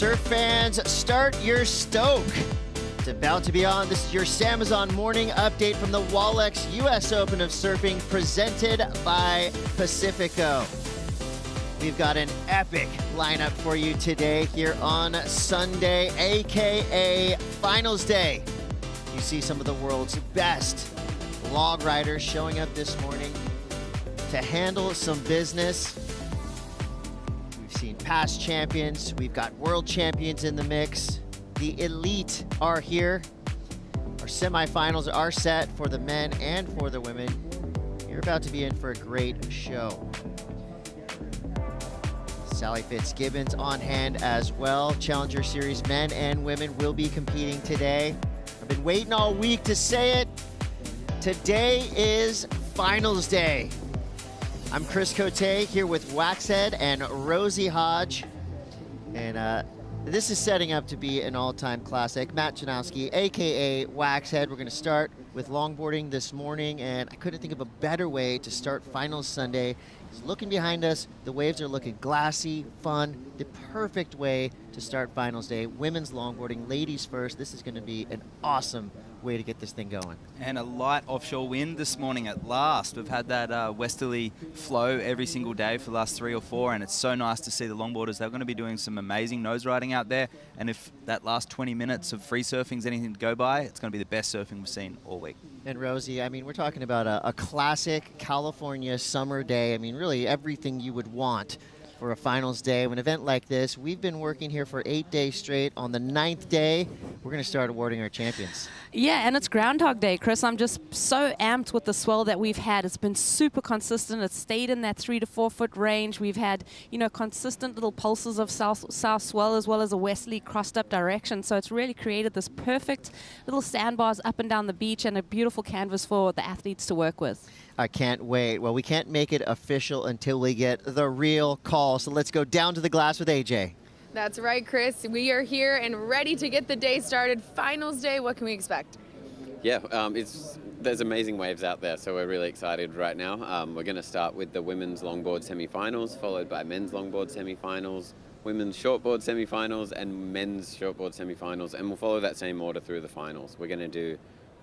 Surf fans, start your stoke. It's about to be on. This is your Samazon morning update from the Wallex US Open of Surfing, presented by Pacifico. We've got an epic lineup for you today here on Sunday, aka Finals Day. You see some of the world's best log riders showing up this morning to handle some business. We've seen past champions, we've got world champions in the mix. The elite are here. Our semifinals are set for the men and for the women. You're about to be in for a great show. Sally Fitzgibbons on hand as well. Challenger Series men and women will be competing today. I've been waiting all week to say it. Today is Finals Day. I'm Chris Cote here with Waxhead and Rosie Hodge. And this is setting up to be an all-time classic. Matt Janowski, aka Waxhead. We're going to start with longboarding this morning, and I couldn't think of a better way to start Finals Sunday. Looking behind us, the waves are looking glassy, fun, the perfect way to start Finals Day. Women's longboarding, ladies first. This is going to be an awesome way to get this thing going. And a light offshore wind this morning at last. We've had that westerly flow every single day for the last 3 or 4, and it's so nice to see the longboarders. They're going to be doing some amazing nose riding out there, and if that last 20 minutes of free surfing is anything to go by, it's going to be the best surfing we've seen all week. And Rosie, I mean, we're talking about a classic California summer day. I mean, really everything you would want for a Finals Day. An event like this, we've been working here for 8 days straight. On the 9th day, we're going to start awarding our champions. Yeah, and it's Groundhog Day, Chris. I'm just so amped with the swell that we've had. It's been super consistent. It's stayed in that 3 to 4 foot range. We've had, you know, consistent little pulses of south swell as well as a westerly crossed up direction. So it's really created this perfect little sandbars up and down the beach and a beautiful canvas for the athletes to work with. I can't wait. Well, we can't make it official until we get the real call. So let's go down to the glass with AJ. That's right, Chris. We are here and ready to get the day started. Finals Day, what can we expect? Yeah, there's amazing waves out there, so we're really excited right now. We're going to start with the women's longboard semifinals, followed by men's longboard semifinals, women's shortboard semifinals, and men's shortboard semifinals, and we'll follow that same order through the finals. We're going to do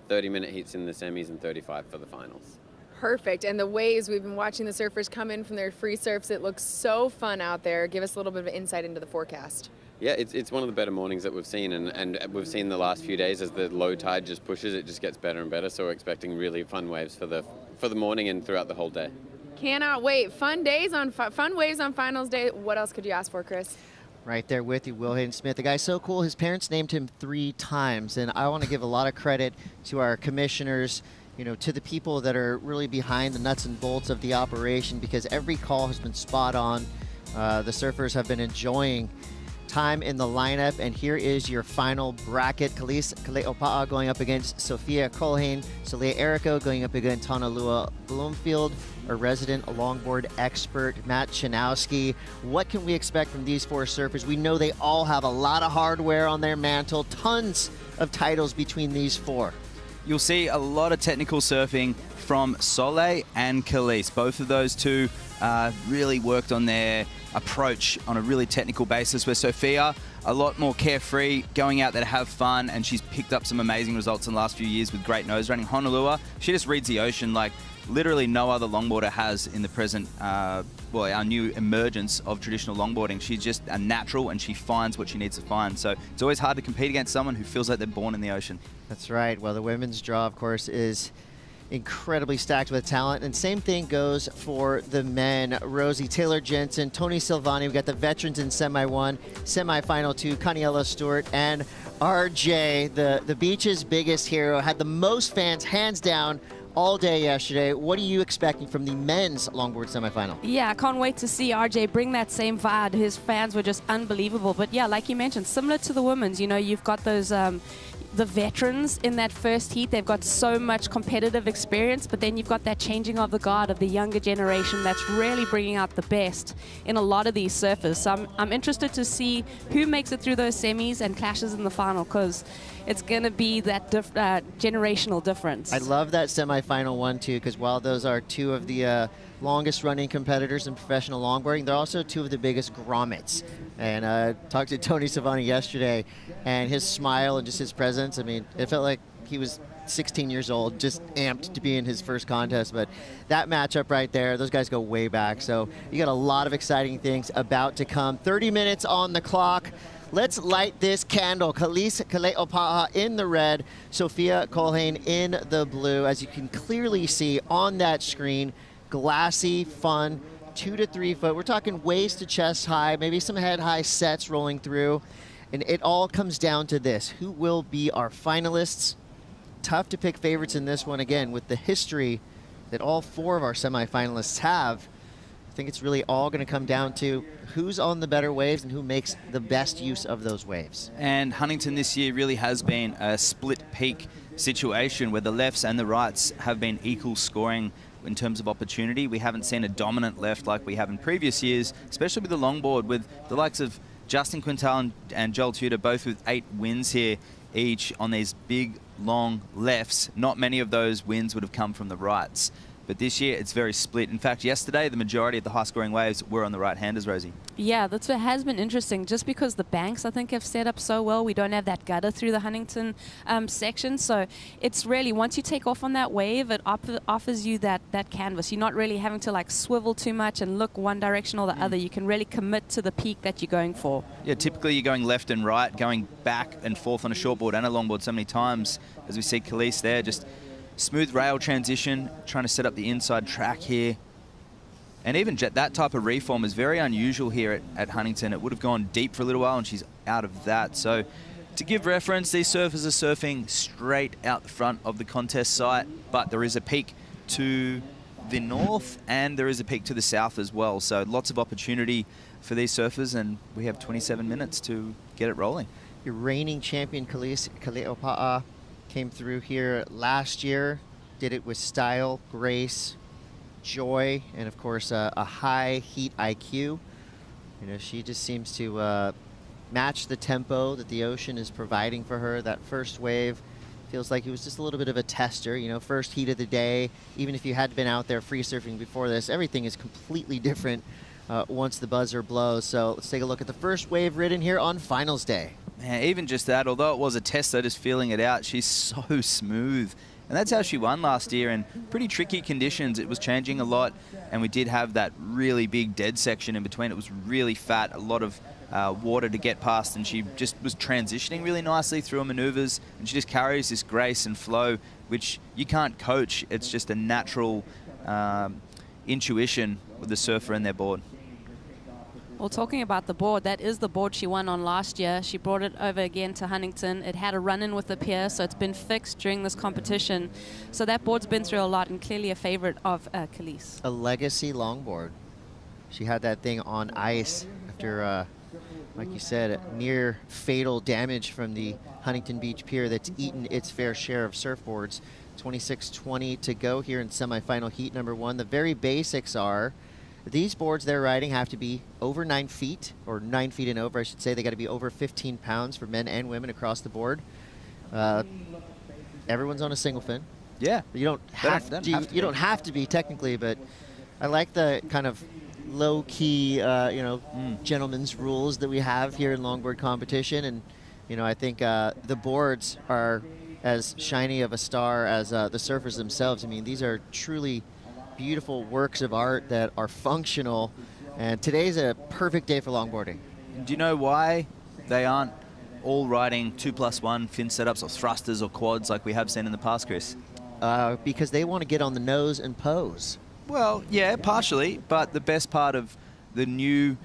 30-minute heats in the semis and 35 for the finals. Perfect. And the waves, we've been watching the surfers come in from their free surfs. It looks so fun out there. Give us a little bit of insight into the forecast. Yeah, it's one of the better mornings that we've seen, and we've seen the last few days as the low tide just pushes, it just gets better and better. So we're expecting really fun waves for the morning and throughout the whole day. Cannot wait. Fun waves on Finals Day. What else could you ask for, Chris? Right there with you, Will Hayden Smith. The guy's so cool. His parents named him 3 times, and I want to give a lot of credit to our commissioners, you know, to the people that are really behind the nuts and bolts of the operation, because every call has been spot on. The surfers have been enjoying time in the lineup, and here is your final bracket. Kalise Kaleopa'a going up against Sophia Colhane, Soleil Erico going up against Honolua Bloomfield, our resident longboard expert, Matt Janowski. What can we expect from these 4 surfers? We know they all have a lot of hardware on their mantle, tons of titles between these 4. You'll see a lot of technical surfing from Soleil and Kalise. Both of those two really worked on their approach on a really technical basis, where Sophia, a lot more carefree, going out there to have fun, and she's picked up some amazing results in the last few years with great nose running. Honolua, she just reads the ocean like literally no other longboarder has in the present, our new emergence of traditional longboarding. She's just a natural, and she finds what she needs to find. So it's always hard to compete against someone who feels like they're born in the ocean. That's right. Well, the women's draw, of course, is incredibly stacked with talent, and same thing goes for the men. Rosie Taylor Jensen, Tony Silvani. We got the veterans in semi 1, semi-final 2, Caniella Stewart, and RJ, the beach's biggest hero, had the most fans hands down all day yesterday. What are you expecting from the men's longboard semifinal? Yeah, I can't wait to see RJ bring that same vibe. His fans were just unbelievable. But yeah, like you mentioned, similar to the women's, you know, you've got those the veterans in that first heat. They've got so much competitive experience, but then you've got that changing of the guard of the younger generation that's really bringing out the best in a lot of these surfers. So I'm interested to see who makes it through those semis and clashes in the final, because it's going to be that generational difference. I love that semifinal 1 too, because while those are 2 of the longest running competitors in professional longboarding, they're also 2 of the biggest grommets. And talked to Tony Savani yesterday, and his smile and just his presence, I mean, it felt like he was 16 years old, just amped to be in his first contest. But that matchup right there, those guys go way back. So you got a lot of exciting things about to come. 30 minutes on the clock. Let's light this candle. Khalees Kale'opa'a in the red, Sophia Colhane in the blue. As you can clearly see on that screen, glassy, fun, 2 to 3 foot. We're talking waist to chest high, maybe some head high sets rolling through. And it all comes down to this. Who will be our finalists? Tough to pick favorites in this one. Again, with the history that all 4 of our semifinalists have, I think it's really all going to come down to who's on the better waves and who makes the best use of those waves. And Huntington this year really has been a split peak situation where the lefts and the rights have been equal scoring in terms of opportunity. We haven't seen a dominant left like we have in previous years, especially with the longboard, with the likes of Justin Quintal and Joel Tudor, both with 8 wins here each on these big, long lefts. Not many of those wins would have come from the rights. But this year, it's very split. In fact, yesterday, the majority of the high-scoring waves were on the right-handers, Rosie. Yeah, that's what has been interesting. Just because the banks, I think, have set up so well, we don't have that gutter through the Huntington section. So it's really, once you take off on that wave, it offers you that canvas. You're not really having to like swivel too much and look one direction or the other. You can really commit to the peak that you're going for. Yeah, typically you're going left and right, going back and forth on a shortboard and a longboard so many times. As we see Khalees there, just smooth rail transition, trying to set up the inside track here. And even that type of reform is very unusual here at Huntington. It would have gone deep for a little while, and she's out of that. So to give reference, these surfers are surfing straight out the front of the contest site, but there is a peak to the north and there is a peak to the south as well. So lots of opportunity for these surfers, and we have 27 minutes to get it rolling. Your reigning champion, Khalees Kale'opa'a, came through here last year, did it with style, grace, joy, and of course a high heat IQ. You know, she just seems to match the tempo that the ocean is providing for her. That first wave feels like it was just a little bit of a tester, you know, first heat of the day. Even if you had been out there free surfing before this, everything is completely different once the buzzer blows. So let's take a look at the first wave ridden here on finals day. Man, even just that, although it was a tester, just feeling it out, she's so smooth. And that's how she won last year in pretty tricky conditions. It was changing a lot, and we did have that really big dead section in between. It was really fat, a lot of water to get past, and she just was transitioning really nicely through her maneuvers, and she just carries this grace and flow, which you can't coach. It's just a natural intuition with the surfer and their board. Well, talking about the board, that is the board she won on last year. She brought it over again to Huntington. It had a run-in with the pier, so it's been fixed during this competition. So that board's been through a lot and clearly a favorite of Khalees. A legacy longboard. She had that thing on ice after, like you said, near fatal damage from the Huntington Beach Pier that's eaten its fair share of surfboards. 26:20 to go here in semifinal heat number 1. The very basics are these boards they're riding have to be over 9 feet, or 9 feet and over, I should say. They got to be over 15 pounds for men and women across the board. Everyone's on a single fin. Yeah. You don't have to be technically, but I like the kind of low-key, gentleman's rules that we have here in longboard competition. And, you know, I think the boards are as shiny of a star as the surfers themselves. I mean, these are truly beautiful works of art that are functional, and today's a perfect day for longboarding. Do you know why they aren't all riding 2+1 fin setups or thrusters or quads like we have seen in the past, Chris? Because they want to get on the nose and pose. Well, yeah, partially, but the best part of the new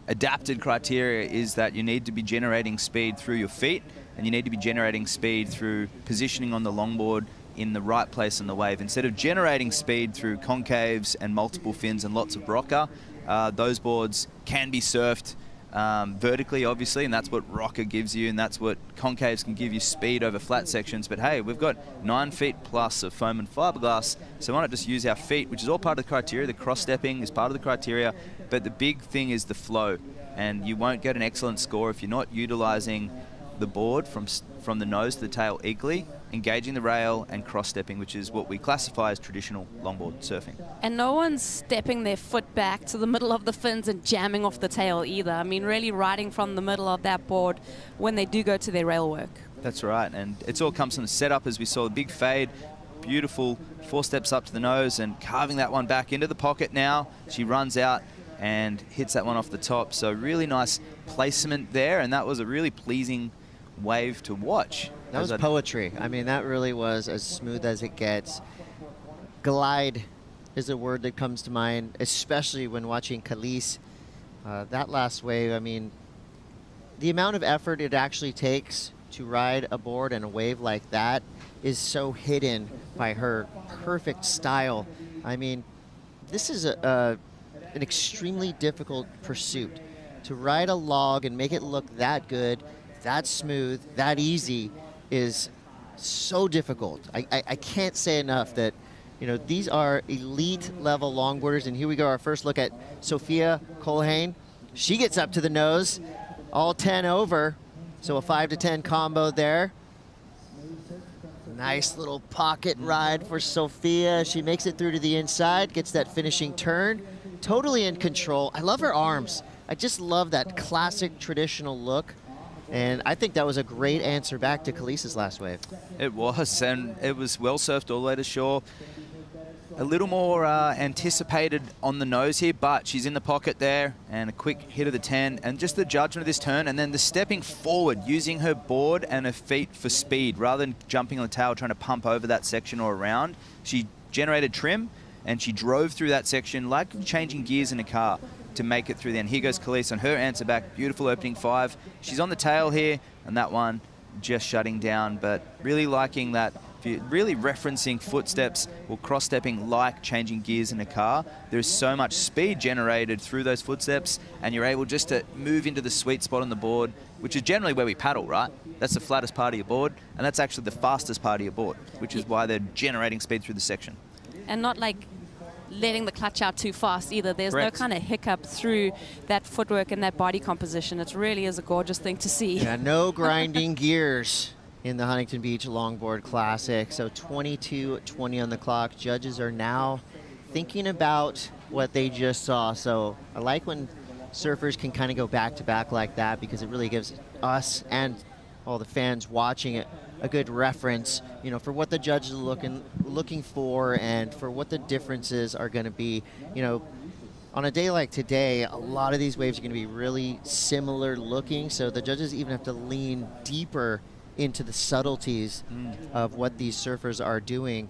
adapted criteria is that you need to be generating speed through your feet, and you need to be generating speed through positioning on the longboard in the right place in the wave. Instead of generating speed through concaves and multiple fins and lots of rocker, those boards can be surfed vertically, obviously, and that's what rocker gives you, and that's what concaves can give you, speed over flat sections. But hey, we've got 9 feet plus of foam and fiberglass, so why not just use our feet, which is all part of the criteria. The cross-stepping is part of the criteria, but the big thing is the flow, and you won't get an excellent score if you're not utilizing the board from from the nose to the tail equally, engaging the rail and cross-stepping, which is what we classify as traditional longboard surfing. And no one's stepping their foot back to the middle of the fins and jamming off the tail either. I mean, really riding from the middle of that board when they do go to their rail work. That's right, and it all comes from the setup, as we saw the big fade, beautiful 4 steps up to the nose and carving that one back into the pocket now. She runs out and hits that one off the top. So really nice placement there, and that was a really pleasing wave to watch. That was poetry. I mean, that really was as smooth as it gets. Glide is a word that comes to mind, especially when watching Khalees. That last wave, I mean, the amount of effort it actually takes to ride a board and a wave like that is so hidden by her perfect style. I mean, this is an extremely difficult pursuit. To ride a log and make it look that good, that smooth, that easy is so difficult. I can't say enough that, you know, these are elite level longboarders. And here we go, our first look at Sophia Colhane. She gets up to the nose, all 10 over. So a 5 to 10 combo there. Nice little pocket ride for Sophia. She makes it through to the inside, gets that finishing turn. Totally in control. I love her arms. I just love that classic traditional look. And I think that was a great answer back to Khalees's last wave. It was, and it was well surfed all the way to shore. A little more anticipated on the nose here, but she's in the pocket there, and a quick hit of the 10, and just the judgment of this turn, and then the stepping forward, using her board and her feet for speed, rather than jumping on the tail, trying to pump over that section or around. She generated trim, and she drove through that section like changing gears in a car to make it through the end. Here goes Khalees on her answer back. Beautiful opening 5. She's on the tail here, and that one just shutting down, but really liking that. If you're really referencing footsteps or cross-stepping like changing gears in a car, there's so much speed generated through those footsteps, and you're able just to move into the sweet spot on the board, which is generally where we paddle, right? That's the flattest part of your board, and that's actually the fastest part of your board, which is why they're generating speed through the section. And not like letting the clutch out too fast either. There's Correct. no kind of hiccup through that footwork and that body composition. It really is a gorgeous thing to see. Yeah, no grinding gears in the Huntington Beach Longboard Classic. So 22:20 on the clock. Judges are now thinking about what they just saw. So I like when surfers can kind of go back to back like that, because it really gives us and all the fans watching it a good reference, you know, for what the judges are looking for and for what the differences are going to be. You know, on a day like today, a lot of these waves are going to be really similar looking, so the judges even have to lean deeper into the subtleties of what these surfers are doing.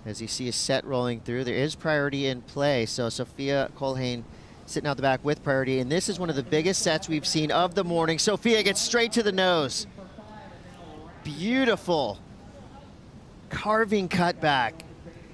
As you see a set rolling through, there is priority in play. So Sophia Colhane sitting out the back with priority, and this is one of the biggest sets we've seen of the morning. Sophia gets straight to the nose. Beautiful carving cutback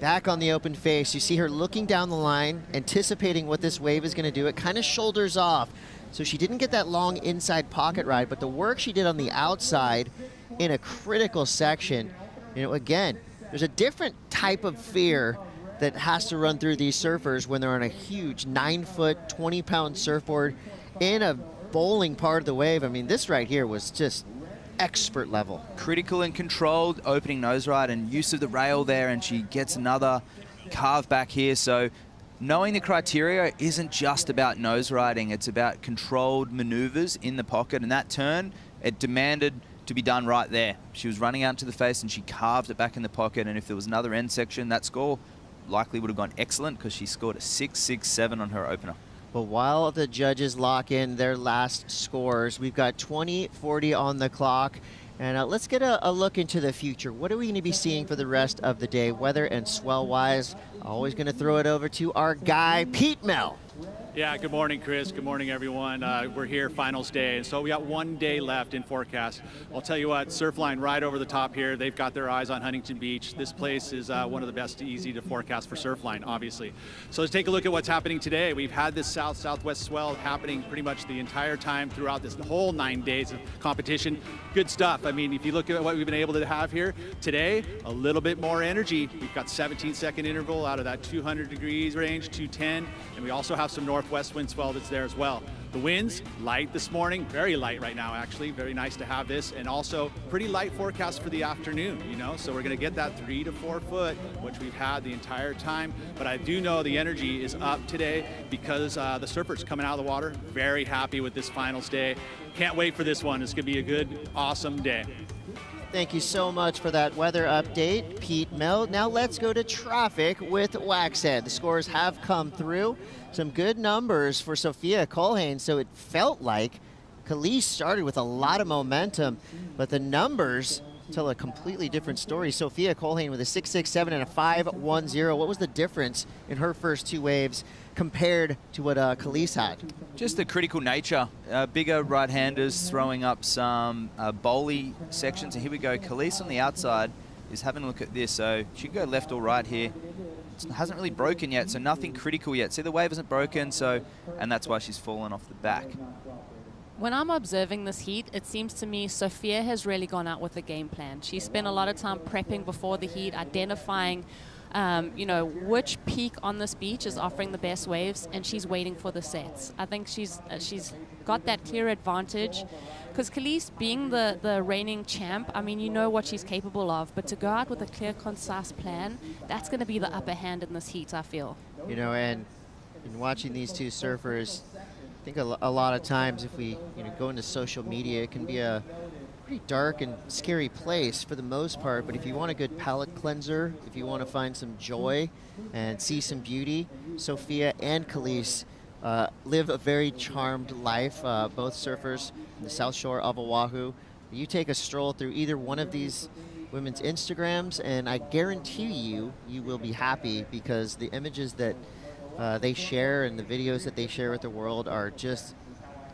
back on the open face. You see her looking down the line, anticipating what this wave is going to do. It kind of shoulders off, so she didn't get that long inside pocket ride, but the work she did on the outside in a critical section, you know, again, there's a different type of fear that has to run through these surfers when they're on a huge 9-foot, 20-pound surfboard in a bowling part of the wave. I mean, this right here was just expert level. Critical and controlled opening nose ride and use of the rail there, and she gets another carve back here. So knowing the criteria isn't just about nose riding, it's about controlled maneuvers in the pocket, and that turn, it demanded to be done right there. She was running out to the face and she carved it back in the pocket, and if there was another end section, that score likely would have gone excellent, because she scored a 6.67 on her opener. But while the judges lock in their last scores, we've got 20:40 on the clock. And let's get a look into the future. What are we going to be seeing for the rest of the day, weather and swell-wise? Always going to throw it over to our guy, Pete Mel. Yeah, good morning, Chris. Good morning, everyone. We're here, finals day, and so we got 1 day left in forecast. I'll tell you what, Surfline right over the top here. They've got their eyes on Huntington Beach. This place is one of the best, easy to forecast for Surfline, obviously. So let's take a look at what's happening today. We've had this south-southwest swell happening pretty much the entire time throughout this whole 9 days of competition. Good stuff. I mean, if you look at what we've been able to have here today, a little bit more energy. We've got 17-second interval out of that 200 degrees range, 210, and we also have some north northwest wind swell that's there as well. The winds, light this morning, very light right now actually, very nice to have this, and also pretty light forecast for the afternoon, you know, so we're gonna get that 3 to 4 foot, which we've had the entire time, but I do know the energy is up today because the surfers coming out of the water, very happy with this finals day. Can't wait for this one. It's gonna be a good, awesome day. Thank you so much for that weather update, Pete Mel. Now let's go to traffic with Waxhead. The scores have come through. Some good numbers for Sophia Colhane, so it felt like Khalees started with a lot of momentum, but the numbers tell a completely different story. Sophia Colhane with a 6.67 and a 5.10. What was the difference in her first two waves compared to what Khalees had? Just the critical nature. Bigger right-handers throwing up some bowly sections. And here we go. Khalees on the outside is having a look at this. So she can go left or right here. It hasn't really broken yet, so nothing critical yet. See, the wave isn't broken, so, and that's why she's fallen off the back. When I'm observing this heat, it seems to me Sophia has really gone out with a game plan. She spent a lot of time prepping before the heat, identifying you know, which peak on this beach is offering the best waves, and she's waiting for the sets. I think she's got that clear advantage, because Khalees, being the reigning champ, I mean, you know what she's capable of, but to go out with a clear, concise plan, that's going to be the upper hand in this heat, I feel. You know, and in watching these two surfers, I think a lot of times if we go into social media, it can be a pretty dark and scary place for the most part, but if you want a good palate cleanser, if you want to find some joy and see some beauty, Sophia and Khalees live a very charmed life, both surfers from the South Shore of Oahu. You take a stroll through either one of these women's Instagrams, and I guarantee you will be happy, because the images that they share and the videos that they share with the world are just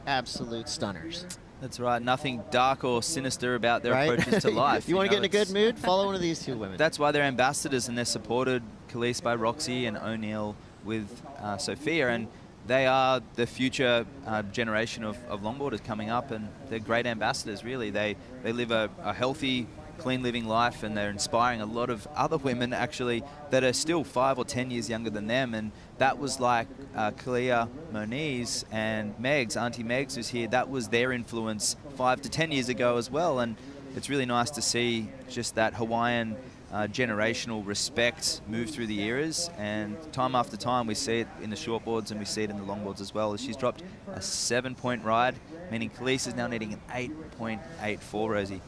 absolute stunners. That's right. Nothing dark or sinister about their approaches to life. You want to get in a good mood? Follow one of these two women. That's why they're ambassadors, and they're supported, Khalees by Roxy and O'Neill with Sophia, and they are the future generation of longboarders coming up, and they're great ambassadors, really. They live a healthy, clean living life, and they're inspiring a lot of other women actually that are still 5 or 10 years younger than them. And that was like Kalia Moniz and Megs, Auntie Megs, who's here. That was their influence 5 to 10 years ago as well. And it's really nice to see just that Hawaiian generational respect move through the eras, and time after time we see it in the shortboards and we see it in the longboards as well. She's dropped a 7-point ride, meaning Khalees is now needing an 8.84, Rosie.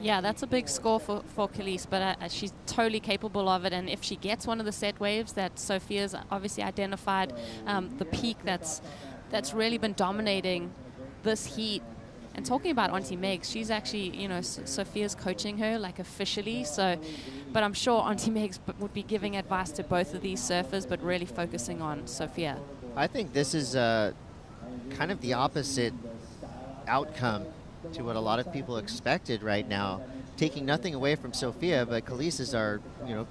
Yeah, that's a big score for Khalees, but she's totally capable of it. And if she gets one of the set waves that Sophia's obviously identified, the peak that's really been dominating this heat. And talking about Auntie Megs, she's actually, you know, Sophia's coaching her, like, officially. So, but I'm sure Auntie Megs would be giving advice to both of these surfers, but really focusing on Sophia. I think this is kind of the opposite outcome to what a lot of people expected right now. Taking nothing away from Sophia, but Khalees is our,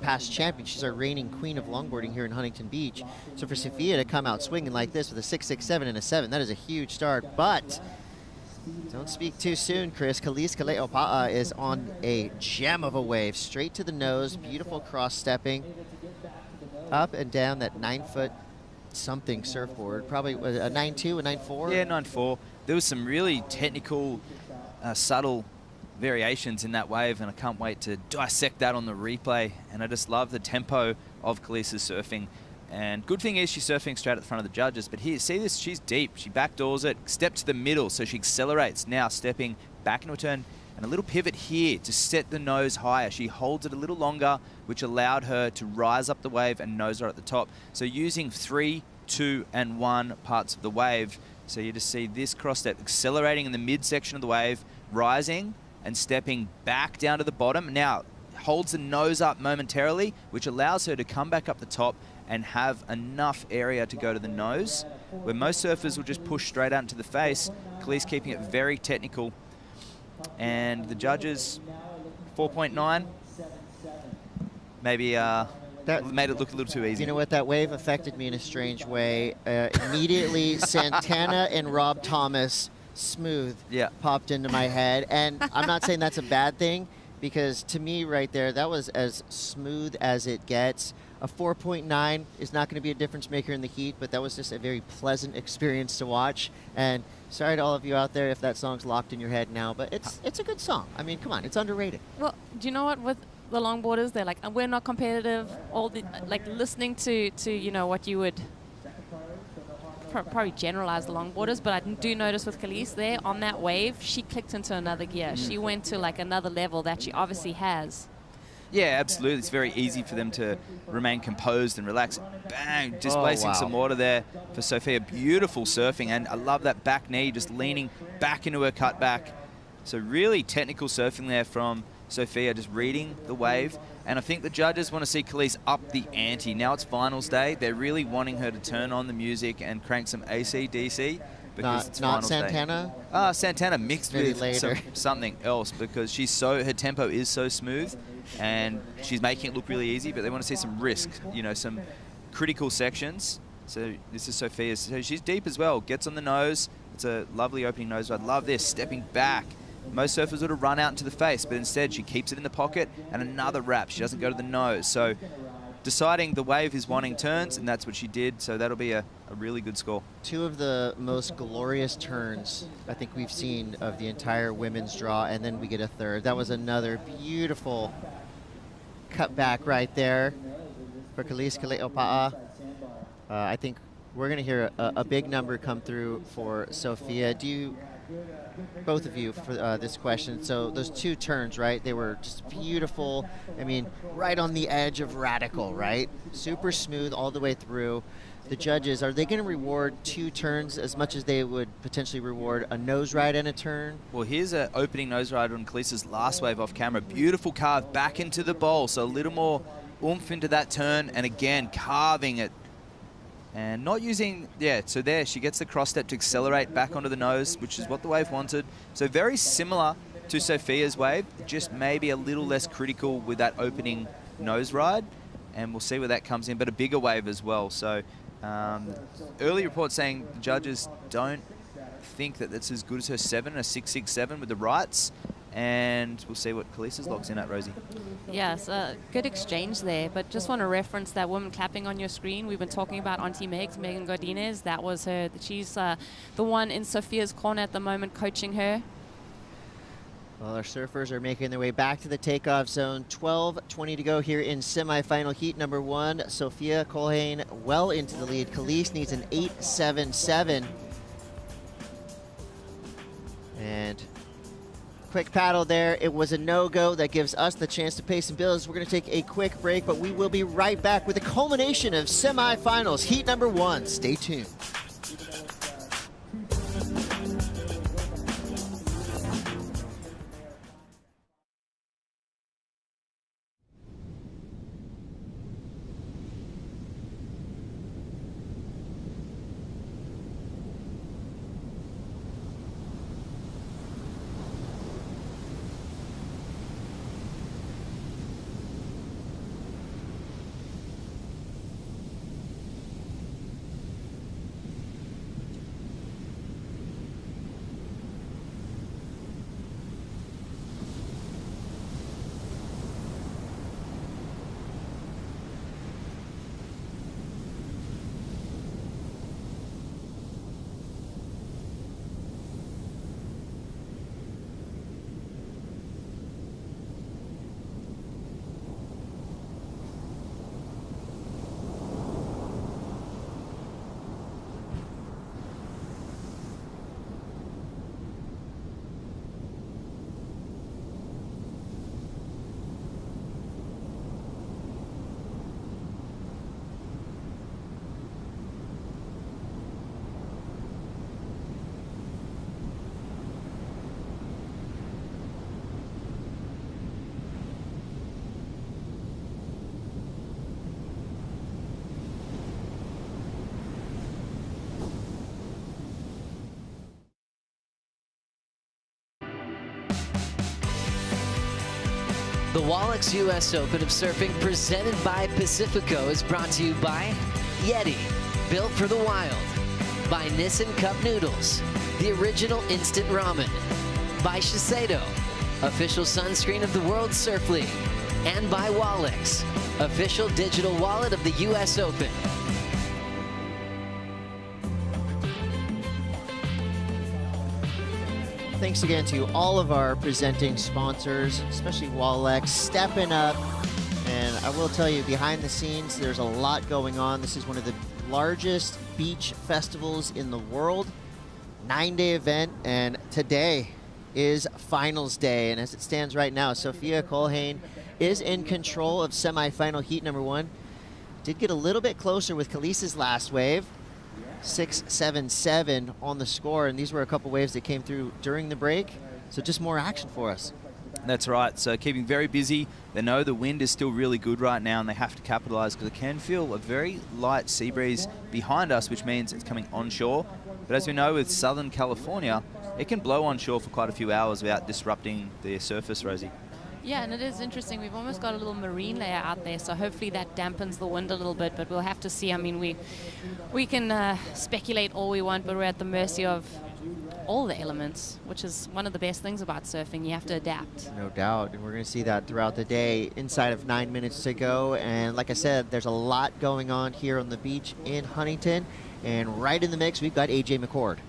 past champion. She's our reigning queen of longboarding here in Huntington Beach. So for Sophia to come out swinging like this with a 6.67 and a 7, that is a huge start. But don't speak too soon, Chris. Khalees Kale'opa'a is on a gem of a wave, straight to the nose, beautiful cross-stepping, up and down that 9-foot something surfboard, probably a 9.2, a 9.4? Yeah, 9.4. There was some really technical, subtle variations in that wave, and I can't wait to dissect that on the replay. And I just love the tempo of Khalees' surfing. And good thing is she's surfing straight at the front of the judges. But here, see this? She's deep. She backdoors it, step to the middle, so she accelerates. Now stepping back into a turn, and a little pivot here to set the nose higher. She holds it a little longer, which allowed her to rise up the wave and nose her at the top. So using 3, 2, and 1 parts of the wave. So you just see this cross step accelerating in the midsection of the wave, rising and stepping back down to the bottom. Now holds the nose up momentarily, which allows her to come back up the top and have enough area to go to the nose, where most surfers will just push straight out into the face. Khalees keeping it very technical. And the judges, 4.9. Maybe that made it look a little too easy. You know what? That wave affected me in a strange way. Immediately, Santana and Rob Thomas, smooth, popped into my head. And I'm not saying that's a bad thing, because to me right there, that was as smooth as it gets. A 4.9 is not going to be a difference maker in the heat, but that was just a very pleasant experience to watch. And sorry to all of you out there if that song's locked in your head now, but it's a good song. I mean, come on, it's underrated. Well, do you know what? With the longboarders, they're like, we're not competitive. All the like listening to you know what you would probably generalize the longboarders, but I do notice with Khalees there on that wave, she clicked into another gear. She went to like another level that she obviously has. Yeah, absolutely. It's very easy for them to remain composed and relaxed. Bang, displacing some water there for Sophia. Beautiful surfing, and I love that back knee, just leaning back into her cutback. So really technical surfing there from Sophia, just reading the wave. And I think the judges want to see Khalees up the ante. Now it's finals day. They're really wanting her to turn on the music and crank some AC/DC. Because it's not finals Santana? Day. Santana mixed Maybe with later. something else, because her tempo is so smooth and she's making it look really easy, but they want to see some risk, you know, some critical sections. So this is Sophia. So she's deep as well, gets on the nose. It's a lovely opening nose. I love this, stepping back. Most surfers would have run out into the face, but instead she keeps it in the pocket and another wrap. She doesn't go to the nose. So deciding the wave is wanting turns, and that's what she did. So that'll be a really good score. Two of the most glorious turns I think we've seen of the entire women's draw, and then we get a third. That was another beautiful cut back right there for Khalees Kale'opa'a. I think we're going to hear a big number come through for Sophia. Do you, both of you, for this question, so those two turns, right, they were just beautiful. I mean, right on the edge of radical, right? Super smooth all the way through. The judges, are they going to reward two turns as much as they would potentially reward a nose ride and a turn? Well, here's an opening nose ride on Khalees's last wave off camera. Beautiful carve back into the bowl, so a little more oomph into that turn, and again, carving it. And not using, so there, she gets the cross step to accelerate back onto the nose, which is what the wave wanted. So very similar to Sophia's wave, just maybe a little less critical with that opening nose ride. And we'll see where that comes in, but a bigger wave as well. So early reports saying the judges don't think that that's as good as her 7, a 6.67 with the rights. And we'll see what Khalees locks in at, Rosie. Yes, good exchange there, but just want to reference that woman clapping on your screen. We've been talking about Auntie Megan Godinez. That was her. She's the one in Sophia's corner at the moment, coaching her. Well, our surfers are making their way back to the takeoff zone. 12:20 to go here in semifinal heat number 1. Sophia Colhane well into the lead. Khalees needs an 8.77. And quick paddle there. It was a no-go. That gives us the chance to pay some bills. We're going to take a quick break, but we will be right back with the culmination of semifinals, heat number 1. Stay tuned. The Wallex US Open of Surfing presented by Pacifico is brought to you by Yeti, built for the wild, by Nissin Cup Noodles, the original instant ramen, by Shiseido, official sunscreen of the World Surf League, and by Wallex, official digital wallet of the US Open. Thanks again to all of our presenting sponsors, especially Wallex, stepping up. And I will tell you, behind the scenes, there's a lot going on. This is one of the largest beach festivals in the world. 9-day event, and today is finals day. And as it stands right now, Sophia Colhane is in control of semifinal heat number 1. Did get a little bit closer with Khalees's last wave. 6-7-7 on the score, and these were a couple waves that came through during the break. So just more action for us. That's right. So keeping very busy. They know the wind is still really good right now, and they have to capitalize because they can feel a very light sea breeze behind us, which means it's coming onshore. But as we know, with Southern California, it can blow onshore for quite a few hours without disrupting the surface, Rosie. Yeah, and it is interesting. We've almost got a little marine layer out there, so hopefully that dampens the wind a little bit, but we'll have to see. I mean, we can speculate all we want, but we're at the mercy of all the elements, which is one of the best things about surfing. You have to adapt. No doubt, and we're going to see that throughout the day. Inside of 9 minutes to go, and like I said, there's a lot going on here on the beach in Huntington, and right in the mix, we've got AJ McCord.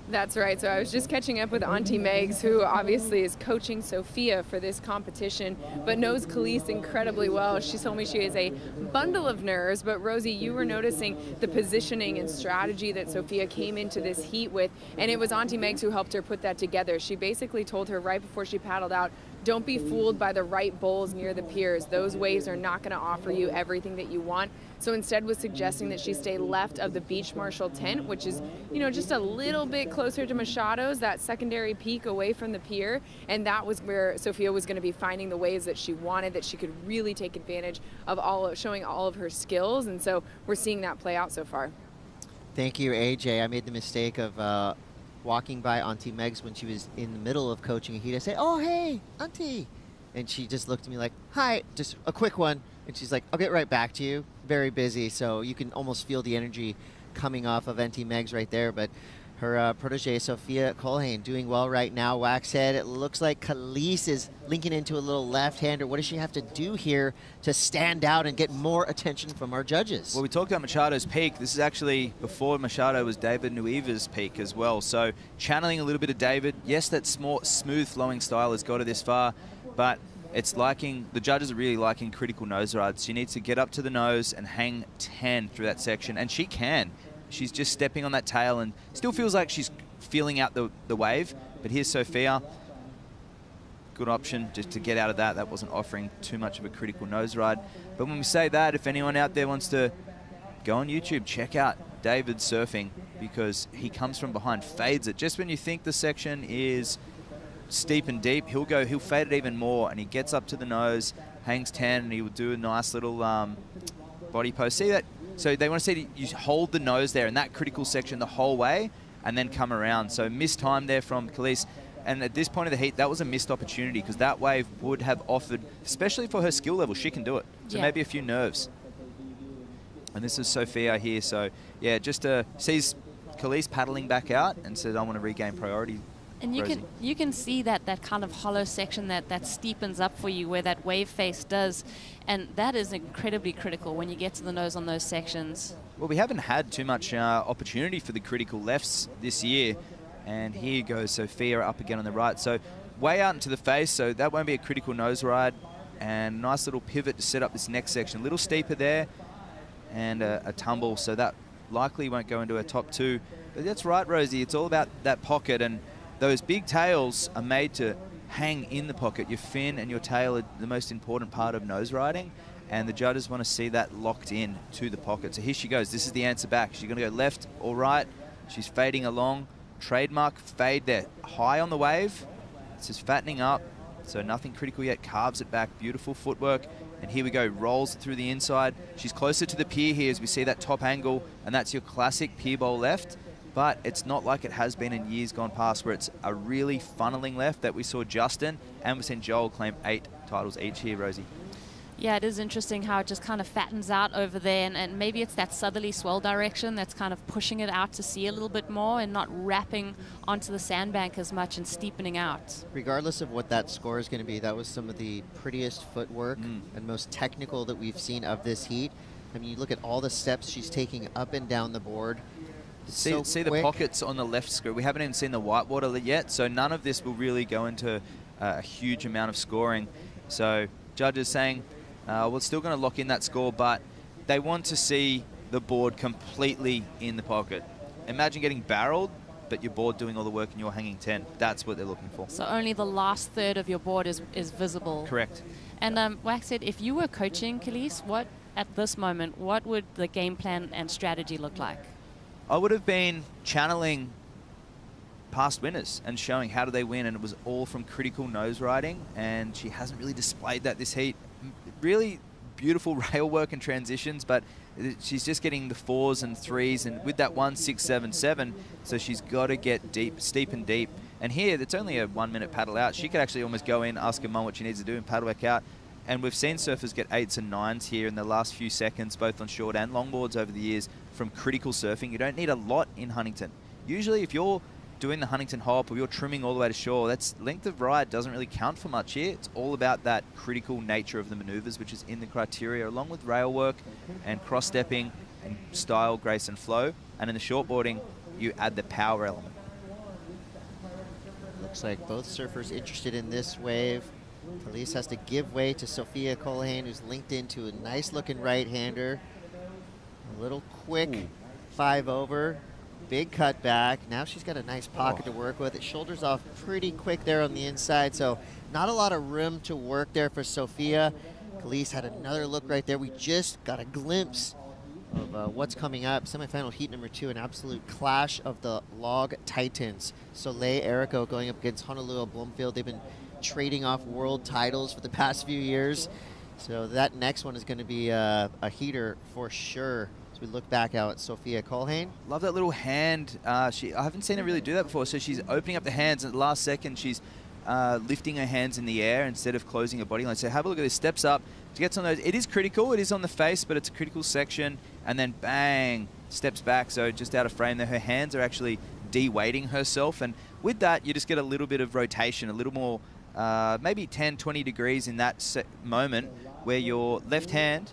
That's right. So I was just catching up with Auntie Megs, who obviously is coaching Sophia for this competition, but knows Khalees incredibly well. She told me she is a bundle of nerves. But Rosie, you were noticing the positioning and strategy that Sophia came into this heat with, and it was Auntie Megs who helped her put that together. She basically told her right before she paddled out, don't be fooled by the right bowls near the piers. Those waves are not going to offer you everything that you want. So instead was suggesting that she stay left of the beach marshal tent, which is, you know, just a little bit closer to Machado's, that secondary peak away from the pier. And that was where Sophia was going to be finding the waves that she wanted, that she could really take advantage of showing all of her skills. And so we're seeing that play out so far. Thank you, AJ. I made the mistake of walking by Auntie Megs when she was in the middle of coaching a heat. I said, oh, hey, Auntie. And she just looked at me like, hi, just a quick one. And she's like, I'll get right back to you. Very busy. So you can almost feel the energy coming off of Auntie Megs right there. But her protege, Sophia Colhane, doing well right now. Waxhead, it looks like Khalees is linking into a little left-hander. What does she have to do here to stand out and get more attention from our judges? Well, we talked about Machado's peak. This is actually before Machado was David Nuiva's peak as well. So channeling a little bit of David. Yes, that smooth flowing style has got her this far, but it's liking, the judges are really liking critical nose rides. She needs to get up to the nose and hang 10 through that section, and she can. She's just stepping on that tail and still feels like she's feeling out the wave. But here's Sophia. Good option just to get out of that. That wasn't offering too much of a critical nose ride. But when we say that, if anyone out there wants to go on YouTube, check out David surfing, because he comes from behind, fades it. Just when you think the section is steep and deep, he'll fade it even more, and he gets up to the nose, hangs 10, and he will do a nice little body pose. See that? So they want to see you hold the nose there in that critical section the whole way and then come around. So missed time there from Khalees. And at this point of the heat, that was a missed opportunity, because that wave would have offered, especially for her skill level, she can do it. So maybe a few nerves. And this is Sophia here. So yeah, just sees Khalees paddling back out and says, I want to regain priority. And you can see that kind of hollow section that steepens up for you where that wave face does, and that is incredibly critical when you get to the nose on those sections. Well, we haven't had too much opportunity for the critical lefts this year, and here goes Sophia up again on the right. So way out into the face, so that won't be a critical nose ride, and nice little pivot to set up this next section. A little steeper there, and a tumble, so that likely won't go into a top 2. But that's right, Rosie, it's all about that pocket, and those big tails are made to hang in the pocket. Your fin and your tail are the most important part of nose riding, and the judges want to see that locked in to the pocket. So here she goes. This is the answer back. She's going to go left or right. She's fading along. Trademark fade there. High on the wave. This is fattening up, so nothing critical yet. Carves it back. Beautiful footwork. And here we go. Rolls it through the inside. She's closer to the pier here as we see that top angle, and that's your classic pier bowl left. But it's not like it has been in years gone past, where it's a really funneling left that we saw Justin and we've seen Joel claim 8 titles each here, Rosie. Yeah, it is interesting how it just kind of fattens out over there, and maybe it's that southerly swell direction that's kind of pushing it out to sea a little bit more and not wrapping onto the sandbank as much and steepening out. Regardless of what that score is going to be, that was some of the prettiest footwork and most technical that we've seen of this heat. I mean, you look at all the steps she's taking up and down the board. See the pockets on the left screw. We haven't even seen the whitewater yet, so none of this will really go into a huge amount of scoring. So judges saying, we're still going to lock in that score, but they want to see the board completely in the pocket. Imagine getting barreled, but your board doing all the work and you're hanging 10. That's what they're looking for. So only the last third of your board is visible. Correct. And Wax said, if you were coaching Khalees, at this moment, what would the game plan and strategy look like? I would have been channeling past winners and showing how do they win, and it was all from critical nose riding, and she hasn't really displayed that this heat. Really beautiful rail work and transitions, but she's just getting the 4s and 3s, and with that 1, 6, 7, 7, so she's got to get deep, steep and deep. And here, it's only a 1-minute paddle out. She could actually almost go in, ask her mum what she needs to do and paddle back out. And we've seen surfers get 8s and 9s here in the last few seconds, both on short and longboards over the years, from critical surfing. You don't need a lot in Huntington. Usually, if you're doing the Huntington hop or you're trimming all the way to shore, that's length of ride doesn't really count for much here. It's all about that critical nature of the maneuvers, which is in the criteria, along with rail work and cross-stepping and style, grace and flow. And in the shortboarding, you add the power element. Looks like both surfers interested in this wave. Khalees has to give way to Sophia Culhane, who's linked into a nice-looking right-hander. A little quick 5 over, big cut back. Now she's got a nice pocket to work with. It shoulders off pretty quick there on the inside, so not a lot of room to work there for Sophia. Khalees had another look right there. We just got a glimpse of what's coming up. Semifinal heat number 2, an absolute clash of the log titans. Soleil Erico going up against Honolulu Bloomfield. They've been trading off world titles for the past few years. So that next one is going to be a heater for sure. As we look back out at Sophia Culhane. Love that little hand. I haven't seen her really do that before. So she's opening up the hands, and at the last second, she's lifting her hands in the air instead of closing her body line. So have a look at this. Steps up to get on those. It is critical. It is on the face, but it's a critical section. And then bang, steps back. So just out of frame there. Her hands are actually de-weighting herself. And with that, you just get a little bit of rotation, a little more, maybe 10, 20 degrees in that moment where your left hand,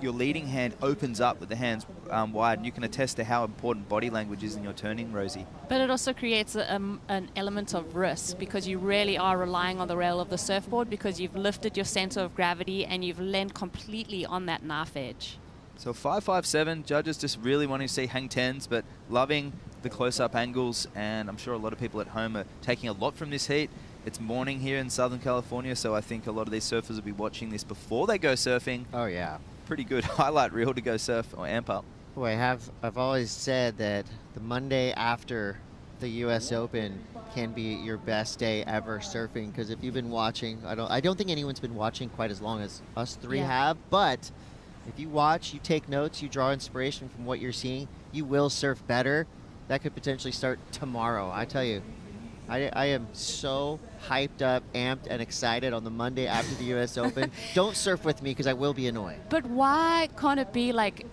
your leading hand opens up with the hands wide, and you can attest to how important body language is in your turning, Rosie. But it also creates an element of risk, because you really are relying on the rail of the surfboard, because you've lifted your center of gravity and you've leaned completely on that knife edge. So 5.57, judges just really wanting to see hang 10s, but loving the close-up angles, and I'm sure a lot of people at home are taking a lot from this heat. It's morning here in Southern California, so I think a lot of these surfers will be watching this before they go surfing. Oh, yeah. Pretty good highlight reel to go surf or amp up. Boy, I've always said that the Monday after the U.S. Open can be your best day ever surfing, because if you've been watching, I don't think anyone's been watching quite as long as us three have, but if you watch, you take notes, you draw inspiration from what you're seeing, you will surf better. That could potentially start tomorrow. I tell you, I am so hyped up, amped, and excited on the Monday after the U.S. Open. Don't surf with me, because I will be annoyed. But why can't it be like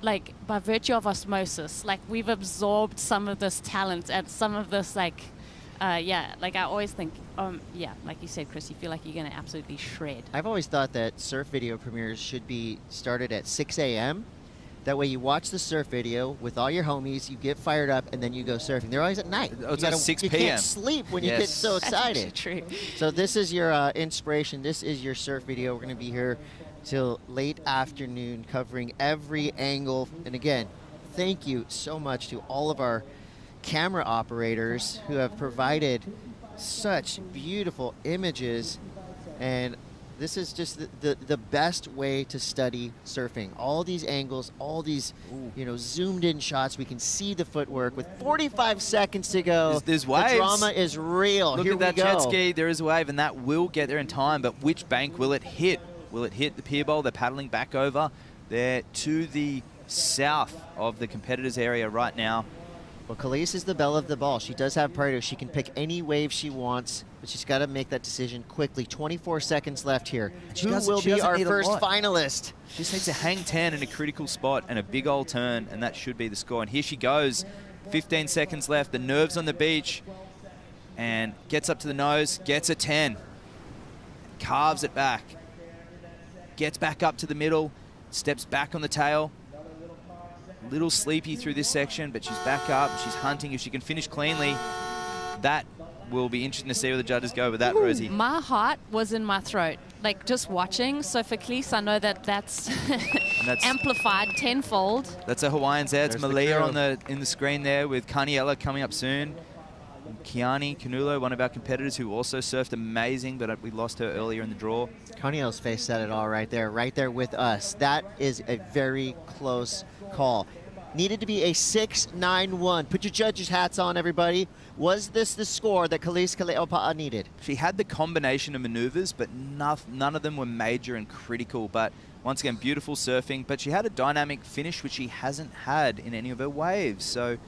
by virtue of osmosis? Like, we've absorbed some of this talent and some of this, like I always think, like you said, Chris, you feel like you're going to absolutely shred. I've always thought that surf video premieres should be started at 6 a.m. That way you watch the surf video with all your homies, you get fired up, and then you go surfing. They're always at night. It's at 6 p.m. You can't sleep when you get so excited. That's true. So this is your inspiration. This is your surf video. We're going to be here till late afternoon covering every angle. And again, thank you so much to all of our camera operators who have provided such beautiful images. And this is just the best way to study surfing. All these angles, all these zoomed in shots. We can see the footwork with 45 seconds to go. There's waves. The drama is real. Look Here at that we go. jet ski. There is a wave, and that will get there in time. But which bank will it hit? Will it hit the pier bowl? They're paddling back over. They're to the south of the competitors' area right now. Well, Khalees is the belle of the ball. She does have priority. She can pick any wave she wants but she's got to make that decision quickly. 24 seconds left here. She Who doesn't- will she be doesn't our need a first lot. finalist? She just needs to hang 10 in a critical spot and a big old turn, and that should be the score. And here she goes. 15 seconds left. The nerves on the beach. And gets up to the nose, gets a 10. Carves it back. Gets back up to the middle. Steps back on the tail. A little sleepy through this section, but she's back up. She's hunting. If she can finish cleanly, that will be interesting to see where the judges go with that, Rosie. My heart was in my throat, like just watching. So for Khalees, I know that that's, that's amplified tenfold. That's a Hawaiians there. It's There's the Malia crew. in the screen there with Kaniela coming up soon. And Kiani Canulo, one of our competitors who also surfed amazing, but we lost her earlier in the draw. Carneo's face said it all right there with us. That is a very close call. Needed to be a 6-9-1. Put your judges' hats on, everybody. Was this the score that Khalees Kaleopa'a needed? She had the combination of maneuvers, but none of them were major and critical. But once again, beautiful surfing. But she had a dynamic finish, which she hasn't had in any of her waves. So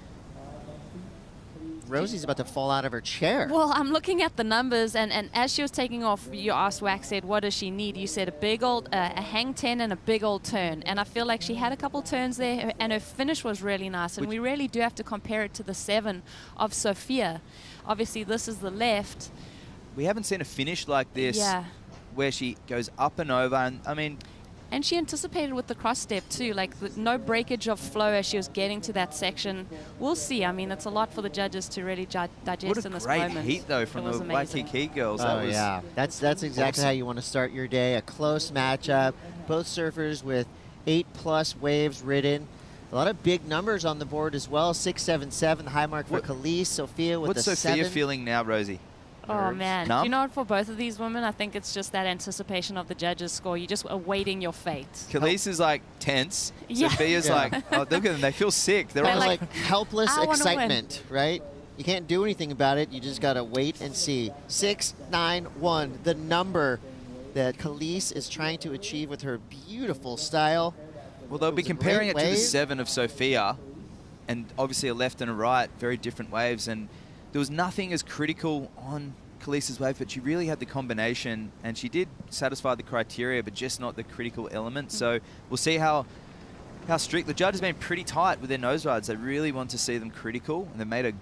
Rosie's about to fall out of her chair. Well, I'm looking at the numbers, and as she was taking off, you asked, Wax said, what does she need? You said a big old, a hang 10 and a big old turn. And I feel like she had a couple turns there, and her finish was really nice. And we really do have to compare it to the 7 of Sophia. Obviously, this is the left. we haven't seen a finish like this where she goes up and over. And I mean, and she anticipated with the cross step too, like no breakage of flow as she was getting to that section. We'll see. I mean, it's a lot for the judges to really digest what a in this great moment. heat though from It was the amazing. Waikiki girls. Oh, yeah. That's exactly awesome. how you want to start your day. A close matchup. Both surfers with 8+ waves ridden. A lot of big numbers on the board as well. 677, the high mark for Khalees. Sophia with What's the Sophia 7. feeling now, Rosie? Oh, man. Numb? You know what, for both of these women, I think it's just that anticipation of the judges' score. You're just awaiting your fate. Khalees is like tense. Yeah. Sophia's like, oh, look at them. They feel sick. They're They're almost Like helpless I wanna excitement, right? You can't do anything about it. You just got to wait and see. 691, the number that Khalees is trying to achieve with her beautiful style. Well, they'll be was a comparing great it to the wave. 7 of Sophia, and obviously a left and a right, very different waves. And there was nothing as critical on Khalees's wave, but she really had the combination, and she did satisfy the criteria, but just not the critical element. So we'll see how strict. The judge has been pretty tight with their nose rides. They really want to see them critical, and they made a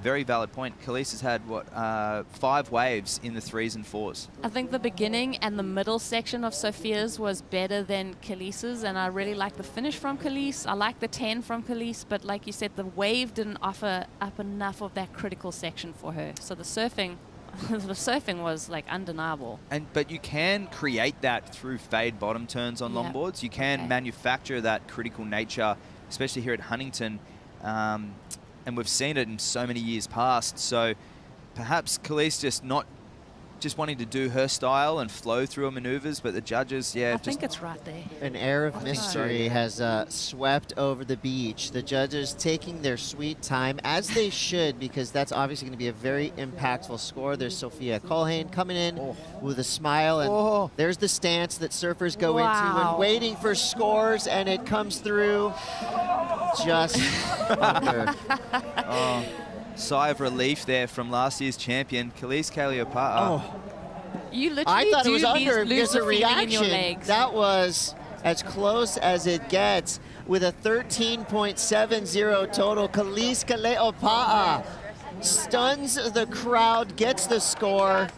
very valid point. Khalees has had, what, 5 waves in the 3s and 4s. I think the beginning and the middle section of Sophia's was better than Khalees's, and I really like the finish from Khalees. I like the 10 from Khalees, but like you said, the wave didn't offer up enough of that critical section for her. So the surfing, the surfing was like undeniable. But you can create that through fade bottom turns on Yeah. longboards. You can manufacture that critical nature, especially here at Huntington. And we've seen it in so many years past. So perhaps Khalees just wanting to do her style and flow through her maneuvers, but the judges, I think it's right there. An air of mystery has swept over the beach. The judges taking their sweet time, as they should, because that's obviously going to be a very impactful score. There's Sophia Colhane coming in with a smile, and there's the stance that surfers go into when waiting for scores, and it comes through just under. Sigh of relief there from last year's champion, Khalees Kaleopa'a. You literally I thought it was under lose because the of feeling in your reaction. legs. That was as close as it gets with a 13.70 total. Khalees Kaleopa'a stuns the crowd, gets the score.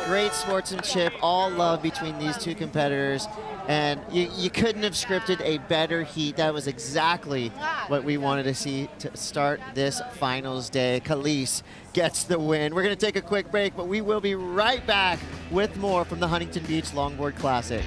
Great sportsmanship, all love between these two competitors. And you couldn't have scripted a better heat. That was exactly what we wanted to see to start this finals day. Khalees gets the win. We're going to take a quick break, but we will be right back with more from the Huntington Beach Longboard Classic.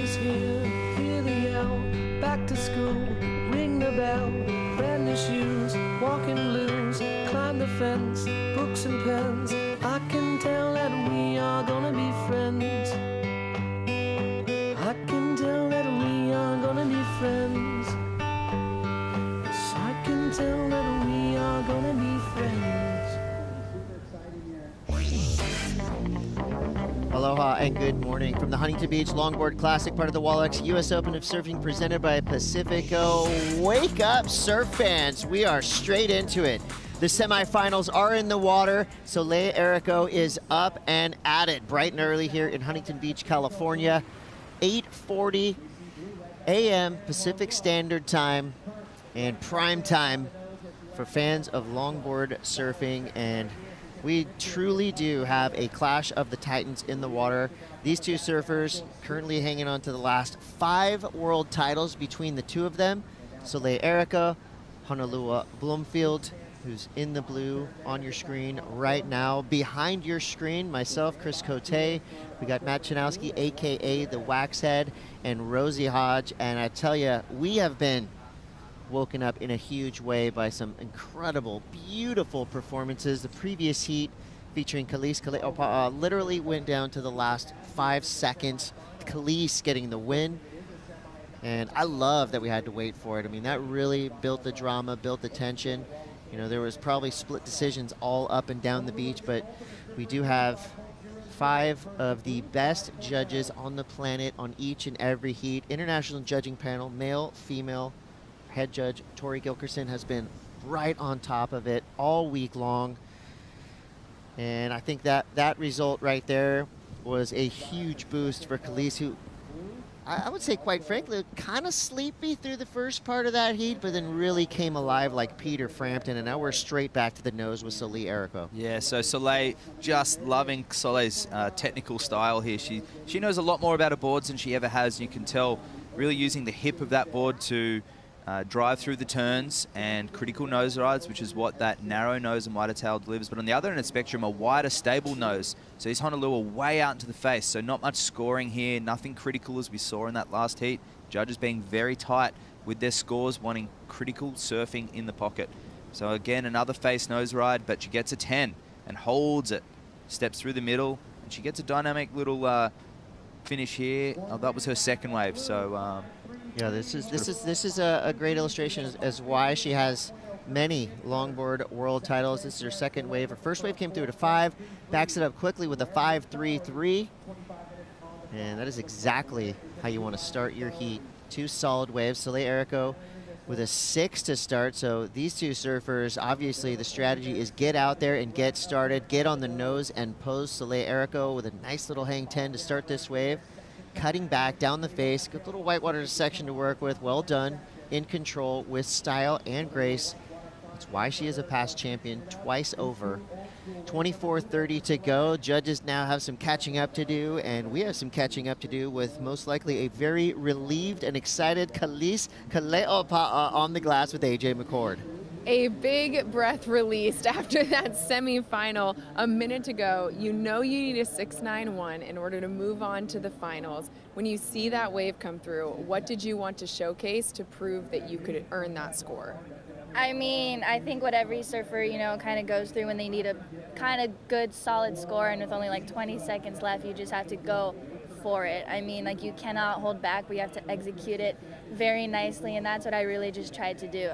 is here, hear the yell, back to school, ring the bell, brand new shoes, walking blues, climb the fence, books and pens, I can tell that we are gonna be friends. I can tell that we are gonna be friends. Yes, I can tell that we are gonna be friends. Aloha and good morning from the Huntington Beach Longboard Classic, part of the Wallex US Open of Surfing presented by Pacifico. Wake up, surf fans. We are straight into it. The semifinals are in the water. Soleil Erico is up and at it bright and early here in Huntington Beach, California. 8:40 a.m. Pacific Standard Time and prime time for fans of longboard surfing, and we truly do have a clash of the titans in the water. These two surfers currently hanging on to the last 5 world titles between the two of them. Soleil Erico, Honolulu Bloomfield, who's in the blue on your screen right now. Behind your screen, myself, Chris Cote. We got Matt Chanowski, a.k.a. the Waxhead, and Rosie Hodge. And I tell you, we have been woken up in a huge way by some incredible, beautiful performances. The previous heat featuring Khalees Kale'opa'a literally went down to the last 5 seconds. Khalees getting the win. And I love that we had to wait for it. I mean, that really built the drama, built the tension. You know, there was probably split decisions all up and down the beach, but we do have 5 of the best judges on the planet on each and every heat. International judging panel, male, female. Head judge Tori Gilkerson has been right on top of it all week long. And I think that result right there was a huge boost for Khalees, who I would say, quite frankly, kind of sleepy through the first part of that heat, but then really came alive like Peter Frampton, and now we're straight back to the nose with Soleil Erico. Yeah, so Soleil, just loving Soleil's technical style here. She knows a lot more about her boards than she ever has. You can tell really using the hip of that board to drive through the turns and critical nose rides, which is what that narrow nose and wider tail delivers. But on the other end of the spectrum, a wider, stable nose. So he's Honolulu way out into the face. So not much scoring here, nothing critical as we saw in that last heat. Judges being very tight with their scores, wanting critical surfing in the pocket. So again, another face nose ride, but she gets a 10 and holds it. Steps through the middle, and she gets a dynamic little finish here. Oh, that was her second wave. So yeah, this is a great illustration as why she has many longboard world titles. This is her second wave. Her first wave came through at a 5, backs it up quickly with a 5.33, and that is exactly how you want to start your heat. 2 solid waves. Soleil Erico with a 6 to start. So these two surfers, obviously the strategy is get out there and get started, get on the nose and pose. Soleil Erico with a nice little hang 10 to start this wave. Cutting back down the face, good little whitewater section to work with. Well done, in control with style and grace. That's why she is a past champion twice over. 24:30 to go. Judges now have some catching up to do, and we have some catching up to do with most likely a very relieved and excited Khalees Kale'opa'a on the glass with AJ McCord. A big breath released after that semifinal. A minute to go. You know you need a 6.91 in order to move on to the finals. When you see that wave come through, what did you want to showcase to prove that you could earn that score? I mean, I think what every surfer, you know, kind of goes through when they need a kind of good, solid score, and with only like 20 seconds left, you just have to go for it. I mean, like, you cannot hold back. We have to execute it very nicely, and that's what I really just tried to do.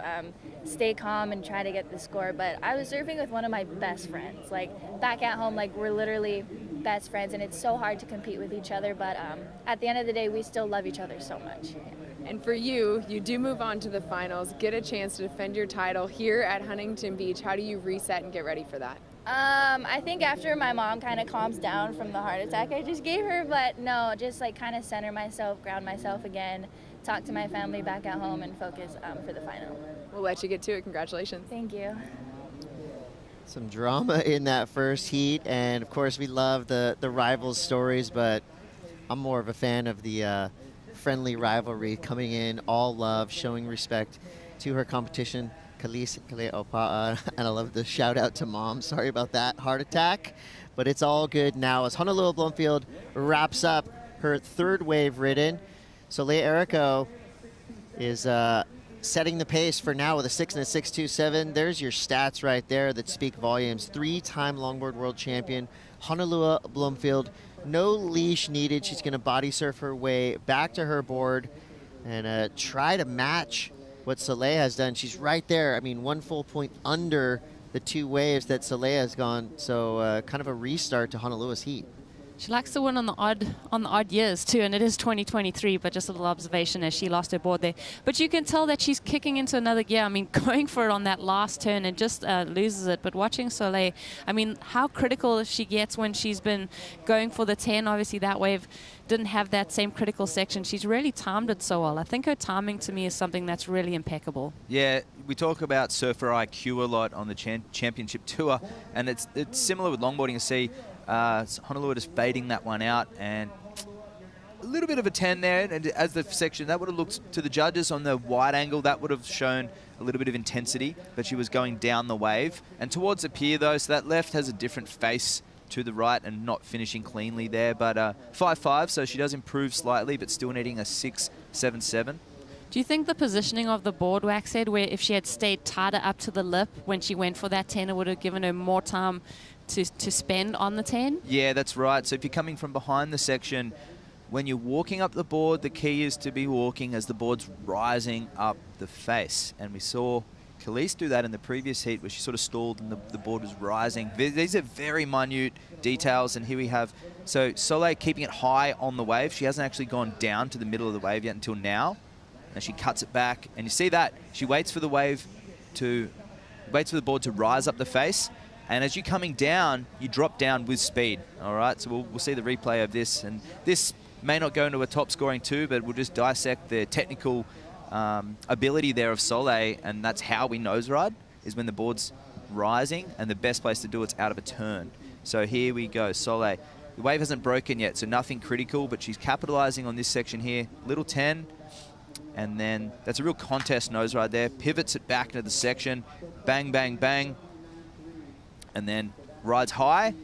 Stay calm and try to get the score. But I was surfing with one of my best friends. Like, back at home, like, we're literally best friends, and it's so hard to compete with each other. But at the end of the day, we still love each other so much. Yeah. And for you, you do move on to the finals, get a chance to defend your title here at Huntington Beach. How do you reset and get ready for that? I think after my mom kind of calms down from the heart attack I just gave her, but no, just like kind of center myself, ground myself again, talk to my family back at home, and focus for the final. We'll let you get to it. Congratulations. Thank you. Some drama in that first heat, and of course we love the rivals stories, but I'm more of a fan of the friendly rivalry coming in, all love, showing respect to her competition. Khalees Kale'opa'a, and I love the shout out to mom. Sorry about that heart attack, but it's all good now as Honolulu Bloomfield wraps up her third wave ridden. Soleil Erico is setting the pace for now with a 6 and a 6.27. There's your stats right there that speak volumes. 3-time longboard world champion, Honolua Bloomfield. No leash needed. She's going to body surf her way back to her board and try to match what Soleil has done. She's right there. I mean, 1 full point under the 2 waves that Soleil has gone. So kind of a restart to Honolua's heat. She likes to win on the odd years too, and it is 2023, but just a little observation as she lost her board there. But you can tell that she's kicking into another gear. I mean, going for it on that last turn and just loses it. But watching Soleil, I mean, how critical she gets when she's been going for the 10. Obviously, that wave didn't have that same critical section. She's really timed it so well. I think her timing to me is something that's really impeccable. Yeah, we talk about surfer IQ a lot on the championship tour, and it's similar with longboarding. You see Honolua just fading that one out, and a little bit of a 10 there, and as the section, that would have looked to the judges on the wide angle, that would have shown a little bit of intensity, but she was going down the wave and towards the pier though, so that left has a different face to the right and not finishing cleanly there, but 5.5, so she does improve slightly, but still needing a 6.77. Do you think the positioning of the board, Wax head, where if she had stayed tighter up to the lip when she went for that 10, it would have given her more time to spend on the 10? Yeah, that's right. So if you're coming from behind the section, when you're walking up the board, the key is to be walking as the board's rising up the face. And we saw Khalees do that in the previous heat where she sort of stalled and the board was rising. These are very minute details, and here we have, so Soleil keeping it high on the wave. She hasn't actually gone down to the middle of the wave yet until now. And she cuts it back, and you see that. She waits for the board to rise up the face. And as you're coming down, you drop down with speed, all right? So we'll see the replay of this. And this may not go into a top scoring too, but we'll just dissect the technical ability there of Soleil, and that's how we nose ride, is when the board's rising, and the best place to do it's out of a turn. So here we go, Soleil. The wave hasn't broken yet, so nothing critical, but she's capitalizing on this section here. Little 10, and then that's a real contest nose ride there. Pivots it back into the section, bang, bang, bang. And then rides high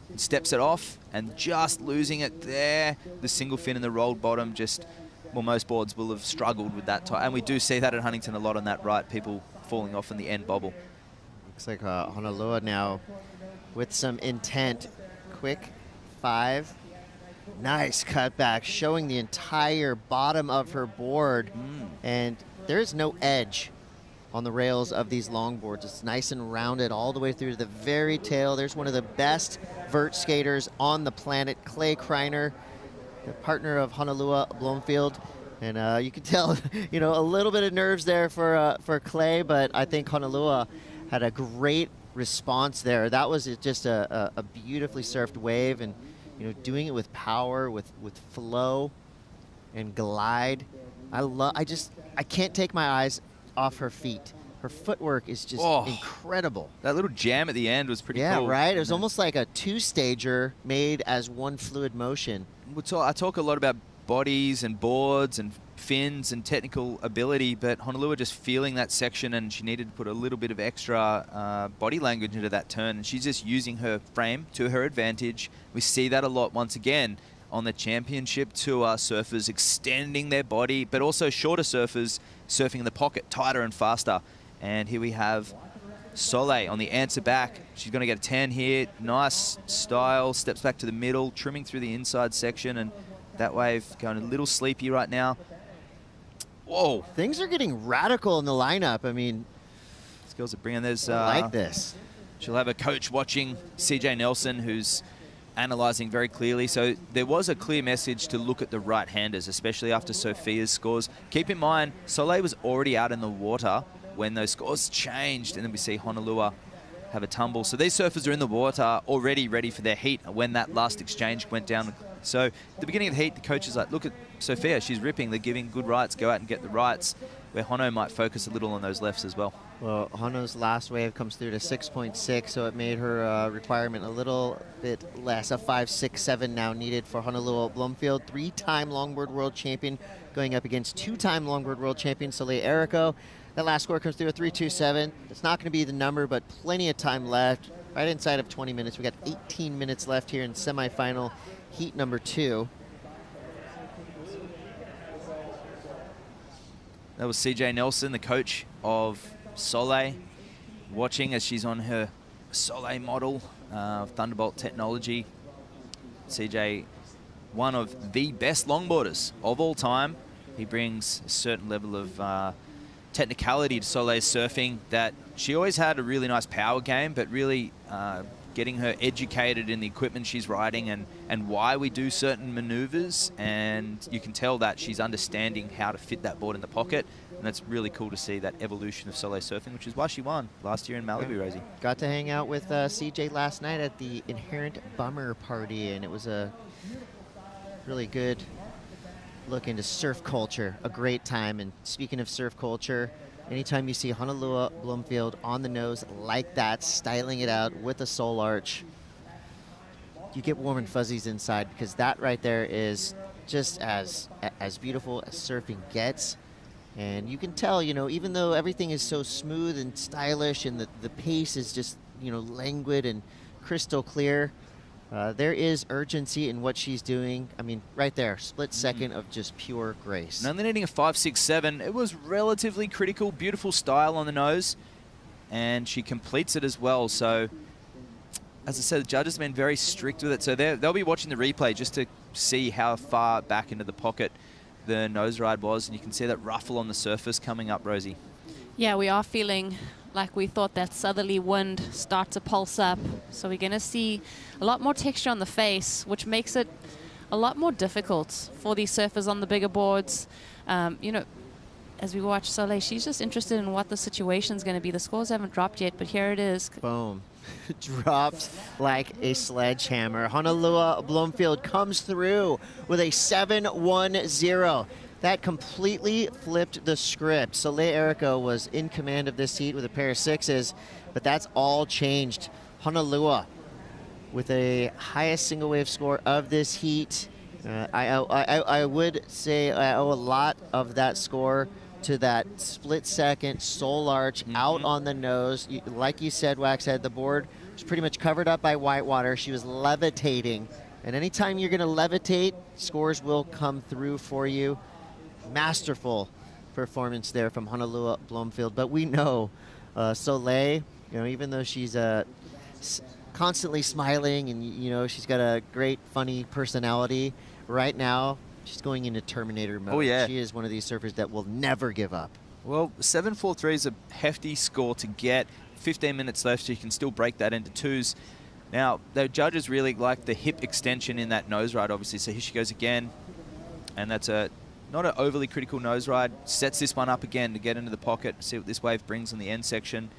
and steps it off, and just losing it there. The single fin and the rolled bottom, just, well, most boards will have struggled with that. And we do see that at Huntington a lot on that right, people falling off in the end bobble. Looks like Honolua now with some intent. Quick 5. Nice cutback, showing the entire bottom of her board. And there's no edge on the rails of these longboards. It's nice and rounded all the way through to the very tail. There's one of the best vert skaters on the planet, Clay Kreiner, the partner of Honolua Bloomfield. And you can tell, you know, a little bit of nerves there for Clay, but I think Honolua had a great response there. That was just a beautifully surfed wave, and you know, doing it with power, with flow and glide. I can't take my eyes off her feet. Her footwork is just incredible. That little jam at the end was pretty cool. Yeah, right? It was almost like a 2-stager made as one fluid motion. I talk a lot about bodies and boards and fins and technical ability, but Honolua just feeling that section, and she needed to put a little bit of extra body language into that turn, and she's just using her frame to her advantage. We see that a lot once again on the championship tour, surfers extending their body, but also shorter surfers surfing in the pocket, tighter and faster. And here we have Soleil on the answer back. She's going to get a 10 here. Nice style, steps back to the middle, trimming through the inside section, and that wave going a little sleepy right now. Whoa. Things are getting radical in the lineup. I mean, these girls are bringing this. I like this. She'll have a coach watching, CJ Nelson, who's analysing very clearly. So there was a clear message to look at the right-handers, especially after Sophia's scores. Keep in mind, Soleil was already out in the water when those scores changed, and then we see Honolua have a tumble. So these surfers are in the water already ready for their heat when that last exchange went down. So at the beginning of the heat, the coach is like, look at Sophia, she's ripping. They're giving good rights, go out and get the rights, where Hono might focus a little on those lefts as well. Well, Hono's last wave comes through to 6.6, so it made her requirement a little bit less. A 5.67 now needed for Honolua Bloomfield. 3-time longboard world champion going up against 2-time longboard world champion Soleil Erico. That last score comes through a 3.27. It's not going to be the number, but plenty of time left. Right inside of 20 minutes. We got 18 minutes left here in semifinal heat number 2. That was CJ Nelson, the coach of Soleil, watching as she's on her Soleil model, Thunderbolt technology. CJ, one of the best longboarders of all time. He brings a certain level of technicality to Soleil's surfing that she always had a really nice power game, but really getting her educated in the equipment she's riding and why we do certain maneuvers. And you can tell that she's understanding how to fit that board in the pocket. And that's really cool to see that evolution of Soleil surfing, which is why she won last year in Malibu, Rosie. Got to hang out with CJ last night at the Inherent Bummer party, and it was a really good look into surf culture, a great time. And speaking of surf culture, anytime you see Honolulu Bloomfield on the nose like that, styling it out with a soul arch, you get warm and fuzzies inside, because that right there is just as beautiful as surfing gets. And you can tell, you know, even though everything is so smooth and stylish and the pace is just, you know, languid and crystal clear, there is urgency in what she's doing. I mean, right there, split second of just pure grace. And only needing a 5.67, it was relatively critical, beautiful style on the nose, and she completes it as well. So, as I said, the judges have been very strict with it. So they'll be watching the replay just to see how far back into the pocket the nose ride was, and you can see that ruffle on the surface coming up, Rosie. Yeah, we are feeling like we thought that southerly wind start to pulse up. So we're going to see a lot more texture on the face, which makes it a lot more difficult for these surfers on the bigger boards. You know, as we watch Soleil, she's just interested in what the situation's going to be. The scores haven't dropped yet, but here it is. Boom. Dropped like a sledgehammer. Honolulu Bloomfield comes through with a 7-1-0. That completely flipped the script. Soleil Erico was in command of this heat with a pair of sixes, but that's all changed. Honolulu with a highest single wave score of this heat. I would say I owe a lot of that score to that split-second soul arch out on the nose. Like you said, Waxhead, the board was pretty much covered up by whitewater. She was levitating. And anytime you're going to levitate, scores will come through for you. Masterful performance there from Honolulu Bloomfield. But we know Soleil, you know, even though she's constantly smiling and, you know, she's got a great, funny personality, right now she's going into Terminator mode. Oh, yeah. She is one of these surfers that will never give up. Well, 7.43 is a hefty score to get. 15 minutes left, so you can still break that into twos. Now, the judges really like the hip extension in that nose ride, obviously. So here she goes again. And that's not an overly critical nose ride. Sets this one up again to get into the pocket. See what this wave brings on the end section.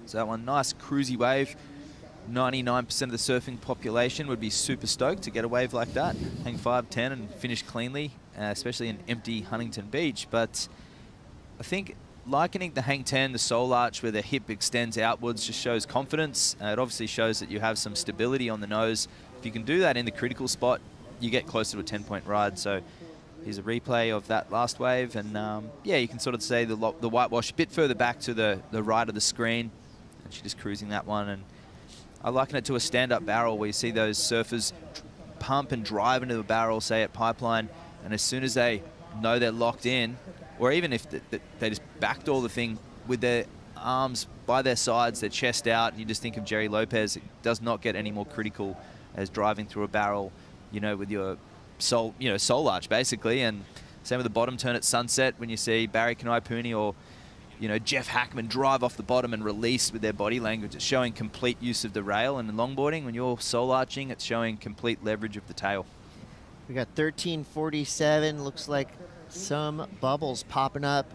So that one, nice cruisy wave. 99% of the surfing population would be super stoked to get a wave like that. Hang 5, 10 and finish cleanly, especially in empty Huntington Beach. But I think likening the hang 10, the soul arch where the hip extends outwards, just shows confidence. It obviously shows that you have some stability on the nose. If you can do that in the critical spot, you get closer to a 10-point ride. So here's a replay of that last wave. And yeah, you can sort of say the whitewash a bit further back to the right of the screen. And she's just cruising that one. And I liken it to a stand-up barrel where you see those surfers pump and drive into the barrel, say at Pipeline, and as soon as they know they're locked in, or even if they just backdoor the thing with their arms by their sides, their chest out, and you just think of Jerry Lopez, it does not get any more critical as driving through a barrel, you know, with your soul arch basically. And same with the bottom turn at Sunset when you see Barry Kanaipuni or, you know, Jeff Hackman drive off the bottom and release with their body language. It's showing complete use of the rail. And in longboarding, when you're soul arching, it's showing complete leverage of the tail. We got 13:47. Looks like some bubbles popping up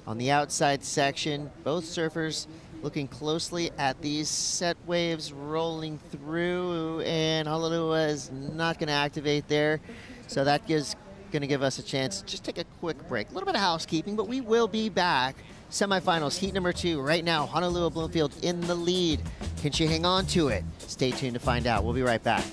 on the outside section. Both surfers looking closely at these set waves rolling through, and Honolulu is not going to activate there. So that is going to give us a chance to just take a quick break. A little bit of housekeeping, but we will be back. Semifinals, heat number 2. Right now, Honolulu Bloomfield in the lead. Can she hang on to it? Stay tuned to find out. We'll be right back.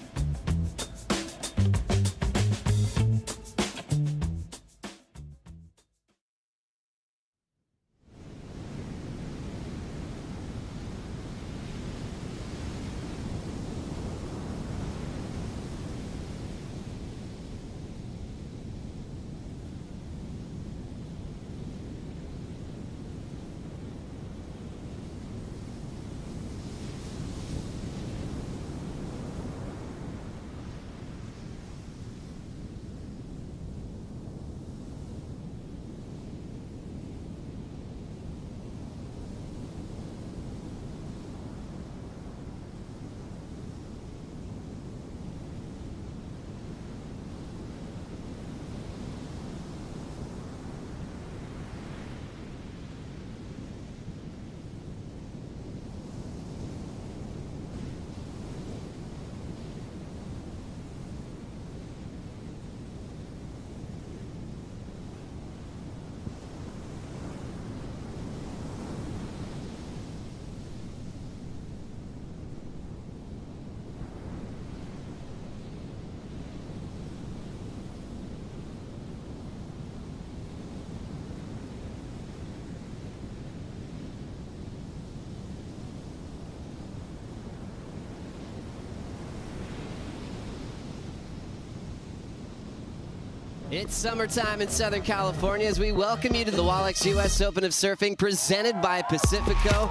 It's summertime in Southern California as we welcome you to the Wallex US Open of Surfing presented by Pacifico.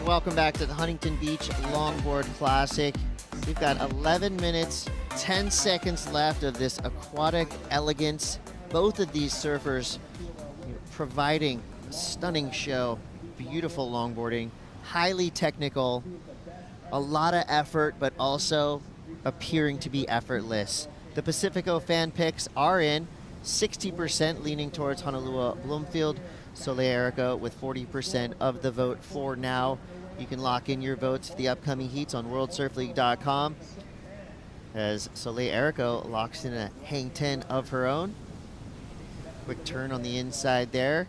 Welcome back to the Huntington Beach Longboard Classic. We've got 11 minutes, 10 seconds left of this aquatic elegance. Both of these surfers providing a stunning show, beautiful longboarding, highly technical, a lot of effort, but also appearing to be effortless. The Pacifico fan picks are in, 60% leaning towards Honolulu Bloomfield, Soleil Erico with 40% of the vote for now. You can lock in your votes for the upcoming heats on worldsurfleague.com as Soleil Erico locks in a hang 10 of her own. Quick turn on the inside there.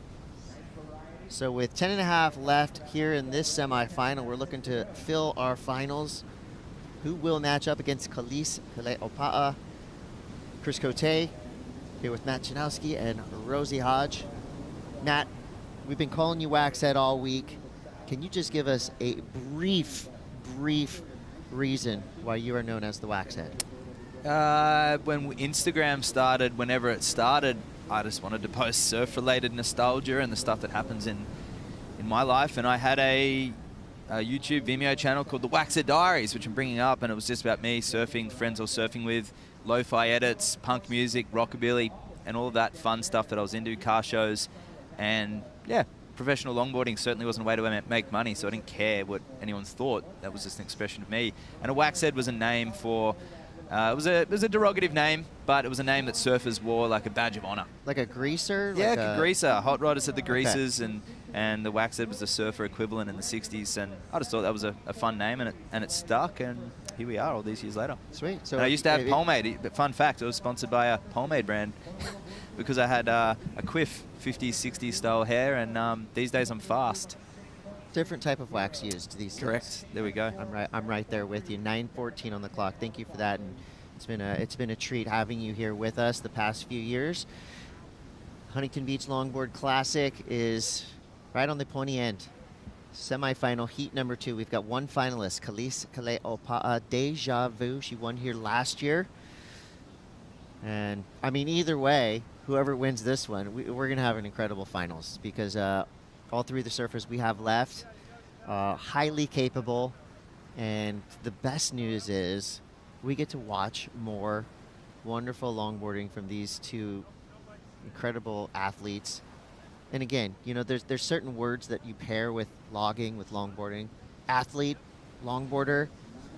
So with 10.5 left here in this semifinal, we're looking to fill our finals. Who will match up against Khalees Kale'opa'a, Chris Cote, here with Matt Janowski and Rosie Hodge. Matt, we've been calling you Waxhead all week. Can you just give us a brief reason why you are known as the Waxhead? When Instagram started, whenever it started, I just wanted to post surf-related nostalgia and the stuff that happens in my life. And I had a YouTube Vimeo channel called the Waxhead Diaries, which I'm bringing up, and it was just about me surfing, friends I was surfing with, lo-fi edits, punk music, rockabilly, and all of that fun stuff that I was into, car shows. And yeah, professional longboarding certainly wasn't a way to make money, so I didn't care what anyone thought. That was just an expression of me. And a waxhead was a name for, it was a derogative name, but it was a name that surfers wore like a badge of honor. Like a greaser? Yeah, like a greaser. Hot rodders had the greasers, Okay. and the waxhead was the surfer equivalent in the 60s. And I just thought that was a fun name, and it stuck, and here we are all these years later. Sweet. So and I used to have pomade. But fun fact, I was sponsored by a pomade brand because I had a quiff 50s, 60s style hair, and these days I'm fast. different type of wax used these days. Correct. There we go. I'm right there with you. 9:14 on the clock. Thank you for that, and it's been a treat having you here with us the past few years. Huntington Beach Longboard Classic is right on the pointy end. Semifinal heat number 2. We've got one finalist, Khalees Kale'opa'a, Deja Vu. She won here last year. And I mean, either way, whoever wins this one, we're going to have an incredible finals because all three of the surfers we have left, highly capable. And the best news is we get to watch more wonderful longboarding from these two incredible athletes. And again, you know, there's certain words that you pair with logging, with longboarding. Athlete, longboarder,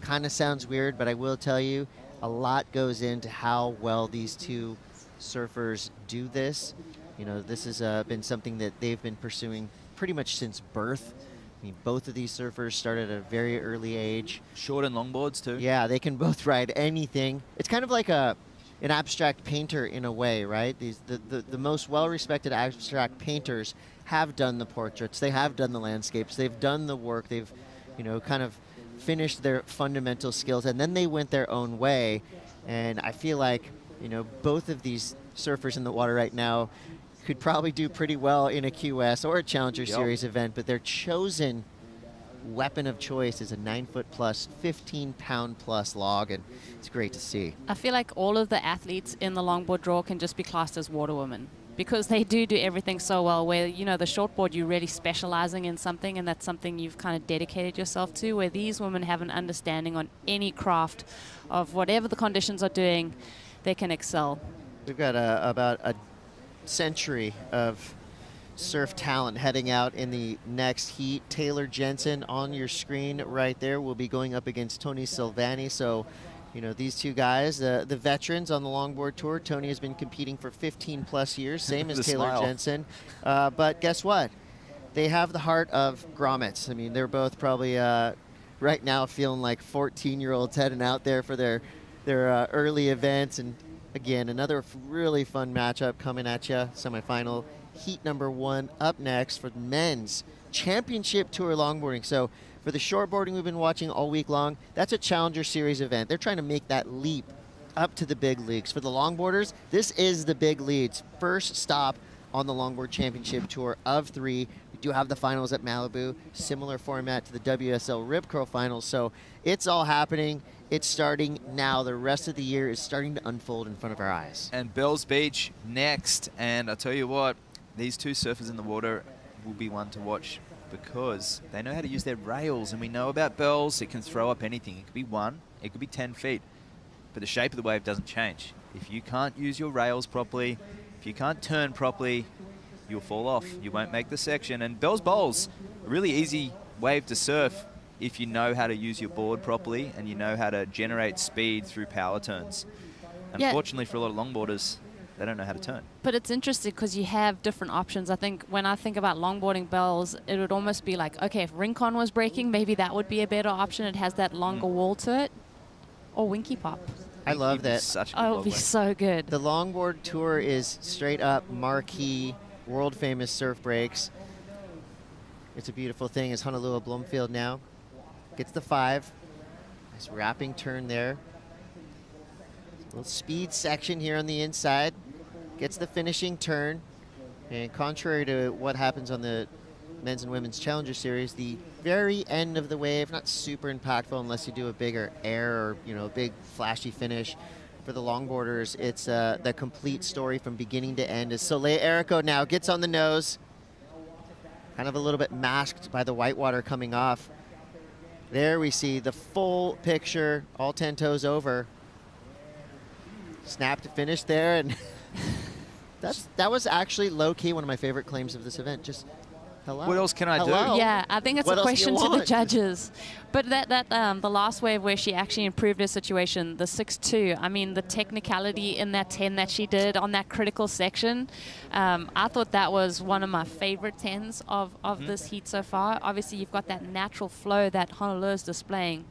kind of sounds weird, but I will tell you, a lot goes into how well these two surfers do this. You know, this has been something that they've been pursuing pretty much since birth. I mean, both of these surfers started at a very early age. Short and longboards too. Yeah, they can both ride anything. It's kind of like an abstract painter in a way, right? The most well-respected abstract painters have done the portraits, they have done the landscapes, they've done the work, they've, you know, kind of finished their fundamental skills, and then they went their own way. And I feel like, you know, both of these surfers in the water right now could probably do pretty well in a QS or a Challenger Series event, but their chosen weapon of choice is a 9-foot plus, 15-pound plus log, and it's great to see. I feel like all of the athletes in the longboard draw can just be classed as water women because they do everything so well, where, you know, the shortboard, you're really specializing in something, and that's something you've kind of dedicated yourself to, where these women have an understanding on any craft of whatever the conditions are doing, they can excel. We've got about a century of surf talent heading out in the next heat. Taylor Jensen on your screen right there will be going up against Tony Silvani. So, you know, these two guys, the veterans on the longboard tour. Tony has been competing for 15 plus years, same as Taylor smile. Jensen. But guess what? They have the heart of grommets. I mean, they're both probably right now feeling like 14-year-olds heading out there for their early events. And again, another really fun matchup coming at you. Semifinal heat number 1 up next for the men's championship tour longboarding. So for the shortboarding we've been watching all week long, that's a Challenger Series event. They're trying to make that leap up to the big leagues. For the longboarders, this is the big leads. First stop on the Longboard Championship Tour of 3. We do have the finals at Malibu, similar format to the WSL Rip Curl finals. So it's all happening. It's starting now. The rest of the year is starting to unfold in front of our eyes. And Bells Beach next. And I'll tell you what, these two surfers in the water will be one to watch because they know how to use their rails. And we know about Bells, it can throw up anything. It could be 1, it could be 10 feet. But the shape of the wave doesn't change. If you can't use your rails properly, if you can't turn properly, you'll fall off. You won't make the section. And Bells Bowls, a really easy wave to surf if you know how to use your board properly and you know how to generate speed through power turns. Yeah. Unfortunately for a lot of longboarders, they don't know how to turn. But it's interesting because you have different options. I think when I think about longboarding bells, it would almost be like, okay, if Rincon was breaking, maybe that would be a better option. It has that longer wall to it. Or Winky Pop. I love that. Such a Oh, it would be so good. The Longboard Tour is straight up marquee, world famous surf breaks. It's a beautiful thing. It's Honolulu Bloomfield now. Gets the 5. Nice wrapping turn there. Little speed section here on the inside. Gets the finishing turn. And contrary to what happens on the men's and women's Challenger Series, the very end of the wave, not super impactful unless you do a bigger air or, you know, a big flashy finish. For the longboarders, it's the complete story from beginning to end. As Soleil Erico now gets on the nose, kind of a little bit masked by the whitewater coming off. There we see the full picture, all 10 toes over. Snap to finish there, and that was actually low-key one of my favorite claims of this event. Just hello. What else can I do? Yeah, I think it's What a else do you question to the want? judges. But the last wave where she actually improved her situation, the 6-2, I mean, the technicality in that 10 that she did on that critical section, I thought that was one of my favorite 10s of this heat so far. Obviously, you've got that natural flow that Honolulu is displaying.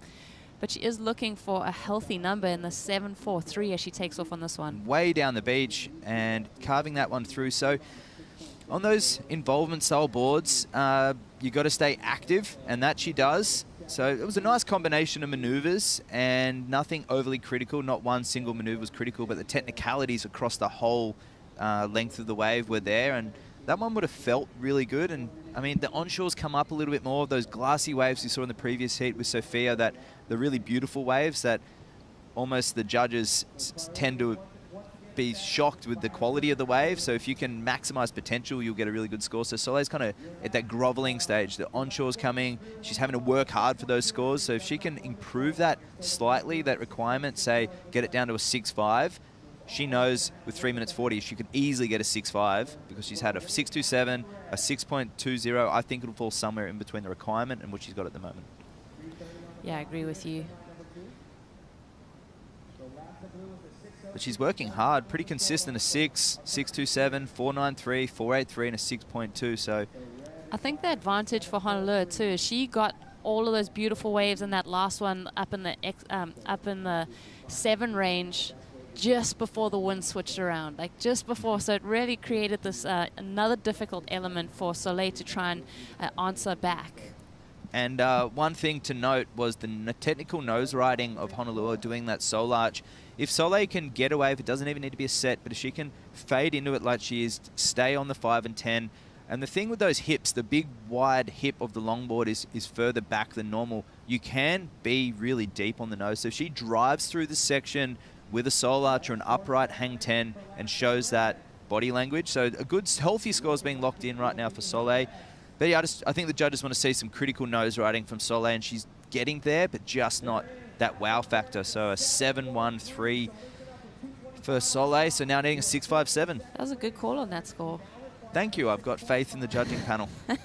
But she is looking for a healthy number in the 7.43 as she takes off on this one. Way down the beach and carving that one through. So on those involvement style boards, you got to stay active, and that she does. So it was a nice combination of maneuvers and nothing overly critical. Not one single maneuver was critical, but the technicalities across the whole length of the wave were there, and that one would have felt really good. And I mean, the onshores come up a little bit more. Those glassy waves you saw in the previous heat with Sophia, that the really beautiful waves that almost the judges tend to be shocked with the quality of the wave. So if you can maximize potential, you'll get a really good score. So Soleil's kind of at that groveling stage. The onshore's coming. She's having to work hard for those scores. So if she can improve that slightly, that requirement, say get it down to a 6.5, she knows with 3 minutes 40 she could easily get a 6.5 because she's had a 6.27, a 6.20. I think it'll fall somewhere in between the requirement and what she's got at the moment. Yeah, I agree with you. But she's working hard, pretty consistent, a 6, 6.27, 4.93, 4.83, and a 6.2. So I think the advantage for Honolulu too is she got all of those beautiful waves in that last one up in the 7 range just before the wind switched around, like just before. So it really created this another difficult element for Soleil to try and answer back. And one thing to note was the technical nose riding of Honolulu doing that soul arch. If Soleil can get away, if it doesn't even need to be a set, but if she can fade into it like she is, stay on the 5 and 10. And the thing with those hips, the big wide hip of the longboard is further back than normal. You can be really deep on the nose. So if she drives through the section with a soul arch or an upright hang 10 and shows that body language. So a good, healthy score is being locked in right now for Soleil. But yeah, I think the judges want to see some critical nose riding from Soleil, and she's getting there, but just not that wow factor. So a 7.13 for Soleil, so now needing a 6.57. That was a good call on that score. Thank you. I've got faith in the judging panel. And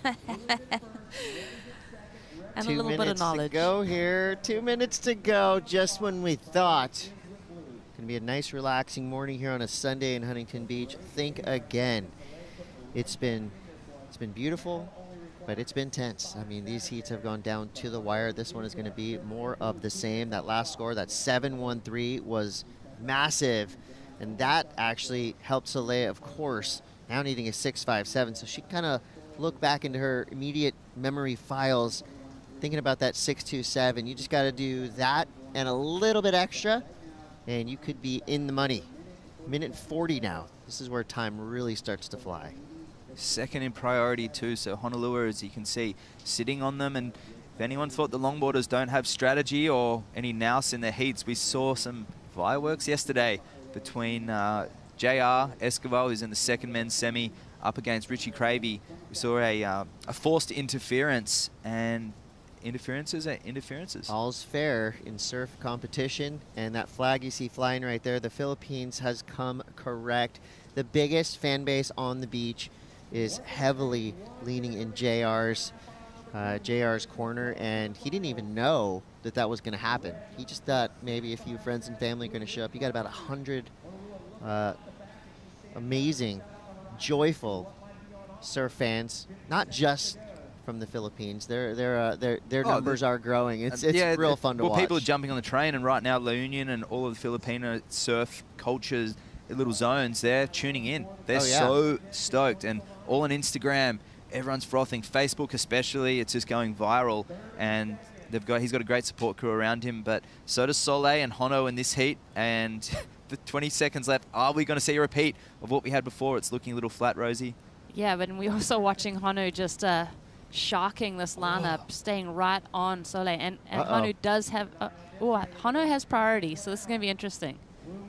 2 a little bit of knowledge. 2 minutes to go here. 2 minutes to go, just when we thought going to be a nice, relaxing morning here on a Sunday in Huntington Beach. Think again. It's been beautiful, but it's been tense. I mean, these heats have gone down to the wire. This one is going to be more of the same. That last score, that 7.13, was massive, and that actually helped Soleil, of course, now needing a 6.57. So she kind of looked back into her immediate memory files, thinking about that 6.27. You just got to do that and a little bit extra, and you could be in the money. Minute 40 now. This is where time really starts to fly. Second in priority too, so Honolulu, as you can see, sitting on them. And if anyone thought the longboarders don't have strategy or any nous in their heats, we saw some fireworks yesterday between JR Escobar, who's in the second men's semi, up against Richie Cravey. We saw a forced interference, and interferences are interferences. All's fair in surf competition, and that flag you see flying right there, the Philippines has come correct. The biggest fan base on the beach is heavily leaning in JR's corner, and he didn't even know that that was going to happen. He just thought maybe a few friends and family are going to show up. You got about 100 amazing, joyful surf fans, not just from the Philippines. Their numbers are growing. It's real fun to watch. Well, people are jumping on the train, and right now La Union and all of the Filipino surf cultures, little zones, they're tuning in. They're so stoked, and all on Instagram, everyone's frothing. Facebook especially, it's just going viral, and he's got a great support crew around him, but so does Soleil and Hono in this heat, and the 20 seconds left. Are we going to see a repeat of what we had before? It's looking a little flat, Rosie. Yeah, but we're also watching Hono just sharking this lineup, staying right on Soleil, and Hono does have Hono has priority, so this is going to be interesting.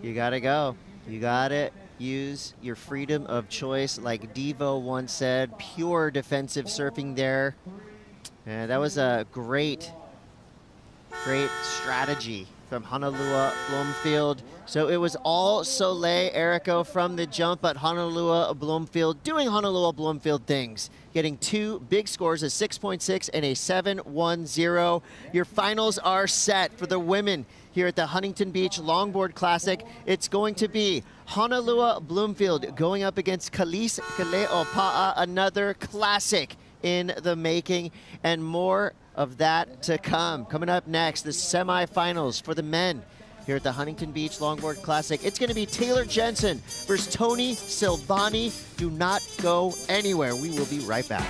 You gotta go. You gotta use your freedom of choice, like Devo once said. Pure defensive surfing there. And that was a great strategy from Honolulu Bloomfield. So it was all Soleil Erico from the jump, but Honolulu Bloomfield doing Honolulu Bloomfield things, getting two big scores, a 6.6 and a 7.10. Your finals are set for the women here at the Huntington Beach Longboard Classic. It's going to be Honolulu Bloomfield going up against Kalise Kaleopa'a, another classic in the making, and more of that to come. Coming up next, the semifinals for the men here at the Huntington Beach Longboard Classic. It's going to be Taylor Jensen versus Tony Silvani. Do not go anywhere. We will be right back.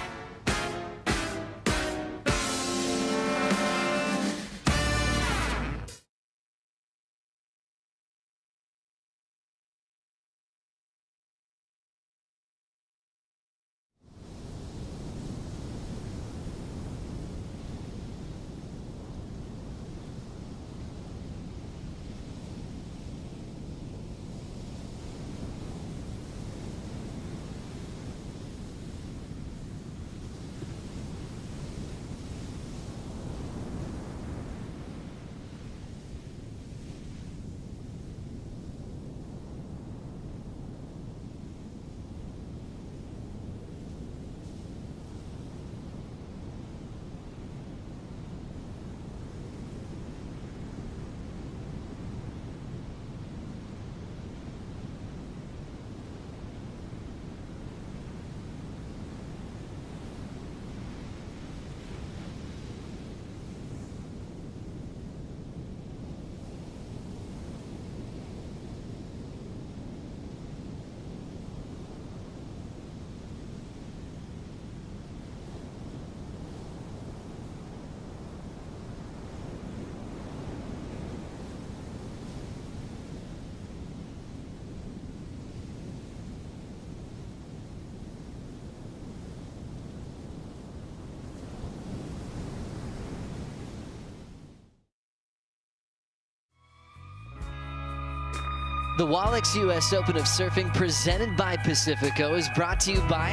The Wallex US Open of Surfing presented by Pacifico is brought to you by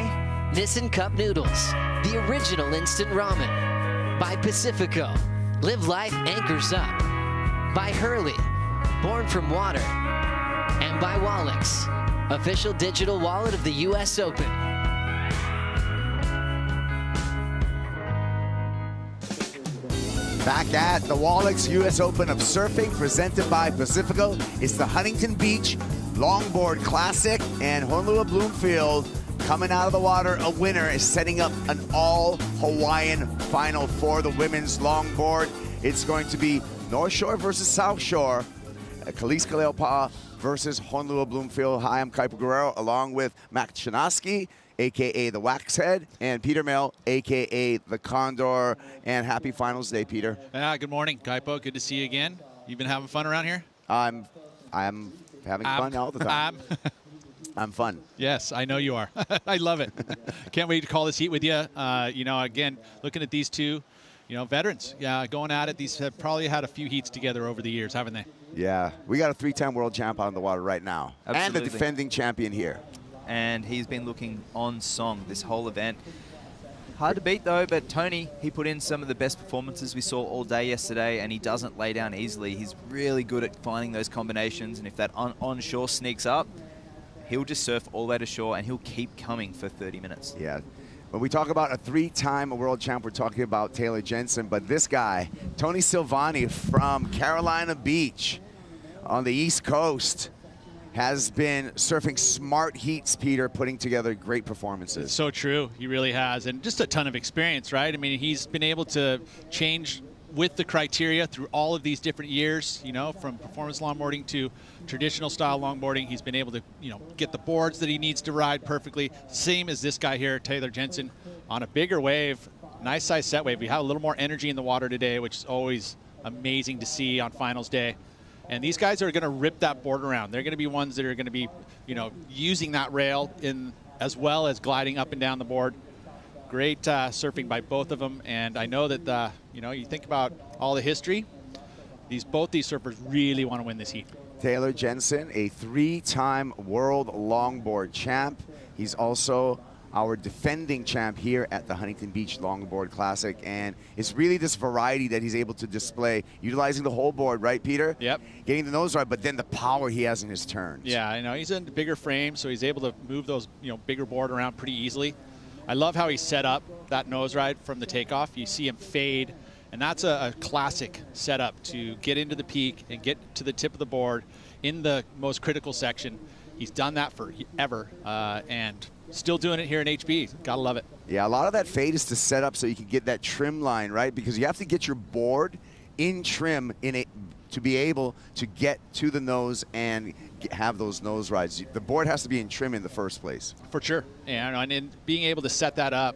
Nissin Cup Noodles, the original instant ramen. By Pacifico, live life anchors up. By Hurley, born from water. And by Wallex, official digital wallet of the US Open. Back at the Wallex US Open of Surfing, presented by Pacifico. It's the Huntington Beach Longboard Classic, and Honolulu Bloomfield coming out of the water. A winner is setting up an all-Hawaiian final for the women's longboard. It's going to be North Shore versus South Shore. Khalees Kaleopa versus Honolulu Bloomfield. Hi, I'm Kuiper Guerrero, along with Max Chinaski, a.k.a. the Waxhead, and Peter Mill, a.k.a. the Condor. And happy finals day, Peter. Good morning, Kaipo. Good to see you again. You been having fun around here? I'm having fun all the time. I'm fun. Yes, I know you are. I love it. Can't wait to call this heat with you. You know, again, looking at these two, you know, veterans, going at it. These have probably had a few heats together over the years, haven't they? Yeah, we got a 3-time world champ out on the water right now. Absolutely. And the defending champion here. And he's been looking on song this whole event. Hard to beat though, but Tony, he put in some of the best performances we saw all day yesterday, and he doesn't lay down easily. He's really good at finding those combinations, and if that onshore sneaks up, he'll just surf all the way to shore, and he'll keep coming for 30 minutes. Yeah. When we talk about a 3-time world champ, we're talking about Taylor Jensen, but this guy, Tony Silvani from Carolina Beach on the East Coast, has been surfing smart heats, Peter, putting together great performances. It's so true. He really has. And just a ton of experience, right? I mean, he's been able to change with the criteria through all of these different years, you know, from performance longboarding to traditional style longboarding. He's been able to, you know, get the boards that he needs to ride perfectly. Same as this guy here, Taylor Jensen, on a bigger wave, nice size set wave. We have a little more energy in the water today, which is always amazing to see on finals day. And these guys are going to rip that board around. They're going to be ones that are going to be, you know, using that rail in as well as gliding up and down the board. Great surfing by both of them, and I know that you know, you think about all the history. Both these surfers really want to win this heat. Taylor Jensen, a 3-time world longboard champ. He's also our defending champ here at the Huntington Beach Longboard Classic, and it's really this variety that he's able to display, utilizing the whole board, right, Peter? Yep. Getting the nose right, but then the power he has in his turns. Yeah, I know he's in a bigger frame, so he's able to move those, you know, bigger board around pretty easily. I love how he set up that nose ride from the takeoff. You see him fade, and that's a classic setup to get into the peak and get to the tip of the board in the most critical section. He's done that forever, and still doing it here in HB. Gotta love it. Yeah, a lot of that fade is to set up so you can get that trim line, right? Because you have to get your board in trim to be able to get to the nose and have those nose rides. The board has to be in trim in the first place. For sure, and in being able to set that up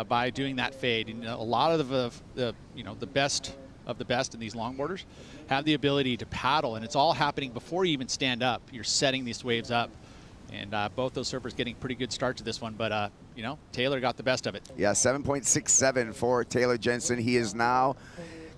by doing that fade. And a lot of the you know, the best of the best in these longboarders have the ability to paddle, and it's all happening before you even stand up. You're setting these waves up, and both those surfers getting pretty good start to this one. But you know, Taylor got the best of it. Yeah, 7.67 for Taylor Jensen. He is now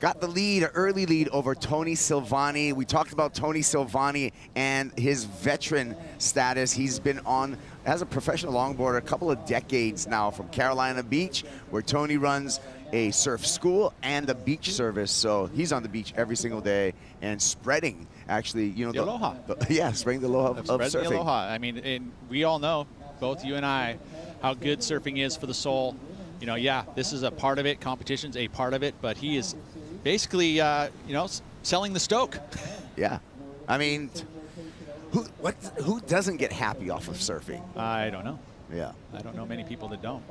got the lead, early lead over Tony Silvani. We talked about Tony Silvani and his veteran status. He's been on as a professional longboarder a couple of decades now from Carolina Beach, where Tony runs a surf school and a beach service. So he's on the beach every single day and spreading, actually, you know, the aloha. Yeah, spreading the aloha of surfing. The aloha. I mean, and we all know, both you and I, how good surfing is for the soul. You know, yeah, this is a part of it. Competition's a part of it, but he is basically, you know, selling the stoke. Yeah, I mean, who doesn't get happy off of surfing? I don't know. Yeah, I don't know many people that don't.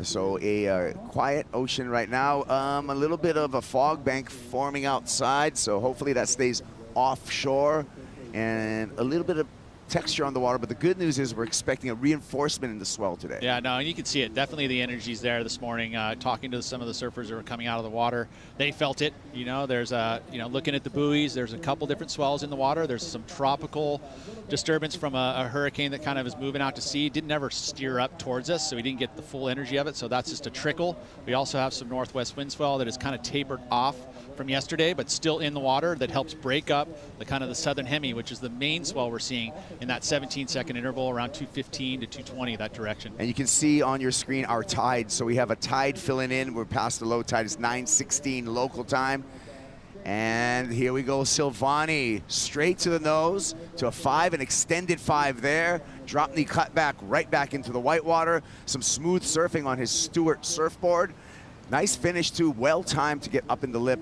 So a quiet ocean right now. A little bit of a fog bank forming outside, so hopefully that stays offshore, and a little bit of texture on the water. But the good news is we're expecting a reinforcement in the swell today. Yeah, no, and you can see it. Definitely the energy's there this morning. Talking to some of the surfers that were coming out of the water, they felt it. You know, there's you know, looking at the buoys, there's a couple different swells in the water. There's some tropical disturbance from a hurricane that kind of is moving out to sea. Didn't ever steer up towards us, so we didn't get the full energy of it. So that's just a trickle. We also have some northwest wind swell that is kind of tapered off from yesterday, but still in the water, that helps break up the kind of the southern hemi, which is the main swell we're seeing in that 17-second interval around 215 to 220, that direction. And you can see on your screen our tide. So we have a tide filling in. We're past the low tide. It's 9:16 local time. And here we go, Silvani straight to the nose to a 5, an extended 5 there. Drop knee cut back right back into the whitewater. Some smooth surfing on his Stewart surfboard. Nice finish too, well timed to get up in the lip.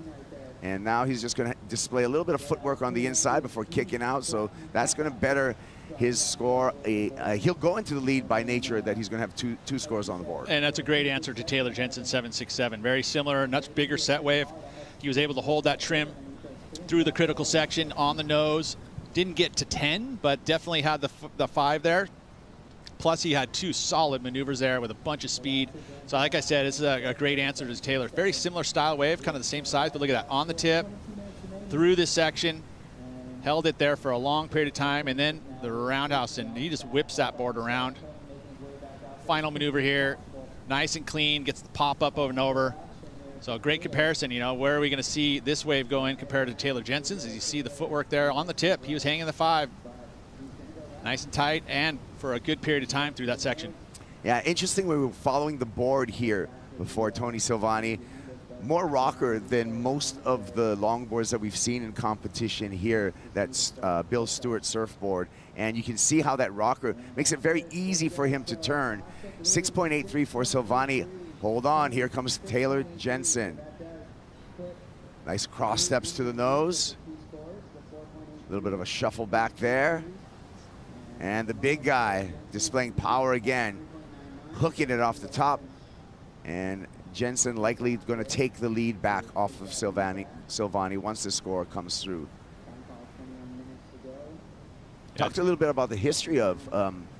And now he's just going to display a little bit of footwork on the inside before kicking out. So that's going to better his score. He'll go into the lead by nature that he's going to have two scores on the board. And that's a great answer to Taylor Jensen, 7.67. Very similar, much bigger set wave. He was able to hold that trim through the critical section on the nose. Didn't get to 10, but definitely had the 5 there. Plus, he had 2 solid maneuvers there with a bunch of speed. So like I said, it's a great answer to Taylor. Very similar style wave, kind of the same size, but look at that. On the tip, through this section, held it there for a long period of time, and then the roundhouse, and he just whips that board around. Final maneuver here, nice and clean, gets the pop up over and over. So a great comparison, you know, where are we going to see this wave going compared to Taylor Jensen's? As you see the footwork there on the tip, he was hanging the 5. Nice and tight, and for a good period of time through that section. Yeah, interesting, we were following the board here before Tony Silvani. More rocker than most of the longboards that we've seen in competition here. That's Bill Stewart surfboard. And you can see how that rocker makes it very easy for him to turn. 6.83 for Silvani. Hold on, here comes Taylor Jensen. Nice cross steps to the nose. A little bit of a shuffle back there. And the big guy displaying power again, hooking it off the top. And Jensen likely going to take the lead back off of Silvani once the score comes through. Talked a little bit about the history of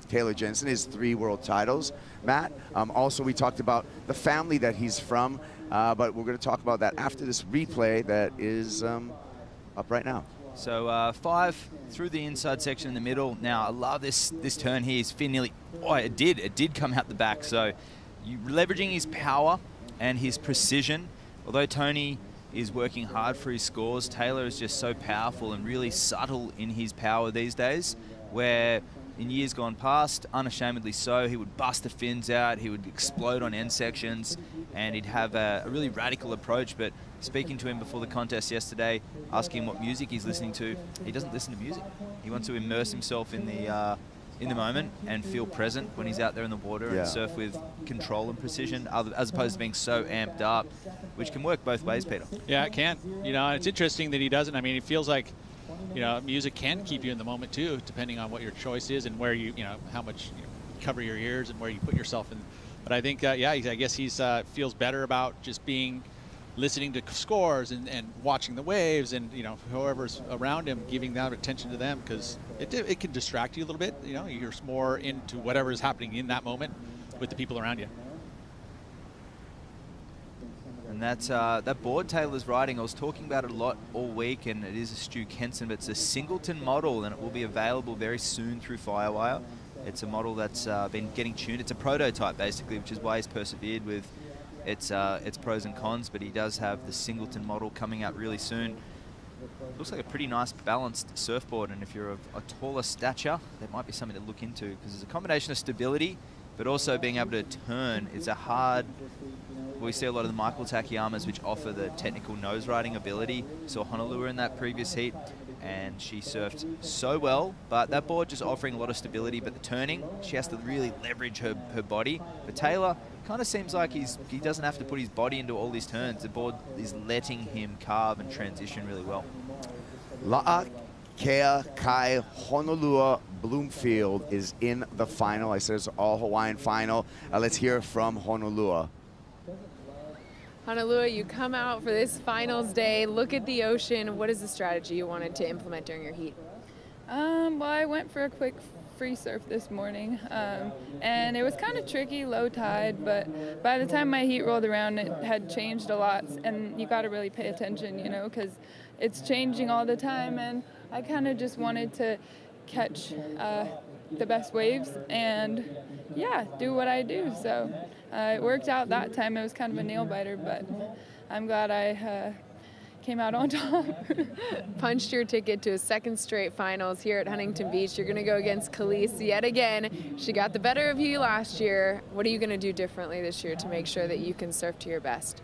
Taylor Jensen, his 3 world titles, Matt. Also, we talked about the family that he's from, but we're going to talk about that after this replay that is up right now. So 5 through the inside section in the middle. Now, I love this turn here. His fin nearly, it did come out the back. So you leveraging his power and his precision. Although Tony is working hard for his scores, Taylor is just so powerful and really subtle in his power these days, where in years gone past, unashamedly so, he would bust the fins out, he would explode on end sections, and he'd have a really radical approach. But speaking to him before the contest yesterday, asking him what music he's listening to, he doesn't listen to music. He wants to immerse himself in the moment and feel present when he's out there in the water and surf with control and precision, as opposed to being so amped up, which can work both ways, Peter. Yeah, it can. You know, it's interesting that he doesn't. I mean, it feels like, you know, music can keep you in the moment too, depending on what your choice is and where you know, how much you cover your ears and where you put yourself in. But I think, yeah, I guess he's feels better about just listening to scores and watching the waves, and, you know, whoever's around him, giving that attention to them, because it can distract you a little bit. You know, you're more into whatever is happening in that moment with the people around you. And that's that board Taylor's riding. I was talking about it a lot all week, and it is a Stu Kenson, but it's a Singleton model, and it will be available very soon through Firewire. It's a model that's been getting tuned. It's a prototype, basically, which is why he's persevered with its pros and cons, but he does have the Singleton model coming out really soon. Looks like a pretty nice balanced surfboard, and if you're of a taller stature, that might be something to look into, because there's a combination of stability, but also being able to turn. It's a hard... We see a lot of the Michael Takeyamas, which offer the technical nose riding ability. We saw Honolulu in that previous heat, and she surfed so well, but that board just offering a lot of stability, but the turning, she has to really leverage her body. But Taylor kind of seems like he doesn't have to put his body into all these turns. The board is letting him carve and transition really well. La'akea Kai Honolulu Bloomfield is in the final. I said it's an all-Hawaiian final. Let's hear from Honolulu. Honolulu, you come out for this finals day, look at the ocean. What is the strategy you wanted to implement during your heat? Well, I went for a quick free surf this morning, and it was kind of tricky, low tide, but by the time my heat rolled around, it had changed a lot, and you got to really pay attention, you know, because it's changing all the time, and I kind of just wanted to catch the best waves and, yeah, do what I do. So it worked out that time. It was kind of a nail biter, but I'm glad I came out on top. Punched your ticket to a second straight finals here at Huntington Beach. You're going to go against Khalees yet again. She got the better of you last year. What are you going to do differently this year to make sure that you can surf to your best?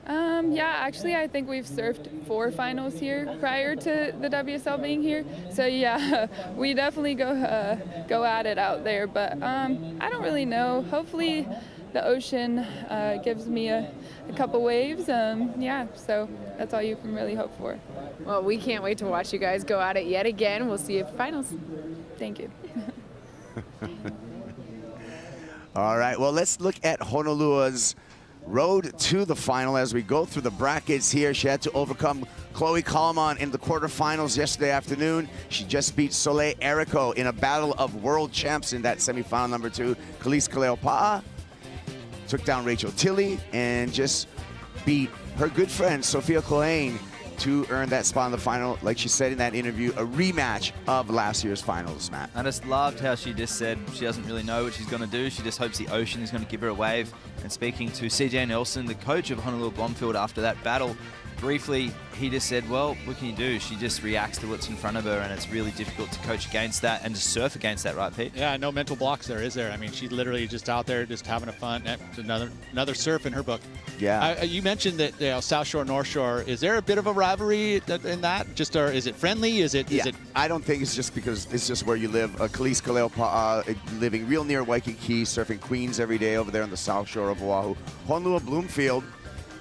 Yeah, actually, I think we've surfed 4 finals here prior to the WSL being here. So yeah, we definitely go at it out there. But I don't really know. Hopefully, the ocean gives me a couple waves. Yeah, so that's all you can really hope for. Well, we can't wait to watch you guys go at it yet again. We'll see you at finals. Thank you. All right, well, let's look at Honolulu's road to the final as we go through the brackets here. She had to overcome Chloe Kalaman in the quarterfinals yesterday afternoon. She just beat Soleil Erico in a battle of world champs in that semifinal number 2. Khalees Kaleopa'a took down Rachel Tilley and just beat her good friend Sophia Cohen to earn that spot in the final. Like she said in that interview, a rematch of last year's finals, Matt. I just loved how she just said she doesn't really know what she's going to do. She just hopes the ocean is going to give her a wave. And speaking to CJ Nelson, the coach of Honolulu Blomfield, after that battle, briefly, he just said, well, what can you do? She just reacts to what's in front of her, and it's really difficult to coach against that and to surf against that, right, Pete? Yeah, no mental blocks there, is there? I mean, she's literally just out there just having a fun. Another surf in her book. Yeah. You mentioned that South Shore, North Shore. Is there a bit of a rivalry in that? Just, or is it friendly? Is it? I don't think it's just because it's just where you live. Khalees Kaleopa'a living real near Waikiki, surfing Queens every day over there on the South Shore of Oahu. Honolulu Bloomfield,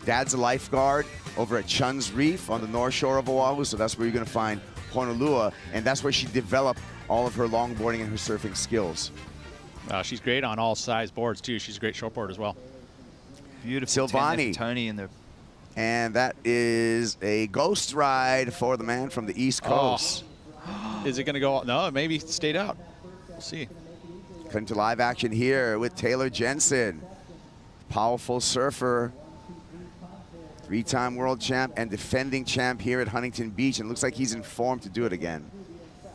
dad's a lifeguard over at Chun's Reef on the North Shore of Oahu, so that's where you're going to find Honolulu, and that's where she developed all of her longboarding and her surfing skills. She's great on all size boards, too. She's a great shortboard as well. Beautiful. Silvani. Tony in the... And that is a ghost ride for the man from the East Coast. Oh. Is it going to go? No, maybe stayed out. We'll see. Come to live action here with Taylor Jensen. Powerful surfer. 3-time world champ and defending champ here at Huntington Beach, and looks like he's in form to do it again.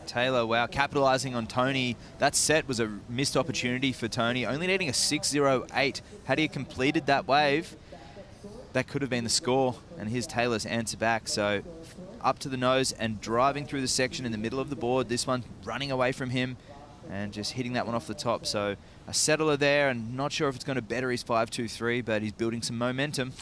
Taylor, wow, capitalizing on Tony. That set was a missed opportunity for Tony, only needing a 6.08. Had he completed that wave, that could have been the score, and here's Taylor's answer back. So up to the nose and driving through the section in the middle of the board. This one running away from him and just hitting that one off the top. So a settler there, and not sure if it's going to better his 5.23, but he's building some momentum.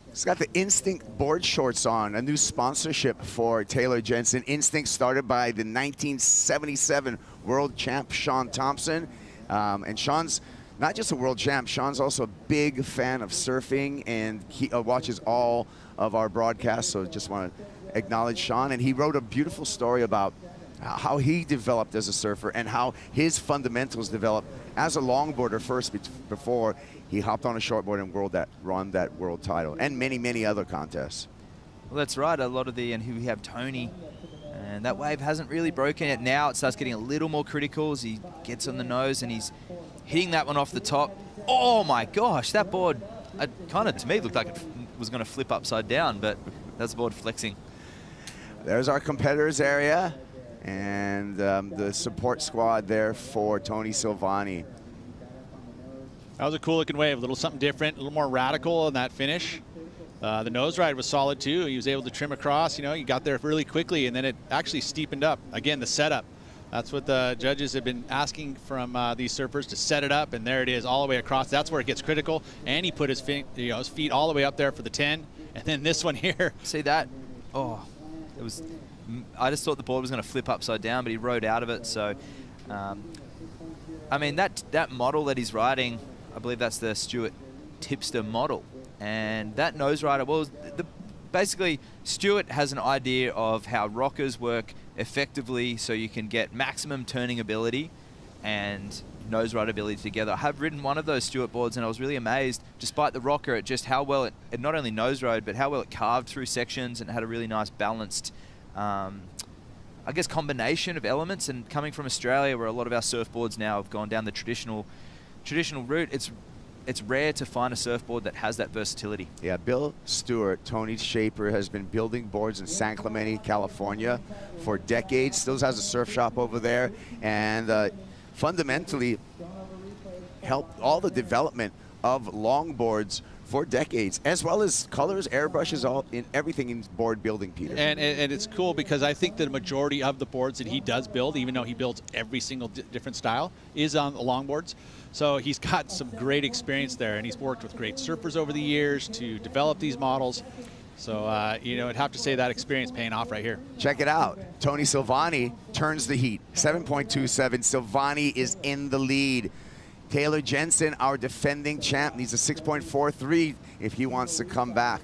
He's got the Instinct board shorts on, a new sponsorship for Taylor Jensen. Instinct started by the 1977 world champ Sean Thompson. And Sean's not just a world champ, Sean's also a big fan of surfing, and he watches all of our broadcasts, so just want to acknowledge Sean. And he wrote a beautiful story about how he developed as a surfer and how his fundamentals developed as a longboarder first before he hopped on a shortboard and won that world title, and many, many other contests. Well, that's right. A lot of and here we have Tony, and that wave hasn't really broken yet. Now it starts getting a little more critical as he gets on the nose, and he's hitting that one off the top. Oh my gosh, that board kind of, to me, looked like it was going to flip upside down, but that's the board flexing. There's our competitors area, and the support squad there for Tony Silvani. That was a cool looking wave, a little something different, a little more radical in that finish. The nose ride was solid too. He was able to trim across, he got there really quickly, and then it actually steepened up. Again, the setup. That's what the judges have been asking from these surfers, to set it up, and there it is all the way across. That's where it gets critical. And he put his feet, his feet all the way up there for the 10. And then this one here. See that? Oh, it was. I just thought the board was going to flip upside down, but he rode out of it. So, I mean, that model that he's riding, I believe that's the Stuart Tipster model. And that nose rider, well, basically, Stuart has an idea of how rockers work effectively so you can get maximum turning ability and nose ride ability together. I have ridden one of those Stuart boards, and I was really amazed, despite the rocker, at just how well it not only nose rode, but how well it carved through sections and had a really nice balanced, I guess, combination of elements. And coming from Australia, where a lot of our surfboards now have gone down the traditional route, it's rare to find a surfboard that has that versatility. Yeah, Bill Stewart, Tony's shaper, has been building boards in San Clemente, California for decades. Still has a surf shop over there, and fundamentally helped all the development of longboards for decades, as well as colors, airbrushes, all in everything in board building, Peter. And it's cool because I think the majority of the boards that he does build, even though he builds every single different style, is on the longboards. So he's got some great experience there, and he's worked with great surfers over the years to develop these models. So, I'd have to say that experience paying off right here. Check it out. Tony Silvani turns the heat. 7.27. Silvani is in the lead. Taylor Jensen, our defending champ, needs a 6.43 if he wants to come back.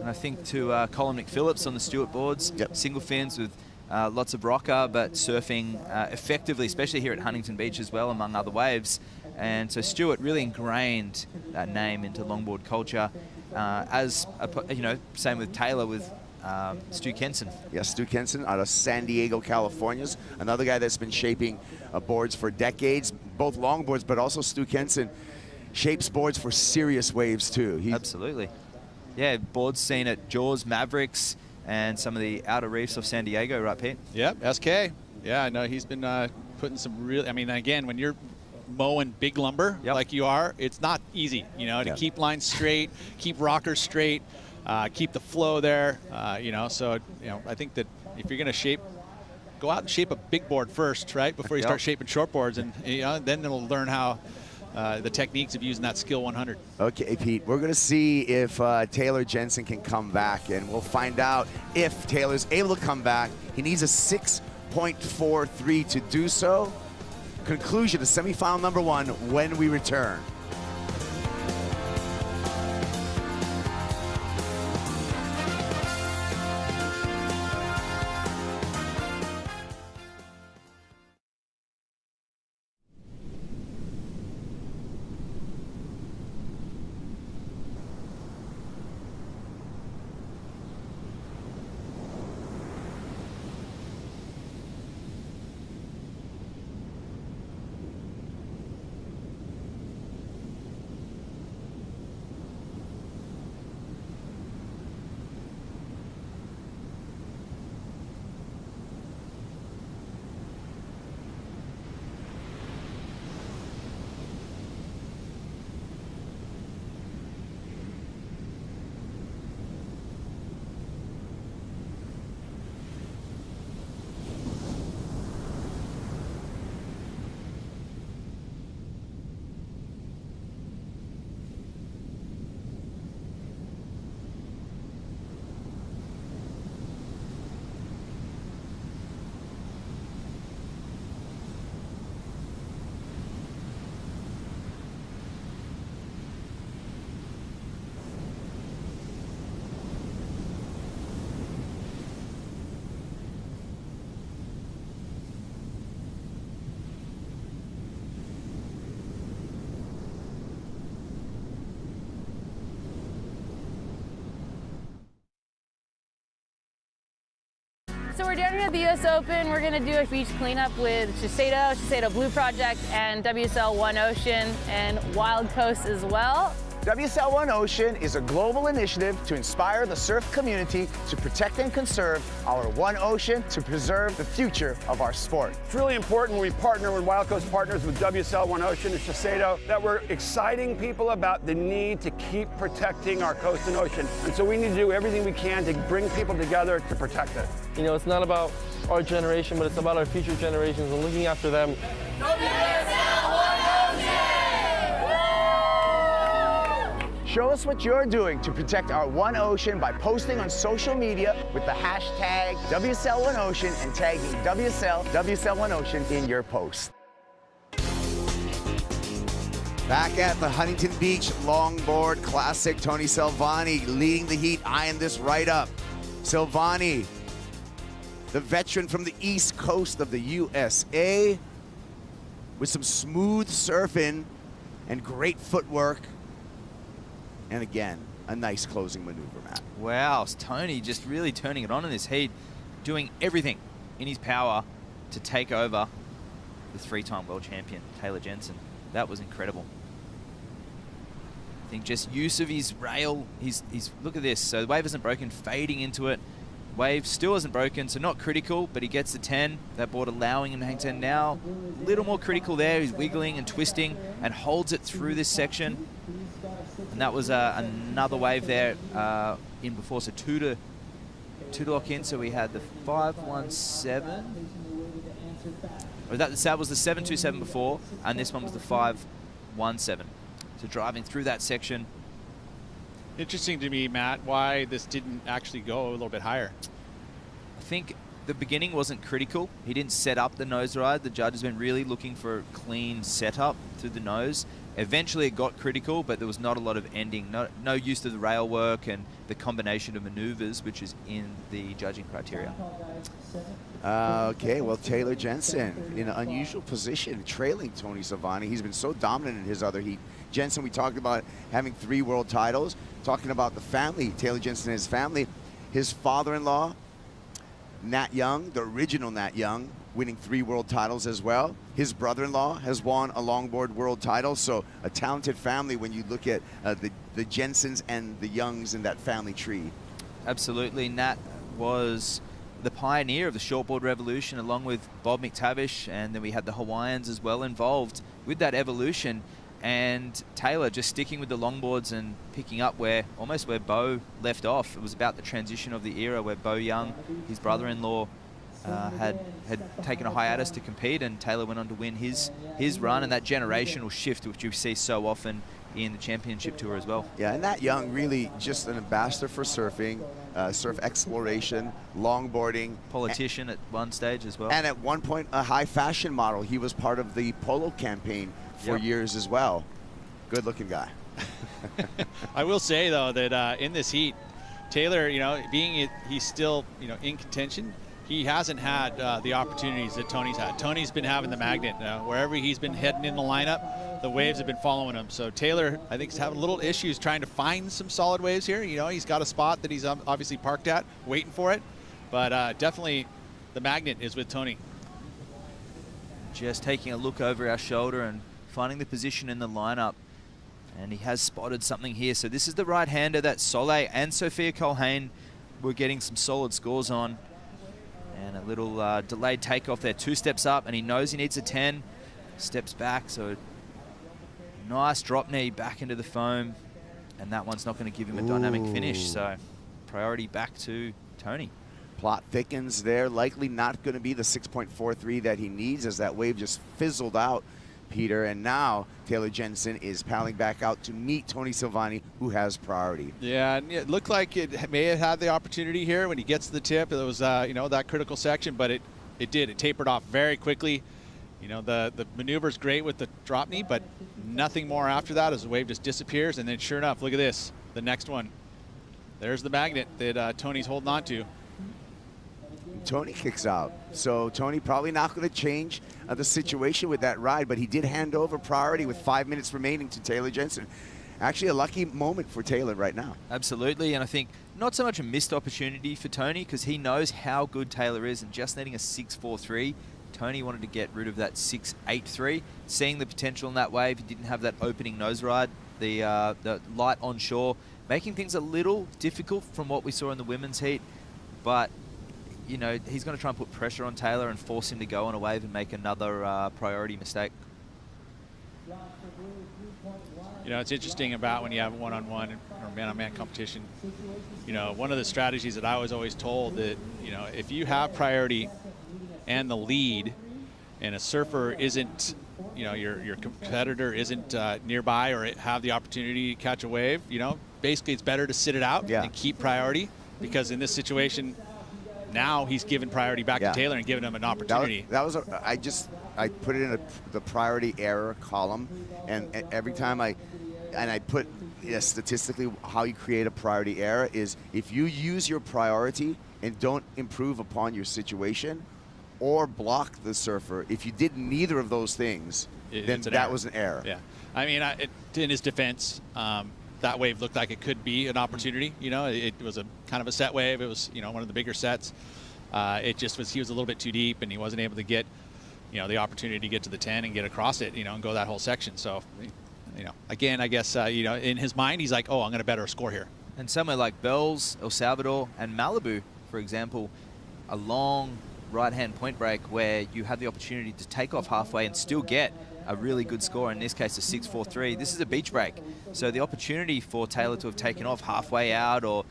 And I think to Colin McPhillips on the Stuart boards, single fins with lots of rocker, but surfing effectively, especially here at Huntington Beach as well, among other waves. And so Stuart really ingrained that name into longboard culture. Same with Taylor with Stu Kenson. Yes, Stu Kenson out of San Diego, California. Another guy that's been shaping boards for decades, both longboards, but also Stu Kenson shapes boards for serious waves too. Absolutely. Yeah, boards seen at Jaws, Mavericks, and some of the outer reefs of San Diego, right, Pete? Yep, SK. Yeah, I know he's been putting some really, I mean, again, when you're mowing big lumber like you are, it's not easy, to keep lines straight, keep rockers straight, keep the flow there, so, I think that if you're going to go out and shape a big board first, right, before you start shaping short boards, and then it'll learn how the techniques of using that skill 100. Okay, Pete, we're going to see if Taylor Jensen can come back, and we'll find out if Taylor's able to come back. He needs a 6.43 to do so. Conclusion of semifinal number 1 when we return. So we're down here at the US Open. We're gonna do a beach cleanup with Shiseido Blue Project, and WSL One Ocean, and Wild Coast as well. WSL One Ocean is a global initiative to inspire the surf community to protect and conserve our one ocean to preserve the future of our sport. It's really important when we partner with Wild Coast Partners with WSL One Ocean and Shiseido that we're exciting people about the need to keep protecting our coast and ocean. And so we need to do everything we can to bring people together to protect it. It's not about our generation, but it's about our future generations and looking after them. WSL One Ocean! Show us what you're doing to protect our one ocean by posting on social media with the hashtag WSL One Ocean and tagging WSL One Ocean in your post. Back at the Huntington Beach Longboard Classic, Tony Silvani leading the heat, eyeing this right up. Silvani, the veteran from the east coast of the USA, with some smooth surfing and great footwork. And again, a nice closing maneuver, Matt. Wow, Tony just really turning it on in this heat, doing everything in his power to take over the 3-time world champion, Taylor Jensen. That was incredible. I think just use of his rail, he's look at this. So the wave isn't broken, fading into it. Wave still isn't broken, so not critical, but he gets the 10. That board allowing him to hang 10 now. A little more critical there. He's wiggling and twisting and holds it through this section. And that was another wave there in before, so two to lock in. So we had the 517. That was the 727 before, and this one was the 517. So driving through that section. Interesting to me, Matt, why this didn't actually go a little bit higher. I think the beginning wasn't critical. He didn't set up the nose ride. The judge has been really looking for a clean setup through the nose. Eventually it got critical, but there was not a lot of ending. No use of the rail work and the combination of maneuvers, which is in the judging criteria. Okay, well, Taylor Jensen in an unusual position, trailing Tony Silvani. He's been so dominant in his other heat. Jensen, we talked about having 3 world titles. Talking about the family, Taylor Jensen and his family. His father-in-law, Nat Young, the original Nat Young, winning 3 world titles as well. His brother-in-law has won a longboard world title. So a talented family when you look at the Jensens and the Youngs in that family tree. Absolutely. Nat was the pioneer of the shortboard revolution, along with Bob McTavish, and then we had the Hawaiians as well involved with that evolution. And Taylor just sticking with the longboards and picking up almost where Bo left off. It was about the transition of the era where Bo Young, his brother-in-law, had taken a hiatus to compete, and Taylor went on to win his run, and that generational shift which you see so often in the championship tour as well. Yeah, and Nat Young really just an ambassador for surfing, surf exploration, longboarding. Politician at one stage as well. And at one point, a high fashion model. He was part of the polo campaign for years as well. Good looking guy. I will say though that in this heat, Taylor, he's still, in contention, he hasn't had the opportunities that Tony's had. Tony's been having the magnet. Wherever he's been heading in the lineup, the waves have been following him. So Taylor, I think, is having little issues trying to find some solid waves here. He's got a spot that he's obviously parked at, waiting for it. But definitely the magnet is with Tony. Just taking a look over our shoulder and finding the position in the lineup. And he has spotted something here. So this is the right-hander that Soleil and Sophia Colhane were getting some solid scores on. And a little delayed takeoff there. 2 steps up, and he knows he needs a 10. Steps back, so nice drop knee back into the foam. And that one's not going to give him a dynamic finish. So priority back to Tony. Plot thickens there. Likely not going to be the 6.43 that he needs, as that wave just fizzled out, Peter. And now Taylor Jensen is paddling back out to meet Tony Silvani, who has priority. Yeah, and it looked like it may have had the opportunity here when he gets to the tip. It was, that critical section, but it did. It tapered off very quickly. The maneuver's great with the drop knee, but nothing more after that as the wave just disappears. And then sure enough, look at this. The next one. There's the magnet that Tony's holding on to. Tony kicks out. So Tony probably not going to change the situation with that ride, but he did hand over priority with 5 minutes remaining to Taylor Jensen. Actually a lucky moment for Taylor right now. Absolutely, and I think not so much a missed opportunity for Tony, because he knows how good Taylor is, and just needing a 6.43, Tony wanted to get rid of that 6.83, seeing the potential in that wave. He didn't have that opening nose ride, the light on shore, making things a little difficult from what we saw in the women's heat, but he's going to try and put pressure on Taylor and force him to go on a wave and make another priority mistake. It's interesting about when you have one-on-one or man-on-man competition. One of the strategies that I was always told that, if you have priority and the lead and a surfer isn't, your competitor isn't nearby or have the opportunity to catch a wave, basically it's better to sit it out and keep priority, because in this situation, now he's given priority back to Taylor and given him an opportunity. I put it in the priority error column, and every time I put statistically how you create a priority error is if you use your priority and don't improve upon your situation or block the surfer, if you did neither of those things, then that was an error. Yeah, I mean, in his defense, that wave looked like it could be an opportunity. It was a kind of a set wave. It was, one of the bigger sets. It just was, he was a little bit too deep, and he wasn't able to get, the opportunity to get to the 10 and get across it, and go that whole section. So, again, I guess, in his mind, he's like, oh, I'm going to better a score here. And somewhere like Bells, El Salvador, and Malibu, for example, a long right-hand point break where you have the opportunity to take off halfway and still get a really good score, in this case a 6.43. This is a beach break, so the opportunity for Taylor to have taken off halfway out or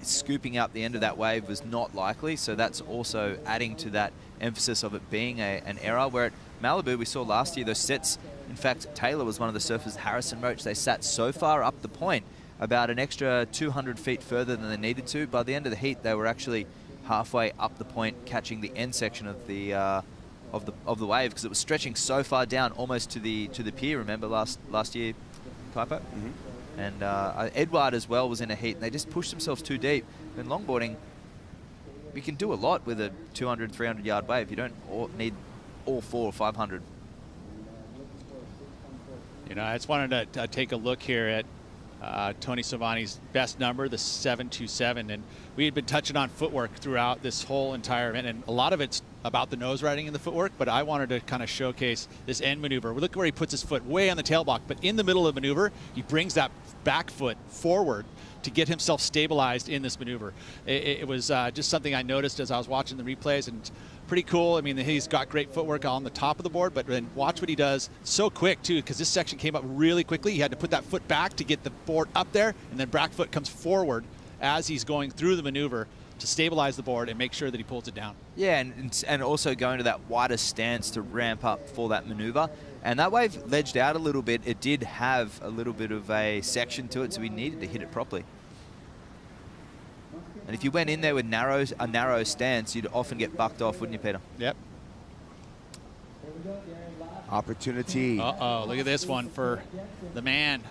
scooping up the end of that wave was not likely, so that's also adding to that emphasis of it being an error. Where at Malibu, we saw last year those sets, in fact Taylor was one of the surfers, Harrison Roach, they sat so far up the point, about an extra 200 feet further than they needed to. By the end of the heat, they were actually halfway up the point, catching the end section of the wave, because it was stretching so far down, almost to the pier. Remember last year, Pipo? And Edward as well was in a heat, and they just pushed themselves too deep. In longboarding, we can do a lot with a 200, 300 yard wave. You don't need all 400 or 500. You know, I just wanted to take a look here at Tony Silvani's best number, the 727, and we had been touching on footwork throughout this whole entire event, and a lot of it's about the nose riding and the footwork, but I wanted to kind of showcase this end maneuver. Look where he puts his foot, way on the tail block, but in the middle of the maneuver, he brings that back foot forward to get himself stabilized in this maneuver. It was just something I noticed as I was watching the replays, and pretty cool. I mean, he's got great footwork on the top of the board, but then watch what he does so quick too, because this section came up really quickly. He had to put that foot back to get the board up there, and then back foot comes forward as he's going through the maneuver to stabilize the board and make sure that he pulls it down. Yeah, and also going to that wider stance to ramp up for that maneuver. And that wave ledged out a little bit. It did have a little bit of a section to it, so we needed to hit it properly. And if you went in there with a narrow stance, you'd often get bucked off, wouldn't you, Peter? Yep. Opportunity. Uh-oh, look at this one for the man.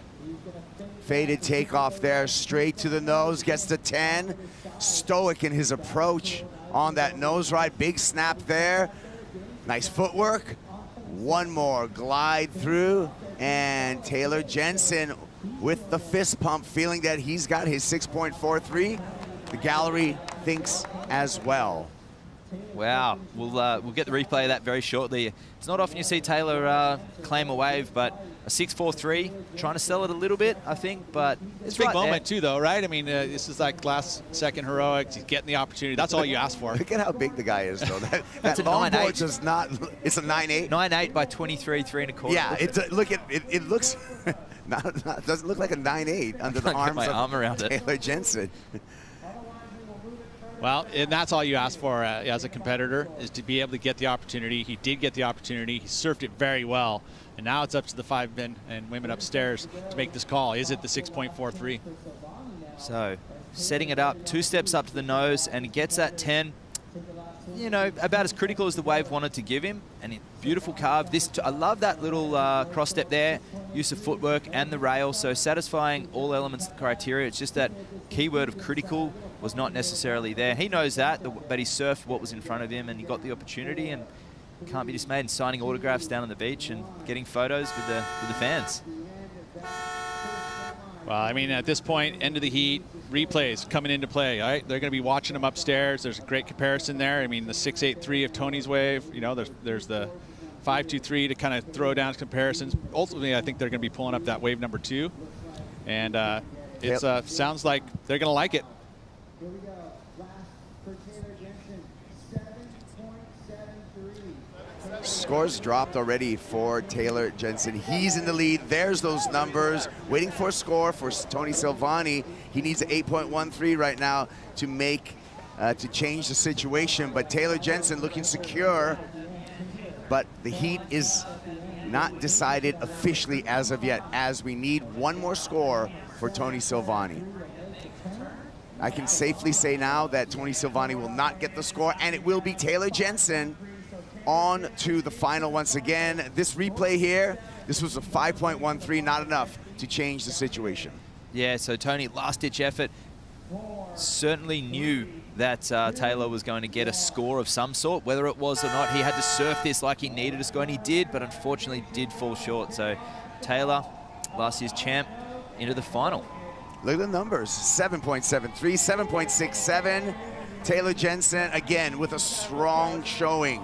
Faded takeoff there, straight to the nose, gets to 10. Stoic in his approach on that nose ride. Big snap there. Nice footwork. One more glide through, and Taylor Jensen with the fist pump, feeling that he's got his 6.43. The gallery thinks as well. Wow, we'll get the replay of that very shortly. It's not often you see Taylor claim a wave, but a 6.43, trying to sell it a little bit, I think, but it's a big moment too, though, right? I mean, this is like last second heroics. He's getting the opportunity. That's all you ask for. Look at how big the guy is, though. That's a longboard does not. It's a 9.8. 9.8 by 23, 3 1/4. Yeah, it looks. Doesn't look like a 9.8 under the arms my of arm around Taylor Jensen. Well, and that's all you ask for as a competitor, is to be able to get the opportunity. He did get the opportunity. He surfed it very well. And now it's up to the 5 men and women upstairs to make this call. Is it the 6.43? So setting it up, 2 steps up to the nose, and he gets that 10. You know, about as critical as the wave wanted to give him. And beautiful carve. I love that little cross step there, use of footwork and the rail. So satisfying all elements of the criteria. It's just that keyword of critical was not necessarily there. He knows that, but he surfed what was in front of him, and he got the opportunity, and can't be dismayed, and signing autographs down on the beach and getting photos with the fans. Well, I mean, at this point, end of the heat, replays coming into play, all right? They're going to be watching them upstairs. There's a great comparison there. I mean, the 6.83 of Tony's wave, you know, there's the 5.23 to kind of throw down comparisons. Ultimately, I think they're going to be pulling up that wave number 2. And it sounds like they're going to like it. Here we go. Last for Taylor Jensen, 7.73. Scores dropped already for Taylor Jensen. He's in the lead. There's those numbers. Waiting for a score for Tony Silvani. He needs an 8.13 right now to make to change the situation. But Taylor Jensen looking secure. But the heat is not decided officially as of yet, as we need one more score for Tony Silvani. I can safely say now that Tony Silvani will not get the score, and it will be Taylor Jensen on to the final once again. This replay here, this was a 5.13, not enough to change the situation. Yeah, so Tony, last-ditch effort, certainly knew that Taylor was going to get a score of some sort. Whether it was or not, he had to surf this like he needed a score, and he did, but unfortunately did fall short. So Taylor, last year's champ, into the final. Look at the numbers, 7.73, 7.67. Taylor Jensen, again, with a strong showing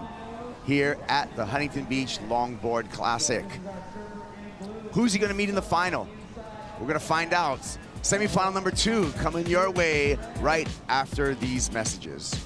here at the Huntington Beach Longboard Classic. Who's he gonna meet in the final? We're gonna find out. Semifinal number 2 coming your way right after these messages.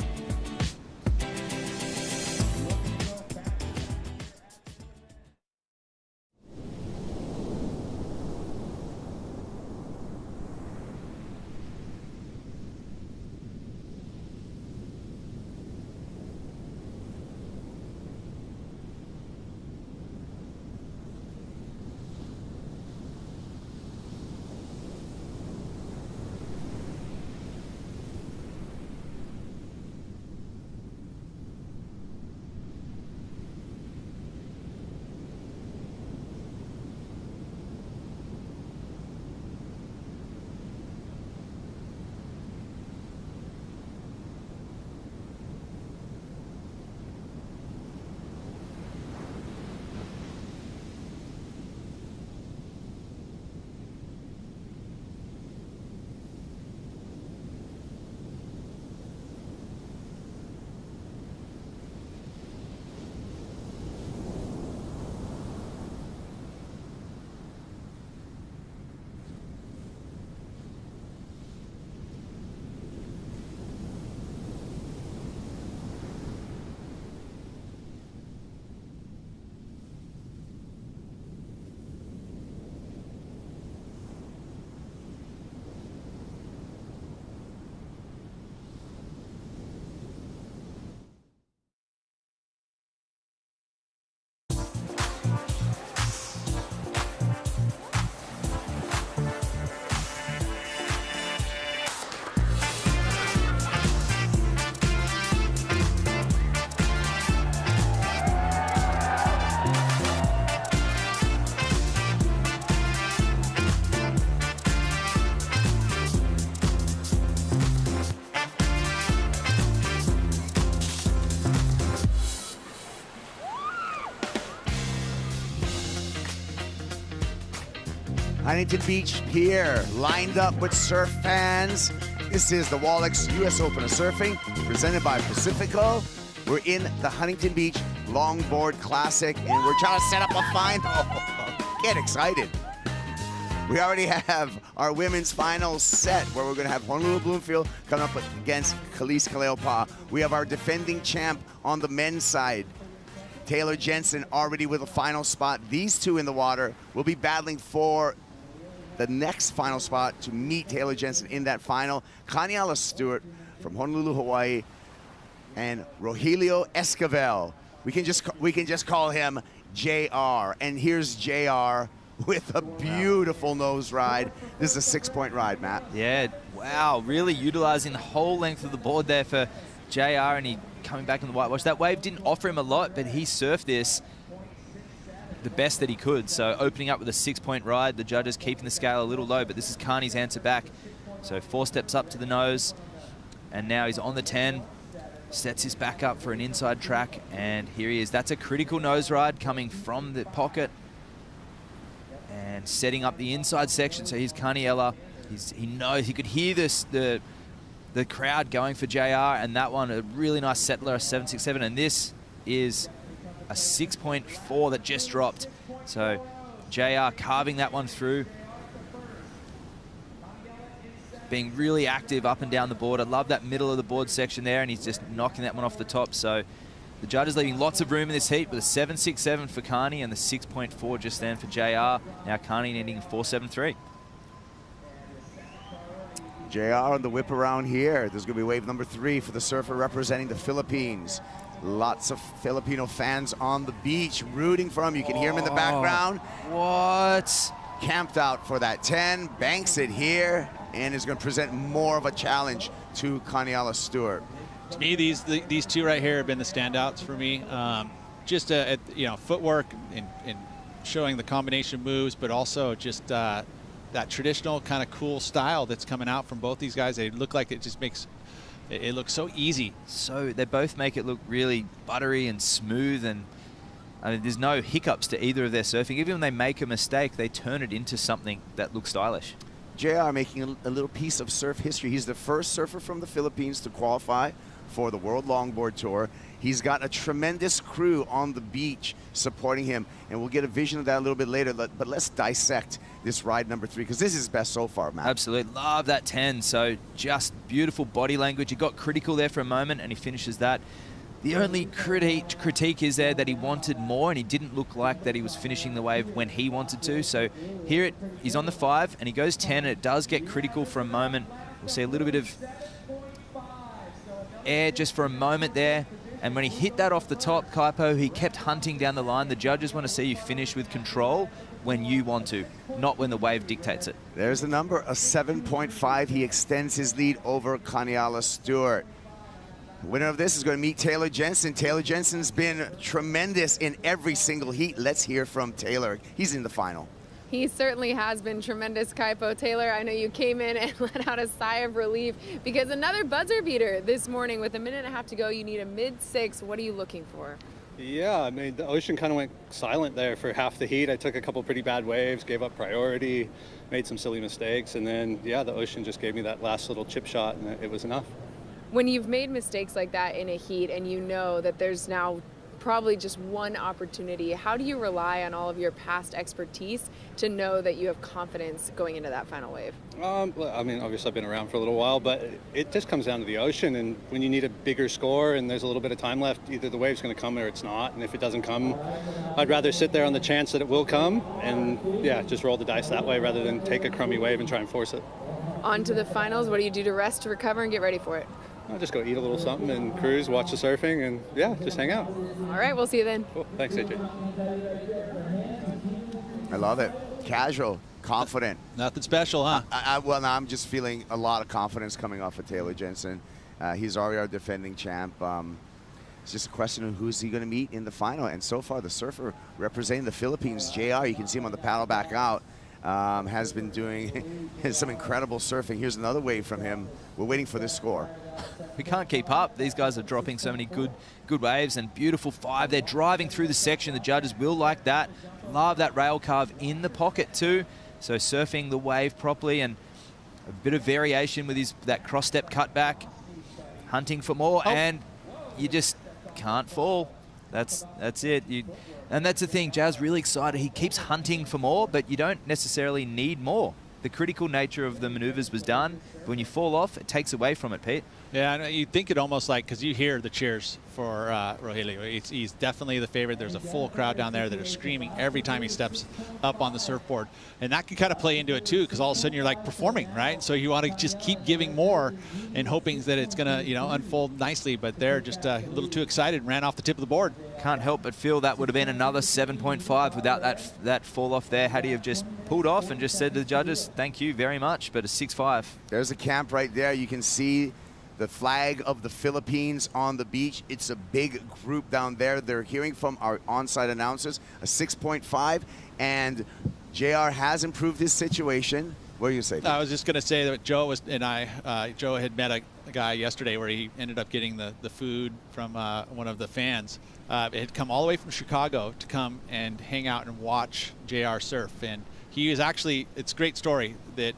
Huntington Beach Pier, lined up with surf fans. This is the Wallex US Open of Surfing, presented by Pacifico. We're in the Huntington Beach Longboard Classic, and we're trying to set up a final. Get excited. We already have our women's finals set, where we're going to have Honolulu Bloomfield coming up against Khalees Kaleopa. We have our defending champ on the men's side, Taylor Jensen, already with a final spot. These two in the water will be battling for the next final spot to meet Taylor Jensen in that final. Kaniala Stewart from Honolulu, Hawaii, and Rogelio Esquivel. We can just call him JR. And here's JR with a beautiful nose ride. This is a 6-point ride, Matt. Yeah, wow, really utilizing the whole length of the board there for JR, and he coming back in the whitewash. That wave didn't offer him a lot, but he surfed this the best that he could. So opening up with a 6-point ride, the judges keeping the scale a little low, but this is Carney's answer back. So 4 steps up to the nose, and now he's on the 10, sets his back up for an inside track, and here he is. That's a critical nose ride coming from the pocket and setting up the inside section. So here's Carniella. He knows, he could hear this, the crowd going for JR, and that one, a really nice settler, a 7.67, and this is a 6.4 that just dropped. So JR carving that one through, being really active up and down the board. I love that middle of the board section there, and he's just knocking that one off the top. So the judges leaving lots of room in this heat with a 7.67 for Carney and the 6.4 just then for JR. Now Carney needing a 4.73. JR on the whip around here. There's going to be wave number 3 for the surfer representing the Philippines. Lots of Filipino fans on the beach rooting for him. You can hear him in the background. What? Camped out for that 10, banks it here, and is going to present more of a challenge to Kaniala Stewart. To me, these two right here have been the standouts for me. Just footwork and showing the combination moves, but also just that traditional kind of cool style that's coming out from both these guys. They look like it just makes it look so easy. So they both make it look really buttery and smooth, and I mean, there's no hiccups to either of their surfing. Even when they make a mistake, they turn it into something that looks stylish. JR making a little piece of surf history. He's the first surfer from the Philippines to qualify for the World Longboard Tour. He's got a tremendous crew on the beach supporting him, and we'll get a vision of that a little bit later. But let's dissect this ride number 3, because this is best so far, Matt. Absolutely. Love that 10. So just beautiful body language. He got critical there for a moment, and he finishes that. The only critique is there that he wanted more, and he didn't look like that he was finishing the wave when he wanted to. So here he's on the 5, and he goes 10, and it does get critical for a moment. We'll see a little bit of air just for a moment there. And when he hit that off the top, Kaipo, he kept hunting down the line. The judges want to see you finish with control when you want to, not when the wave dictates it. There's the number, a 7.5. He extends his lead over Kaniala Stewart. The winner of this is going to meet Taylor Jensen. Taylor Jensen's been tremendous in every single heat. Let's hear from Taylor. He's in the final. He certainly has been tremendous, Kaipo. Taylor, I know you came in and let out a sigh of relief because another buzzer beater this morning with a minute and a half to go. You need a mid-6. What are you looking for? Yeah, I mean, the ocean kind of went silent there for half the heat. I took a couple pretty bad waves, gave up priority, made some silly mistakes, and then, yeah, the ocean just gave me that last little chip shot, and it was enough. When you've made mistakes like that in a heat and you know that there's now probably just one opportunity, how do you rely on all of your past expertise to know that you have confidence going into that final wave? I mean, obviously I've been around for a little while, but it just comes down to the ocean, and when you need a bigger score and there's a little bit of time left, either the wave's going to come or it's not, and if it doesn't come, I'd rather sit there on the chance that it will come and, yeah, just roll the dice that way rather than take a crummy wave and try and force it. On to the finals. What do you do to rest, to recover, and get ready for it? I'll just go eat a little something and cruise, watch the surfing, and yeah, just hang out. All right, we'll see you then. Cool. Thanks, AJ. I love it. Casual, confident. Nothing special, huh? Well, now I'm just feeling a lot of confidence coming off of Taylor Jensen. He's already our defending champ. It's just a question of who's he going to meet in the final. And so far, the surfer representing the Philippines, JR, you can see him on the paddle back out, has been doing some incredible surfing. Here's another wave from him. We're waiting for this score. We can't keep up. These guys are dropping so many good waves and beautiful 5. They're driving through the section. The judges will like that. Love that rail carve in the pocket too. So surfing the wave properly and a bit of variation with that cross-step cutback, hunting for more, and you just can't fall. That's it. And that's the thing, Jazz really excited. He keeps hunting for more, but you don't necessarily need more. The critical nature of the maneuvers was done. But when you fall off, it takes away from it, Pete. Yeah, and you think it almost like, because you hear the cheers for Rogelio. He's definitely the favorite. There's a full crowd down there that are screaming every time he steps up on the surfboard. And that can kind of play into it too, because all of a sudden you're like performing, right? So you want to just keep giving more and hoping that it's going to, unfold nicely. But they're just a little too excited and ran off the tip of the board. Can't help but feel that would have been another 7.5 without that fall off there. Had he have just pulled off and just said to the judges, thank you very much, but a 6.5. There's a camp right there. You can see the flag of the Philippines on the beach. It's a big group down there. They're hearing from our on-site announcers, a 6.5, and JR has improved his situation. What do you say? I was just going to say that Joe had met a guy yesterday where he ended up getting the food from one of the fans. It had come all the way from Chicago to come and hang out and watch JR surf. And he is actually, it's a great story that,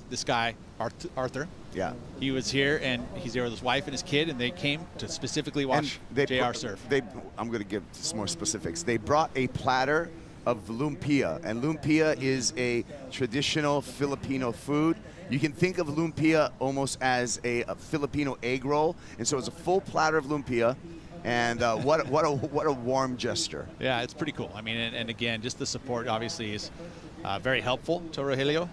this guy, Arthur, yeah, he was here and he's there with his wife and his kid, and they came to specifically watch JR surf. I'm going to give some more specifics. They brought a platter of lumpia, and lumpia is a traditional Filipino food. You can think of lumpia almost as a Filipino egg roll, and so it's a full platter of lumpia. And what a warm gesture. Yeah, it's pretty cool. I mean, and again, just the support obviously is very helpful to Rogelio,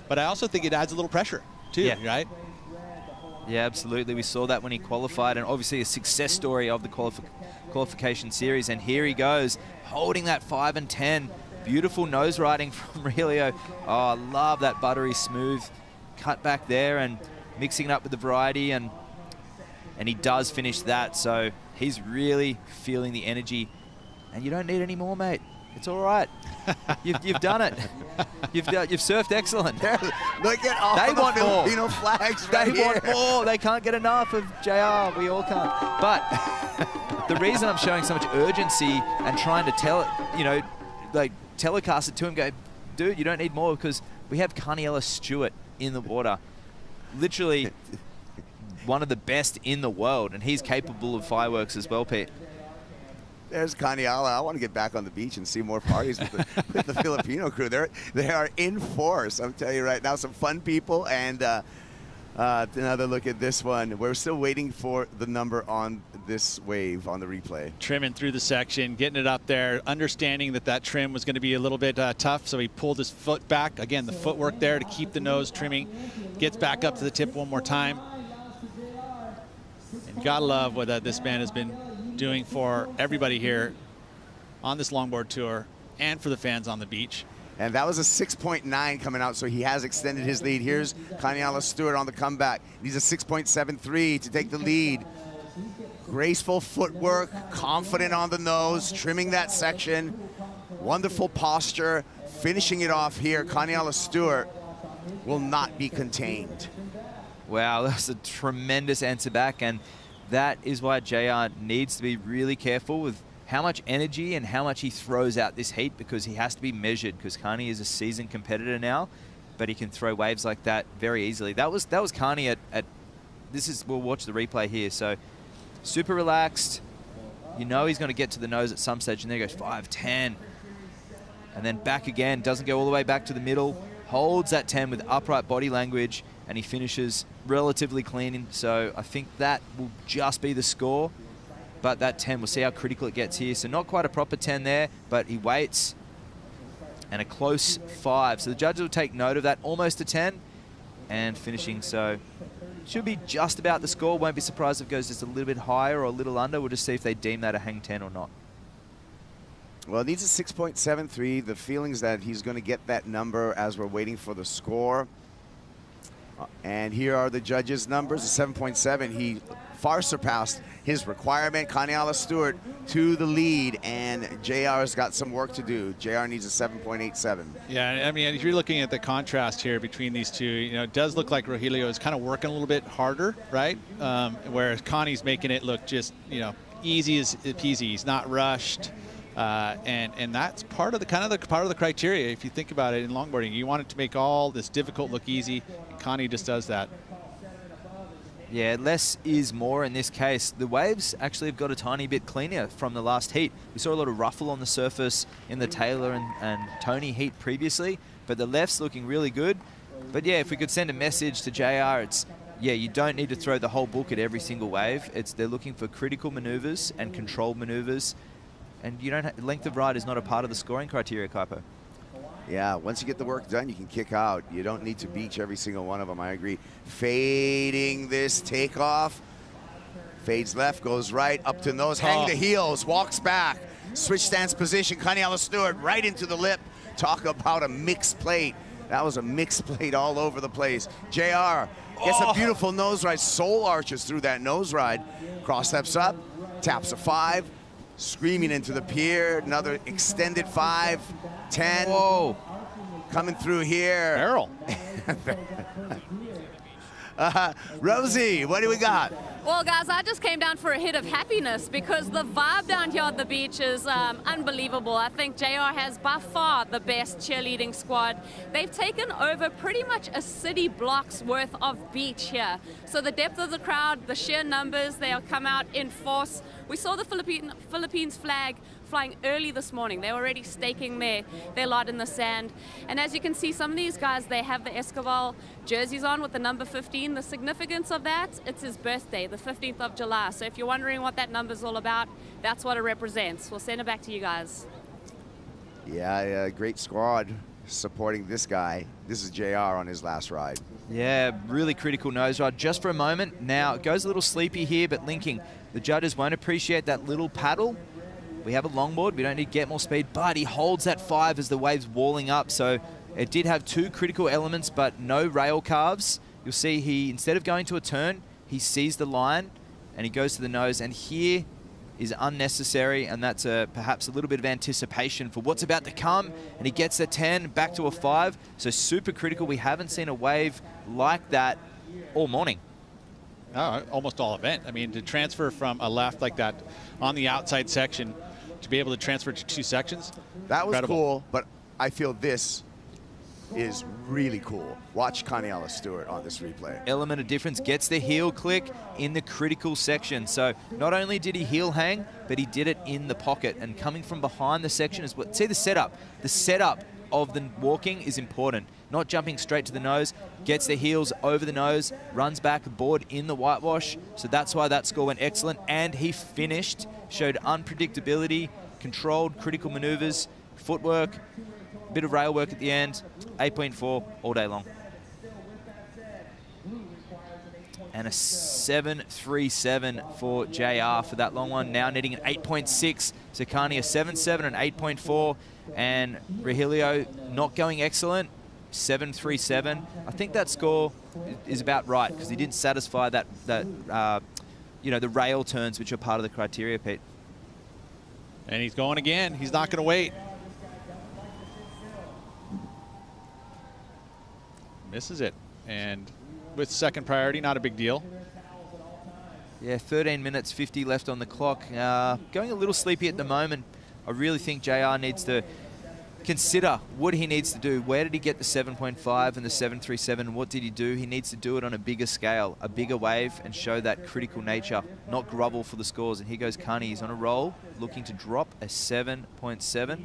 but I also think it adds a little pressure too, right? Yeah, absolutely. We saw that when he qualified, and obviously a success story of the qualification series. And here he goes, holding that 5 and 10. Beautiful nose riding from Rogelio. Oh, I love that buttery smooth cut back there and mixing it up with the variety, and he does finish that. So he's really feeling the energy, and you don't need any more, mate. It's all right. You've done it. You've surfed excellent. Look at all they the want Filipino more. flags They right here. want more. They can't get enough of JR. We all can't. But the reason I'm showing so much urgency and trying to telecast it to him, go, dude, you don't need more, because we have Carniella Stewart in the water. Literally one of the best in the world, and he's capable of fireworks as well, Pete. There's Carniella. I want to get back on the beach and see more parties with the Filipino crew. They are in force. I'm telling you right now, some fun people. And another look at this one. We're still waiting for the number on this wave on the replay. Trimming through the section, getting it up there, understanding that trim was going to be a little bit tough, so he pulled his foot back. Again, the footwork there to keep the nose trimming. Gets back up to the tip one more time. And you gotta love what this man has been doing for everybody here on this longboard tour and for the fans on the beach. And that was a 6.9 coming out, so he has extended his lead. Here's Carniella Stewart on the comeback. He's a 6.73 to take the lead. Graceful footwork, confident on the nose, trimming that section. Wonderful posture, finishing it off here. Carniella Stewart will not be contained. Wow, that's a tremendous answer back, and that is why JR needs to be really careful with how much energy and how much he throws out this heat, because he has to be measured, because Carney is a seasoned competitor now, but he can throw waves like that very easily. That was Carney at we'll watch the replay here. So super relaxed. You know he's going to get to the nose at some stage, and there he goes 5-10. And then back again, doesn't go all the way back to the middle, holds that 10 with upright body language, and he finishes relatively clean. So I think that will just be the score. But that 10, we'll see how critical it gets here. So not quite a proper 10 there, but he waits. And a close 5. So the judges will take note of that. Almost a 10 and finishing. So should be just about the score. Won't be surprised if it goes just a little bit higher or a little under. We'll just see if they deem that a hang 10 or not. Well, it needs a 6.73. The feelings that he's going to get that number as we're waiting for the score. And here are the judges' numbers. A 7.7. He far surpassed his requirement. Carniella Stewart to the lead, and JR's got some work to do. JR needs a 7.87. Yeah, I mean, if you're looking at the contrast here between these two, it does look like Rogelio is kind of working a little bit harder, right? Whereas Connie's making it look just, easy as peasy. He's not rushed. And that's part of the criteria. If you think about it in longboarding, you want it to make all this difficult look easy, and Connie just does that. Yeah, less is more in this case. The waves actually have got a tiny bit cleaner from the last heat. We saw a lot of ruffle on the surface in the Taylor and Tony heat previously, but the left's looking really good. But yeah, if we could send a message to JR, it's, yeah, you don't need to throw the whole book at every single wave. They're looking for critical maneuvers and controlled maneuvers. And you don't length of ride is not a part of the scoring criteria, Kaipo. Yeah, once you get the work done, you can kick out. You don't need to beach every single one of them, I agree. Fading this takeoff. Fades left, goes right, up to nose, hang the heels, walks back. Switch stance position, Connie Stewart right into the lip. Talk about a mixed plate. That was a mixed plate all over the place. JR gets a beautiful nose ride, soul arches through that nose ride. Cross steps up, taps a 5, screaming into the pier, another extended 5, 10. Whoa. Coming through here. Errol. Rosie, what do we got? Well, guys, I just came down for a hit of happiness because the vibe down here at the beach is unbelievable. I think JR has by far the best cheerleading squad. They've taken over pretty much a city block's worth of beach here. So the depth of the crowd, the sheer numbers, they have come out in force. We saw the Philippines flag flying early this morning. They were already staking their lot in the sand. And as you can see, some of these guys, they have the Escobar jerseys on with the number 15. The significance of that, it's his birthday, the 15th of July. So if you're wondering what that number's all about, that's what it represents. We'll send it back to you guys. Yeah, great squad supporting this guy. This is JR on his last ride. Yeah, really critical nose ride. Just for a moment. Now, it goes a little sleepy here, but linking. The judges won't appreciate that little paddle. We have a longboard. We don't need to get more speed, but he holds that 5 as the wave's walling up. So it did have 2 critical elements, but no rail carves. You'll see he, instead of going to a turn, he sees the line and he goes to the nose. And here is unnecessary, and that's perhaps a little bit of anticipation for what's about to come. And he gets a 10, back to a 5. So super critical. We haven't seen a wave like that all morning. Almost all event. I mean, to transfer from a left like that on the outside section, to be able to transfer to 2 sections. That was incredible. cool, but I feel this is really cool. Watch Connie Stewart on this replay. Element of difference, gets the heel click in the critical section. So not only did he heel hang, but he did it in the pocket. And coming from behind the section is what, see the setup. The setup of the walking is important. Not jumping straight to the nose, gets the heels over the nose, runs back, board in the whitewash. So that's why that score went excellent. And he finished, showed unpredictability, controlled critical maneuvers, footwork, bit of rail work at the end, 8.4 all day long. And a 7.37 for JR for that long one, now needing an 8.6. So Carney a 7.7 and 8.4. And Regilio not going excellent, 7.37. I think that score is about right because he didn't satisfy that you know, the rail turns, which are part of the criteria, Pete. And he's going again. He's not going to wait. Misses it. And with second priority, not a big deal. Yeah, 13 minutes, 50 left on the clock. Going a little sleepy at the moment. I really think JR needs to consider what he needs to do. Where did he get the 7.5 and the 7.37? What did he do? He needs to do it on a bigger scale, a bigger wave, and show that critical nature, not grovel for the scores. And here goes Carney. He's on a roll, looking to drop a 7.7.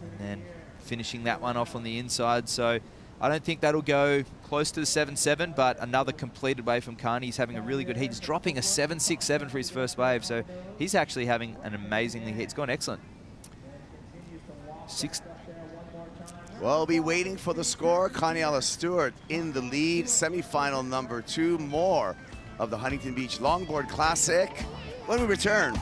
And then finishing that one off on the inside. So I don't think that'll go close to the 7.7, but another completed wave from Carney. He's having a really good heat. He's dropping a 7.67 for his first wave, so he's actually having an amazingly hit. It's gone excellent. We'll be waiting for the score. Connie Stewart in the lead. Semifinal number 2. More of the Huntington Beach Longboard Classic when we return.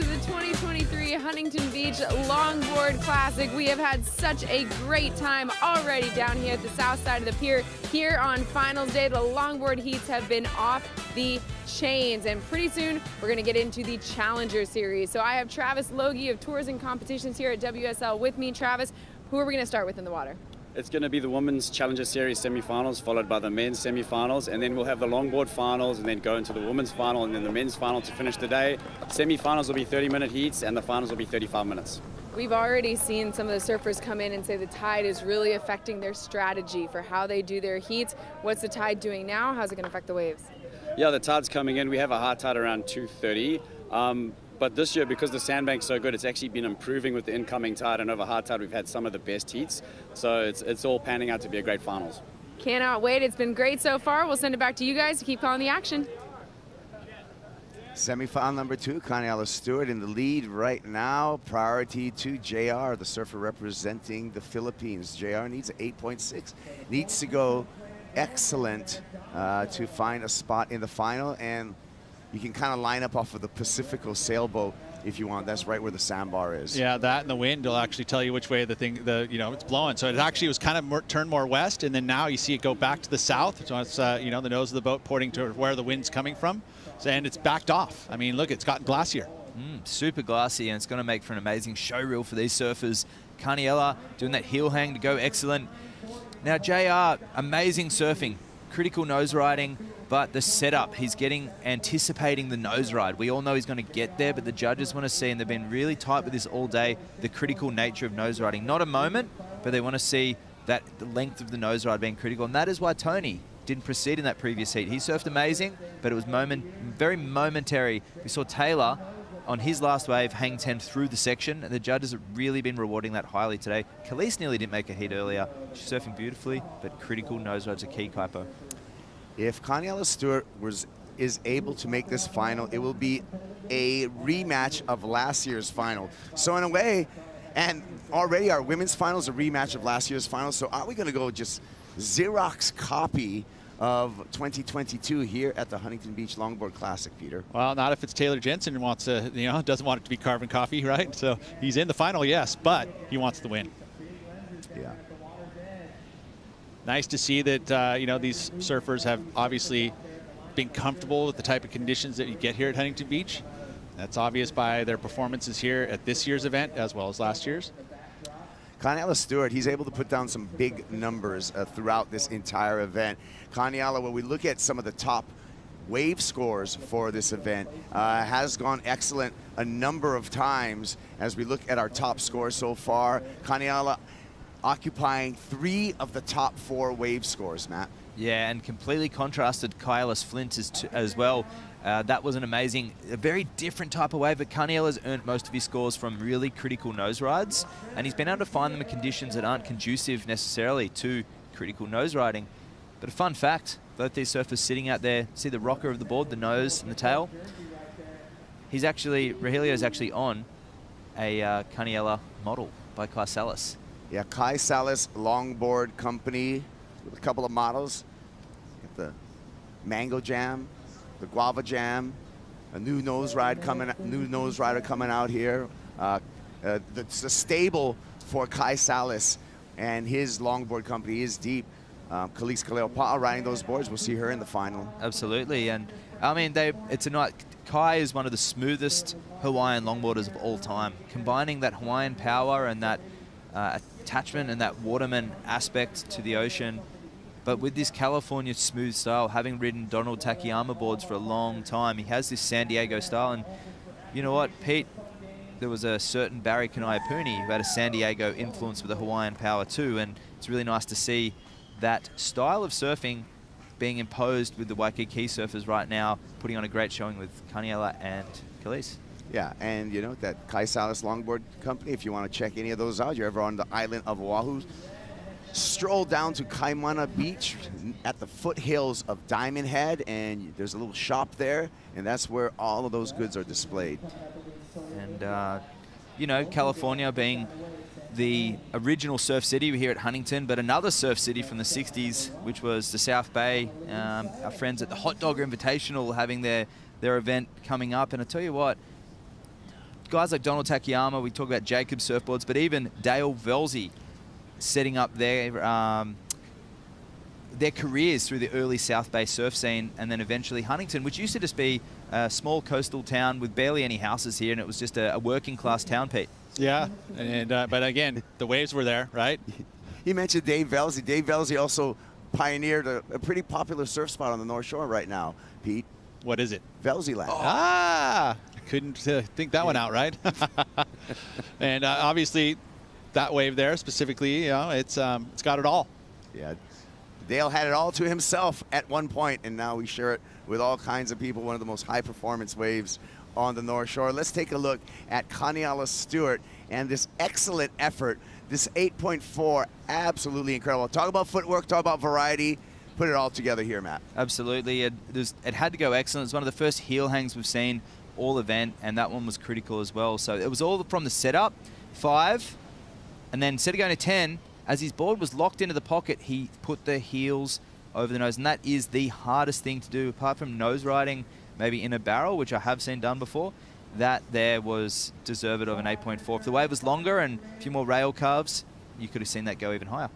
to the 2023 Huntington Beach Longboard Classic. We have had such a great time already down here at the south side of the pier. Here on finals day, the longboard heats have been off the chains, and pretty soon we're going to get into the Challenger Series. So I have Travis Logie of Tours and Competitions here at WSL with me. Travis, who are we going to start with in the water? It's going to be the Women's Challenger Series semifinals, followed by the men's semifinals, and then we'll have the longboard finals, and then go into the women's final, and then the men's final to finish the day. Semifinals will be 30-minute heats, and the finals will be 35 minutes. We've already seen some of the surfers come in and say the tide is really affecting their strategy for how they do their heats. What's the tide doing now? How's it going to affect the waves? Yeah, the tide's coming in. We have a high tide around 2:30. But this year, because the sandbank's so good, it's actually been improving with the incoming tide, and over high tide, we've had some of the best heats. So it's all panning out to be a great finals. Cannot wait. It's been great so far. We'll send it back to you guys to keep calling the action. Semifinal number 2, Connie Stewart in the lead right now. Priority to JR, the surfer representing the Philippines. JR needs 8.6, needs to go excellent to find a spot in the final, and you can kind of line up off of the Pacifico sailboat if you want. That's right where the sandbar is. Yeah, that and the wind will actually tell you which way it's blowing. So it actually was kind of turned more west, and then now you see it go back to the south. So it's the nose of the boat pointing to where the wind's coming from, and it's backed off. I mean, look, it's gotten glacier. Super glassy, and it's going to make for an amazing show reel for these surfers. Carniella doing that heel hang to go excellent. Now JR, amazing surfing, critical nose riding. But the setup, he's anticipating the nose ride. We all know he's going to get there, but the judges want to see, and they've been really tight with this all day, the critical nature of nose riding. Not a moment, but they want to see that the length of the nose ride being critical. And that is why Tony didn't proceed in that previous heat. He surfed amazing, but it was very momentary. We saw Taylor on his last wave hang 10 through the section, and the judges have really been rewarding that highly today. Khalees nearly didn't make a heat earlier. She's surfing beautifully, but critical nose ride's a key, Kaipo. If Connie Stewart is able to make this final, it will be a rematch of last year's final. So in a way, and already our women's final is a rematch of last year's final, so are we going to go just Xerox copy of 2022 here at the Huntington Beach Longboard Classic, Peter? Well, not if it's Taylor Jensen who wants to, doesn't want it to be carbon copy, right? So he's in the final, yes, but he wants the win. Yeah. Nice to see that, these surfers have obviously been comfortable with the type of conditions that you get here at Huntington Beach. That's obvious by their performances here at this year's event as well as last year's. Connie Stewart, he's able to put down some big numbers throughout this entire event. Connie, when we look at some of the top wave scores for this event, has gone excellent a number of times. As we look at our top scores so far, Connie occupying 3 of the top 4 wave scores, Matt. Yeah, and completely contrasted Kailis Flint as well. That was a very different type of wave, but Carniella's earned most of his scores from really critical nose rides, and he's been able to find them in conditions that aren't conducive necessarily to critical nose riding. But a fun fact, both these surfers sitting out there, see the rocker of the board, the nose and the tail? Rogelio's actually on a Carniella model by Kai Salas. Yeah, Kai Salas Longboard Company with a couple of models. Got the Mango Jam, the Guava Jam, a new nose rider coming out here. The stable for Kai Salas and his longboard company is deep. Khalees Kaleopa'a riding those boards. We'll see her in the final. Absolutely, and I mean, it's a night. Kai is one of the smoothest Hawaiian longboarders of all time, combining that Hawaiian power and that attachment and that waterman aspect to the ocean, but with this California smooth style, having ridden Donald Takayama boards for a long time, he has this San Diego style. And you know what, Pete, there was a certain Barry Kanaiapuni who had a San Diego influence with the Hawaiian power too, and it's really nice to see that style of surfing being imposed with the Waikiki surfers right now, putting on a great showing with Carniella and Khalees. Yeah, and that Kai Salas Longboard Company, if you want to check any of those out, you're ever on the island of Oahu, stroll down to Kaimana Beach at the foothills of Diamond Head, and there's a little shop there, and that's where all of those goods are displayed. And, California being the original surf city here at Huntington, but another surf city from the 60s, which was the South Bay. Our friends at the Hot Dogger Invitational having their event coming up, and I tell you what, guys like Donald Takayama, we talk about Jacob surfboards, but even Dale Velzy setting up their careers through the early South Bay surf scene, and then eventually Huntington, which used to just be a small coastal town with barely any houses here, and it was just a working class town, Pete. Yeah, and but again, the waves were there, right? You mentioned Dave Velzy. Dave Velzy also pioneered a pretty popular surf spot on the North Shore right now, Pete. What is it? Velzy Land. Ah, I couldn't think that one out, right? And obviously, that wave there specifically, it's got it all. Yeah, Dale had it all to himself at one point, and now we share it with all kinds of people. One of the most high-performance waves on the North Shore. Let's take a look at Kaniala Stewart and this excellent effort. This 8.4, absolutely incredible. Talk about footwork, talk about variety. Put it all together here, Matt. Absolutely. It had to go excellent. It's one of the first heel hangs we've seen all event, and that one was critical as well. So it was all from the setup, 5, and then instead of going to 10, as his board was locked into the pocket, he put the heels over the nose, and that is the hardest thing to do, apart from nose riding maybe in a barrel, which I have seen done before. That there was deserved of an 8.4. If the wave was longer and a few more rail carves, you could have seen that go even higher.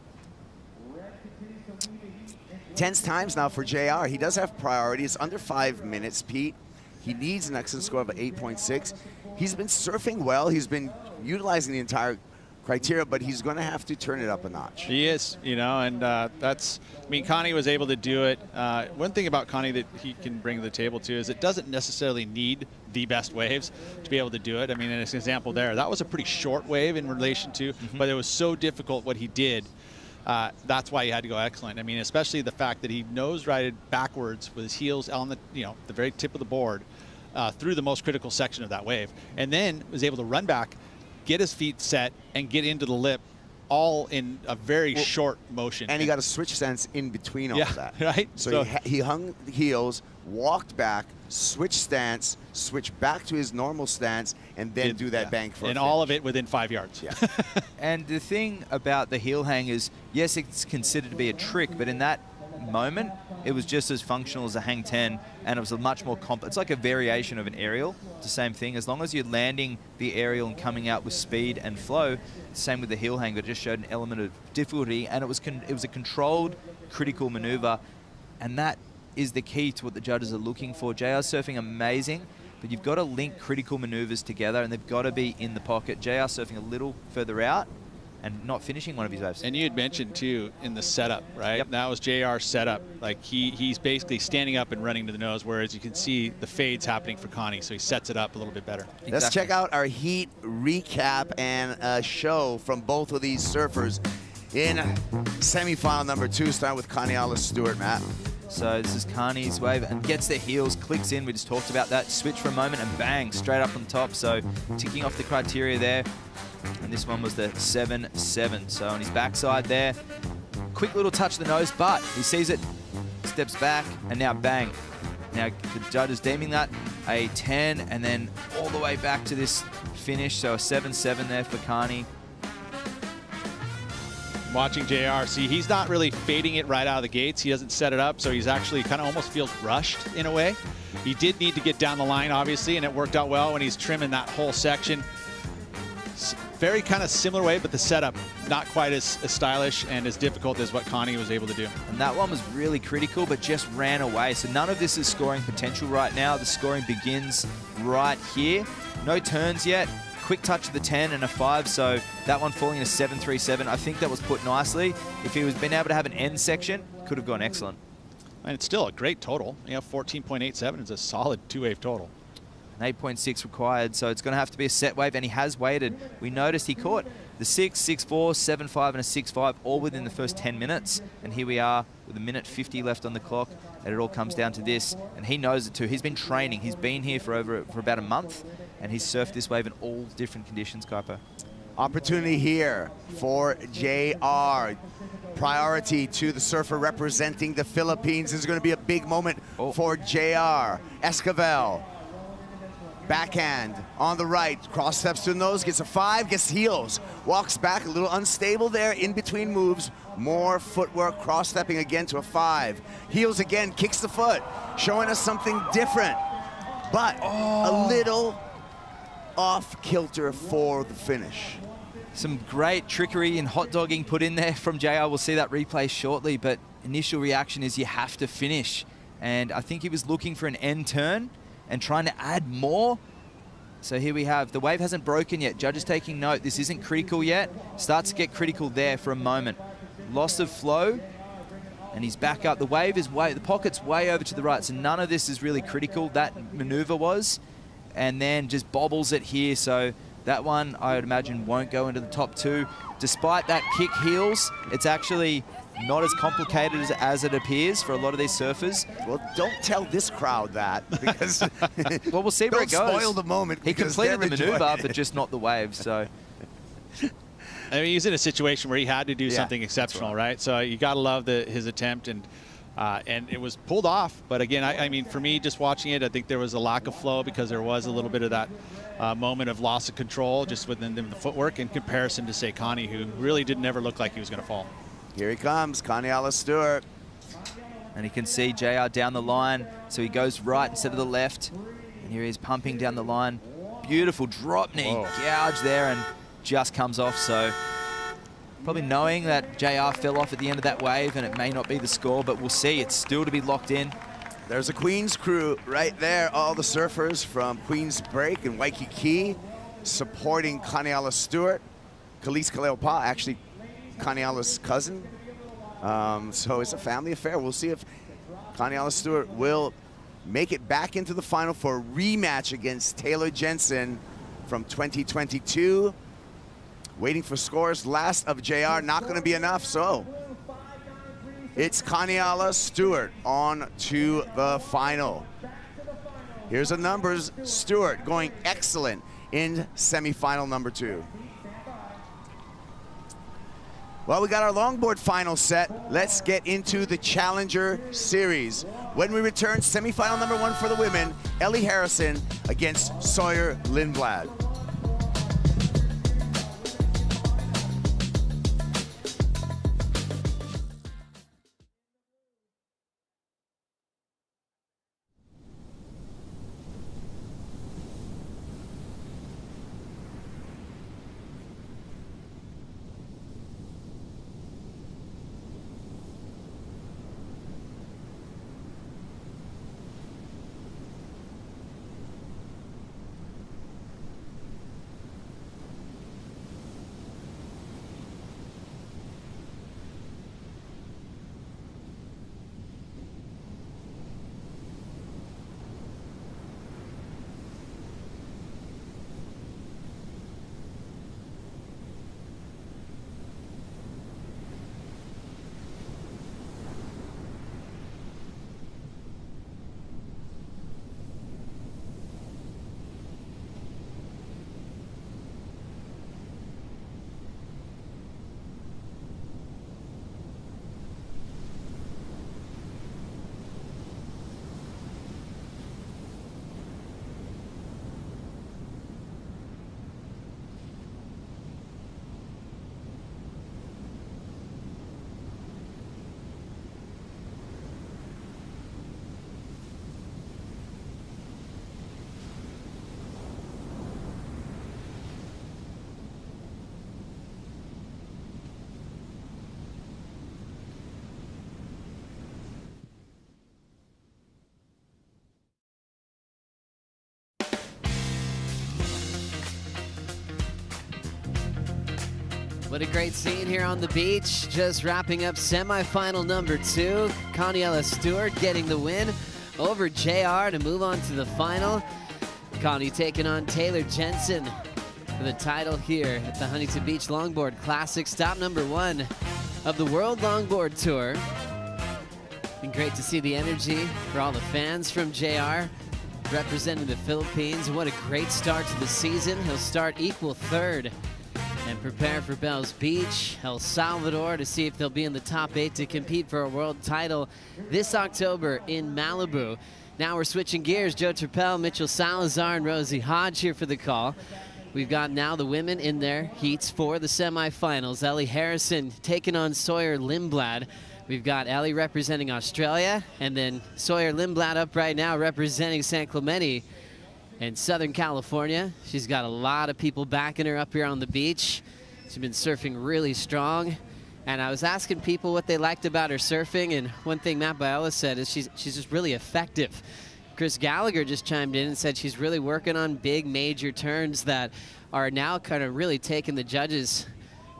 Tense times now for JR. He does have priority. It's under 5 minutes, Pete. He needs an excellent score of 8.6. He's been surfing well. He's been utilizing the entire criteria, but he's going to have to turn it up a notch. He is, and that's, I mean, Connie was able to do it. One thing about Connie that he can bring to the table too is it doesn't necessarily need the best waves to be able to do it. I mean, as an example there, that was a pretty short wave in relation to, but it was so difficult what he did. That's why he had to go excellent. I mean, especially the fact that he nose rided backwards with his heels on the, the very tip of the board through the most critical section of that wave, and then was able to run back, get his feet set, and get into the lip, all in a very short motion. And he got a switch stance in between all of that. Right? So he hung the heels, walked back, switched stance, switched back to his normal stance, and then do that bank for and all of it within 5 yards. Yeah. And the thing about the heel hang is, yes, it's considered to be a trick, but in that moment, it was just as functional as a hang 10, and it was a much more complex. It's like a variation of an aerial. It's the same thing. As long as you're landing the aerial and coming out with speed and flow, same with the heel hang, but it just showed an element of difficulty, and it was a controlled, critical maneuver, and that is the key to what the judges are looking for. JR's surfing amazing, but you've got to link critical maneuvers together, and they've got to be in the pocket. JR surfing a little further out and not finishing one of his waves. And you had mentioned too in the setup, right? Yep. That was JR's setup. Like he's basically standing up and running to the nose, whereas you can see the fades happening for Connie, so he sets it up a little bit better. Exactly. Let's check out our heat recap and a show from both of these surfers in semifinal number 2, starting with Kaniala Stewart, Matt. So this is Carney's wave, and gets the heels, clicks in. We just talked about that. Switch for a moment, and bang, straight up on top. So ticking off the criteria there. And this one was the 7-7. So on his backside there, quick little touch of the nose, but he sees it, steps back, and now bang. Now the judge is deeming that a 10, and then all the way back to this finish. So a 7-7 there for Carney. Watching JR, see, he's not really fading it right out of the gates. He doesn't set it up, so he's actually kind of almost feels rushed in a way. He did need to get down the line, obviously, and it worked out well when he's trimming that whole section. Very kind of similar way, but the setup not quite as stylish and as difficult as what Connie was able to do. And that one was really critical, but just ran away. So none of this is scoring potential right now. The scoring begins right here. No turns yet. Quick touch of the 10 and a 5, so that one falling to 7-3-7. I think that was put nicely. If he was been able to have an end section, could have gone excellent. And it's still a great total. 14.87 is a solid 2-wave total. An 8.6 required, so it's going to have to be a set wave, and he has waited. We noticed he caught the 6, 6-4, 7-5, and a 6-5 all within the first 10 minutes. And here we are with 1:50 left on the clock, and it all comes down to this. And he knows it too. He's been training. He's been here for about a month, and he's surfed this wave in all different conditions, Kuiper. Opportunity here for JR. Priority to the surfer representing the Philippines. This is going to be a big moment for JR. Esquivel. Backhand on the right, cross steps to the nose, gets a 5, gets heels, walks back, a little unstable there in between moves, more footwork, cross stepping again to a 5. Heels again, kicks the foot, showing us something different, but a little off kilter for the finish. Some great trickery and hot dogging put in there from JR. We'll see that replay shortly, but initial reaction is you have to finish. And I think he was looking for an end turn and trying to add more. So here we have, the wave hasn't broken yet. Judges taking note, this isn't critical yet. Starts to get critical there for a moment. Loss of flow, and he's back up. The wave is the pocket's way over to the right, so none of this is really critical. That maneuver was, and then just bobbles it here. So that one, I would imagine, won't go into the top 2. Despite that kick heels, it's actually not as complicated as it appears for a lot of these surfers. Well, don't tell this crowd that, because well, we'll see where it goes. Don't spoil the moment. He completed the maneuver, but just not the wave. So, I mean, he's in a situation where he had to do something exceptional, right? So you got to love his attempt, and it was pulled off. But again, I mean, for me, just watching it, I think there was a lack of flow because there was a little bit of that moment of loss of control just within the footwork in comparison to, say, Connie, who really didn't ever look like he was going to fall. Here he comes, Connie Stewart. And you can see JR down the line, so he goes right instead of the left. And here he is pumping down the line. Beautiful drop knee gouge there, and just comes off. So probably knowing that JR fell off at the end of that wave, and it may not be the score, but we'll see. It's still to be locked in. There's a Queen's crew right there. All the surfers from Queen's Break and Waikiki supporting Connie Stewart. Khalees Kaleopa, actually Connie cousin. So it's a family affair. We'll see if Connie Stewart will make it back into the final for a rematch against Taylor Jensen from 2022. Waiting for scores. Last of JR, not going to be enough. So it's Connie Stewart on to the final. Here's the numbers. Stewart going excellent in semifinal number 2. Well, we got our longboard final set. Let's get into the Challenger Series. When we return, semifinal number 1 for the women, Ellie Harrison against Sawyer Lindblad. What a great scene here on the beach. Just wrapping up semifinal number 2. Connie Stewart getting the win over JR to move on to the final. Connie taking on Taylor Jensen for the title here at the Huntington Beach Longboard Classic. Stop number 1 of the World Longboard Tour. Been great to see the energy for all the fans from JR representing the Philippines. What a great start to the season. He'll start equal 3rd and prepare for Bells Beach, El Salvador, to see if they'll be in the top 8 to compete for a world title this October in Malibu. Now we're switching gears. Joe Turpel, Mitchell Salazar, and Rosie Hodge here for the call. We've got now the women in their heats for the semifinals. Ellie Harrison taking on Sawyer Lindblad. We've got Ellie representing Australia, and then Sawyer Lindblad up right now representing San Clemente. in Southern California. She's got a lot of people backing her up here on the beach. She's been surfing really strong. And I was asking people what they liked about her surfing, and one thing Matt Biella said is she's just really effective. Chris Gallagher just chimed in and said she's really working on big major turns that are now kind of really taking the judges,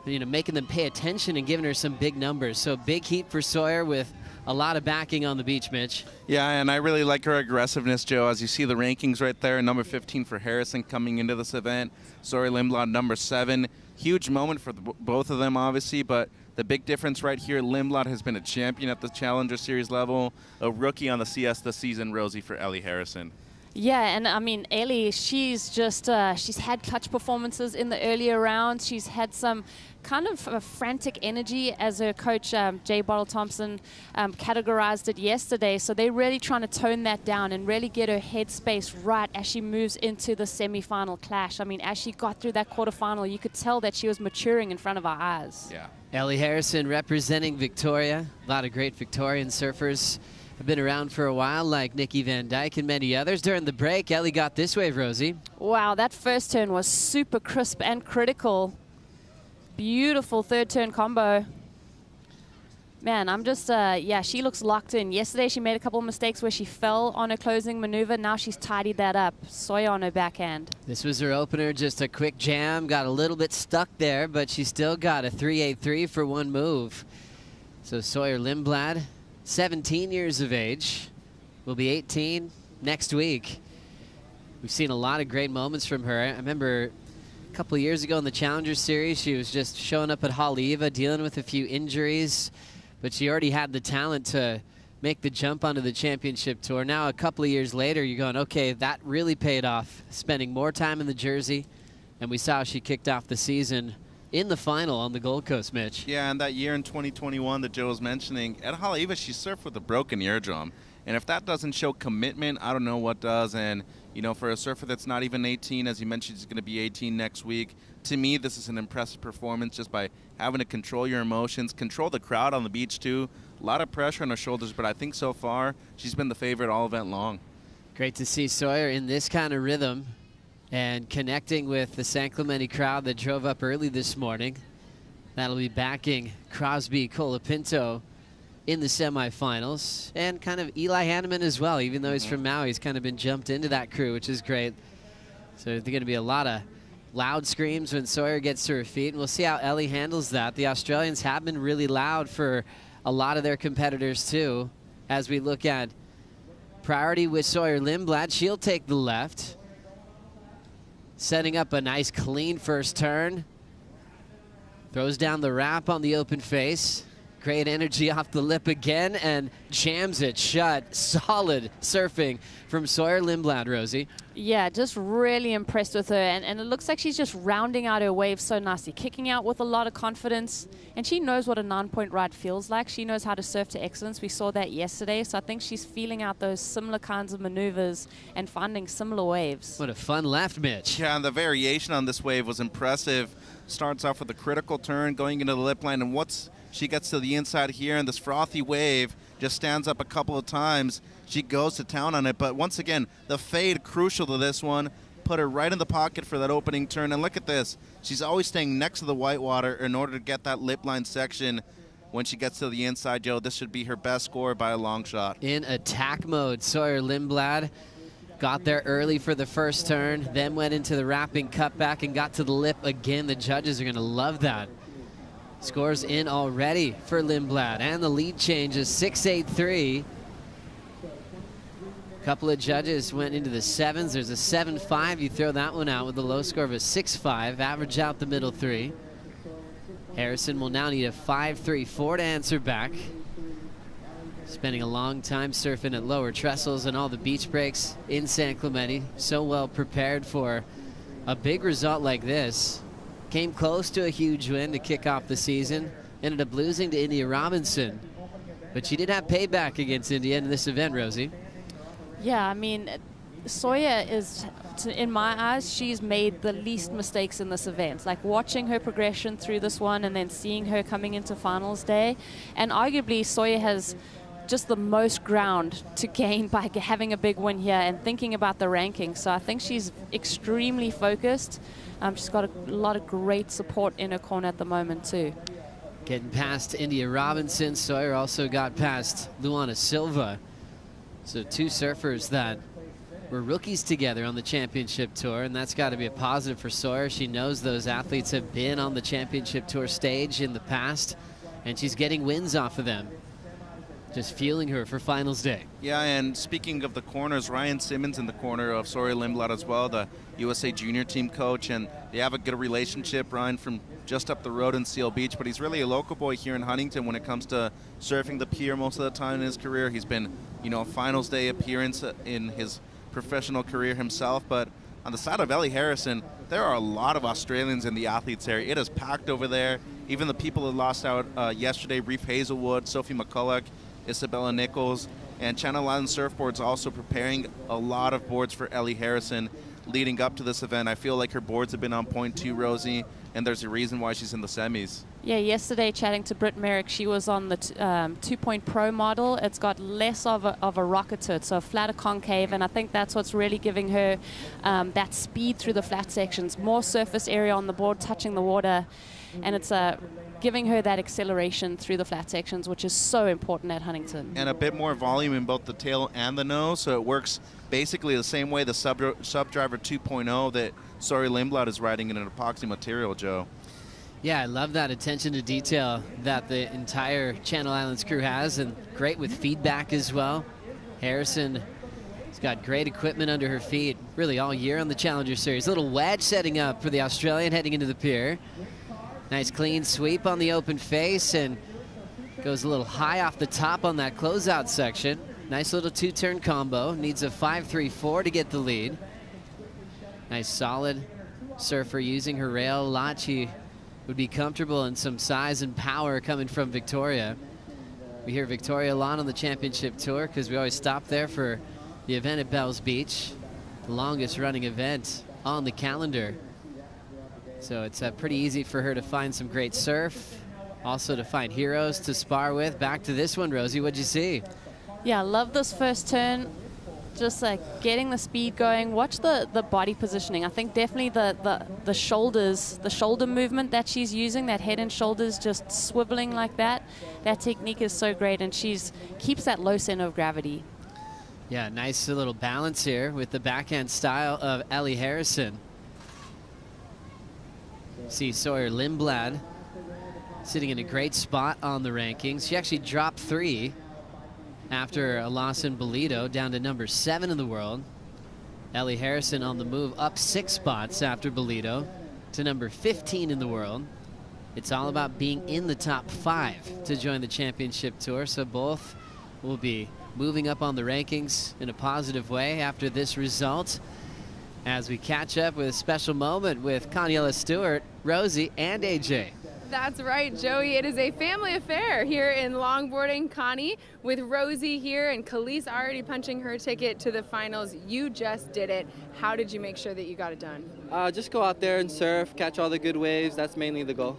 making them pay attention and giving her some big numbers. So big heat for Sawyer with a lot of backing on the beach, Mitch. Yeah, and I really like her aggressiveness, Joe. As you see the rankings right there, number 15 for Harrison coming into this event. Sawyer Lindblad, number 7. Huge moment for both of them, obviously, but the big difference right here, Lindblad has been a champion at the Challenger Series level, a rookie on the CS this season, Rosie, for Ellie Harrison. Yeah, and I mean, Ellie, she's just, she's had clutch performances in the earlier rounds. She's had some kind of frantic energy, as her coach, Jay Bottle Thompson, categorized it yesterday. So they're really trying to tone that down and really get her headspace right as she moves into the semifinal clash. I mean, as she got through that quarterfinal, you could tell that she was maturing in front of our eyes. Yeah. Ellie Harrison representing Victoria. A lot of great Victorian surfers have been around for a while, like Nikki Van Dyke and many others. During the break, Ellie got this wave, Rosie. Wow, that first turn was super crisp and critical. Beautiful third turn combo. Man, I'm just, yeah, she looks locked in. Yesterday, she made a couple of mistakes where she fell on her closing maneuver. Now she's tidied that up. Sawyer on her backhand. This was her opener, just a quick jam. Got a little bit stuck there, but she still got a 383 for one move. So Sawyer Lindblad, 17 years of age, will be 18 next week. We've seen a lot of great moments from her. I remember a couple of years ago in the Challenger Series, she was just showing up at Haleiwa, dealing with a few injuries, but she already had the talent to make the jump onto the championship tour. Now, a couple of years later, you're going, okay, that really paid off, spending more time in the jersey, and we saw she kicked off the season in the final on the Gold Coast, Mitch. Yeah, and that year in 2021 that Joe was mentioning, at Haleiwa, she surfed with a broken eardrum. And if that doesn't show commitment, I don't know what does. And, for a surfer that's not even 18, as you mentioned, she's going to be 18 next week. To me, this is an impressive performance just by having to control your emotions, control the crowd on the beach, too. A lot of pressure on her shoulders, but I think so far she's been the favorite all event long. Great to see Sawyer in this kind of rhythm and connecting with the San Clemente crowd that drove up early this morning. That'll be backing Crosby Colapinto in the semifinals, and kind of Eli Hanneman as well. Even though he's from Maui, he's kind of been jumped into that crew, which is great. So there's going to be a lot of loud screams when Sawyer gets to her feet, and we'll see how Ellie handles that. The Australians have been really loud for a lot of their competitors too. As we look at priority with Sawyer Lindblad, she'll take the left, setting up a nice clean first turn. Throws down the wrap on the open face. Great energy off the lip again and jams it shut. Solid surfing from Sawyer Lindblad, Rosie. Yeah, just really impressed with her. And it looks like she's just rounding out her wave so nicely, kicking out with a lot of confidence. And she knows what a 9-point ride feels like. She knows how to surf to excellence. We saw that yesterday. So I think she's feeling out those similar kinds of maneuvers and finding similar waves. What a fun left, Mitch. Yeah, and the variation on this wave was impressive. Starts off with a critical turn going into the lip line, and she gets to the inside here, and this frothy wave just stands up a couple of times. She goes to town on it, but once again, the fade crucial to this one. Put her right in the pocket for that opening turn, and look at this. She's always staying next to the whitewater in order to get that lip line section. When she gets to the inside, Joe, this should be her best score by a long shot. In attack mode, Sawyer Lindblad got there early for the first turn, then went into the wrapping cutback and got to the lip again. The judges are going to love that. Scores in already for Lindblad, and the lead change is 6-8-3. A couple of judges went into the 7s. There's a 7-5. You throw that one out with a low score of a 6-5. Average out the middle 3. Harrison will now need a 5-3-4 to answer back. Spending a long time surfing at lower trestles and all the beach breaks in San Clemente. So well prepared for a big result like this. Came close to a huge win to kick off the season. Ended up losing to India Robinson. But she did have payback against India in this event, Rosie. Yeah, I mean, Sawyer is, in my eyes, she's made the least mistakes in this event. Like watching her progression through this one and then seeing her coming into finals day. And arguably, Sawyer has just the most ground to gain by having a big win here and thinking about the rankings. So I think she's extremely focused. She's got a lot of great support in her corner at the moment too. Getting past India Robinson, Sawyer also got past Luana Silva. So 2 surfers that were rookies together on the championship tour, and that's got to be a positive for Sawyer. She knows those athletes have been on the championship tour stage in the past, and she's getting wins off of them. Just fueling her for finals day. Yeah, and speaking of the corners, Ryan Simmons in the corner of Sawyer Lindblad as well, the USA Junior team coach, and they have a good relationship. Ryan from just up the road in Seal Beach, but he's really a local boy here in Huntington when it comes to surfing the pier most of the time in his career. He's been, you know, a finals day appearance in his professional career himself. But on the side of Ellie Harrison, there are a lot of Australians in the athletes area. It is packed over there. Even the people that lost out yesterday, Reef Hazelwood, Sophie McCulloch, Isabella Nichols, and Channel Island Surfboard's also preparing a lot of boards for Ellie Harrison leading up to this event. I feel like her boards have been on point too, Rosie, and there's a reason why she's in the semis. Yeah, yesterday chatting to Britt Merrick, she was on the 2-point pro model. It's got less of a rocket to it, so a flatter concave, and I think that's what's really giving her that speed through the flat sections, more surface area on the board, touching the water, and it's giving her that acceleration through the flat sections, which is so important at Huntington. And a bit more volume in both the tail and the nose, so it works basically the same way the Subdriver 2.0 that Sawyer Lindblad is riding in an epoxy material, Joe. Yeah, I love that attention to detail that the entire Channel Islands crew has, and great with feedback as well. Harrison has got great equipment under her feet really all year on the Challenger Series. A little wedge setting up for the Australian heading into the pier. Nice clean sweep on the open face, and goes a little high off the top on that closeout section. Nice little 2-turn combo. Needs a 5.34 to get the lead. Nice solid surfer using her rail a lot. She would be comfortable in some size and power coming from Victoria. We hear Victoria a lot on the championship tour because we always stop there for the event at Bells Beach, the longest running event on the calendar. So it's pretty easy for her to find some great surf, also to find heroes to spar with. Back to this one, Rosie, what'd you see? Yeah, I love this first turn. Just like getting the speed going. Watch the body positioning. I think definitely the shoulders, the shoulder movement that she's using, that head and shoulders just swiveling like that. That technique is so great, and she's keeps that low center of gravity. Yeah, nice little balance here with the backhand style of Ellie Harrison. See Sawyer Lindblad sitting in a great spot on the rankings. She actually dropped 3 after a loss in Bolito, down to number 7 in the world. Ellie Harrison on the move, up 6 spots after Bolito to number 15 in the world. It's all about being in the top 5 to join the championship tour, so both will be moving up on the rankings in a positive way after this result. As we catch up with a special moment with Coniella Stewart, Rosie, and AJ. That's right, Joey. It is a family affair here in longboarding. Connie with Rosie here, and Khalees already punching her ticket to the finals. You just did it. How did you make sure that you got it done? Just go out there and surf, catch all the good waves. That's mainly the goal.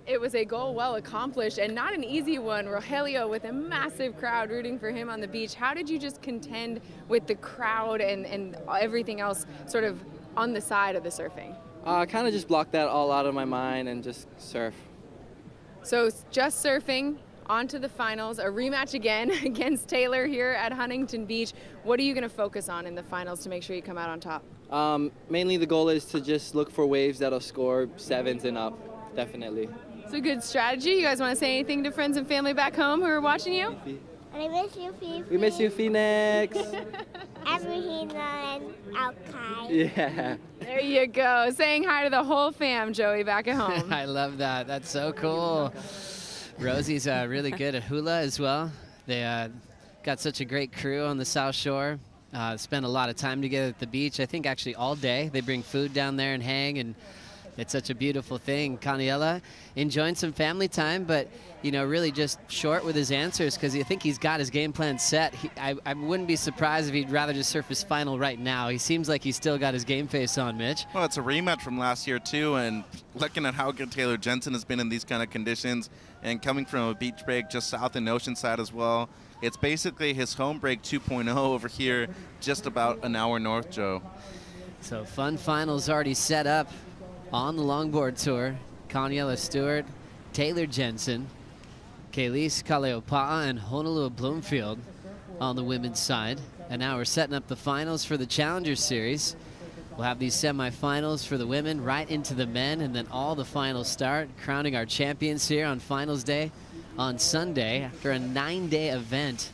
It was a goal well accomplished, and not an easy one. Rogelio with a massive crowd rooting for him on the beach. How did you just contend with the crowd and everything else sort of on the side of the surfing? Kind of just block that all out of my mind and just surf. So it's just surfing, on to the finals, a rematch again against Taylor here at Huntington Beach. What are you going to focus on in the finals to make sure you come out on top? Mainly the goal is to just look for waves that'll score 7s and up, definitely. It's a good strategy. You guys want to say anything to friends and family back home who are watching you? I miss you, Phoenix. We miss you, Phoenix. Everything and outside. Yeah. There you go. Saying hi to the whole fam, Joey, back at home. I love that. That's so cool. Rosie's really good at hula as well. They got such a great crew on the South Shore. Spend a lot of time together at the beach. I think actually all day. They bring food down there and hang, and It's such a beautiful thing. Caniella enjoying some family time, but, you know, really just short with his answers because I think he's got his game plan set. I wouldn't be surprised if he'd rather just surf his final right now. He seems like he's still got his game face on, Mitch. Well, it's a rematch from last year, too, and looking at how good Taylor Jensen has been in these kind of conditions and coming from a beach break just south in Oceanside as well, it's basically his home break 2.0 over here, just about an hour north, Joe. So fun finals already set up on the longboard tour. Caniella Stewart, Taylor Jensen, Kaylise Kaleopa'a, and Honolulu Bloomfield on the women's side. And now we're setting up the finals for the Challenger Series. We'll have these semifinals for the women right into the men, and then all the finals start, crowning our champions here on finals day on Sunday after a 9-day event.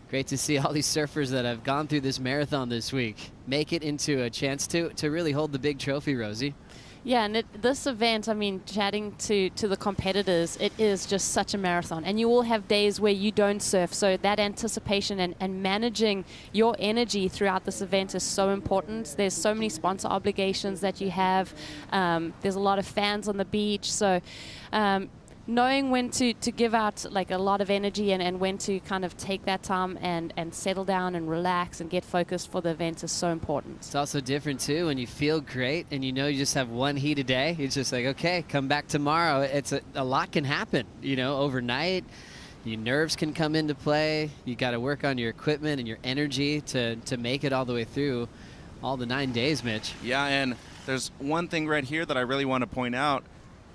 Great to see all these surfers that have gone through this marathon this week make it into a chance to really hold the big trophy, Rosie. Yeah, and this event, I mean, chatting to the competitors, it is just such a marathon. And you will have days where you don't surf. So that anticipation and managing your energy throughout this event is so important. There's so many sponsor obligations that you have. There's a lot of fans on the beach. So knowing when to give out like a lot of energy and when to kind of take that time and settle down and relax and get focused for the event is so important. It's also different too when you feel great and you know you just have one heat a day. It's just like, okay, come back tomorrow. It's a lot can happen, you know, overnight. Your nerves can come into play. You got to work on your equipment and your energy to make it all the way through all the 9 days, Mitch. Yeah, and there's one thing right here that I really want to point out.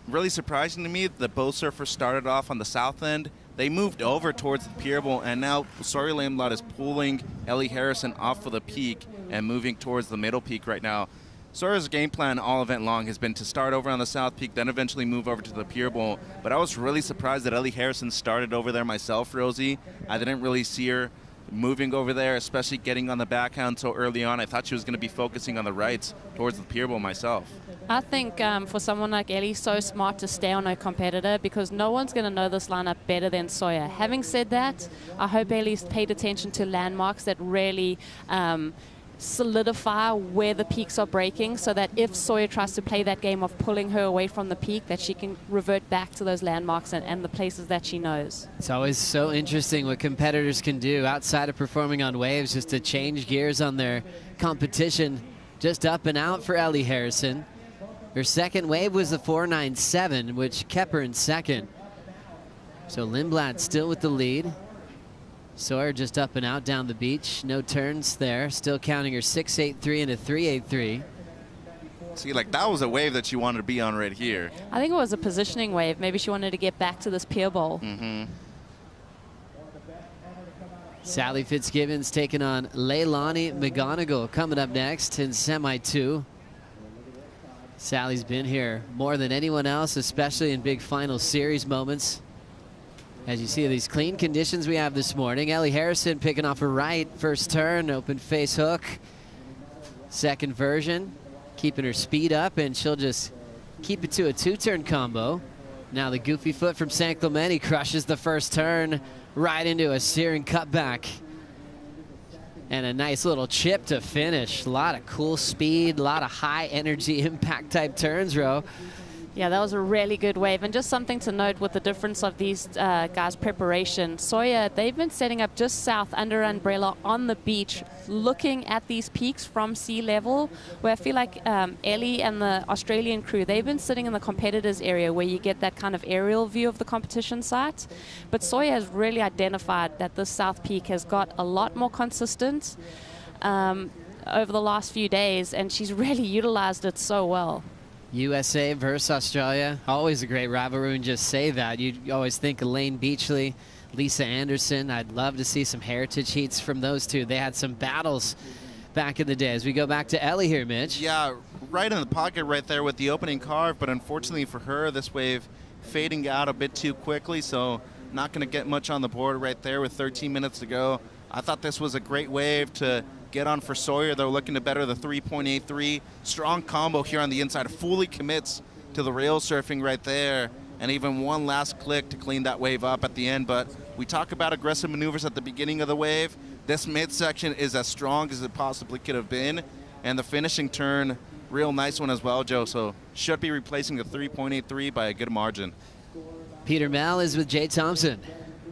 Really surprising to me that both surfers started off on the south end. They moved over towards the pier bowl, and now Sawyer Lamblot is pulling Ellie Harrison off of the peak and moving towards the middle peak right now. Sawyer's game plan all event long has been to start over on the south peak, then eventually move over to the pier bowl. But I was really surprised that Ellie Harrison started over there myself, Rosie. I didn't really see her moving over there, especially getting on the backhand so early on. I thought she was going to be focusing on the rights towards the pier bowl myself. I think for someone like Ellie, so smart to stay on her competitor because no one's going to know this lineup better than Sawyer. Having said that, I hope Ellie's paid attention to landmarks that really solidify where the peaks are breaking so that if Sawyer tries to play that game of pulling her away from the peak, that she can revert back to those landmarks and the places that she knows. It's always so interesting what competitors can do outside of performing on waves just to change gears on their competition. Just up and out for Ellie Harrison. Her second wave was the 4.97, which kept her in second. So Lindblad still with the lead. Sawyer just up and out down the beach. No turns there. Still counting her 6.83 and a 3.83. See, like that was a wave that she wanted to be on right here. I think it was a positioning wave. Maybe she wanted to get back to this pier bowl. Sally Fitzgibbons taking on Leilani McGonigal coming up next in Semi 2. Sally's been here more than anyone else, especially in big final series moments. As you see these clean conditions we have this morning, Ellie Harrison picking off her right, first turn, open face hook. Second version, keeping her speed up, and she'll just keep it to a two-turn combo. Now the goofy foot from San Clemente crushes the first turn right into a searing cutback. And a nice little chip to finish. A lot of cool speed, a lot of high energy impact type turns, Ro. Yeah, that was a really good wave. And just something to note with the difference of these guys' preparation. Sawyer, they've been setting up just south under umbrella on the beach, looking at these peaks from sea level, where I feel like Ellie and the Australian crew, they've been sitting in the competitors area where you get that kind of aerial view of the competition site. But Sawyer has really identified that this south peak has got a lot more consistent over the last few days, and she's really utilized it so well. USA versus Australia, always a great rivalry, and just say that. You always think Elaine Beachley, Lisa Anderson. I'd love to see some heritage heats from those two. They had some battles back in the day. As we go back to Ellie here, Mitch. Yeah, right in the pocket right there with the opening carve, but unfortunately for her, this wave fading out a bit too quickly, so not going to get much on the board right there with 13 minutes to go. I thought this was a great wave to get on for Sawyer. They're looking to better the 3.83. Strong combo here on the inside. Fully commits to the rail surfing right there. And even one last click to clean that wave up at the end. But we talk about aggressive maneuvers at the beginning of the wave. This midsection is as strong as it possibly could have been. And the finishing turn real nice one as well, Joe. So should be replacing the 3.83 by a good margin. Peter Mel is with Jay Thompson.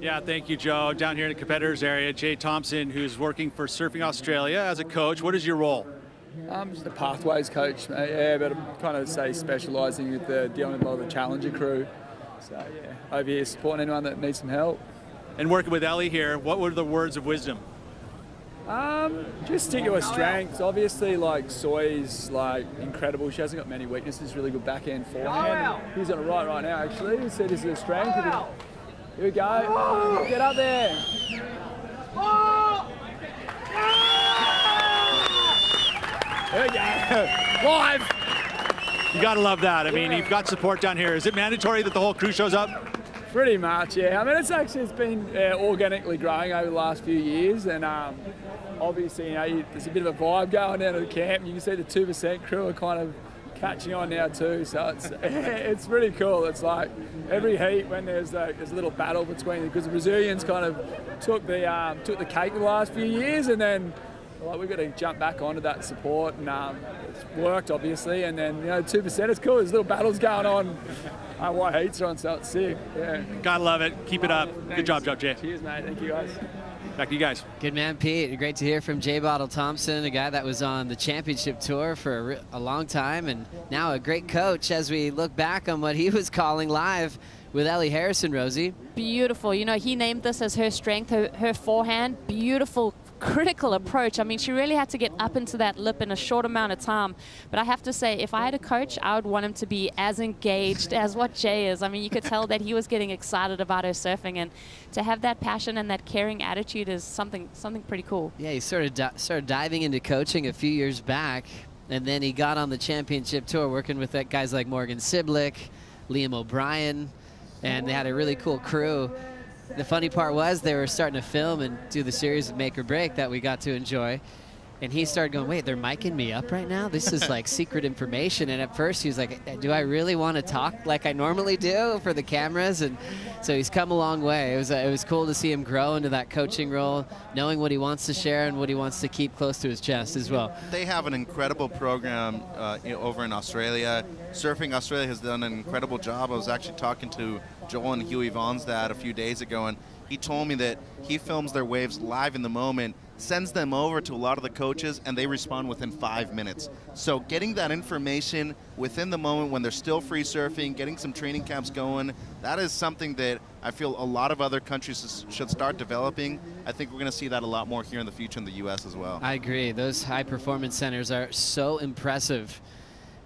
Yeah, thank you, Joe. Down here in the competitors area, Jay Thompson, who's working for Surfing Australia as a coach. What is your role? I'm just a pathways coach, mate. Yeah, but I'm kind of specialising with dealing with a lot of the Challenger crew. So yeah, over here supporting anyone that needs some help. And working with Ellie here, what were the words of wisdom? Just stick to her strengths. Obviously, like Soy's like incredible. She hasn't got many weaknesses. Really good backhand, forehand. He's on a right now, actually. He said this is a strength. Here we go. Get up there. There we go. Live. You got to love that. I mean, you've got support down here. Is it mandatory that the whole crew shows up? Pretty much, yeah. I mean, it's been organically growing over the last few years, and obviously, there's a bit of a vibe going down to the camp. You can see the 2% crew are kind of catching on now too, so it's pretty cool. It's like every heat when there's a little battle between, because the Brazilians kind of took the cake the last few years, and then like we've got to jump back onto that support, and it's worked obviously. And then 2%, it's cool. There's little battles going on. White heats are on, so it's sick. Yeah. Gotta love it. Keep it up. Thanks. Good job, Jay. Cheers, mate. Thank you, guys. Back to you guys. Good man, Pete. Great to hear from Jay Bottle Thompson, a guy that was on the championship tour for a long time, and now a great coach as we look back on what he was calling live with Ellie Harrison, Rosie. Beautiful. He named this as her strength, her forehand. Beautiful, critical approach. I mean, she really had to get up into that lip in a short amount of time. But I have to say, if I had a coach, I would want him to be as engaged as what Jay is. I mean, you could tell that he was getting excited about her surfing, and to have that passion and that caring attitude is something pretty cool. Yeah, he started diving into coaching a few years back, and then he got on the championship tour working with guys like Morgan Siblick, Liam O'Brien, and they had a really cool crew. The funny part was they were starting to film and do the series of Make or Break that we got to enjoy. And he started going, wait, they're micing me up right now? This is like secret information. And at first he was like, do I really want to talk like I normally do for the cameras? And so he's come a long way. It was cool to see him grow into that coaching role, knowing what he wants to share and what he wants to keep close to his chest as well. They have an incredible program over in Australia. Surfing Australia has done an incredible job. I was actually talking to Joel and Huey Vaughn's dad a few days ago, and he told me that he films their waves live in the moment, sends them over to a lot of the coaches, and they respond within 5 minutes. So getting that information within the moment when they're still free surfing, getting some training camps going, that is something that I feel a lot of other countries should start developing. I think we're going to see that a lot more here in the future in the U.S. as well. I agree. Those high performance centers are so impressive,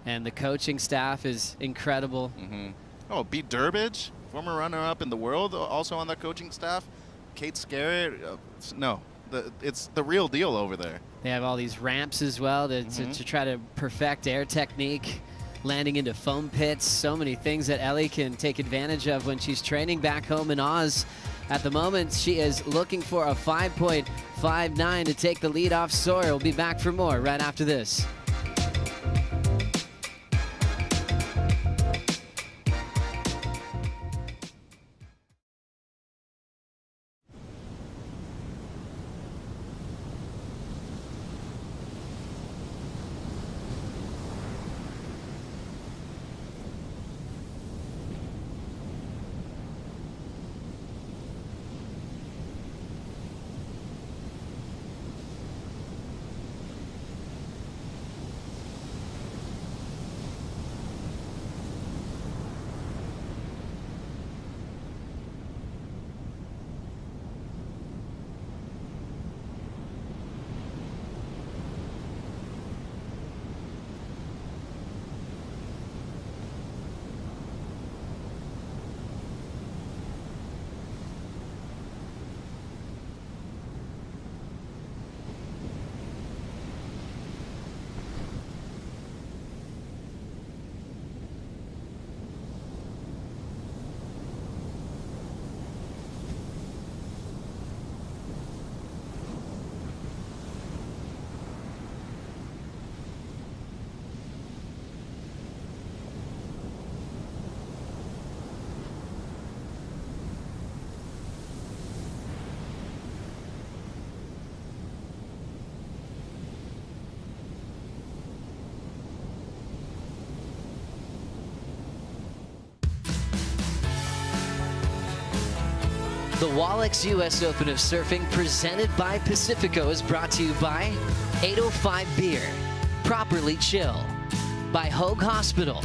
and the coaching staff is incredible. Mm-hmm. Oh, Pete Durbridge, former runner-up in the world, also on that coaching staff. Kate Scarrett, it's the real deal over there. They have all these ramps as well to try to perfect air technique, landing into foam pits, so many things that Ellie can take advantage of when she's training back home in Oz. At the moment, she is looking for a 5.59 to take the lead off Sawyer. We'll be back for more right after this. The Wallex US Open of Surfing presented by Pacifico is brought to you by 805 Beer, Properly Chill, by Hoag Hospital,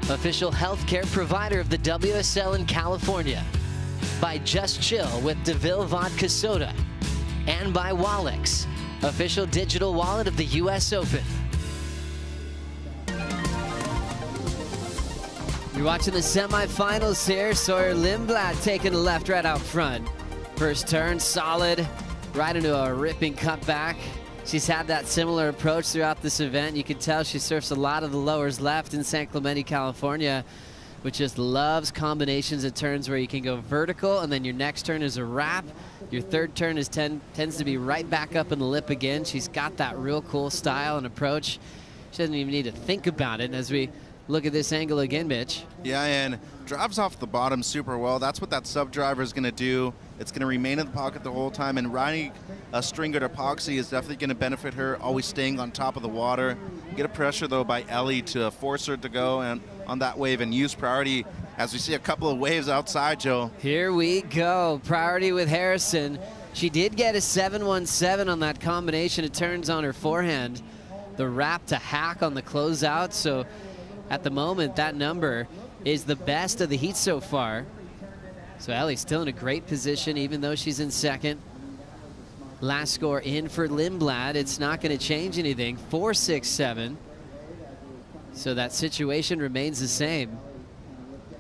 official healthcare provider of the WSL in California, by Just Chill with DeVille Vodka Soda, and by Wallex, official digital wallet of the US Open. You're watching the semifinals here. Sawyer Lindblad taking the left right out front. First turn, solid, right into a ripping cutback. She's had that similar approach throughout this event. You can tell she surfs a lot of the lowers left in San Clemente, California, which just loves combinations of turns where you can go vertical, and then your next turn is a wrap. Your third turn is tends to be right back up in the lip again. She's got that real cool style and approach. She doesn't even need to think about it. And as we look at this angle again, Mitch. Yeah, and drives off the bottom super well. That's what that sub driver is going to do. It's going to remain in the pocket the whole time, and riding a stringed epoxy is definitely going to benefit her, always staying on top of the water. Get a pressure, though, by Ellie to force her to go and on that wave and use priority as we see a couple of waves outside, Joe. Here we go. Priority with Harrison. She did get a 717 on that combination of turns on her forehand. The wrap to hack on the closeout, so at the moment, that number is the best of the heat so far. So Ellie's still in a great position, even though she's in second. Last score in for Lindblad. It's not going to change anything. 4-6-7. So that situation remains the same.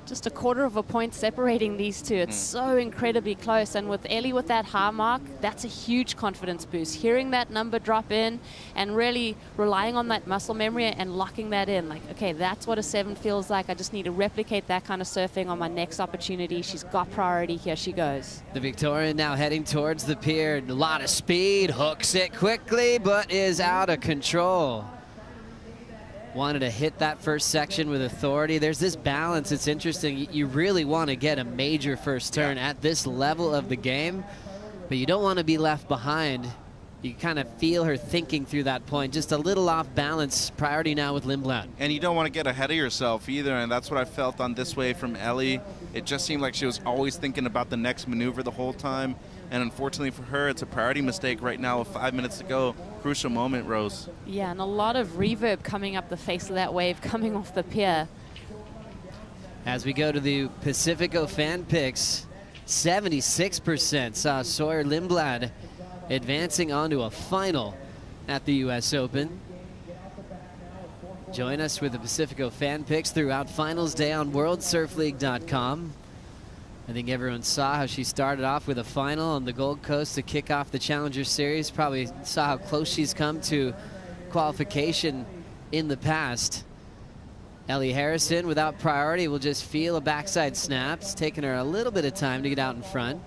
Just a quarter of a point separating these two. It's so incredibly close. And with Ellie with that high mark, that's a huge confidence boost. Hearing that number drop in and really relying on that muscle memory and locking that in. Like, okay, that's what a 7 feels like. I just need to replicate that kind of surfing on my next opportunity. She's got priority. Here she goes. The Victorian now heading towards the pier. A lot of speed. Hooks it quickly, but is out of control. Wanted to hit that first section with authority. There's this balance. It's interesting. You really want to get a major first turn at this level of the game, but you don't want to be left behind. You kind of feel her thinking through that point. Just a little off balance. Priority now with Lindblad. And you don't want to get ahead of yourself either, and that's what I felt on this wave from Ellie. It just seemed like she was always thinking about the next maneuver the whole time, and unfortunately for her, it's a priority mistake right now with 5 minutes to go. Crucial moment, Rose. Yeah, and a lot of reverb coming up the face of that wave coming off the pier. As we go to the Pacifico fan picks, 76% saw Sawyer Lindblad advancing onto a final at the US Open. Join us with the Pacifico fan picks throughout finals day on worldsurfleague.com. I think everyone saw how she started off with a final on the Gold Coast to kick off the Challenger Series. Probably saw how close she's come to qualification in the past. Ellie Harrison, without priority, will just feel a backside snap. It's taken her a little bit of time to get out in front.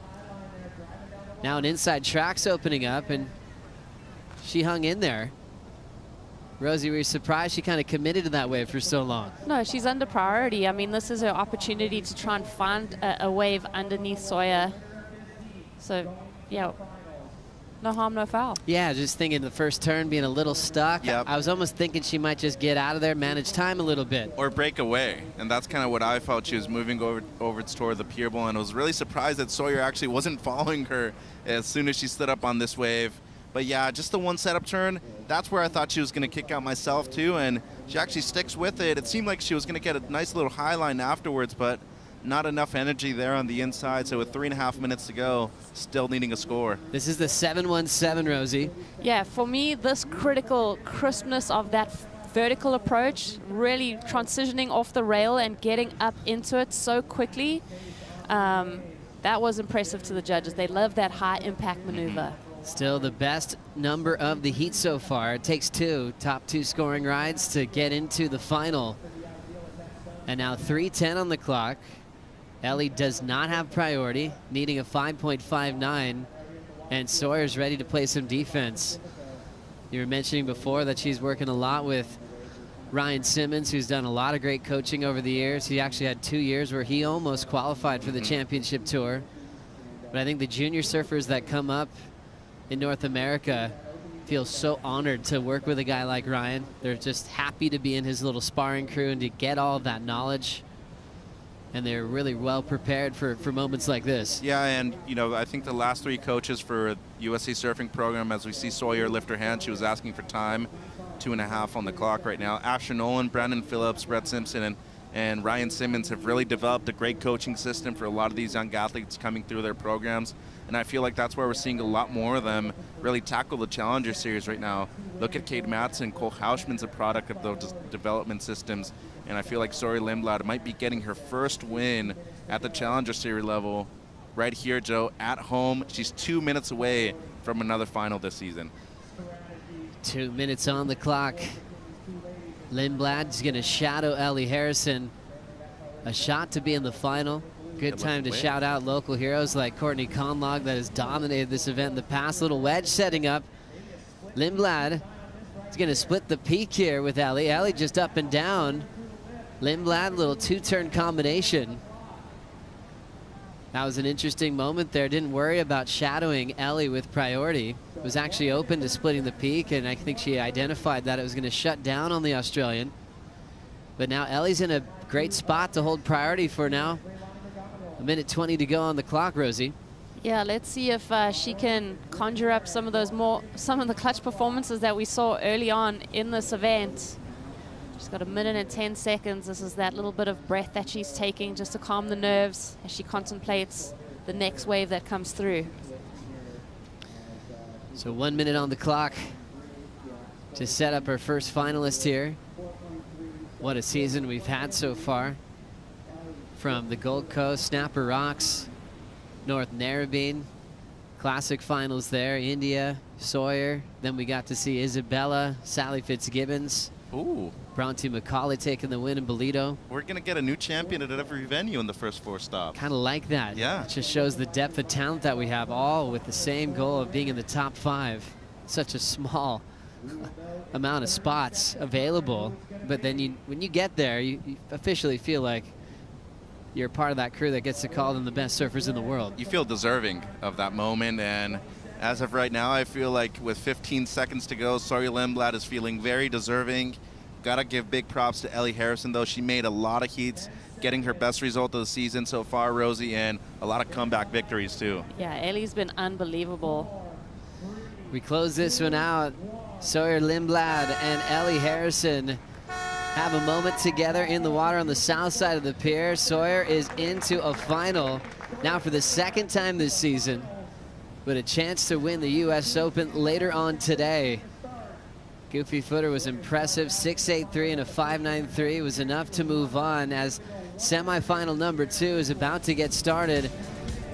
Now an inside track's opening up, and she hung in there. Rosie, were you surprised she kind of committed to that wave for so long? No, she's under priority. I mean, this is her opportunity to try and find a wave underneath Sawyer. So, yeah, no harm, no foul. Yeah, just thinking the first turn being a little stuck. Yep. I was almost thinking she might just get out of there, manage time a little bit. Or break away, and that's kind of what I felt. She was moving over toward the pier bowl, and I was really surprised that Sawyer actually wasn't following her as soon as she stood up on this wave. But yeah, just the one setup turn, that's where I thought she was going to kick out myself too, and she actually sticks with it. It seemed like she was going to get a nice little high line afterwards, but not enough energy there on the inside. So with 3.5 minutes to go, still needing a score. This is the 717, Rosie. Yeah, for me, this critical crispness of that vertical approach, really transitioning off the rail and getting up into it so quickly, that was impressive to the judges. They love that high impact maneuver. Still the best number of the heat so far. It takes top two scoring rides to get into the final. And now 3:10 on the clock. Ellie does not have priority, needing a 5.59, and Sawyer's ready to play some defense. You were mentioning before that she's working a lot with Ryan Simmons, who's done a lot of great coaching over the years. He actually had 2 years where he almost qualified for the championship tour. But I think the junior surfers that come up in North America feel so honored to work with a guy like Ryan. They're just happy to be in his little sparring crew and to get all of that knowledge. And they're really well prepared for moments like this. Yeah, and you know, I think the last 3 coaches for USC surfing program, as we see Sawyer lift her hand, she was asking for time, 2.5 on the clock right now. Asher Nolan, Brandon Phillips, Brett Simpson, and Ryan Simmons have really developed a great coaching system for a lot of these young athletes coming through their programs. And I feel like that's where we're seeing a lot more of them really tackle the Challenger Series right now. Look at Kate Matson. Cole Hausman's a product of those development systems. And I feel like Sawyer Lindblad might be getting her first win at the Challenger Series level right here, Joe, at home. She's 2 minutes away from another final this season. 2 minutes on the clock. Lindblad's going to shadow Ellie Harrison. A shot to be in the final. Good time to shout out local heroes like Courtney Conlog that has dominated this event in the past. Little wedge setting up. Lindblad is going to split the peak here with Ellie. Ellie just up and down. Lindblad, little 2-turn combination. That was an interesting moment there. Didn't worry about shadowing Ellie with priority. Was actually open to splitting the peak, and I think she identified that it was going to shut down on the Australian. But now Ellie's in a great spot to hold priority for now. 1:20 to go on the clock, Rosie. Yeah, let's see if she can conjure up some of the clutch performances that we saw early on in this event. She's got 1:10 seconds. This is that little bit of breath that she's taking just to calm the nerves as she contemplates the next wave that comes through. So 1 minute on the clock to set up our first finalist here. What a season we've had so far. From the Gold Coast, Snapper Rocks, North Narrabeen, classic finals there, India, Sawyer. Then we got to see Isabella, Sally Fitzgibbons. Ooh. Bronte McCauley taking the win in Bolito. We're going to get a new champion at every venue in the first 4 stops. Kind of like that. Yeah. It just shows the depth of talent that we have, all with the same goal of being in the top 5. Such a small amount of spots available. But then when you get there, you officially feel like you're part of that crew that gets to call them the best surfers in the world. You feel deserving of that moment, and as of right now, I feel like with 15 seconds to go, Sawyer Lindblad is feeling very deserving. Gotta give big props to Ellie Harrison, though. She made a lot of heats, getting her best result of the season so far, Rosie, and a lot of comeback victories, too. Yeah, Ellie's been unbelievable. We close this one out. Sawyer Lindblad and Ellie Harrison have a moment together in the water on the south side of the pier. Sawyer is into a final now for the 2nd time this season, but a chance to win the US Open later on today. Goofy footer was impressive. 6.83 and a 5.93 was enough to move on as semifinal number 2 is about to get started.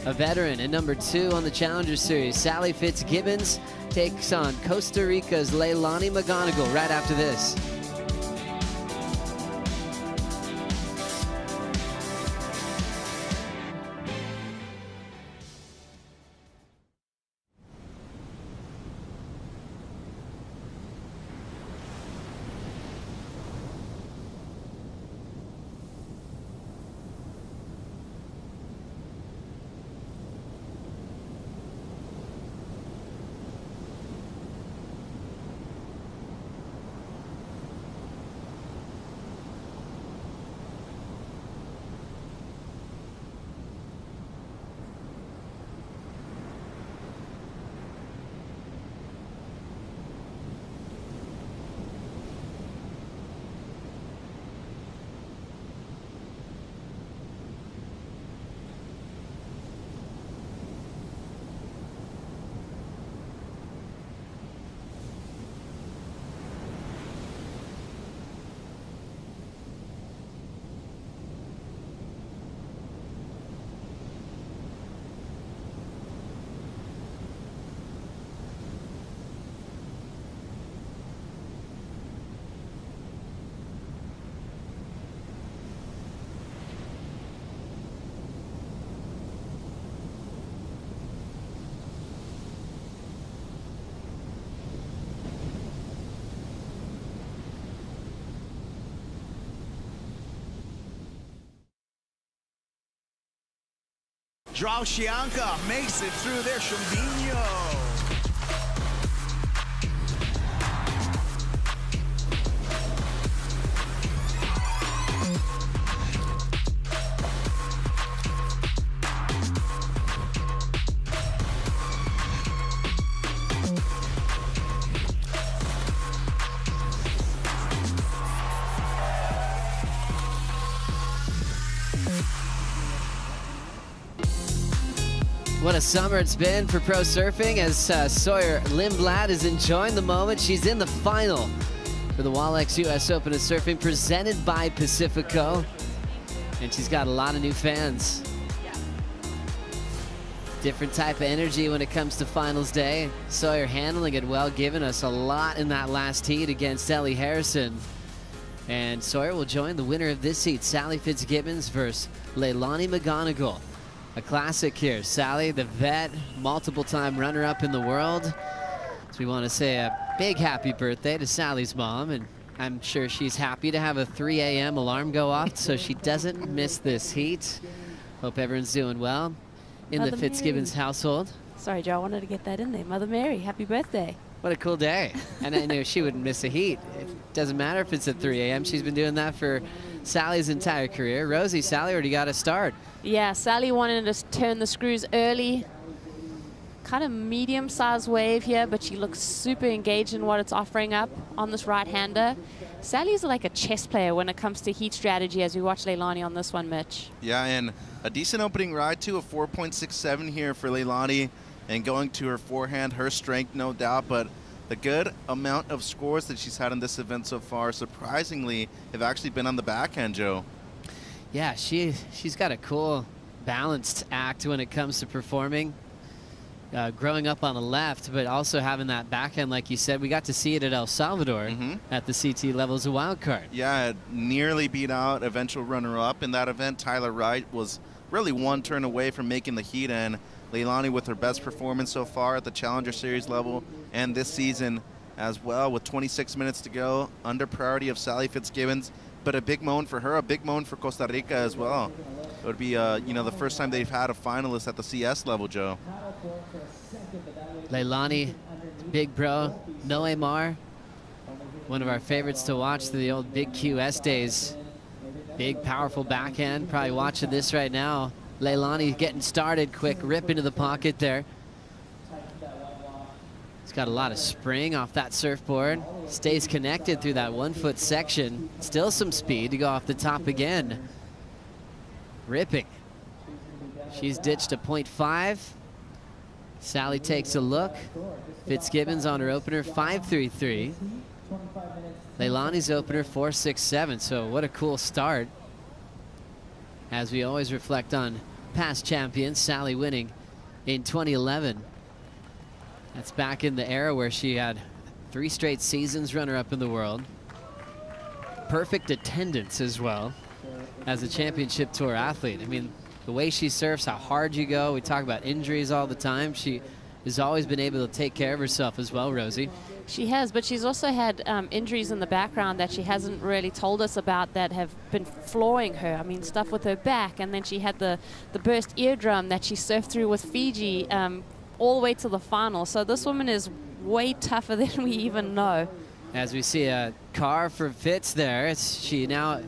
A veteran and number 2 on the Challenger Series, Sally Fitzgibbons, takes on Costa Rica's Leilani McGonigal right after this. Drausianka makes it through there. Chumbinho. What a summer it's been for pro surfing as Sawyer Lindblad is enjoying the moment. She's in the final for the Wallex US Open of Surfing presented by Pacifico. And she's got a lot of new fans. Different type of energy when it comes to finals day. Sawyer handling it well, giving us a lot in that last heat against Ellie Harrison. And Sawyer will join the winner of this heat, Sally Fitzgibbons versus Leilani McGonigal. A classic here. Sally, the vet, multiple-time runner-up in the world. So we want to say a big happy birthday to Sally's mom, and I'm sure she's happy to have a 3 a.m. alarm go off so she doesn't miss this heat. Hope everyone's doing well in Mother the Fitzgibbons Mary. household. Sorry, Joe, I wanted to get that in there. Mother Mary, happy birthday. What a cool day. And I knew she wouldn't miss a heat. It doesn't matter if it's at 3 a.m. She's been doing that for Sally's entire career. Rosie, Sally already got a start. Yeah, Sally wanted to turn the screws early. Kind of medium-sized wave here, but she looks super engaged in what it's offering up on this right-hander. Sally's like a chess player when it comes to heat strategy, as we watch Leilani on this one, Mitch. Yeah, and a decent opening ride, too, a 4.67 here for Leilani. And going to her forehand, her strength, no doubt, but the good amount of scores that she's had in this event so far, surprisingly, have actually been on the backhand, Joe. Yeah, she's got a cool, balanced act when it comes to performing. Growing up on the left, but also having that backhand, like you said. We got to see it at El Salvador at the CT level as a wild card. Yeah, it nearly beat out eventual runner-up in that event. Tyler Wright was really one turn away from making the heat, and Leilani with her best performance so far at the Challenger Series level and this season as well, with 26 minutes to go, under priority of Sally Fitzgibbons. But a big moment for her, a big moment for Costa Rica as well. It would be, the first time they've had a finalist at the CS level, Joe. Leilani, big bro, Noemar, one of our favorites to watch through the old Big QS days. Big, powerful backhand. Probably watching this right now. Leilani getting started, quick rip into the pocket there. He's got a lot of spring off that surfboard. Stays connected through that 1 foot section. Still some speed to go off the top again. Ripping. She's ditched a 0.5. Sally takes a look. Fitzgibbons on her opener, 5.33. Leilani's opener, 4.67. So what a cool start. As we always reflect on past champions, Sally winning in 2011. That's back in the era where she had 3 straight seasons runner-up in the world. Perfect attendance as well as a championship tour athlete. I mean, the way she surfs, how hard you go. We talk about injuries all the time. She has always been able to take care of herself as well, Rosie. She has, but she's also had injuries in the background that she hasn't really told us about that have been flooring her. I mean, stuff with her back, and then she had the burst eardrum that she surfed through with Fiji all the way to the final. So this woman is way tougher than we even know. As we see a car for Fitz there, she now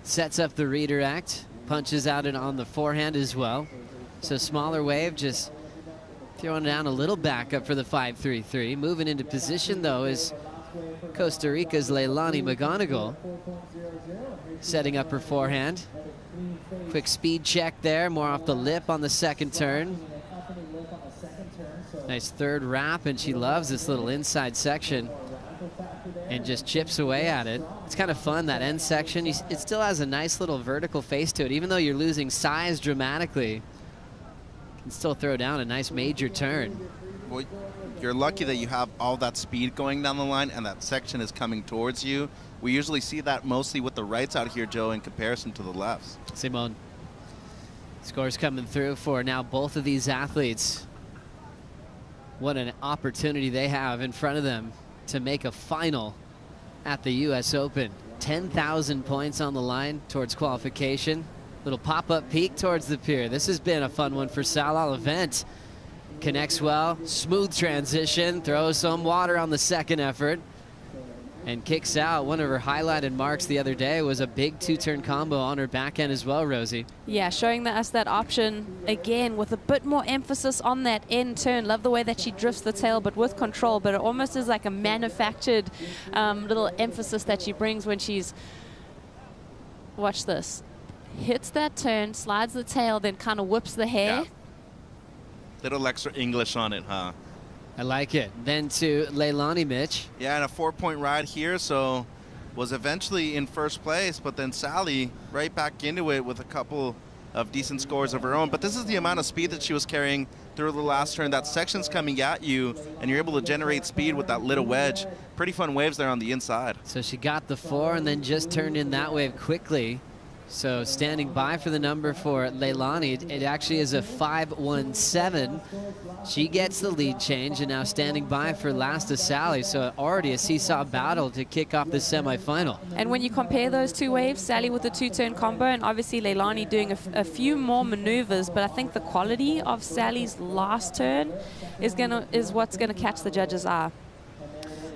sets up the redirect, punches out it on the forehand as well. So smaller wave, just throwing down a little backup for the 5.33. Moving into position, though, is Costa Rica's Leilani McGonigal. Setting up her forehand. Quick speed check there, more off the lip on the second turn. Nice third wrap, and she loves this little inside section and just chips away at it. It's kind of fun, that end section. It still has a nice little vertical face to it. Even though you're losing size dramatically, you can still throw down a nice major turn. Well, you're lucky that you have all that speed going down the line and that section is coming towards you. We usually see that mostly with the rights out here, Joe, in comparison to the lefts. Simone. Scores coming through for now both of these athletes. What an opportunity they have in front of them to make a final at the US Open. 10,000 points on the line towards qualification. Little pop-up peek towards the pier. This has been a fun one for Sal Olivent. Connects well, smooth transition, throws some water on the second effort, and kicks out. One of her highlighted marks the other day was a big 2-turn combo on her backhand as well, Rosie. Yeah, showing us that option again with a bit more emphasis on that end turn. Love the way that she drifts the tail, but with control. But it almost is like a manufactured little emphasis that she brings when she's, watch this, hits that turn, slides the tail, then kind of whips the hair. Yeah. Little extra English on it, huh? I like it. Then to Leilani, Mitch. Yeah, and a 4-point ride here, so was eventually in first place, but then Sally right back into it with a couple of decent scores of her own. But this is the amount of speed that she was carrying through the last turn. That section's coming at you, and you're able to generate speed with that little wedge. Pretty fun waves there on the inside. So she got the 4 and then just turned in that wave quickly. So standing by for the number for Leilani, it actually is a 5-1-7. She gets the lead change, and now standing by for last is Sally. So already a seesaw battle to kick off the semifinal. And when you compare those two waves, Sally with the 2-turn combo, and obviously Leilani doing a few more maneuvers, but I think the quality of Sally's last turn is what's gonna catch the judges' eye.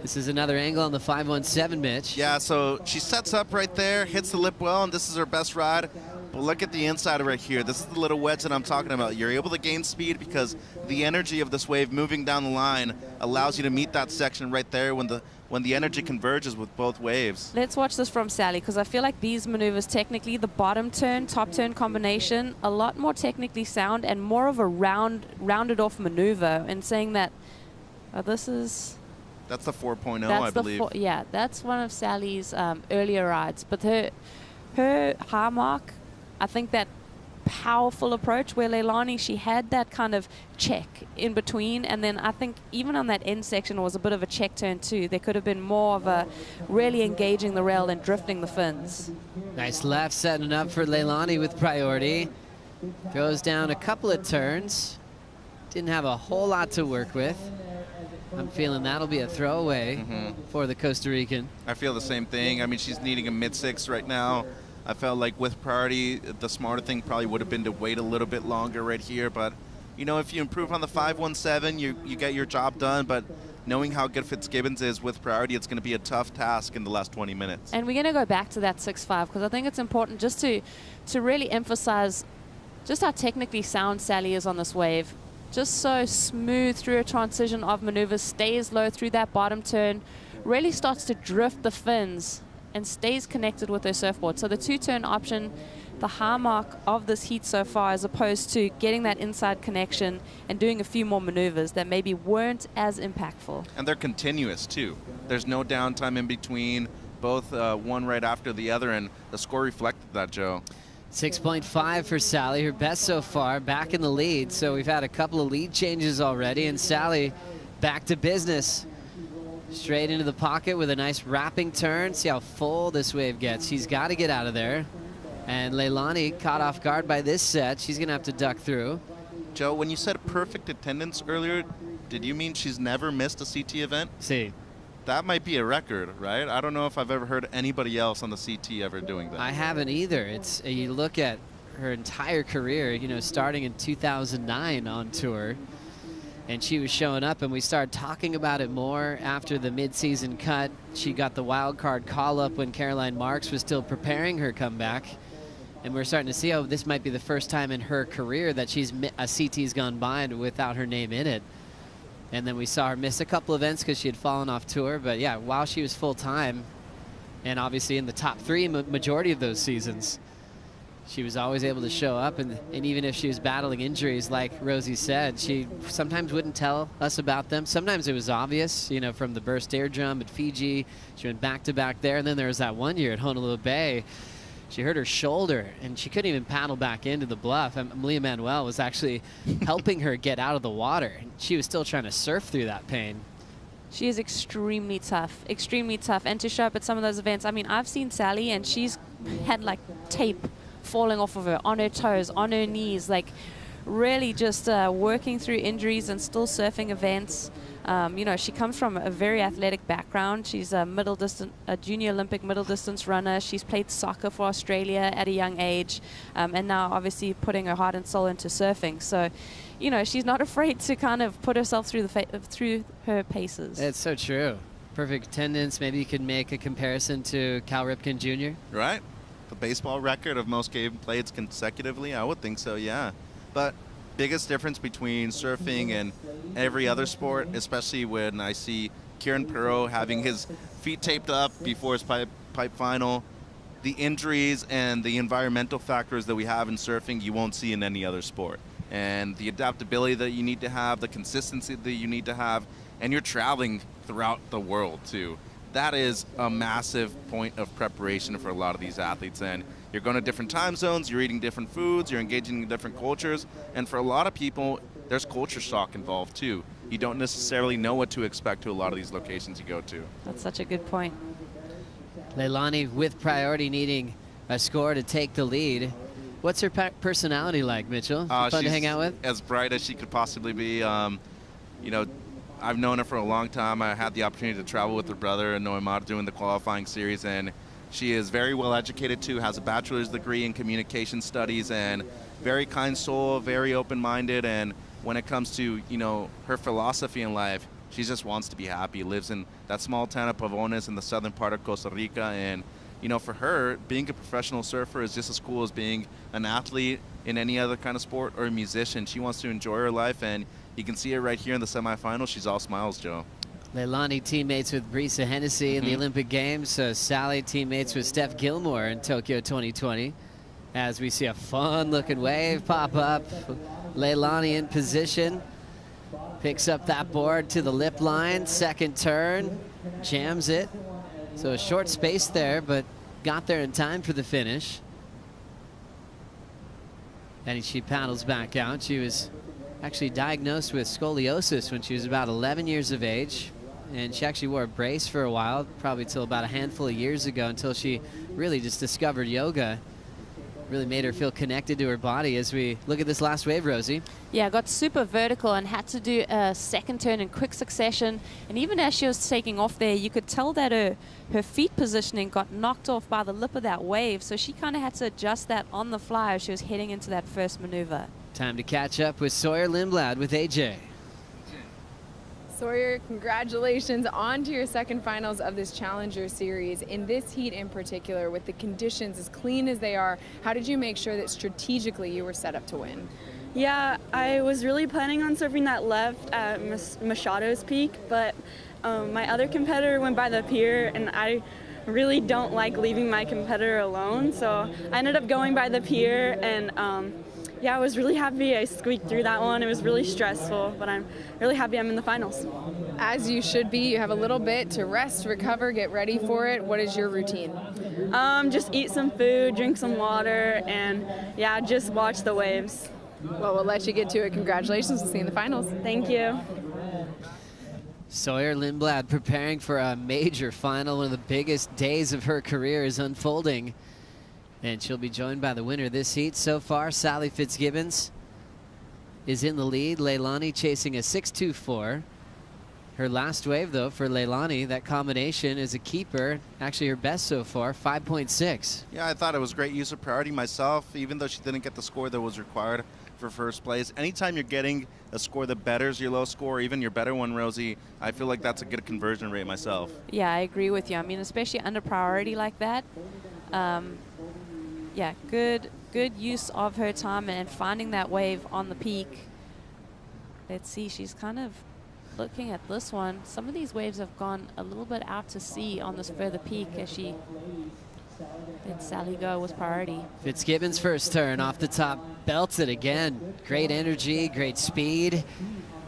This is another angle on the 5-1-7, Mitch. Yeah, so she sets up right there, hits the lip well, and this is her best ride. But look at the inside right here. This is the little wedge that I'm talking about. You're able to gain speed because the energy of this wave moving down the line allows you to meet that section right there when the energy converges with both waves. Let's watch this from Sally, because I feel like these maneuvers, technically, the bottom turn, top turn combination, a lot more technically sound and more of a rounded off maneuver, and saying that this is... That's the 4.0, I believe. Yeah, that's one of Sally's earlier rides. But her high mark, I think that powerful approach where Leilani, she had that kind of check in between, and then I think even on that end section was a bit of a check turn too. There could have been more of a really engaging the rail and drifting the fins. Nice left, setting up for Leilani with priority. Goes down a couple of turns. Didn't have a whole lot to work with. I'm feeling that'll be a throwaway for the Costa Rican. I feel the same thing. I mean, she's needing a mid-6 right now. I felt like with priority, the smarter thing probably would have been to wait a little bit longer right here. But, you know, if you improve on the 5-1-7, you get your job done. But knowing how good Fitzgibbons is with priority, it's going to be a tough task in the last 20 minutes. And we're going to go back to that 6-5, because I think it's important just to really emphasize just how technically sound Sally is on this wave. Just so smooth through a transition of maneuvers, stays low through that bottom turn, really starts to drift the fins and stays connected with her surfboard. So the 2-turn option, the high mark of this heat so far, as opposed to getting that inside connection and doing a few more maneuvers that maybe weren't as impactful. And they're continuous too. There's no downtime in between, both one right after the other, and the score reflected that, Joe. 6.5 for Sally, her best so far, back in the lead. So we've had a couple of lead changes already, and Sally back to business. Straight into the pocket with a nice wrapping turn. See how full this wave gets. She's got to get out of there. And Leilani caught off guard by this set. She's going to have to duck through. Joe, when you said perfect attendance earlier, did you mean she's never missed a CT event? See. That might be a record, right? I don't know if I've ever heard anybody else on the CT ever doing that. I haven't either. It's you look at her entire career, you know, starting in 2009 on tour, and she was showing up, and we started talking about it more after the mid-season cut. She got the wild card call-up when Caroline Marks was still preparing her comeback, and we're starting to see, oh, this might be the first time in her career that a CT's gone by without her name in it. And then we saw her miss a couple events because she had fallen off tour. But yeah, while she was full-time, and obviously in the top 3 majority of those seasons, she was always able to show up. And even if she was battling injuries, like Rosie said, she sometimes wouldn't tell us about them. Sometimes it was obvious, you know, from the burst eardrum at Fiji. She went back-to-back there. And then there was that one year at Honolulu Bay. She hurt her shoulder, and she couldn't even paddle back into the bluff. Malia Manuel was actually helping her get out of the water, and she was still trying to surf through that pain. She is extremely tough, and to show up at some of those events. I mean, I've seen Sally, and she's had like tape falling off of her, on her toes, on her knees, like really just working through injuries and still surfing events. You know, she comes from a very athletic background. She's a junior Olympic middle distance runner. She's played soccer for Australia at a young age, and now obviously putting her heart and soul into surfing. So, you know, she's not afraid to kind of put herself through through her paces. It's so true. Perfect attendance. Maybe you could make a comparison to Cal Ripken Jr. Right. The baseball record of most game plays consecutively. I would think so, yeah. But biggest difference between surfing and every other sport, especially when I see Kieran Perot having his feet taped up before his pipe final, the injuries and the environmental factors that we have in surfing, you won't see in any other sport. and the adaptability that you need to have, the consistency that you need to have, and you're traveling throughout the world too. That is a massive point of preparation for a lot of these athletes, and you're going to different time zones, you're eating different foods, you're engaging in different cultures, and for a lot of people, there's culture shock involved too. You don't necessarily know what to expect to a lot of these locations you go to. That's such a good point. Leilani with priority needing a score to take the lead. What's her personality like, Mitchell? Fun to hang out with? As bright as she could possibly be. You know, I've known her for a long time. I had the opportunity to travel with her brother and Noemar doing the qualifying series, and she is very well educated too, has a bachelor's degree in communication studies, and very kind soul, very open-minded, and when it comes to, you know, her philosophy in life, she just wants to be happy, lives in that small town of Pavones in the southern part of Costa Rica, and you know, for her, being a professional surfer is just as cool as being an athlete in any other kind of sport or a musician. She wants to enjoy her life, and you can see it right here in the semifinals. She's all smiles, Joe. Leilani teammates with Brisa Hennessy in the Olympic Games. Sally teammates with Steph Gilmore in Tokyo 2020. As we see a fun-looking wave pop up. Leilani in position. Picks up that board to the lip line. Second turn. Jams it. So a short space there, but got there in time for the finish. And she paddles back out. She was actually diagnosed with scoliosis when she was about 11 years of age. And she actually wore a brace for a while, probably till about a handful of years ago, until she really just discovered yoga. Really made her feel connected to her body. As we look at this last wave, Rosie. Yeah, got super vertical and had to do a second turn in quick succession. And even as she was taking off there, you could tell that her feet positioning got knocked off by the lip of that wave. So she kind of had to adjust that on the fly as she was heading into that first maneuver. Time to catch up with Sawyer Lindblad with AJ. Sawyer, congratulations on to your second finals of this Challenger Series. In this heat in particular, with the conditions as clean as they are, how did you make sure that strategically you were set up to win? Yeah, I was really planning on surfing that left at Machado's Peak, but my other competitor went by the pier, and I really don't like leaving my competitor alone, so I ended up going by the pier, and yeah, I was really happy I squeaked through that one. It was really stressful, but I'm really happy I'm in the finals. As you should be. You have a little bit to rest, recover, get ready for it. What is your routine? Just eat some food, drink some water, and yeah, just watch the waves. Well, we'll let you get to it. Congratulations. We'll see you in the finals. Thank you. Sawyer Lindblad preparing for a major final. One of the biggest days of her career is unfolding. And she'll be joined by the winner of this heat so far. Sally Fitzgibbons is in the lead. Leilani chasing a 6.24. Her last wave, though, for Leilani, that combination is a keeper. Actually, her best so far, 5.6. Yeah, I thought it was great use of priority myself, even though she didn't get the score that was required for first place. Anytime you're getting a score that betters your low score, or even your better one, Rosie, I feel like that's a good conversion rate myself. Yeah, I agree with you. I mean, especially under priority like that. Yeah, good use of her time and finding that wave on the peak. Let's see, she's kind of looking at this one. Some of these waves have gone a little bit out to sea on this further peak as she let Sally go with priority. Fitzgibbons first turn off the top, belts it again. Great energy, great speed.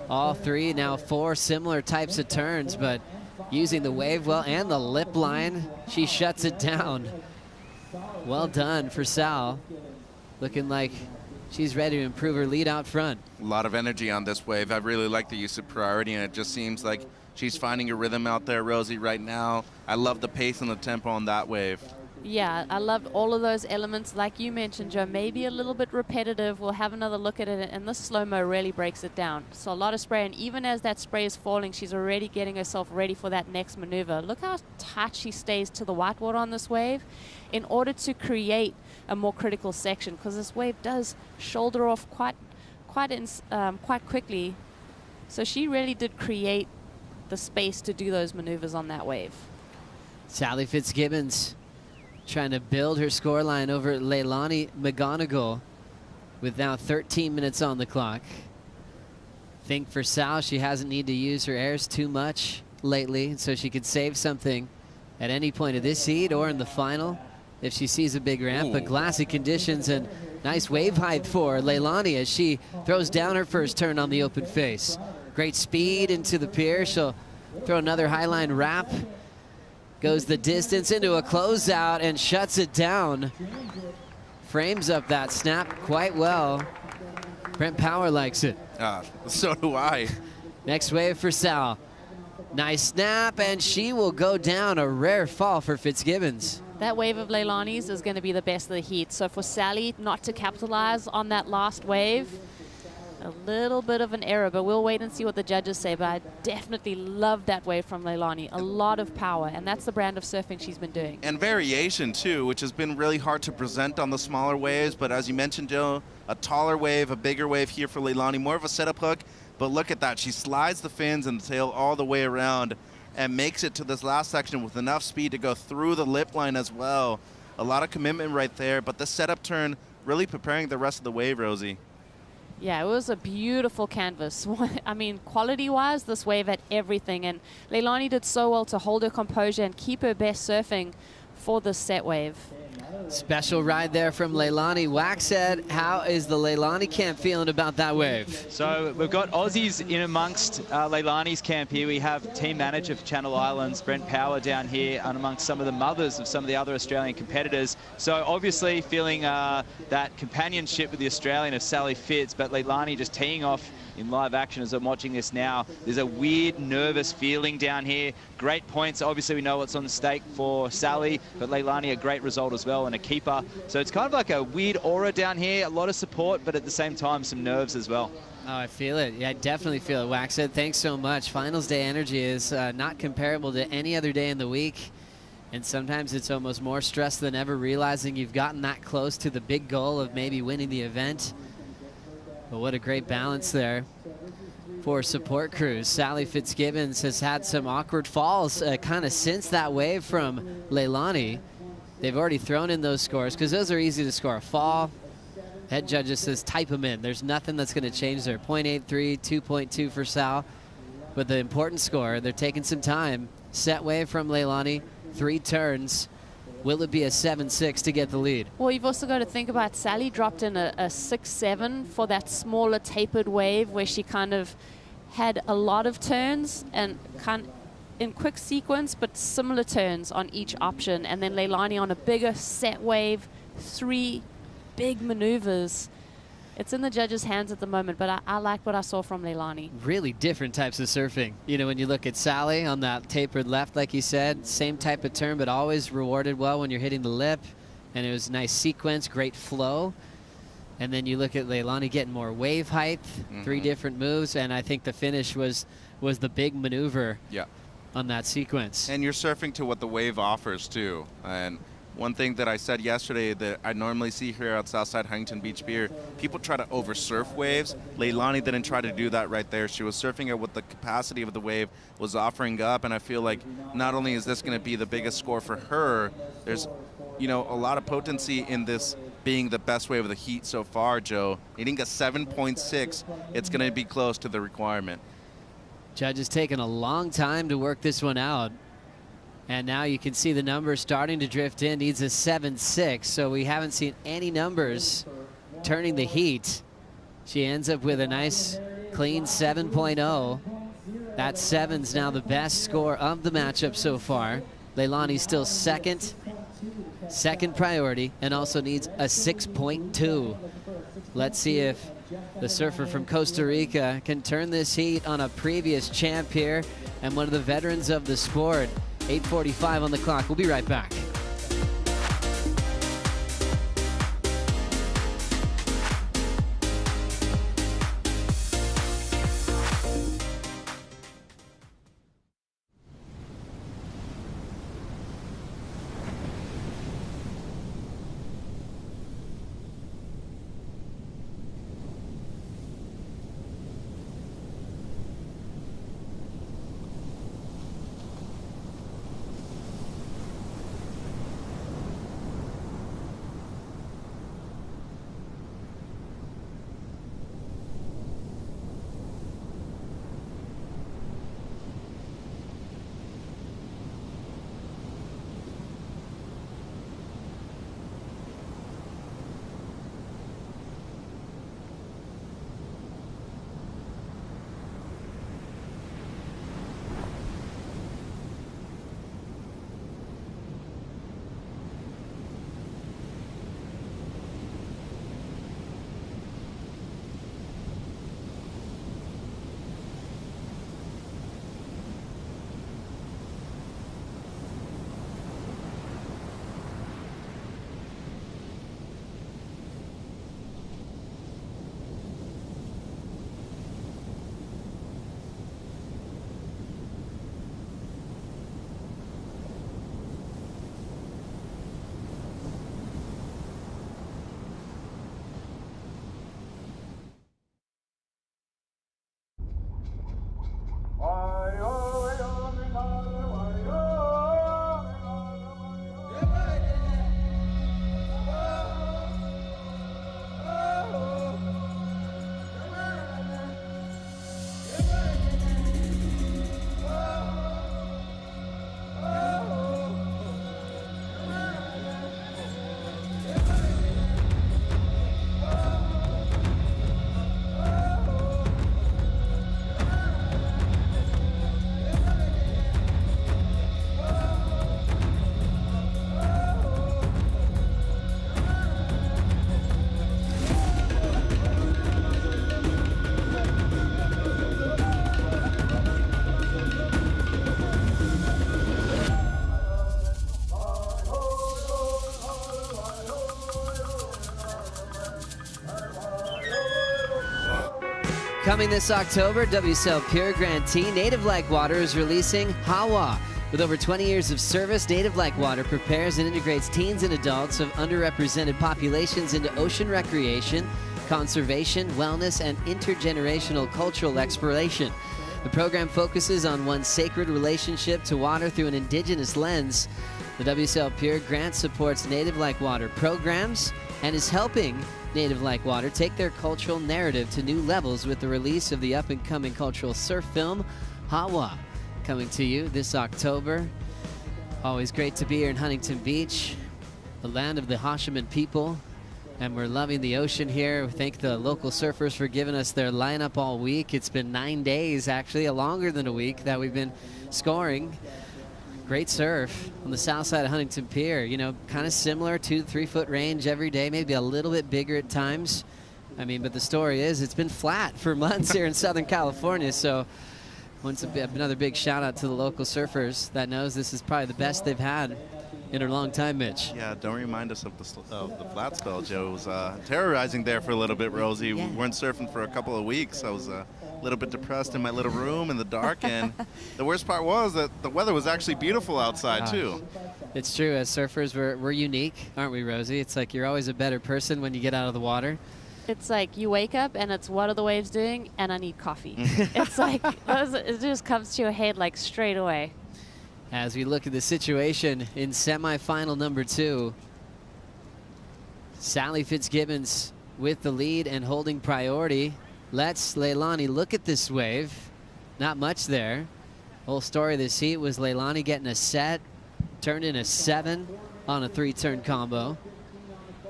All three, now four similar types of turns, but using the wave well and the lip line, she shuts it down. Well done for Sal. Looking like she's ready to improve her lead out front. A lot of energy on this wave. I really like the use of priority, and it just seems like she's finding a rhythm out there, Rosie, right now. I love the pace and the tempo on that wave. Yeah, I love all of those elements. Like you mentioned, Joe, maybe a little bit repetitive. We'll have another look at it, and this slow-mo really breaks it down. So a lot of spray, and even as that spray is falling, she's already getting herself ready for that next maneuver. Look how tight she stays to the whitewater on this wave in order to create a more critical section, because this wave does shoulder off quite quickly. So she really did create the space to do those maneuvers on that wave. Sally Fitzgibbons trying to build her scoreline over Leilani McGonigal with now 13 minutes on the clock. Think for Sal, she hasn't needed to use her airs too much lately, so she could save something at any point of this heat or in the final if she sees a big ramp. But glassy conditions, and Nice wave height for Leilani as she throws down her first turn on the open face. Great speed into the pier. She'll throw another highline wrap. Goes the distance into a closeout and shuts it down. Frames up that snap quite well. Brent Power likes it. So do I. Next wave for Sal. Nice snap, and she will go down. A rare fall for Fitzgibbons. That wave of Leilani's is going to be the best of the heat. So for Sally not to capitalize on that last wave, a little bit of an error, but we'll wait and see what the judges say. But I definitely love that wave from Leilani. A lot of power, and that's the brand of surfing she's been doing. And variation, too, which has been really hard to present on the smaller waves. But as you mentioned, Joe, a taller wave, a bigger wave here for Leilani, more of a setup hook. But look at that. She slides the fins and the tail all the way around and makes it to this last section with enough speed to go through the lip line as well. A lot of commitment right there. But the setup turn really preparing the rest of the wave, Rosie. Yeah, it was a beautiful canvas. I mean, quality-wise, this wave had everything. And Leilani did so well to hold her composure and keep her best surfing for this set wave. Special ride there from Leilani. Waxhead, how is the Leilani camp feeling about that wave? So we've got Aussies in amongst Leilani's camp here. We have team manager for Channel Islands, Brent Power, down here, and amongst some of the mothers of some of the other Australian competitors. So obviously feeling that companionship with the Australian of Sally Fitz, but Leilani just teeing off in live action as I'm watching this now. There's a weird, nervous feeling down here. Great points. Obviously, we know what's on stake for Sally, but Leilani, a great result as well and a keeper. So it's kind of like a weird aura down here, a lot of support, but at the same time, some nerves as well. Oh, I feel it. Yeah, I definitely feel it. Waxhead, thanks so much. Finals day energy is not comparable to any other day in the week. And sometimes it's almost more stress than ever, realizing you've gotten that close to the big goal of maybe winning the event. But what a great balance there for support crews. Sally Fitzgibbons has had some awkward falls kind of since that wave from Leilani. They've already thrown in those scores because those are easy to score. A fall, head judge just says type them in. There's nothing that's going to change there. 0.83, 2.2 for Sal. But the important score, they're taking some time. Set wave from Leilani, 3 turns. Will it be a 7-6 to get the lead? Well, you've also got to think about Sally dropped in a 6-7 for that smaller tapered wave where she kind of had a lot of turns and in quick sequence, but similar turns on each option. And then Leilani on a bigger set wave, 3 big maneuvers. It's in the judges' hands at the moment, but I like what I saw from Leilani. Really different types of surfing. You know, when you look at Sally on that tapered left, like you said, same type of turn, but always rewarded well when you're hitting the lip. And it was nice sequence, great flow. And then you look at Leilani getting more wave height, 3 different moves, and I think the finish was the big maneuver on that sequence. And you're surfing to what the wave offers, too. And one thing that I said yesterday that I normally see here at Southside Huntington Beach Pier, people try to over-surf waves. Leilani didn't try to do that right there. She was surfing at what the capacity of the wave was offering up, and I feel like not only is this going to be the biggest score for her, there's, you know, a lot of potency in this being the best wave of the heat so far, Joe. Needing a 7.6, it's going to be close to the requirement. Judge has taken a long time to work this one out. And now you can see the numbers starting to drift in. Needs a 7.6, so we haven't seen any numbers turning the heat. She ends up with a nice, clean 7.0. That 7's now the best score of the matchup so far. Leilani's still second priority, and also needs a 6.2. Let's see if the surfer from Costa Rica can turn this heat on a previous champ here and one of the veterans of the sport. 8:45 on the clock. We'll be right back. Coming this October, WSL Pure grantee Native Like Water is releasing Hawa. With over 20 years of service, Native Like Water prepares and integrates teens and adults of underrepresented populations into ocean recreation, conservation, wellness, and intergenerational cultural exploration. The program focuses on one's sacred relationship to water through an indigenous lens. The WSL Pure grant supports Native Like Water programs and is helping Native Like Water take their cultural narrative to new levels with the release of the up-and-coming cultural surf film, Hawa, coming to you this October. Always great to be here in Huntington Beach, the land of the Hashiman people, and we're loving the ocean here. We thank the local surfers for giving us their lineup all week. It's been 9 days, actually, longer than a week that we've been scoring. Great surf on the south side of Huntington Pier. You know, kind of similar, 2 to 3 foot range every day, maybe a little bit bigger at times. I mean, but the story is it's been flat for months here in Southern California. So another big shout out to the local surfers that knows this is probably the best they've had in a long time, Mitch. Yeah, don't remind us of the flat spell, Joe. It was terrorizing there for a little bit, Rosie. Yeah. We weren't surfing for a couple of weeks. I was a little bit depressed in my little room in the dark, and the worst part was that the weather was actually beautiful outside, too. It's true. As surfers, we're unique, aren't we, Rosie? It's like you're always a better person when you get out of the water. It's like you wake up and it's what are the waves doing, and I need coffee. It's like it just comes to your head like straight away. As we look at the situation in semifinal number 2, Sally Fitzgibbons with the lead and holding priority. Let's Leilani look at this wave. Not much there. Whole story of this heat was Leilani getting a set, turned in a 7 on a 3-turn combo,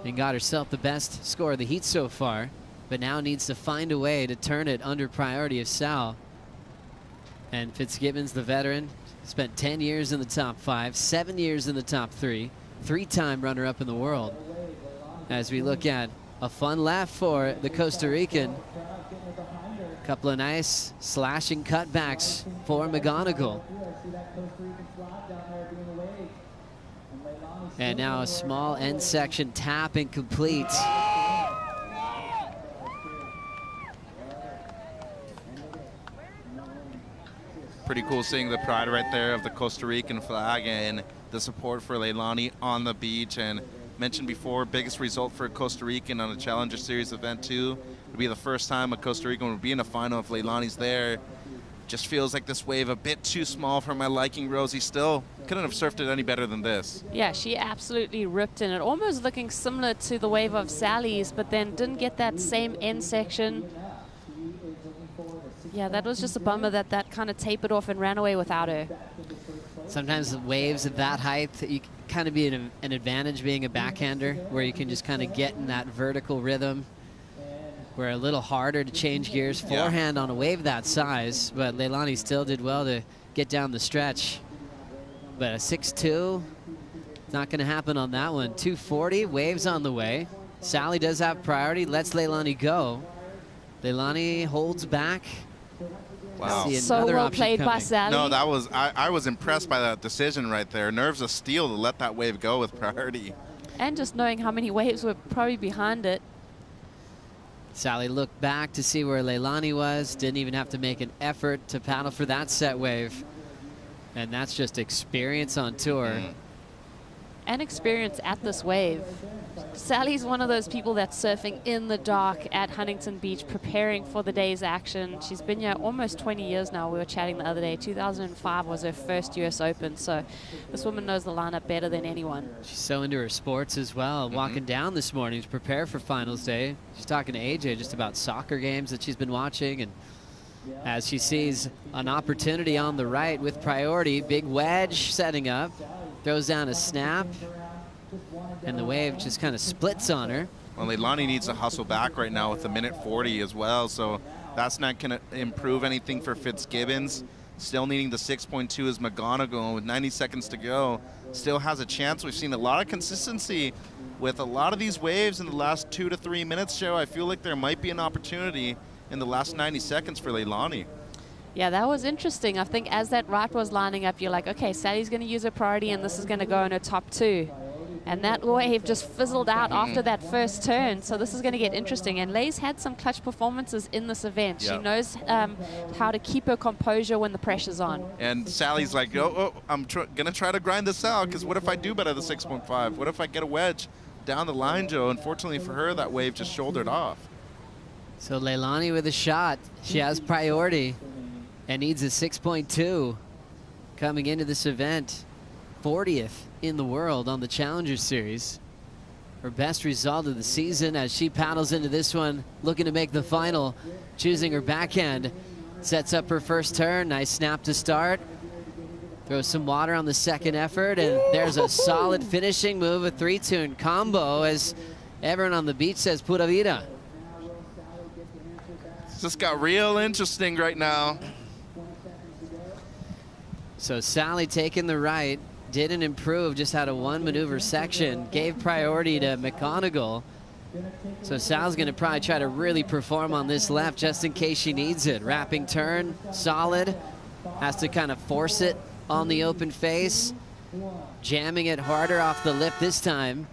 and got herself the best score of the heat so far, but now needs to find a way to turn it under priority of Sal. And Fitzgibbons, the veteran, spent 10 years in the top 5, 7 years in the top 3, 3-time runner-up in the world. As we look at a fun lap for the Costa Rican. Couple of nice slashing cutbacks for McGonigal. And now a small end section tap incomplete. Pretty cool seeing the pride right there of the Costa Rican flag and the support for Leilani on the beach. And mentioned before, biggest result for a Costa Rican on a Challenger Series event too. It'll be the first time a Costa Rican will be in a final if Leilani's there. Just feels like this wave a bit too small for my liking. Rosie still couldn't have surfed it any better than this. Yeah, she absolutely ripped in it, almost looking similar to the wave of Sally's, but then didn't get that same end section. Yeah, that was just a bummer that kind of tapered off and ran away without her. Sometimes the waves at that height, you kind of be an advantage being a backhander, where you can just kind of get in that vertical rhythm. We're a little harder to change gears forehand on a wave that size, but Leilani still did well to get down the stretch. But a 6-2, not going to happen on that one. 240, waves on the way. Sally does have priority, lets Leilani go. Leilani holds back. Wow. So well played by Sally. No, that was I was impressed by that decision right there. Nerves of steel to let that wave go with priority. And just knowing how many waves were probably behind it. Sally looked back to see where Leilani was, didn't even have to make an effort to paddle for that set wave. And that's just experience on tour. And experience at this wave. Sally's one of those people that's surfing in the dark at Huntington Beach, preparing for the day's action. She's been here almost 20 years now. We were chatting the other day. 2005 was her first US Open, so this woman knows the lineup better than anyone. She's so into her sports as well. Walking down this morning to prepare for finals day. She's talking to AJ just about soccer games that she's been watching, and as she sees an opportunity on the right with priority, big wedge setting up, throws down a snap, and the wave just kind of splits on her. Well, Leilani needs to hustle back right now with a minute 40 as well, so that's not going to improve anything for Fitzgibbons. Still needing the 6.2 is McGonigal with 90 seconds to go. Still has a chance. We've seen a lot of consistency with a lot of these waves in the last 2 to 3 minutes, Joe. I feel like there might be an opportunity in the last 90 seconds for Leilani. Yeah, that was interesting. I think as that right was lining up, you're like, okay, Sally's going to use her priority, and this is going to go in her top 2. And that wave just fizzled out after that first turn. So this is going to get interesting. And Lay's had some clutch performances in this event. She knows how to keep her composure when the pressure's on. And Sally's like, I'm going to try to grind this out, because what if I do better the 6.5? What if I get a wedge down the line, Joe? Unfortunately for her, that wave just shouldered off. So Leilani with a shot. She has priority and needs a 6.2 coming into this event. 40th in the world on the Challenger Series. Her best result of the season as she paddles into this one, looking to make the final, choosing her backhand. Sets up her first turn. Nice snap to start. Throws some water on the second effort, and there's a solid finishing move, a 3-tune combo, as everyone on the beach says pura vida. It's just got real interesting right now. So Sally taking the right. Didn't improve, just had a one maneuver section, gave priority to McGonigal. So Sal's gonna probably try to really perform on this left just in case she needs it. Wrapping turn, solid. Has to kind of force it on the open face. Jamming it harder off the lip this time.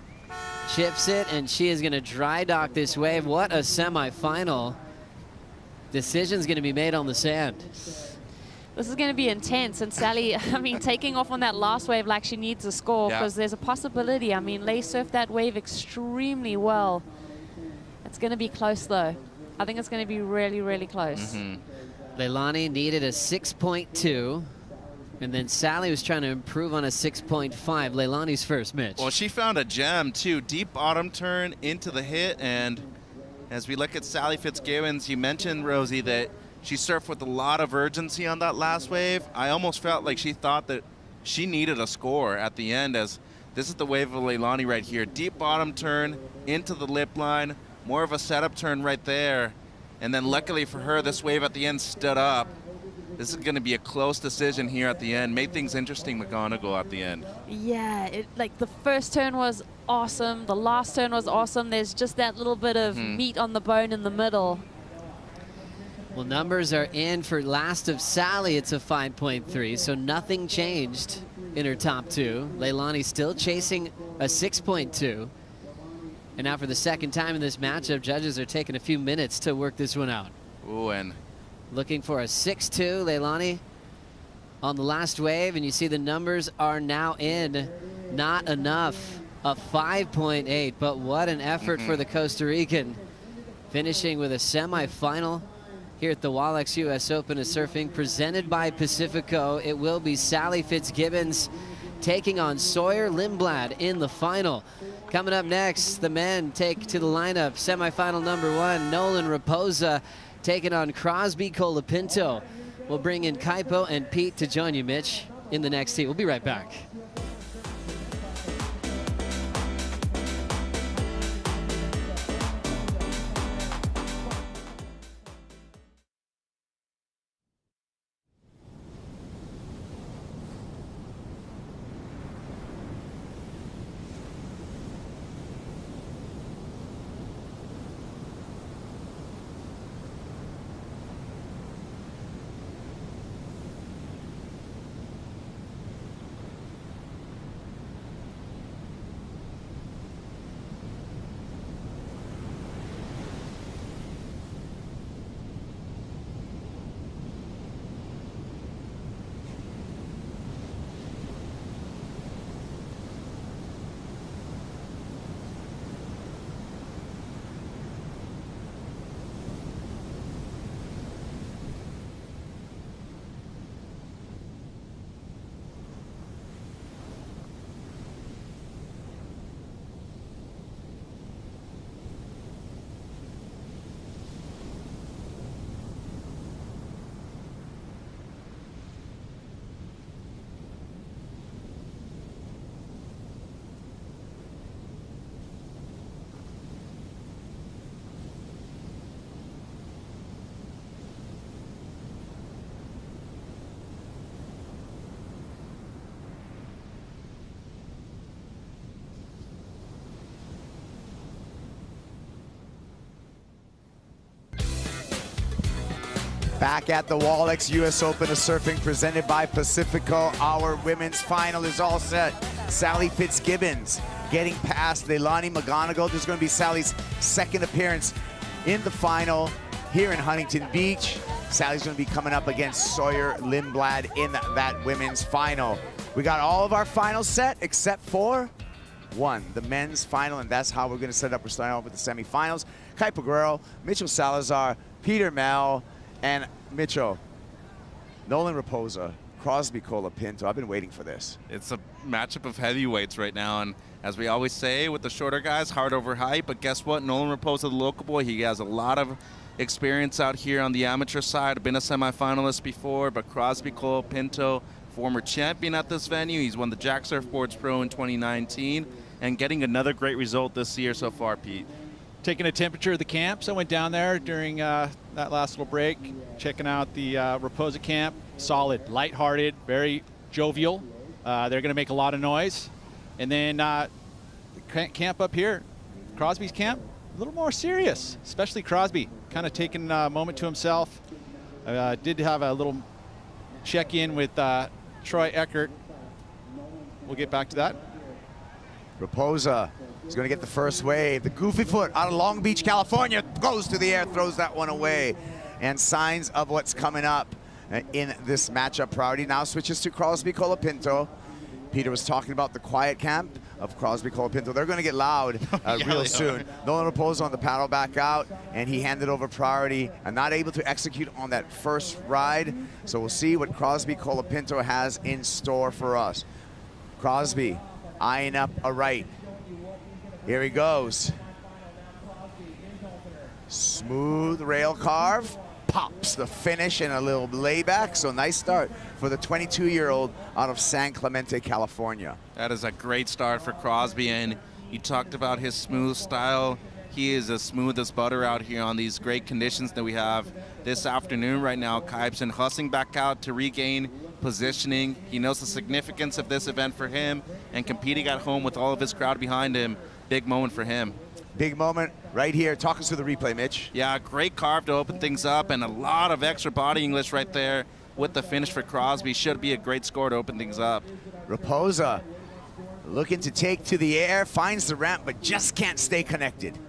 Chips it, and she is gonna dry dock this wave. What a semifinal. Decision's gonna be made on the sand. This is going to be intense, and Sally, I mean, taking off on that last wave like she needs a score, because there's a possibility. I mean, Lay surfed that wave extremely well. It's going to be close, though. I think it's going to be really, really close. Leilani needed a 6.2, and then Sally was trying to improve on a 6.5. Leilani's first, Mitch. Well, she found a gem, too. Deep bottom turn into the hit, and as we look at Sally Fitzgibbons, you mentioned, Rosie, that she surfed with a lot of urgency on that last wave. I almost felt like she thought that she needed a score at the end, as this is the wave of Leilani right here. Deep bottom turn into the lip line, more of a setup turn right there. And then luckily for her, this wave at the end stood up. This is going to be a close decision here at the end. Made things interesting, McGonigal, at the end. Yeah, like the first turn was awesome. The last turn was awesome. There's just that little bit of meat on the bone in the middle. Well, numbers are in for last of Sally. It's a 5.3, so nothing changed in her top two. Leilani still chasing a 6.2. And now for the second time in this matchup, judges are taking a few minutes to work this one out. Ooh, and looking for a 6.2. Leilani on the last wave, and you see the numbers are now in. Not enough. A 5.8, but what an effort for the Costa Rican. Finishing with a semifinal here at the Wallex US Open of Surfing, presented by Pacifico. It will be Sally Fitzgibbons taking on Sawyer Lindblad in the final. Coming up next, the men take to the lineup. Semifinal number one, Nolan Raposa taking on Crosby Colapinto. We'll bring in Kaipo and Pete to join you, Mitch, in the next heat. We'll be right back. Back at the Wallex US Open of Surfing presented by Pacifico. Our women's final is all set. Sally Fitzgibbons getting past Leilani McGonigal. This is going to be Sally's second appearance in the final here in Huntington Beach. Sally's going to be coming up against Sawyer Lindblad in that women's final. We got all of our finals set except for one, the men's final, and that's how we're going to set up. We're starting off with the semifinals. Kuiper Guerrero, Mitchell Salazar, Peter Mel, and Mitchell, Nolan Raposa, Crosby Colapinto. I've been waiting for this. It's a matchup of heavyweights right now, and as we always say with the shorter guys, hard over height, but guess what? Nolan Raposa, the local boy, he has a lot of experience out here on the amateur side. Been a semifinalist before, but Crosby Colapinto, former champion at this venue. He's won the Jack Surfboards Pro in 2019 and getting another great result this year so far, Pete. Taking a temperature of the camps. I went down there during that last little break, checking out the Raposa camp. Solid, lighthearted, very jovial. They're going to make a lot of noise. And then the camp up here, Crosby's camp, a little more serious, especially Crosby, kind of taking a moment to himself. Did have a little check-in with Troy Eckert. We'll get back to that. Raposa is going to get the first wave. The goofy foot out of Long Beach, California, goes to the air, throws that one away. And signs of what's coming up in this matchup. Priority now switches to Crosby Colapinto. Peter was talking about the quiet camp of Crosby Colapinto. They're going to get loud real soon. Nolan Raposa on the paddle back out, and he handed over priority and not able to execute on that first ride. So we'll see what Crosby Colapinto has in store for us. Crosby eyeing up a right. Here he goes. Smooth rail carve. Pops the finish and a little layback. So nice start for the 22-year-old out of San Clemente, California. That is a great start for Crosby, and you talked about his smooth style. He is as smooth as butter out here on these great conditions that we have this afternoon right now. Kuipsen hustling back out to regain positioning. He knows the significance of this event for him, and competing at home with all of his crowd behind him, big moment for him. Big moment right here. Talk us through the replay, Mitch. Yeah, great carve to open things up, and a lot of extra body English right there with the finish for Crosby. Should be a great score to open things up. Raposa looking to take to the air, finds the ramp, but just can't stay connected.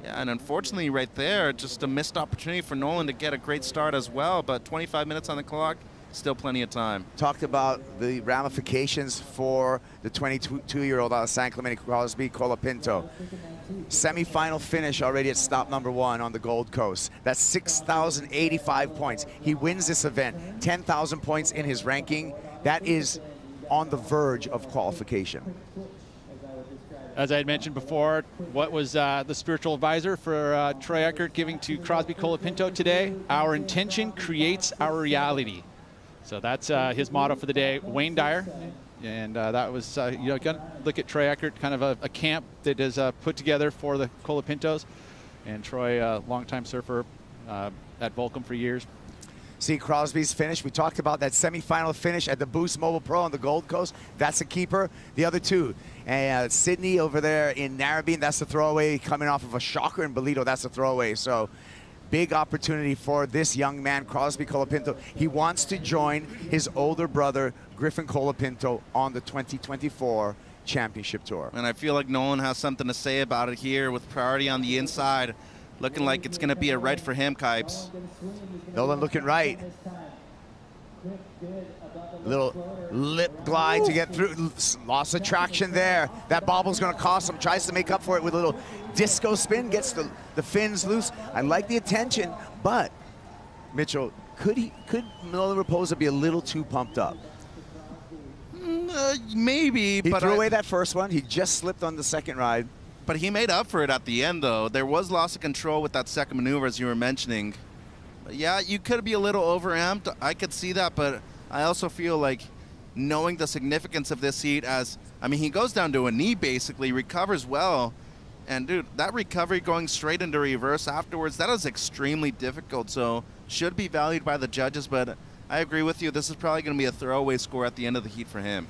Yeah, and unfortunately right there, just a missed opportunity for Nolan to get a great start as well, but 25 minutes on the clock, still plenty of time. Talked about the ramifications for the 22-year-old out of San Clemente, Crosby Colapinto. Semi-final finish already at stop number 1 on the Gold Coast. That's 6,085 points. He wins this event, 10,000 points in his ranking. That is on the verge of qualification. As I had mentioned before, what was the spiritual advisor for Troy Eckert giving to Crosby Colapinto today? Our intention creates our reality. So that's his motto for the day. Wayne Dyer. And that was, gonna look at Troy Eckert, kind of a camp that is put together for the Colapintos. And Troy, longtime surfer at Volcom for years. See Crosby's finish. We talked about that semifinal finish at the Boost Mobile Pro on the Gold Coast. That's a keeper. The other two, Sydney over there in Narrabeen, that's a throwaway. Coming off of a shocker in Bolito, that's a throwaway. So big opportunity for this young man, Crosby Colapinto. He wants to join his older brother, Griffin Colapinto, on the 2024 Championship Tour. And I feel like Nolan has something to say about it here with priority on the inside. Looking like it's going to be a right for him, Kipes. Nolan looking right. Little lip glide to get through. Loss of traction there. That bobble's going to cost him. Tries to make up for it with a little disco spin. Gets the fins loose. I like the attention, but Mitchell, could Nolan Raposa be a little too pumped up? Maybe. He threw away that first one. He just slipped on the second ride. But he made up for it at the end, though. There was loss of control with that second maneuver, as you were mentioning. But yeah, you could be a little overamped. I could see that, but I also feel like knowing the significance of this heat he goes down to a knee, basically, recovers well. And, dude, that recovery going straight into reverse afterwards, that is extremely difficult. So should be valued by the judges, but I agree with you. This is probably going to be a throwaway score at the end of the heat for him.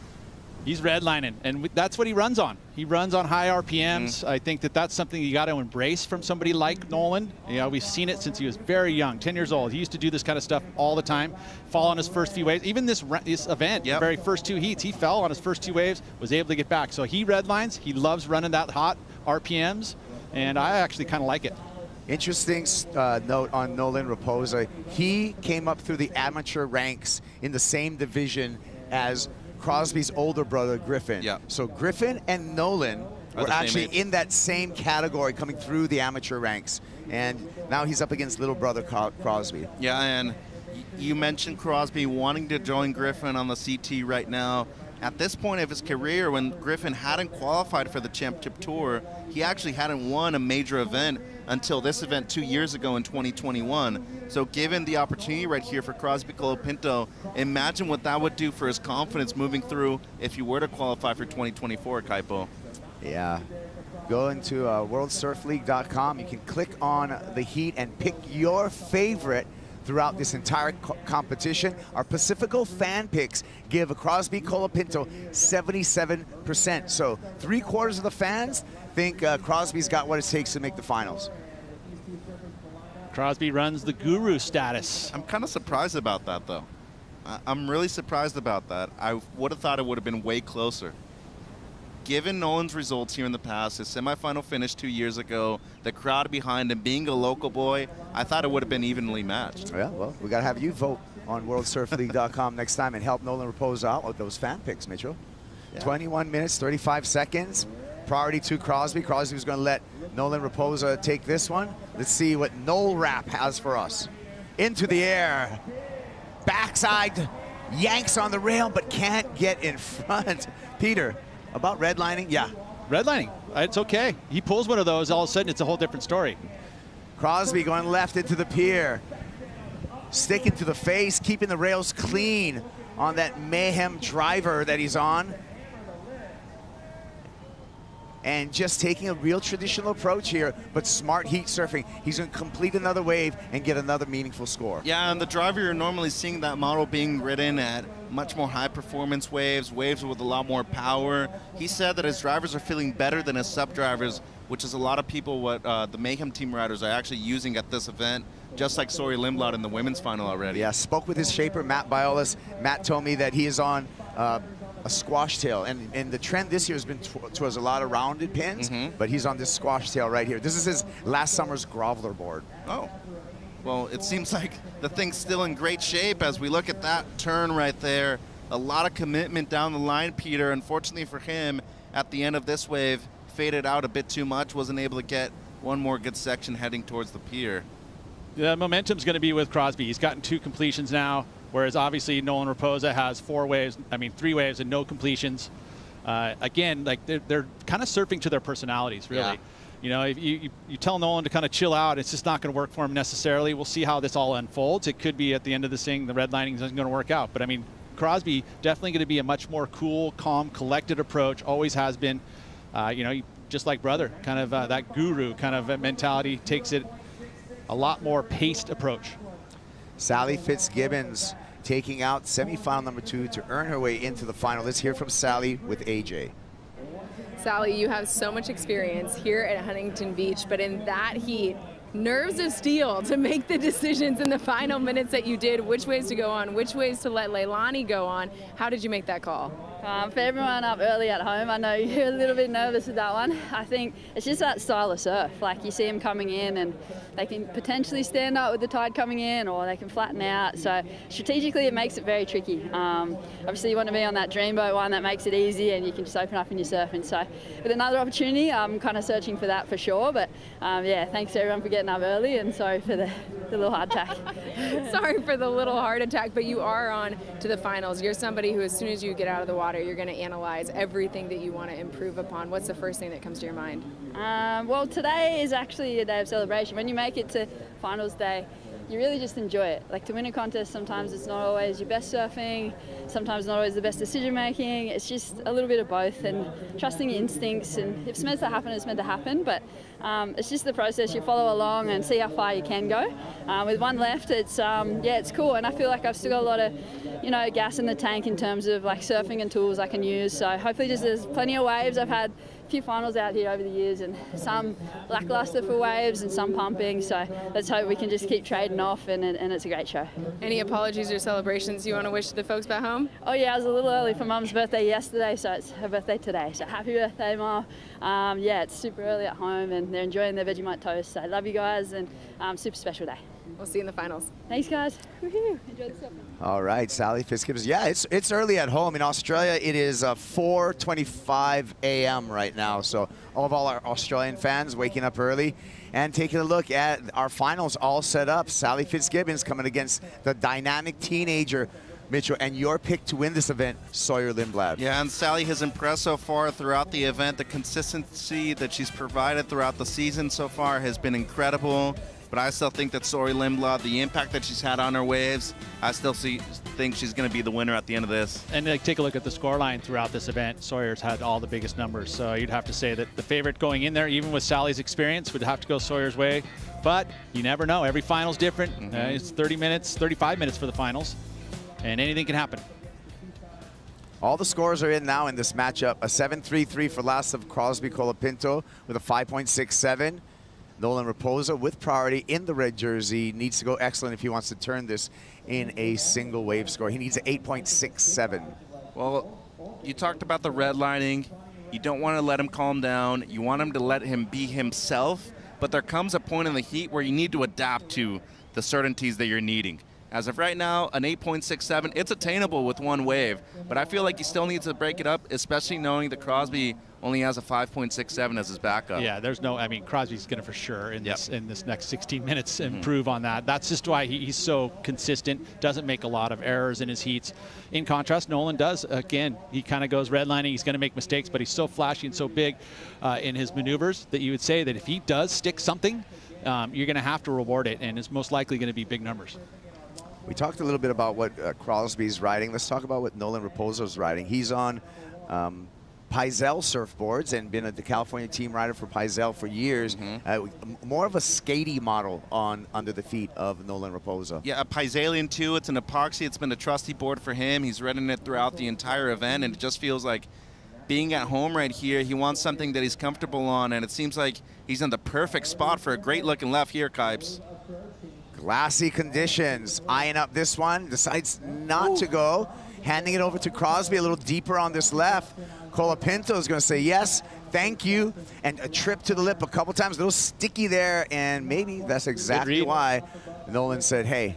He's redlining, and that's what he runs on. He runs on high RPMs. I think that's something you got to embrace from somebody like Nolan. You know, we've seen it since he was very young, 10 years old. He used to do this kind of stuff all the time, fall on his first few waves. Even this event, the very first 2 heats, he fell on his first 2 waves, was able to get back. So he redlines. He loves running that hot RPMs, and I actually kind of like it. Interesting note on Nolan Raposa. He came up through the amateur ranks in the same division as Crosby's older brother, Griffin. Yeah. So Griffin and Nolan were actually in that same category coming through the amateur ranks. And now he's up against little brother Crosby. Yeah, and you mentioned Crosby wanting to join Griffin on the CT right now. At this point of his career, when Griffin hadn't qualified for the championship tour, he actually hadn't won a major event until this event 2 years ago in 2021. So given the opportunity right here for Crosby Colapinto, imagine what that would do for his confidence moving through if you were to qualify for 2024, Kaipo. Yeah. Go into worldsurfleague.com. You can click on the heat and pick your favorite throughout this entire competition. Our Pacifico fan picks give a Crosby Colapinto 77%. So 3/4 of the fans think Crosby's got what it takes to make the finals. Crosby runs the guru status. I'm kind of surprised about that, though. I'm really surprised about that. I would have thought it would have been way closer. Given Nolan's results here in the past, his semifinal finish 2 years ago, the crowd behind him, being a local boy, I thought it would have been evenly matched. Yeah, well, we got to have you vote on worldsurfleague.com next time and help Nolan Raposa out with those fan picks, Mitchell. Yeah. 21 minutes, 35 seconds. Priority to Crosby. Crosby was going to let Nolan Raposa take this one. Let's see what Noel Rapp has for us. Into the air. Backside yanks on the rail, but can't get in front. Peter, about redlining? Yeah. Redlining. It's okay. He pulls one of those, all of a sudden it's a whole different story. Crosby going left into the pier. Sticking to the face, keeping the rails clean on that mayhem driver that he's on. And just taking a real traditional approach here, but smart heat surfing. He's going to complete another wave and get another meaningful score. Yeah, and the driver, you're normally seeing that model being ridden at much more high-performance waves with a lot more power. He said that his drivers are feeling better than his sub-drivers, which is a lot of people what the Mayhem team riders are actually using at this event, just like Sori Lindblad in the women's final already. Yeah, spoke with his shaper, Matt Biolis. Matt told me that he is on a squash tail, and the trend this year has been towards a lot of rounded pins, but he's on this squash tail right here. This is his last summer's groveler board. Oh, well, it seems like the thing's still in great shape as we look at that turn right there. A lot of commitment down the line, Peter. Unfortunately for him, at the end of this wave, faded out a bit too much, wasn't able to get one more good section heading towards the pier. The momentum's going to be with Crosby. He's gotten 2 completions now, whereas obviously Nolan Raposa has 3 waves and no completions. Again, like they're kind of surfing to their personalities, really. Yeah. You know, if you tell Nolan to kind of chill out, it's just not going to work for him necessarily. We'll see how this all unfolds. It could be at the end of this thing, the redlining isn't going to work out. But I mean, Crosby definitely going to be a much more cool, calm, collected approach. Always has been. You know, just like brother, kind of that guru kind of mentality, takes it a lot more paced approach. Sally Fitzgibbons taking out semifinal number 2 to earn her way into the final. Let's hear from Sally with AJ. Sally, you have so much experience here at Huntington Beach, but in that heat, nerves of steel to make the decisions in the final minutes that you did, which ways to go on, which ways to let Leilani go on. How did you make that call? For everyone up early at home, I know you're a little bit nervous with that one. I think it's just that style of surf. Like, you see them coming in and they can potentially stand up with the tide coming in, or they can flatten out. So strategically it makes it very tricky. Obviously you want to be on that dreamboat one that makes it easy and you can just open up in your surfing. So with another opportunity, I'm kind of searching for that for sure. But yeah, thanks to everyone for getting up early, and sorry for the little heart attack. Sorry for the little heart attack, but you are on to the finals. You're somebody who, as soon as you get out of the water, you're going to analyze everything that you want to improve upon. What's the first thing that comes to your mind? Well, today is actually a day of celebration. When you make it to finals day, you really just enjoy it. Like, to win a contest, sometimes it's not always your best surfing, sometimes not always the best decision making. It's just a little bit of both, and trusting your instincts. And if it's meant to happen, it's meant to happen. But It's just the process. You follow along and see how far you can go. With one left, it's it's cool, and I feel like I've still got a lot of, gas in the tank in terms of like surfing and tools I can use. So hopefully, just there's plenty of waves. I've had a few finals out here over the years, and some lackluster for waves and some pumping. So let's hope we can just keep trading off, and it's a great show. Any apologies or celebrations you want to wish to the folks back home? Oh yeah, I was a little early for Mum's birthday yesterday, so it's her birthday today. So happy birthday, Mum. It's super early at home, and they're enjoying their Vegemite toast. So I love you guys, and super special day. We'll see you in the finals. Thanks, guys. Woohoo. Enjoy the surfing. All right, Sally Fitzgibbons. Yeah, it's early at home. In Australia, it is 4:25 a.m. right now. So all of our Australian fans waking up early and taking a look at our finals all set up. Sally Fitzgibbons coming against the dynamic teenager, Mitchell, and your pick to win this event, Sawyer Lindblad. Yeah, and Sally has impressed so far throughout the event. The consistency that she's provided throughout the season so far has been incredible. But I still think that Sawyer Lindblad, the impact that she's had on her waves, I still think she's going to be the winner at the end of this. And take a look at the scoreline throughout this event. Sawyer's had all the biggest numbers, so you'd have to say that the favorite going in there, even with Sally's experience, would have to go Sawyer's way. But you never know. Every final's different. It's 30 minutes, 35 minutes for the finals, and anything can happen. All the scores are in now in this matchup. A 7.33 for last of Crosby Colapinto with a 5.67. Nolan Raposa with priority in the red jersey. Needs to go excellent if he wants to turn this in a single wave score. He needs an 8.67. Well, you talked about the redlining. You don't want to let him calm down. You want him to let him be himself. But there comes a point in the heat where you need to adapt to the certainties that you're needing. As of right now, an 8.67, it's attainable with one wave. But I feel like he still needs to break it up, especially knowing that Crosby only has a 5.67 as his backup. Yeah, Crosby's going to for sure in this next 16 minutes improve on that. That's just why he's so consistent, doesn't make a lot of errors in his heats. In contrast, Nolan does. Again, he kind of goes redlining. He's going to make mistakes, but he's so flashy and so big in his maneuvers that you would say that if he does stick something, you're going to have to reward it, and it's most likely going to be big numbers. We talked a little bit about what Crosby's riding. Let's talk about what Nolan Raposa's riding. He's on Paisel surfboards and been the California team rider for Paisel for years. More of a skatey model under the feet of Nolan Raposa. Yeah, a Paiselian too. It's an epoxy. It's been a trusty board for him. He's ridden it throughout the entire event, and it just feels like being at home right here. He wants something that he's comfortable on, and it seems like he's in the perfect spot for a great-looking left here, Kipes. Glassy conditions. Eyeing up this one. Decides not to go. Handing it over to Crosby a little deeper on this left. Colapinto is going to say yes, thank you, and a trip to the lip a couple times, a little sticky there, and maybe that's exactly why Nolan said, hey,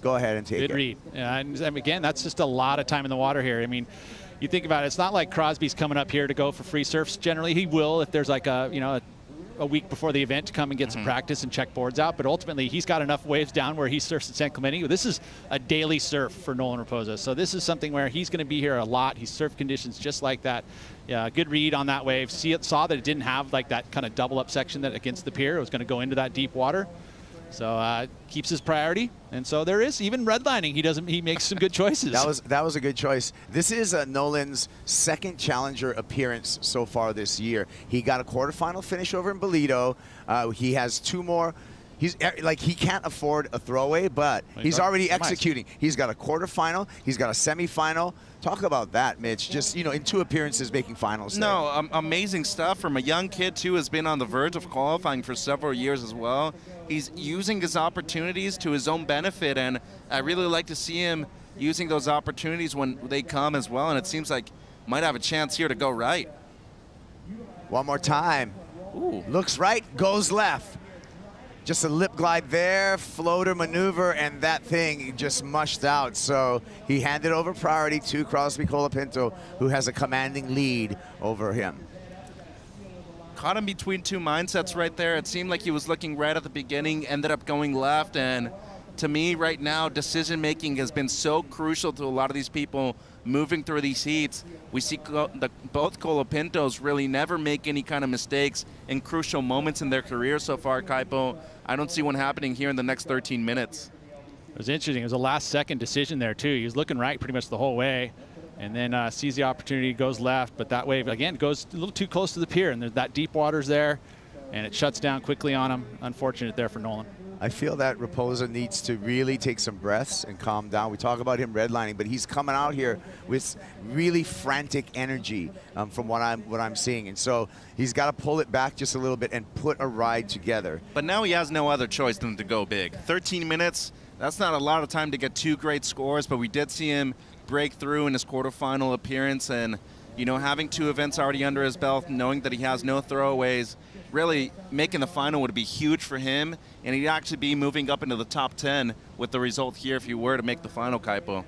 go ahead and take it. Good read. And again, that's just a lot of time in the water here. I mean, you think about it, it's not like Crosby's coming up here to go for free surfs. Generally, he will if there's like a week before the event to come and get some practice and check boards out, but ultimately he's got enough waves down where he surfs at San Clemente. This is a daily surf for Nolan Raposa, so this is something where he's going to be here a lot. He's surf conditions just like that. Yeah, good read on that wave. Saw that it didn't have like that kind of double up section that against the pier. It was going to go into that deep water. So keeps his priority, and so there is even redlining. He makes some good choices. That was a good choice. This is Nolan's second Challenger appearance so far this year. He got a quarterfinal finish over in Bolito. He has two more. He's like, he can't afford a throwaway, but he's already executing. He's got a quarterfinal. He's got a semifinal. Talk about that, Mitch. Just, in 2 appearances making finals. No, amazing stuff from a young kid, too, has been on the verge of qualifying for several years as well. He's using his opportunities to his own benefit, and I really like to see him using those opportunities when they come as well, and it seems like might have a chance here to go right. One more time. Ooh. Looks right, goes left. Just a lip glide there, floater maneuver, and that thing just mushed out. So he handed over priority to Crosby Colapinto, who has a commanding lead over him. Caught him between 2 mindsets right there. It seemed like he was looking right at the beginning, ended up going left, and to me right now, decision-making has been so crucial to a lot of these people moving through these heats. We see both Colapintos really never make any kind of mistakes in crucial moments in their career so far, Kaipo. I don't see one happening here in the next 13 minutes. It was interesting. It was a last-second decision there, too. He was looking right pretty much the whole way, and then sees the opportunity, goes left, but that wave, again, goes a little too close to the pier, and there's that deep water's there. and it shuts down quickly on him. Unfortunate there for Nolan. I feel that Raposa needs to really take some breaths and calm down. We talk about him redlining, but he's coming out here with really frantic energy from what I'm seeing, and so he's got to pull it back just a little bit and put a ride together. But now he has no other choice than to go big. 13 minutes, that's not a lot of time to get 2 great scores, but we did see him break through in his quarterfinal appearance, and you know, having 2 events already under his belt, knowing that he has no throwaways, really making the final would be huge for him, and he'd actually be moving up into the top 10 with the result here if he were to make the final, Kaipo.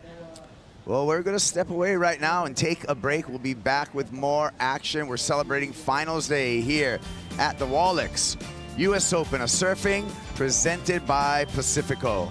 Well, we're going to step away right now and take a break. We'll be back with more action. We're celebrating Finals Day here at the Wallex US Open of Surfing, presented by Pacifico.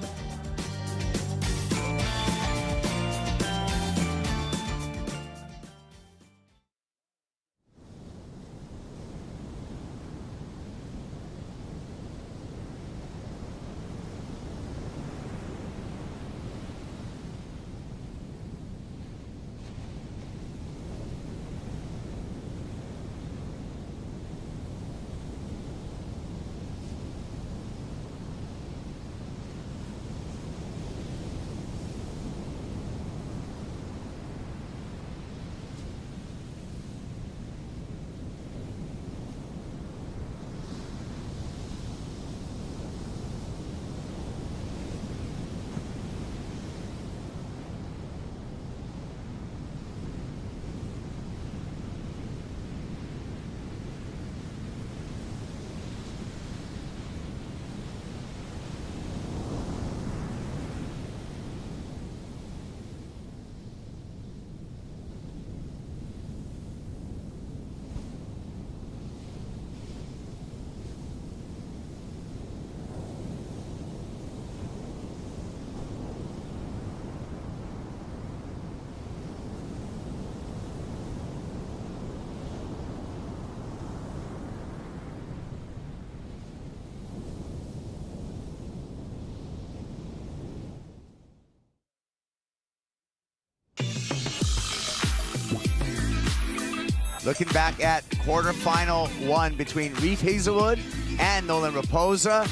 Looking back at quarterfinal 1 between Reef Hazelwood and Nolan Raposa.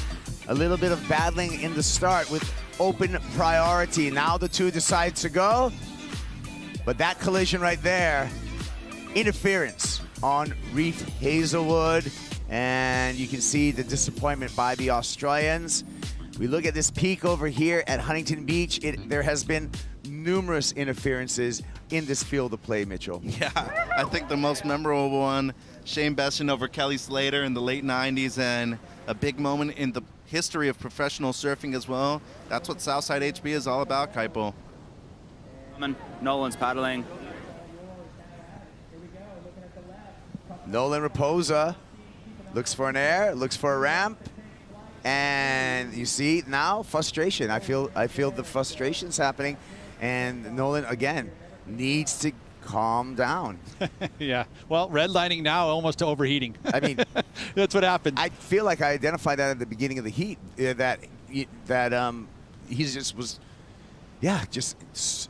A little bit of battling in the start with open priority. Now the 2 decide to go. But that collision right there, interference on Reef Hazelwood. And you can see the disappointment by the Australians. We look at this peak over here at Huntington Beach. There has been numerous interferences in this field of play, Mitchell. Yeah, I think the most memorable one, Shane Besson over Kelly Slater in the late 90s, and a big moment in the history of professional surfing as well. That's what Southside HB is all about, Kaipo. Nolan's paddling. Nolan Raposa looks for an air, looks for a ramp, and you see now frustration. I feel the frustration's happening, and Nolan again needs to calm down. Yeah, well, redlining now almost to overheating. I mean, that's what happened. I feel like I identified that at the beginning of the heat, that he just was, yeah, just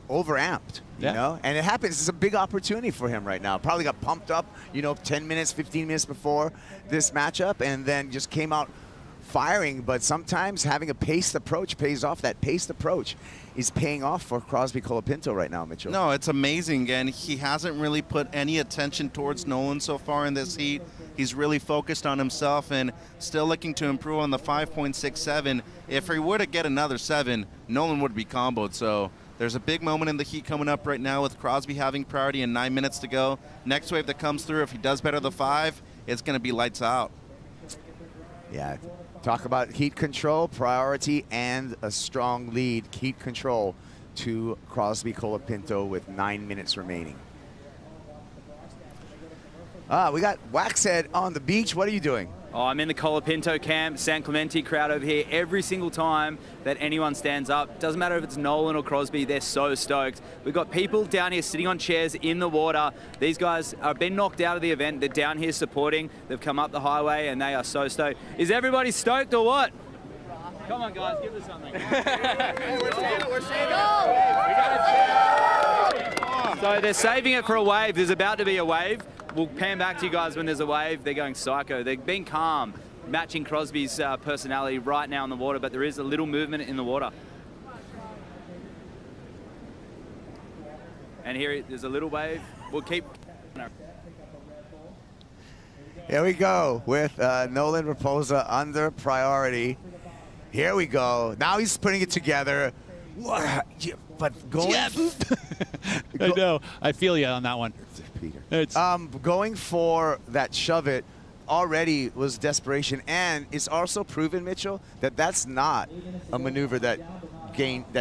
overamped, you know? And it happens. It's a big opportunity for him right now. Probably got pumped up, 10 minutes, 15 minutes before this matchup, and then just came out firing. But sometimes having a paced approach pays off. That paced approach is paying off for Crosby Colapinto right now, Mitchell. No, it's amazing, and he hasn't really put any attention towards Nolan so far in this heat. He's really focused on himself and still looking to improve on the 5.67. If he were to get another 7, Nolan would be comboed. So there's a big moment in the heat coming up right now with Crosby having priority and 9 minutes to go. Next wave that comes through, if he does better the 5, it's going to be lights out. Yeah. Talk about heat control, priority, and a strong lead. Heat control to Crosby Colapinto with 9 minutes remaining. We got Waxhead on the beach. What are you doing? Oh, I'm in the Colapinto camp, San Clemente crowd over here. Every single time that anyone stands up, doesn't matter if it's Nolan or Crosby, they're so stoked. We've got people down here sitting on chairs in the water. These guys have been knocked out of the event. They're down here supporting. They've come up the highway and they are so stoked. Is everybody stoked or what? Come on, guys, give us something. We're saving it. So they're saving it for a wave. There's about to be a wave. we'll pan back to you guys when there's a wave. They're going psycho. They're being calm, matching Crosby's personality right now in the water, but there is a little movement in the water. And here, there's a little wave. We'll keep... Here we go with Nolan Raposa under priority. Here we go. Now he's putting it together. But going... I know. I feel you on that one. Peter. Going for that shove it already was desperation, and it's also proven, Mitchell, that that's not a maneuver that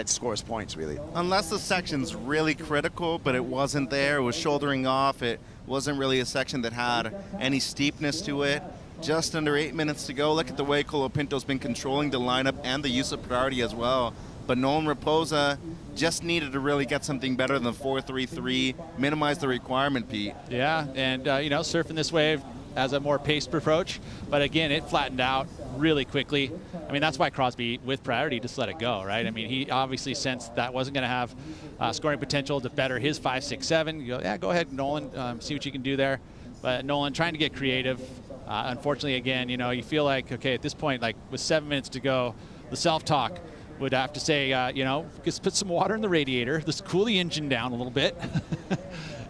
scores points, really. Unless the section's really critical, but it wasn't there. It was shouldering off. It wasn't really a section that had any steepness to it. Just under 8 minutes to go. Look at the way Colapinto's been controlling the lineup and the use of priority as well. But Nolan Raposa just needed to really get something better than 4.33, minimize the requirement, Pete. Yeah, and you know, surfing this wave as a more paced approach, but again, it flattened out really quickly. I mean, that's why Crosby, with priority, just let it go, right? I mean, he obviously sensed that wasn't going to have scoring potential to better his 5.67. You go, yeah, go ahead, Nolan, see what you can do there. But Nolan trying to get creative. Unfortunately, again, you know, you feel like, okay, at this point, like with 7 minutes to go, the self-talk would have to say, you know, just put some water in the radiator, just cool the engine down a little bit,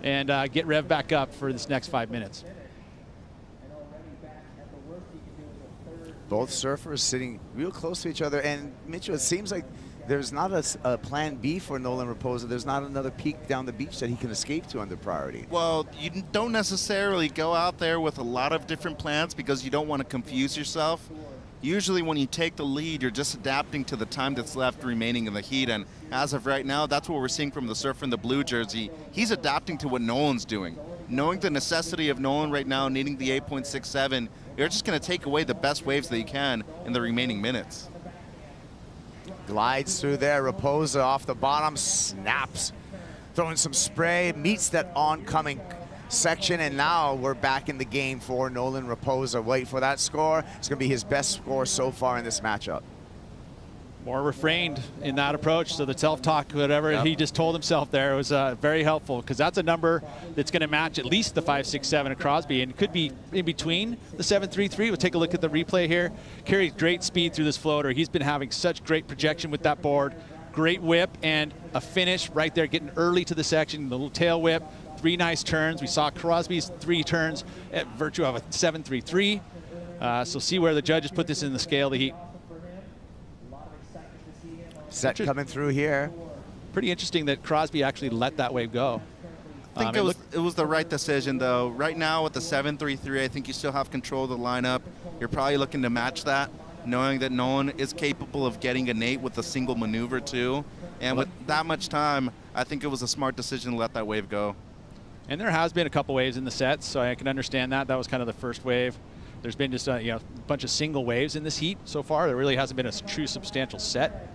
and get rev back up for this next 5 minutes. Both surfers sitting real close to each other, and Mitchell, it seems like there's not a plan B for Nolan Raposa. There's not another peak down the beach that he can escape to under priority. Well, you don't necessarily go out there with a lot of different plans because you don't want to confuse yourself. Usually when you take the lead, you're just adapting to the time that's left remaining in the heat, and as of right now, that's what we're seeing from the surfer in the blue jersey. He's adapting to what Nolan's doing. Knowing the necessity of Nolan right now, needing the 8.67, you're just going to take away the best waves that you can in the remaining minutes. Glides through there, Raposa off the bottom, snaps, throwing some spray, meets that oncoming section, and now we're back in the game for Nolan Raposa. Wait for that score. It's going to be his best score so far in this matchup. More refrained in that approach, so the self-talk, whatever he just told himself there was very helpful, because that's a number that's going to match at least the 5.67 of Crosby, and it could be in between the 7.33. We'll take a look at the replay here. Carries great speed through this floater. He's been having such great projection with that board. Great whip and a finish right there, getting early to the section, the little tail whip, 3 nice turns. We saw Crosby's 3 turns at virtue of a 7.33. So see where the judges put this in the scale of the heat. Set coming through here. Pretty interesting that Crosby actually let that wave go. I think it was the right decision, though. Right now with the 7.33, I think you still have control of the lineup. You're probably looking to match that, knowing that Nolan is capable of getting an 8 with a single maneuver, too. And with that much time, I think it was a smart decision to let that wave go. And there has been a couple waves in the sets, so I can understand that. That was kind of the first wave. There's been just a bunch of single waves in this heat so far. There really hasn't been a true substantial set.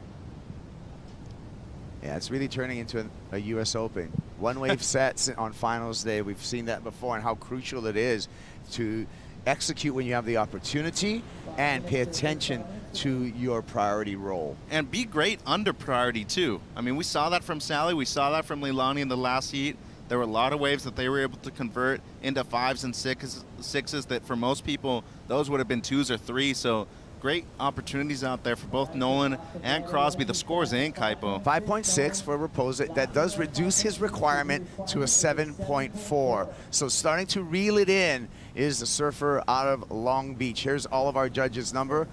Yeah, it's really turning into a U.S. Open. One-wave sets on finals day. We've seen that before, and how crucial it is to execute when you have the opportunity and pay attention to your priority role. And be great under priority, too. I mean, we saw that from Sally. We saw that from Leilani in the last heat. There were a lot of waves that they were able to convert into 5s and 6s that for most people, those would have been 2s or 3s. So great opportunities out there for both Nolan and Crosby. The score's in, Kaipo. 5.6 for Raposa. That does reduce his requirement to a 7.4. So starting to reel it in is the surfer out of Long Beach. Here's all of our judges' number.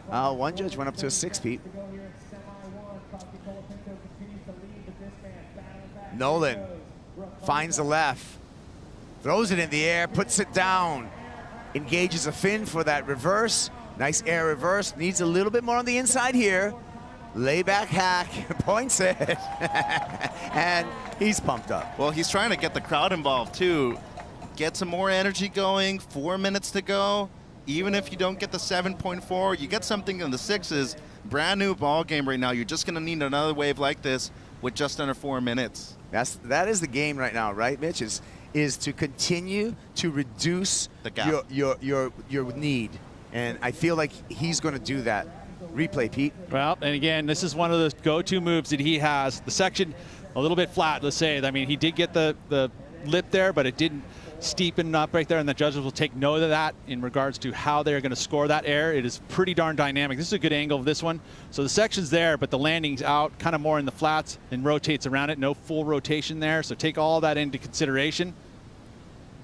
One judge went up to a 6, Pete. Nolan finds the left, throws it in the air, puts it down, engages a fin for that reverse. Nice air reverse, needs a little bit more on the inside here. Layback hack, points it, and he's pumped up. Well, he's trying to get the crowd involved too. Get some more energy going, 4 minutes to go. Even if you don't get the 7.4, you get something in the 6s. Brand new ball game right now. You're just gonna need another wave like this with just under 4 minutes. That is the game right now, right, Mitch? Is to continue to reduce the gap. your need. And I feel like he's going to do that. Replay, Pete. Well, and again, this is one of the go-to moves that he has. The section a little bit flat, let's say. I mean, he did get the lip there, but it didn't steepen up right there, and the judges will take note of that in regards to how they're going to score that air. It is pretty darn dynamic. This is a good angle of this one. So the section's there, but the landing's out, kind of more in the flats and rotates around it. No full rotation there, so take all that into consideration.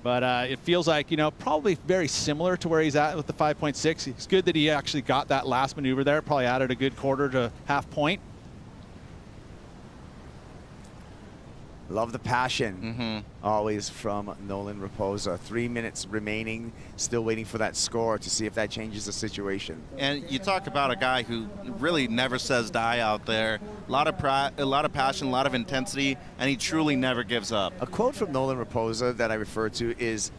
But it feels like, you know, probably very similar to where he's at with the 5.6. It's good that he actually got that last maneuver there. Probably added a good quarter to half point. Love the passion, always from Nolan Raposa. 3 minutes remaining, still waiting for that score to see if that changes the situation. And you talk about a guy who really never says die out there. A lot of passion, a lot of intensity, and he truly never gives up. A quote from Nolan Raposa that I refer to is,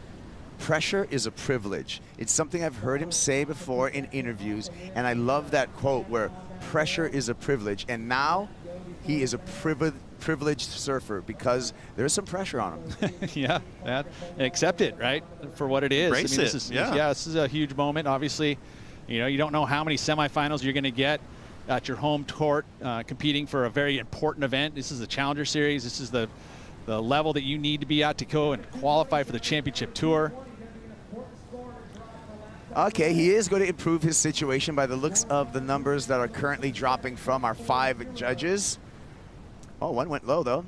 "Pressure is a privilege." It's something I've heard him say before in interviews, and I love that quote where pressure is a privilege. And now he is a privileged surfer because there's some pressure on him. Yeah, accept it, right, for what it is. Embrace this it, is, yeah. This is a huge moment. Obviously, you know, you don't know how many semifinals you're going to get at your home court, competing for a very important event. This is the Challenger Series. This is the level that you need to be at to go and qualify for the championship tour. Okay, he is going to improve his situation by the looks of the numbers that are currently dropping from our 5 judges. Oh, one went low, though.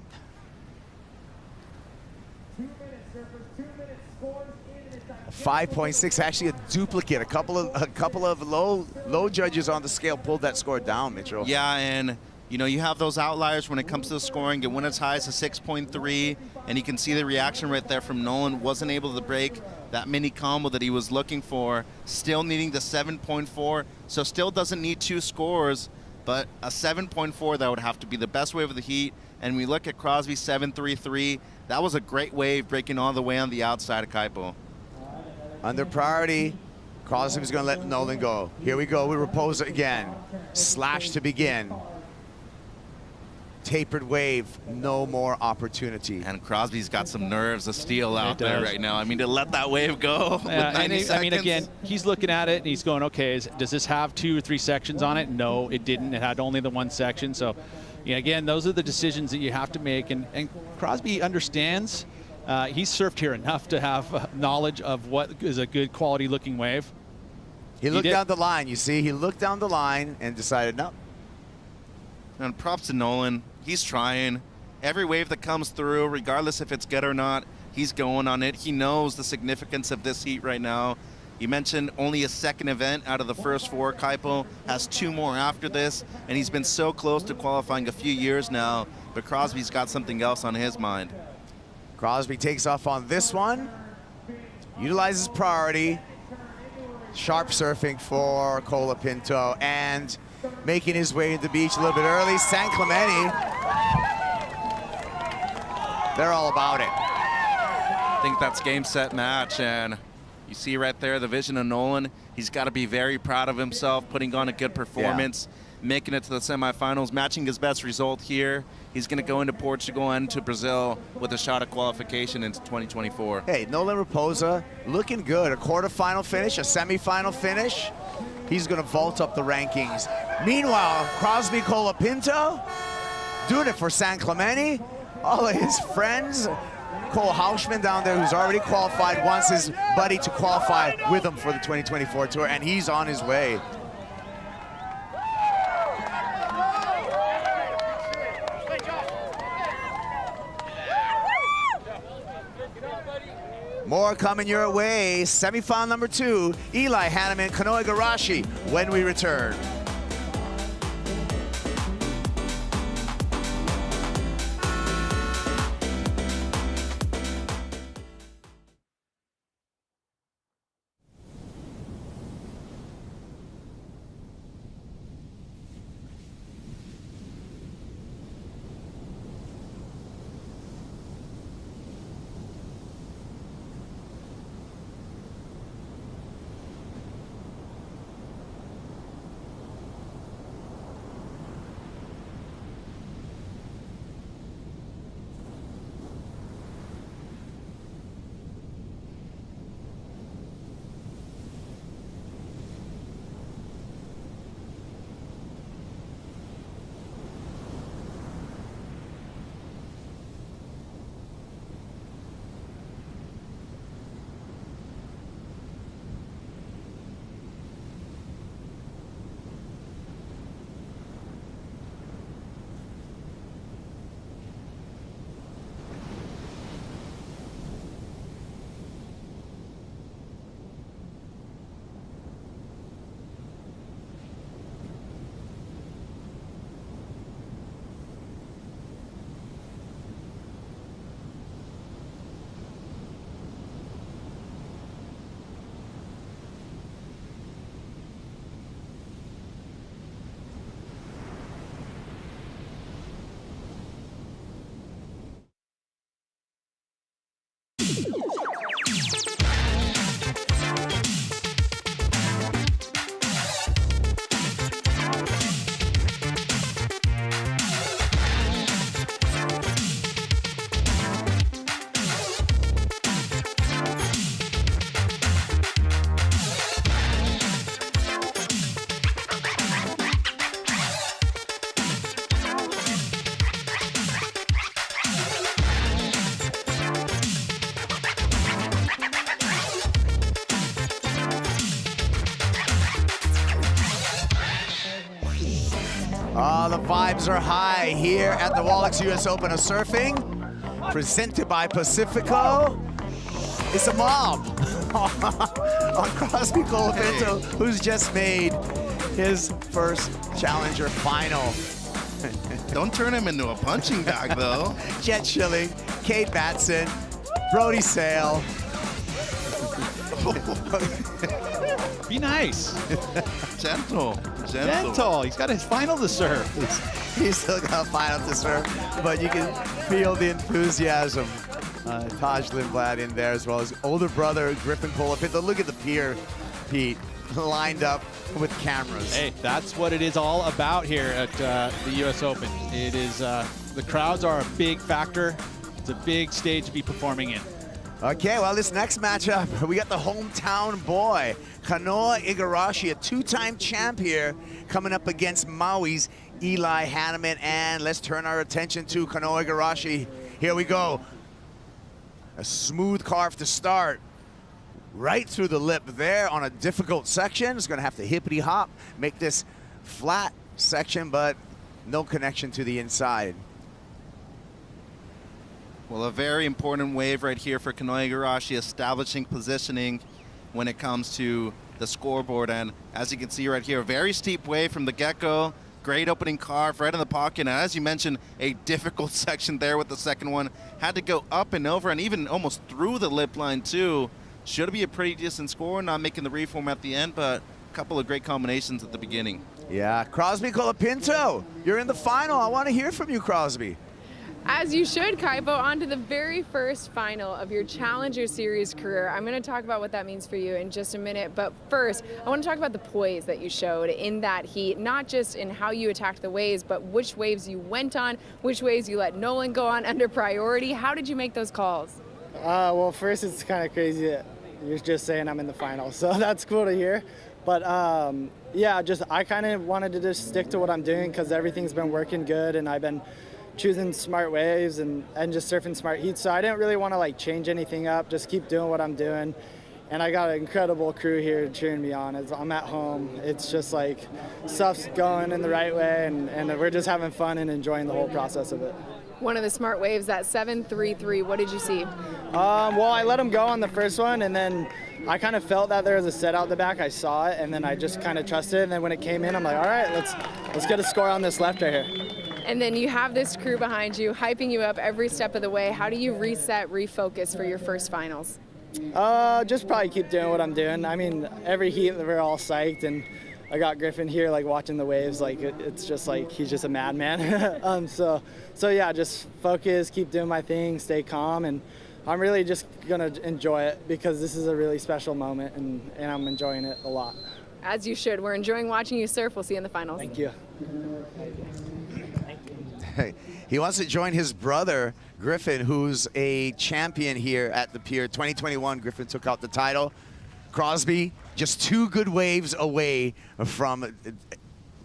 5.6, actually a duplicate. A couple of low judges on the scale pulled that score down, Mitchell. Yeah, and you know, you have those outliers when it comes to the scoring. It went as high as a 6.3, and you can see the reaction right there from Nolan. Wasn't able to break that mini combo that he was looking for. Still needing the 7.4, so still doesn't need 2 scores, but a 7.4, that would have to be the best wave of the heat. And we look at Crosby 7.33. That was a great wave, breaking all the way on the outside of Kaipo. Under priority, Crosby's going to let Nolan go. Here we go with Raposa again. Slash to begin. Tapered wave, no more opportunity. And Crosby's got some nerves of steel out there right now. I mean, to let that wave go with 90 seconds. I mean, again, he's looking at it and he's going, okay, does this have 2 or 3 sections on it? No, it didn't. It had only the 1 section. So, yeah, again, those are the decisions that you have to make. And Crosby understands. He's surfed here enough to have knowledge of what is a good quality looking wave. He looked down the line, you see. He looked down the line and decided, no. And props to Nolan. He's trying. Every wave that comes through, regardless if it's good or not, he's going on it. He knows the significance of this heat right now. You mentioned only a second event out of the first 4. Kaipo has 2 more after this, and he's been so close to qualifying a few years now, but Crosby's got something else on his mind. Crosby takes off on this one, utilizes priority, sharp surfing for Colapinto, and making his way to the beach a little bit early. San Clemente, they're all about it. I think that's game, set, match, and you see right there the vision of Nolan. He's got to be very proud of himself, putting on a good performance, making it to the semifinals, matching his best result here. He's going to go into Portugal and to Brazil with a shot at qualification into 2024. Hey, Nolan Raposa looking good. A quarterfinal finish, a semifinal finish. He's going to vault up the rankings. Meanwhile, Crosby Colapinto doing it for San Clemente. All of his friends. Cole Hausman down there, who's already qualified, wants his buddy to qualify with him for the 2024 tour, and he's on his way. More coming your way. Semifinal number 2, Eli Hanneman, Kanoe Garashi, when we return. Oh, the vibes are high here at the Wallex US Open of Surfing, presented by Pacifico. It's a mob on Crosby Colapinto, who's just made his first Challenger final. Don't turn him into a punching bag, though. Jet Schilling, Kate Batson, Brody Sale. Be nice. Gentle. He's got his final to serve. He's still got a final to serve, but you can feel the enthusiasm. Taj Lindblad in there, as well as older brother Griffin Colapinto. Look at the pier, Pete, lined up with cameras. Hey, that's what it is all about here at the U.S. Open. It is, the crowds are a big factor. It's a big stage to be performing in. Okay, well, this next matchup, we got the hometown boy, Kanoa Igarashi, a two-time champ here, coming up against Maui's Eli Hanneman. And let's turn our attention to Kanoa Igarashi. Here we go. A smooth carve to start. Right through the lip there on a difficult section. It's going to have to hippity hop, make this flat section, but no connection to the inside. Well, a very important wave right here for Kanoa Igarashi, establishing positioning when it comes to the scoreboard. And as you can see right here, a very steep wave from the get-go. Great opening carve right in the pocket. And as you mentioned, a difficult section there with the second one. Had to go up and over and even almost through the lip line too. Should be a pretty decent score, not making the reform at the end, but a couple of great combinations at the beginning. Yeah, Crosby Colapinto, you're in the final. I want to hear from you, Crosby. As you should, Kaipo, on to the very first final of your Challenger Series career. I'm going to talk about what that means for you in just a minute, but first, I want to talk about the poise that you showed in that heat, not just in how you attacked the waves, but which waves you went on, which waves you let Nolan go on under priority. How did you make those calls? Well, first, it's kind of crazy that you're just saying I'm in the final, so that's cool to hear. But yeah, I kind of wanted to just stick to what I'm doing because everything's been working good, and I've been choosing smart waves and just surfing smart heats. So I didn't really want to like change anything up, just keep doing what I'm doing. And I got an incredible crew here cheering me on. I'm at home. It's just like stuff's going in the right way, and we're just having fun and enjoying the whole process of it. One of the smart waves, that 733, what did you see? Well, I let him go on the first one, and then I kind of felt that there was a set out the back. I saw it, and then I just kind of trusted it. And then when it came in, I'm like, all right, let's get a score on this left right here. And then you have this crew behind you, hyping you up every step of the way. How do you reset, refocus for your first finals? Just probably keep doing what I'm doing. I mean, every heat we're all psyched, and I got Griffin here, like watching the waves. Like it's just like he's just a madman. So yeah, just focus, keep doing my thing, stay calm, and I'm really just gonna enjoy it because this is a really special moment, and I'm enjoying it a lot. As you should. We're enjoying watching you surf. We'll see you in the finals. Thank you. He wants to join his brother, Griffin, who's a champion here at the pier. 2021, Griffin took out the title. Crosby, just 2 good waves away from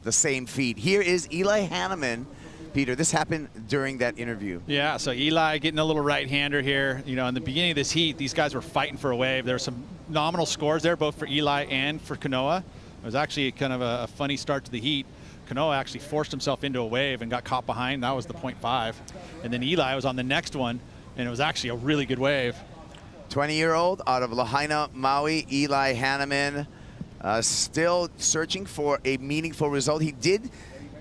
the same feat. Here is Eli Hanneman. Peter, this happened during that interview. Yeah, so Eli getting a little right-hander here. You know, in the beginning of this heat, these guys were fighting for a wave. There were some nominal scores there, both for Eli and for Kanoa. It was actually kind of a funny start to the heat. Kanoa actually forced himself into a wave and got caught behind. That was the 0.5. And then Eli was on the next one, and it was actually a really good wave. 20-year-old out of Lahaina, Maui, Eli Hanneman, still searching for a meaningful result. He did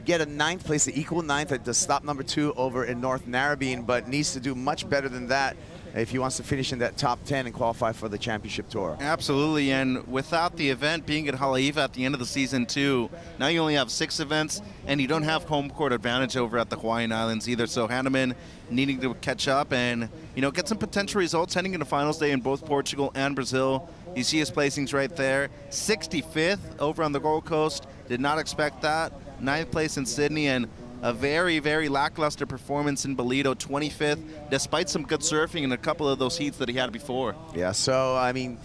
get a 9th place, an equal 9th at the stop number 2 over in North Narrabeen, but needs to do much better than that if he wants to finish in that top 10 and qualify for the championship tour. Absolutely, and without the event being at Haleiwa at the end of the season too, now you only have 6 events, and you don't have home court advantage over at the Hawaiian Islands either. So Hanneman needing to catch up and, you know, get some potential results heading into finals day in both Portugal and Brazil. You see his placings right there. 65th over on the Gold Coast. Did not expect that. 9th place in Sydney, and a very, very lackluster performance in Bolito, 25th, despite some good surfing in a couple of those heats that he had before. Yeah, so, I mean,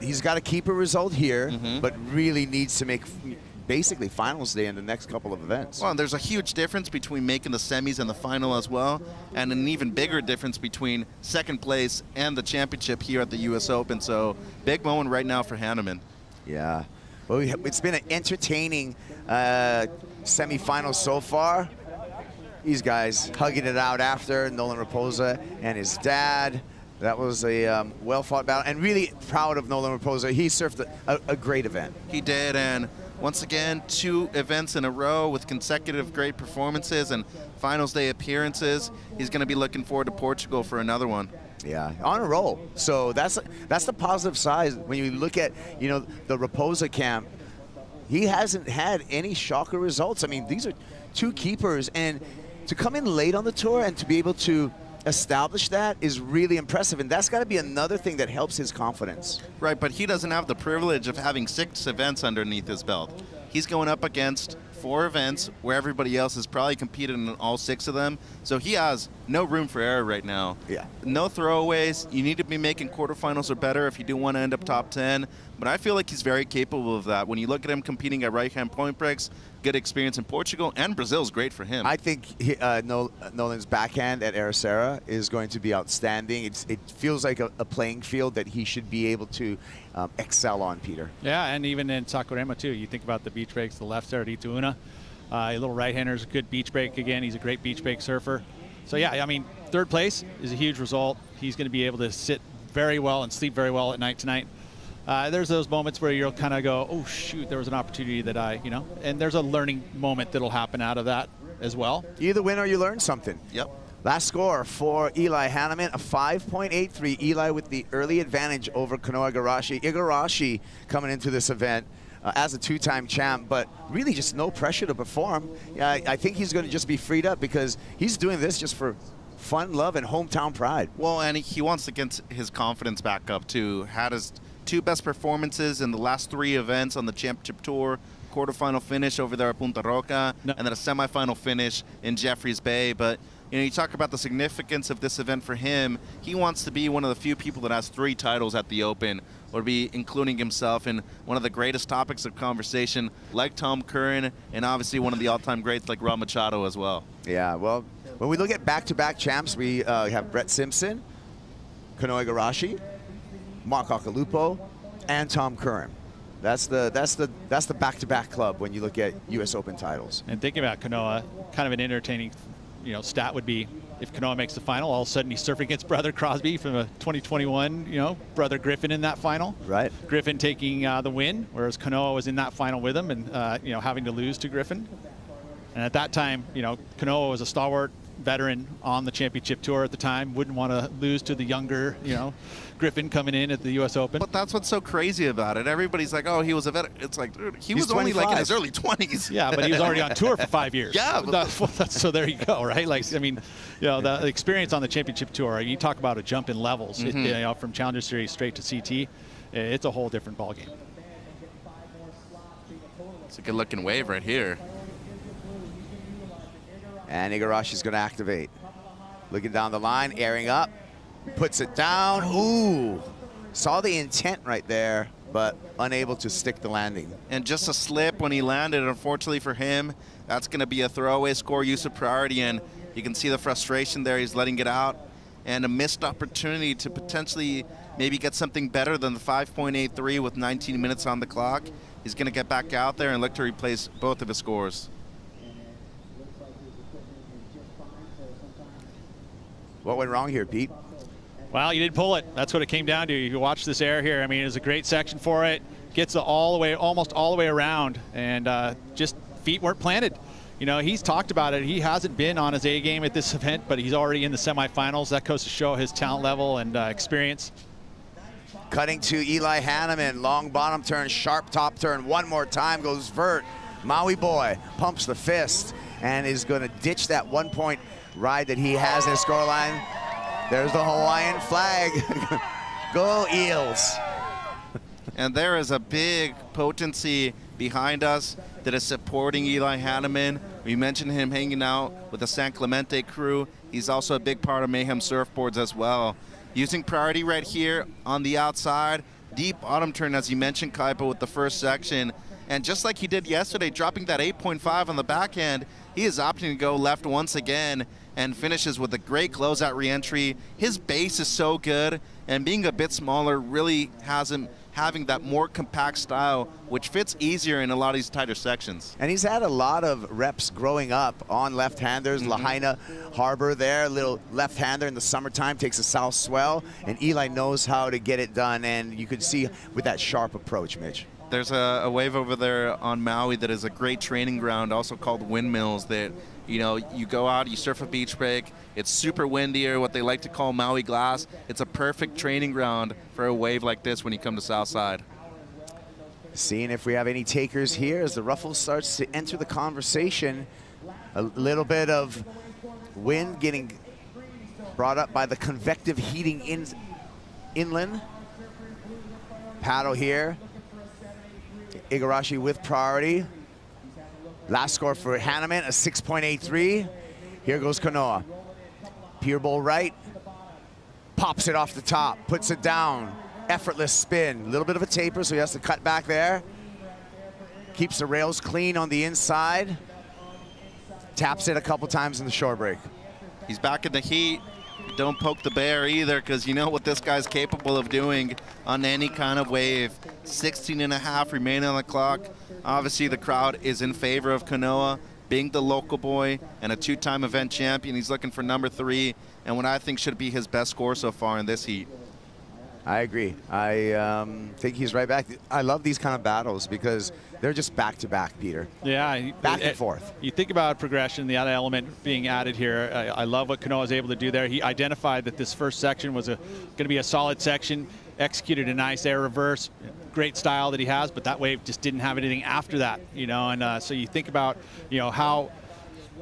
he's got to keep a result here, but really needs to make basically finals day in the next couple of events. Well, there's a huge difference between making the semis and the final as well, and an even bigger difference between 2nd place and the championship here at the U.S. Open. So, big moment right now for Hanneman. Yeah. Well, it's been an entertaining semifinal so far. These guys hugging it out after, Nolan Raposa and his dad. That was a well-fought battle, and really proud of Nolan Raposa. He surfed a great event. He did, and once again, 2 events in a row with consecutive great performances and finals day appearances. He's going to be looking forward to Portugal for another one. Yeah, on a roll. So that's the positive side. When you look at, you know, the Raposa camp, he hasn't had any shocker results. I mean, these are 2 keepers, and to come in late on the tour and to be able to establish that is really impressive, and that's got to be another thing that helps his confidence. Right, but he doesn't have the privilege of having 6 events underneath his belt. He's going up against 4 events where everybody else has probably competed in all 6 of them, so he has no room for error right now. Yeah. No throwaways. You need to be making quarterfinals or better if you do want to end up top 10, but I feel like he's very capable of that. When you look at him competing at right-hand point breaks, good experience in Portugal, and Brazil's great for him. I think Nolan's backhand at Ericeira is going to be outstanding. It feels like a playing field that he should be able to excel on, Peter. Yeah, and even in Saquarema too. You think about the beach breaks, the left there at Ituuna. A little right-hander's a good beach break again. He's a great beach break surfer. So yeah, I mean, 3rd place is a huge result. He's going to be able to sit very well and sleep very well at night tonight. There's those moments where you'll kind of go, oh shoot, there was an opportunity that and there's a learning moment that'll happen out of that as well. You either win or you learn something. Yep. Last score for Eli Hanneman, a 5.83. Eli with the early advantage over Kanoa Igarashi. Igarashi coming into this event as a 2-time champ, but really just no pressure to perform. I think he's going to just be freed up because he's doing this just for fun, love, and hometown pride. Well, and he wants to get his confidence back up too. Had his 2 best performances in the last 3 events on the championship tour. Quarterfinal finish over there at Punta Roca, and then a semifinal finish in Jeffreys Bay. But you talk about the significance of this event for him. He wants to be one of the few people that has 3 titles at the Open, or be including himself in one of the greatest topics of conversation, like Tom Curran, and obviously one of the all-time greats like Rob Machado as well. Yeah, well, when we look at back-to-back champs, we have Brett Simpson, Kanoa Igarashi, Mark Akalupo, and Tom Curran. That's the back-to-back club when you look at U.S. Open titles. And thinking about Kanoa, kind of an entertaining, stat would be if Kanoa makes the final, all of a sudden he's surfing against brother Crosby from a 2021, brother Griffin in that final. Right. Griffin taking the win, whereas Kanoa was in that final with him and having to lose to Griffin. And at that time, Kanoa was a stalwart veteran on the championship tour at the time, wouldn't want to lose to the younger, Griffin coming in at the U.S. Open. But that's what's so crazy about it. Everybody's like, oh, he was a veteran. It's like, dude, he was only like in his early 20s. Yeah, but he was already on tour for 5 years. Yeah. So there you go, right? Like, I mean, the experience on the championship tour, you talk about a jump in levels, from Challenger Series straight to CT, it's a whole different ballgame. It's a good looking wave right here. And Igarashi's going to activate. Looking down the line, airing up, puts it down. Ooh, saw the intent right there, but unable to stick the landing. And just a slip when he landed, unfortunately for him. That's going to be a throwaway score, use of priority, and you can see the frustration there. He's letting it out, and a missed opportunity to potentially maybe get something better than the 5.83 with 19 minutes on the clock. He's going to get back out there and look to replace both of his scores. What went wrong here, Pete? Well, you didn't pull it. That's what it came down to. You watch this air here. I mean, it was a great section for it. Gets it almost all the way around, and just feet weren't planted. He's talked about it. He hasn't been on his A game at this event, but he's already in the semifinals. That goes to show his talent level and experience. Cutting to Eli Hanneman. Long bottom turn, sharp top turn. One more time goes vert. Maui boy pumps the fist and is going to ditch that 1 point ride that he has in his scoreline. There's the Hawaiian flag. Go Eels. And there is a big potency behind us that is supporting Eli Hanneman. We mentioned him hanging out with the San Clemente crew. He's also a big part of Mayhem Surfboards as well. Using priority right here on the outside. Deep bottom turn, as you mentioned, Kaipa, with the first section. And just like he did yesterday, dropping that 8.5 on the backhand, he is opting to go left once again and finishes with a great closeout re-entry. His base is so good, and being a bit smaller really has him having that more compact style, which fits easier in a lot of these tighter sections. And he's had a lot of reps growing up on left-handers. Lahaina Harbor there, little left-hander in the summertime, takes a south swell, and Eli knows how to get it done, and you could see with that sharp approach, Mitch. There's a wave over there on Maui that is a great training ground, also called Windmills, that, you know, you go out, you surf a beach break, it's super windy, or what they like to call Maui glass. It's a perfect training ground for a wave like this when you come to Southside. Seeing if we have any takers here as the ruffle starts to enter the conversation. A little bit of wind getting brought up by the convective heating inland. Paddle here. Igarashi with priority. Last score for Hanneman, a 6.83. Here goes Kanoa. Pier bowl right. Pops it off the top, puts it down. Effortless spin. A little bit of a taper, so he has to cut back there. Keeps the rails clean on the inside. Taps it a couple times in the shore break. He's back in the heat. Don't poke the bear either, because you know what this guy's capable of doing on any kind of wave. 16.5 remaining on the clock. Obviously, the crowd is in favor of Kanoa being the local boy and a two-time event champion. He's looking for number 3 and what I think should be his best score so far in this heat. I agree. I think he's right back. I love these kind of battles because they're just back-to-back, Peter. Yeah. Back and forth. You think about progression, the other element being added here. I love what Kanoa was able to do there. He identified that this first section was going to be a solid section, executed a nice air reverse, great style that he has, but that wave just didn't have anything after that, you know. And so you think about, you know, how,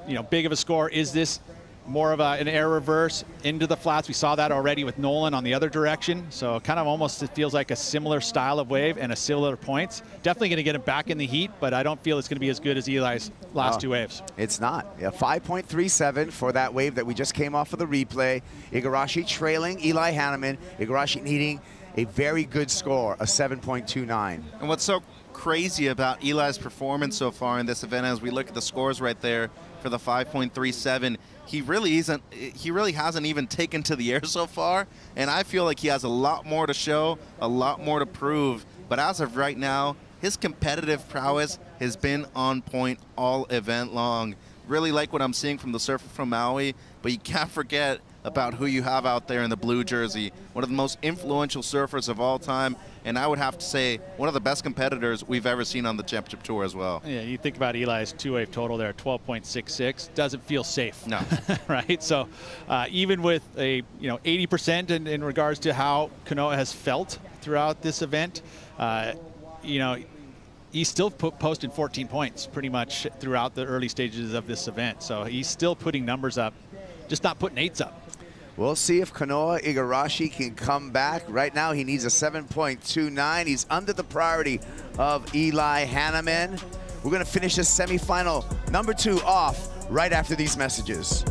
you know, big of a score is this. More of an air reverse into the flats. We saw that already with Nolan on the other direction. So kind of almost it feels like a similar style of wave and a similar points. Definitely going to get him back in the heat, but I don't feel it's going to be as good as Eli's last two waves. It's not. Yeah, 5.37 for that wave that we just came off of the replay. Igarashi trailing Eli Hanneman. Igarashi needing a very good score, a 7.29. And what's so crazy about Eli's performance so far in this event, as we look at the scores right there for the 5.37, he really hasn't even taken to the air so far, and I feel like he has a lot more to show, a lot more to prove. But as of right now, his competitive prowess has been on point all event long. Really like what I'm seeing from the surfer from Maui, but you can't forget about who you have out there in the blue jersey. One of the most influential surfers of all time, and I would have to say one of the best competitors we've ever seen on the championship tour as well. Yeah, you think about Eli's two-wave total there, 12.66, doesn't feel safe. No. Right? So even with a 80% in regards to how Kanoa has felt throughout this event, he's still posted 14 points pretty much throughout the early stages of this event. So he's still putting numbers up, just not putting 8s up. We'll see if Kanoa Igarashi can come back. Right now, he needs a 7.29. He's under the priority of Eli Hanneman. We're going to finish this semifinal number 2 off right after these messages.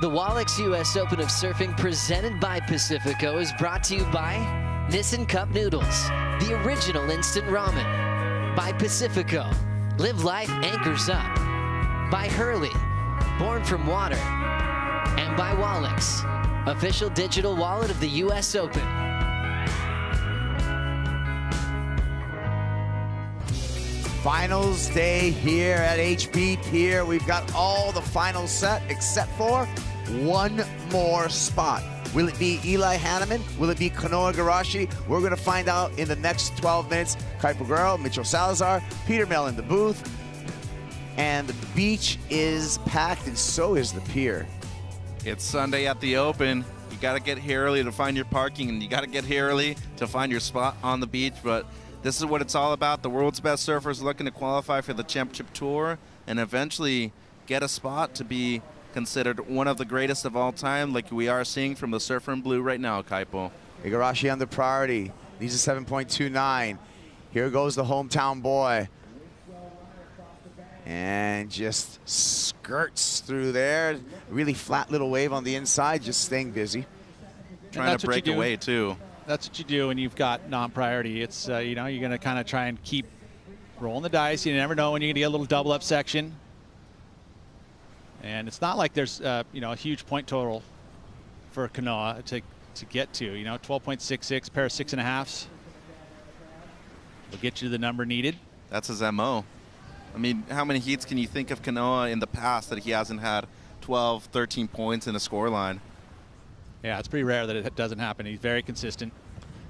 The Wallex US Open of Surfing presented by Pacifico is brought to you by Nissin Cup Noodles, the original instant ramen. By Pacifico, live life anchors up. By Hurley, born from water. And by Wallex, official digital wallet of the US Open. Finals day here at HB Pier. We've got all the finals set except for one more spot. Will it be Eli Hanneman? Will it be Kanoa Igarashi? We're going to find out in the next 12 minutes. Kuiper Guerrero, Mitchell Salazar, Peter Mel in the booth. And the beach is packed, and so is the pier. It's Sunday at the Open. You got to get here early to find your parking, and you got to get here early to find your spot on the beach. But this is what it's all about. The world's best surfers looking to qualify for the championship tour and eventually get a spot to be considered one of the greatest of all time, like we are seeing from the Surfer in Blue right now, Kaipo. Igarashi on the priority. Needs a 7.29. Here goes the hometown boy. And just skirts through there. Really flat little wave on the inside, just staying busy. Trying to break away, too. That's what you do when you've got non-priority. It's, you know, you're going to kind of try and keep rolling the dice. You never know when you're going to get a little double up section. And it's not like there's, you know, a huge point total for Kanoa to get to. You know, 12.66, pair of 6.5s. Will get you to the number needed. That's his MO. I mean, how many heats can you think of Kanoa in the past that he hasn't had 12, 13 points in a scoreline? Yeah, it's pretty rare that it doesn't happen. He's very consistent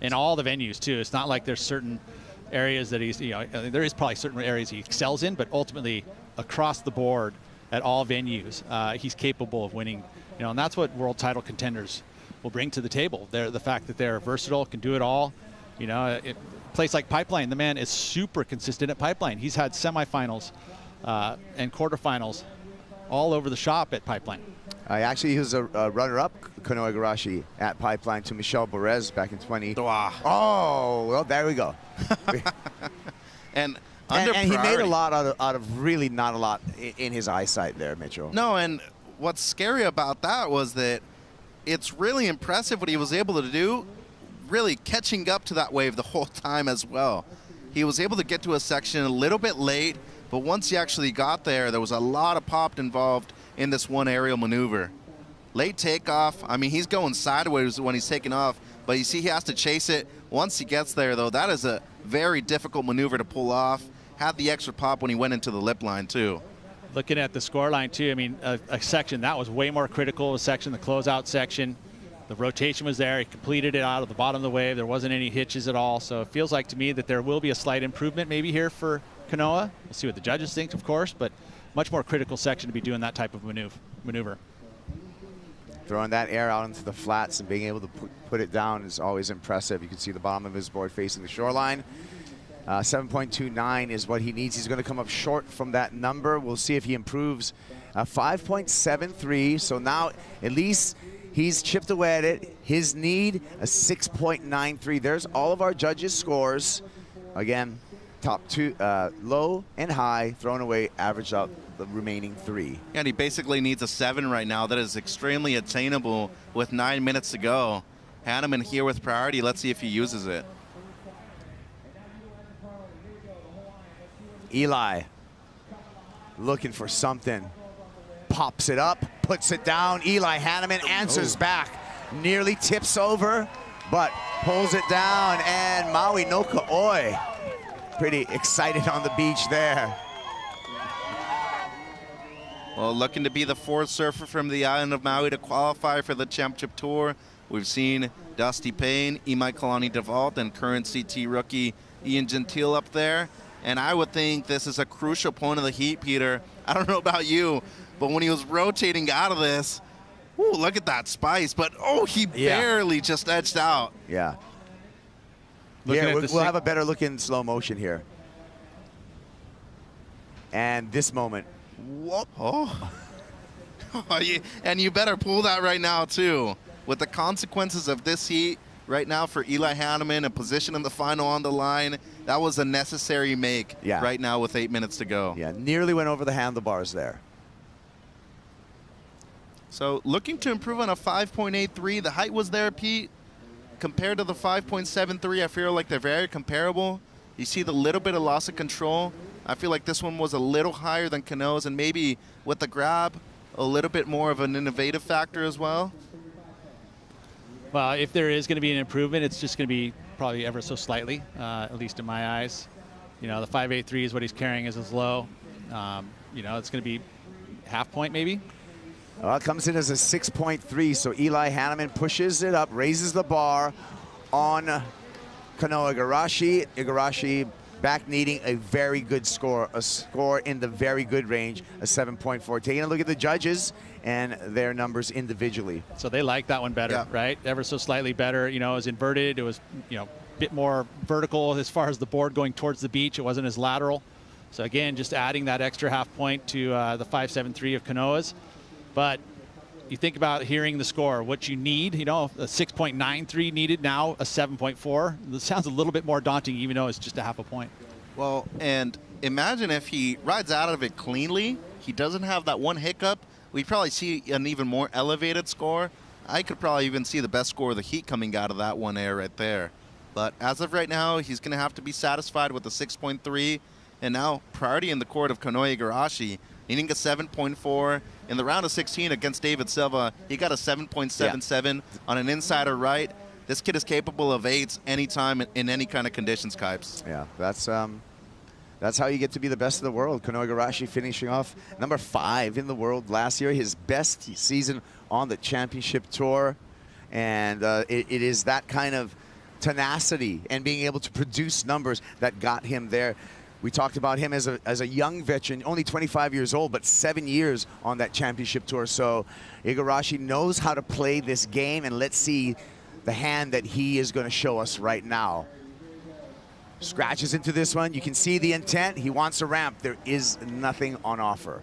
in all the venues, too. It's not like there's certain areas that he's, you know, there is probably certain areas he excels in, but ultimately across the board at all venues, he's capable of winning. You know, and that's what world title contenders will bring to the table. The fact that they're versatile, can do it all. You know, a place like Pipeline, the man is super consistent at Pipeline. He's had semifinals and quarterfinals all over the shop at Pipeline. Actually, he was a runner-up, Kanoa Igarashi, at Pipeline to Michel Borez back in 20. Oh, well, there we go. And he made a lot out of really not a lot in his eyesight there, Mitchell. No, and what's scary about that was that it's really impressive what he was able to do, really catching up to that wave the whole time as well. He was able to get to a section a little bit late, but once he actually got there, there was a lot of pop involved in this one aerial maneuver. Late takeoff, I mean, he's going sideways when he's taking off, but you see he has to chase it. Once he gets there, though, that is a very difficult maneuver to pull off. Had the extra pop when he went into the lip line, too. Looking at the score line, too, I mean, a section that was way more critical, a section, the closeout section. The rotation was there. He completed it out of the bottom of the wave. There wasn't any hitches at all. So it feels like to me that there will be a slight improvement maybe here for Kanoa. We'll see what the judges think, of course, but much more critical section to be doing that type of maneuver. Throwing that air out into the flats and being able to put it down is always impressive. You can see the bottom of his board facing the shoreline. 7.29 is what he needs. He's going to come up short from that number. We'll see if he improves. 5.73, so now at least he's chipped away at it. His need, a 6.93. There's all of our judges' scores. Again, top two, low and high, thrown away, averaged out the remaining 3. And he basically needs a 7 right now. That is extremely attainable with 9 minutes to go. Hanneman here with priority. Let's see if he uses it. Eli looking for something. Pops it up, puts it down. Eli Hanneman answers back. Nearly tips over, but pulls it down. And Maui no Ka'oi. Pretty excited on the beach there. Well, looking to be the 4th surfer from the island of Maui to qualify for the championship tour. We've seen Dusty Payne, Imai Kalani-DeVault, and current CT rookie Ian Gentile up there. And I would think this is a crucial point of the heat, Peter. I don't know about you, but when he was rotating out of this, ooh, look at that spice. But, oh, he barely just edged out. Yeah. Here, we'll have a better look in slow motion here. And this moment. Whoop. Oh. And you better pull that right now, too. With the consequences of this heat right now for Eli Hanneman, a position in the final on the line, that was a necessary make right now with 8 minutes to go. Yeah, nearly went over the handlebars there. So looking to improve on a 5.83. The height was there, Pete. Compared to the 5.73, I feel like they're very comparable. You see the little bit of loss of control. I feel like this one was a little higher than Canoa's, and maybe with the grab, a little bit more of an innovative factor as well. Well, if there is going to be an improvement, it's just going to be probably ever so slightly, at least in my eyes. You know, the 5.83 is what he's carrying as his low. You know, it's going to be half point maybe. Well, it comes in as a 6.3, so Eli Hanneman pushes it up, raises the bar on Kanoa Igarashi. Igarashi back needing a very good score, a score in the very good range, a 7.4. Taking a look at the judges and their numbers individually. So they like that one better, right? Ever so slightly better. You know, it was inverted. It was, you know, a bit more vertical as far as the board going towards the beach. It wasn't as lateral. So again, just adding that extra half point to the 5.73 of Kanoa's. But you think about hearing the score, what you need, you know, a 6.93 needed, now a 7.4. This sounds a little bit more daunting, even though it's just a half a point. Well, and imagine if he rides out of it cleanly, he doesn't have that one hiccup, we'd probably see an even more elevated score. I could probably even see the best score of the heat coming out of that one air right there. But as of right now, he's going to have to be satisfied with the 6.3. And now, priority in the court of Kanoa Igarashi, needing a 7.4. In the round of 16 against David Silva, he got a 7.77 on an insider right. This kid is capable of 8s anytime in any kind of conditions, Kipes. Yeah, that's how you get to be the best of the world. Kanoa Igarashi finishing off number 5 in the world last year, his best season on the championship tour. And it is that kind of tenacity and being able to produce numbers that got him there. We talked about him as a young veteran, only 25 years old, but 7 years on that championship tour. So Igarashi knows how to play this game, and let's see the hand that he is going to show us right now. Scratches into this one. You can see the intent. He wants a ramp. There is nothing on offer.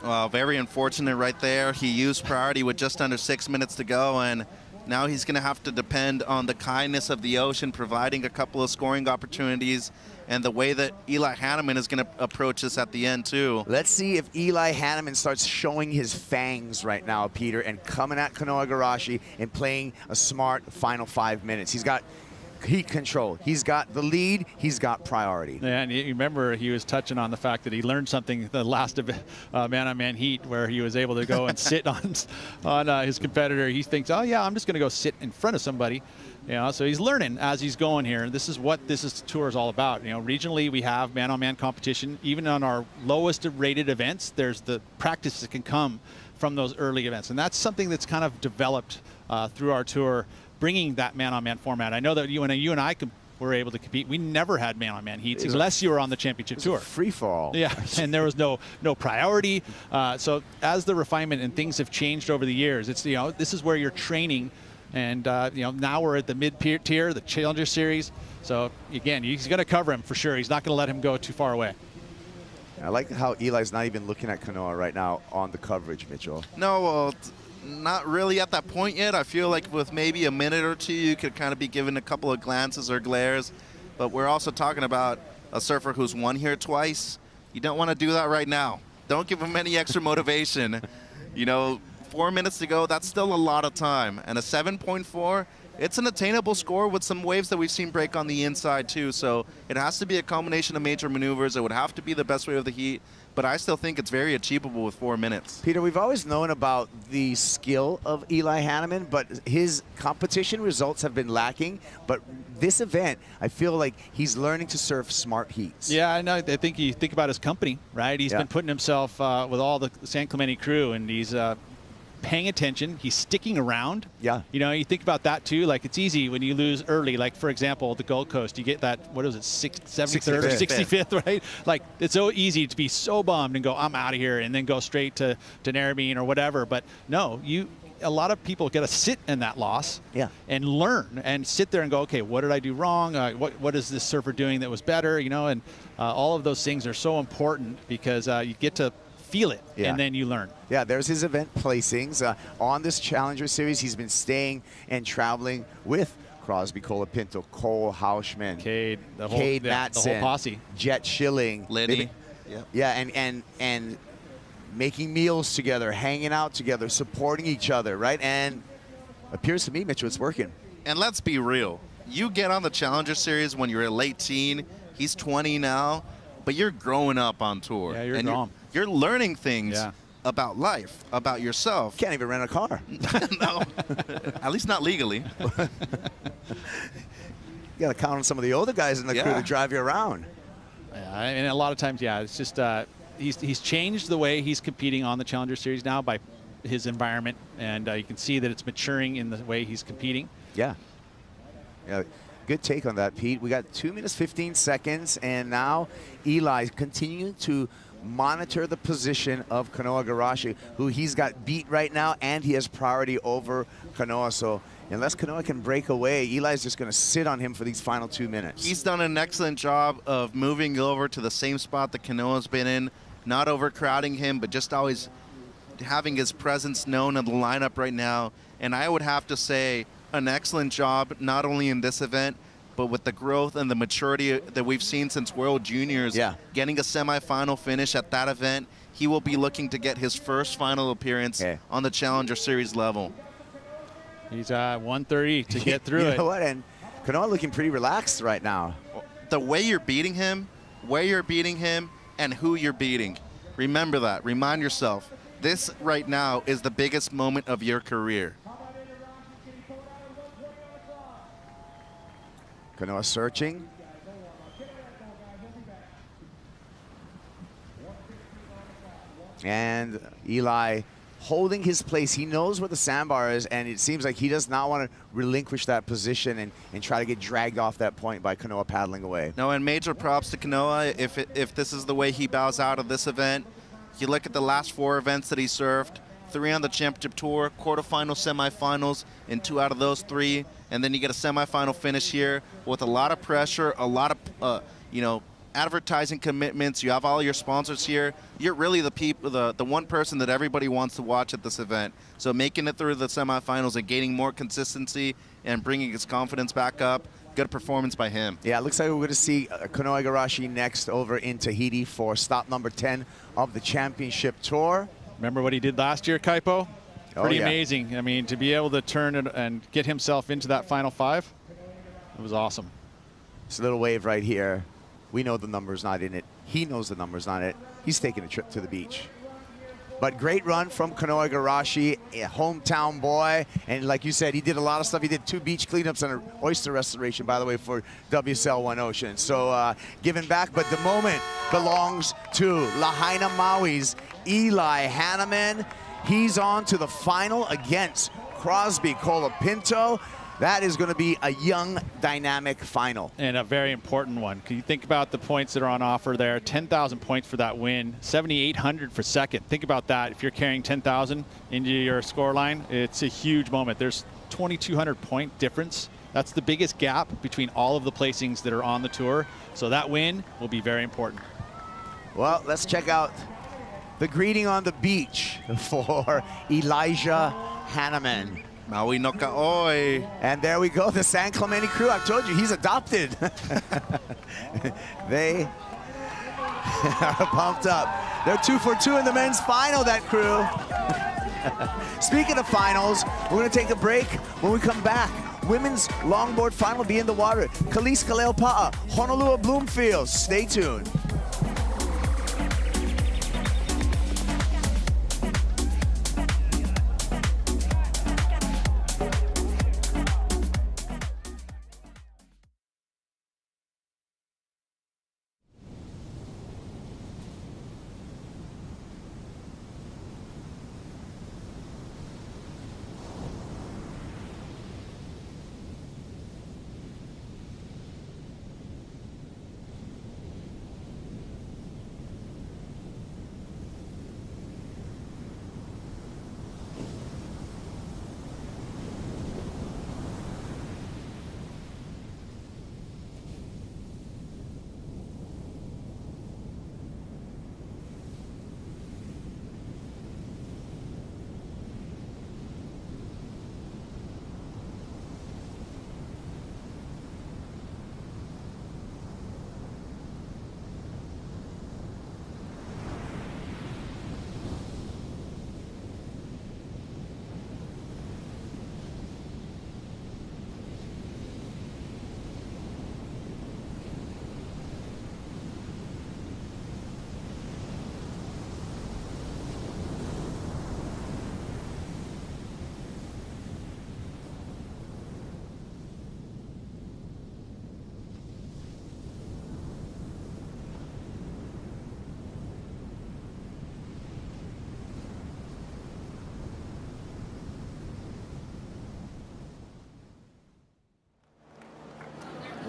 Well, very unfortunate right there. He used priority with just under 6 minutes to go, and now he's going to have to depend on the kindness of the ocean, providing a couple of scoring opportunities, and the way that Eli Hanneman is going to approach this at the end, too. Let's see if Eli Hanneman starts showing his fangs right now, Peter, and coming at Kanoa Igarashi and playing a smart final 5 minutes. He's got heat control. He's got the lead. He's got priority. Yeah, and you remember he was touching on the fact that he learned something the last of man-on-man heat, where he was able to go and sit on his competitor. He thinks, oh yeah, I'm just going to go sit in front of somebody. You know, so he's learning as he's going here. This is what tour is all about. You know, regionally we have man-on-man competition. Even on our lowest rated events, there's the practice that can come from those early events, and that's something that's kind of developed through our tour, bringing that man-on-man format. I know that you and I were able to compete. We never had man-on-man heats unless you were on the championship tour. Free for all. Yeah, and there was no priority. So as the refinement and things have changed over the years, it's, you know, this is where you're training. And, you know, now we're at the mid-tier, the Challenger Series. So, again, he's going to cover him for sure. He's not going to let him go too far away. I like how Eli's not even looking at Kanoa right now on the coverage, Mitchell. No, well, not really at that point yet. I feel like with maybe a minute or two, you could kind of be given a couple of glances or glares. But we're also talking about a surfer who's won here twice. You don't want to do that right now. Don't give him any extra motivation. You know, 4 minutes to go, that's still a lot of time. And a 7.4, it's an attainable score with some waves that we've seen break on the inside too. So it has to be a combination of major maneuvers. It would have to be the best wave of the heat, but I still think it's very achievable with 4 minutes. Peter, we've always known about the skill of Eli Hanneman, but his competition results have been lacking. But this event, I feel like he's learning to surf smart heats. Yeah, I know. I think you think about his company, right? He's been putting himself with all the San Clemente crew, and he's paying attention. He's sticking around. Yeah. You know, you think about that too. Like, it's easy when you lose early. Like, for example, the Gold Coast, you get that, what is it, 73rd or 65th, right? Like, it's so easy to be so bummed and go, I'm out of here, and then go straight to Narrabeen or whatever. But no, a lot of people got to sit in that loss and learn and sit there and go, okay, what did I do wrong? What is this surfer doing that was better? You know, and all of those things are so important because you get to feel it, and then you learn. Yeah, there's his event placings. On this Challenger Series, he's been staying and traveling with Crosby, Colapinto, Cole Hauschman, Cade Matson, the whole posse, Jet Schilling, Liddy. Yeah, and making meals together, hanging out together, supporting each other, right? And appears to me, Mitchell, it's working. And let's be real. You get on the Challenger Series when you're a late teen. He's 20 now, but you're growing up on tour. Yeah, you're and grown. You're learning things about life, about yourself. Can't even rent a car. No, at least not legally. You got to count on some of the older guys in the crew to drive you around. Yeah, and a lot of times, it's just he's changed the way he's competing on the Challenger Series now by his environment, and you can see that it's maturing in the way he's competing. Yeah. Good take on that, Pete. We got 2 minutes, 15 seconds, and now Eli continuing to monitor the position of Kanoa Igarashi, who he's got beat right now, and he has priority over Kanoa. So unless Kanoa can break away, Eli's just going to sit on him for these final 2 minutes. He's done an excellent job of moving over to the same spot that Kanoa's been in, not overcrowding him, but just always having his presence known in the lineup right now. And I would have to say an excellent job, not only in this event, but with the growth and the maturity that we've seen since World Juniors, getting a semifinal finish at that event, he will be looking to get his first final appearance on the Challenger Series level. He's at 130 to get through it. You know what? And Kanoa looking pretty relaxed right now. The way you're beating him, where you're beating him, and who you're beating. Remember that. Remind yourself. This right now is the biggest moment of your career. Kanoa searching. And Eli holding his place. He knows where the sandbar is, and it seems like he does not want to relinquish that position and try to get dragged off that point by Kanoa paddling away. No, and major props to Kanoa if this is the way he bows out of this event. You look at the last 4 events that he served, 3 on the championship tour, quarterfinals, semifinals, in 2 out of those 3, and then you get a semifinal finish here with a lot of pressure, a lot of advertising commitments. You have all your sponsors here. You're really the one person that everybody wants to watch at this event. So making it through the semifinals and gaining more consistency and bringing his confidence back up. Good performance by him. Yeah, it looks like we're going to see Kanoa Igarashi next over in Tahiti for stop number 10 of the championship tour. Remember what he did last year, Kaipo? Pretty amazing. I mean, to be able to turn it and get himself into that final 5, it was awesome. It's a little wave right here. We know the number's not in it. He knows the number's not in it. He's taking a trip to the beach. But great run from Kanoa Igarashi, a hometown boy. And like you said, he did a lot of stuff. He did 2 beach cleanups and an oyster restoration, by the way, for WSL One Ocean. So giving back, but the moment belongs to Lahaina Maui's Eli Hanneman. He's on to the final against Crosby Colapinto. That is going to be a young, dynamic final. And a very important one. Can you think about the points that are on offer there? 10,000 points for that win, 7,800 for second. Think about that. If you're carrying 10,000 into your score line, it's a huge moment. There's 2,200 point difference. That's the biggest gap between all of the placings that are on the tour. So that win will be very important. Well, let's check out the greeting on the beach for Elijah Hanneman. Maui no ka'oi. And there we go, the San Clemente crew. I told you, he's adopted. They are pumped up. They're 2 for 2 in the men's final, that crew. Speaking of finals, we're going to take a break. When we come back, women's longboard final will be in the water. Kalis Kaleopa'a, Honolulu Bloomfield. Stay tuned.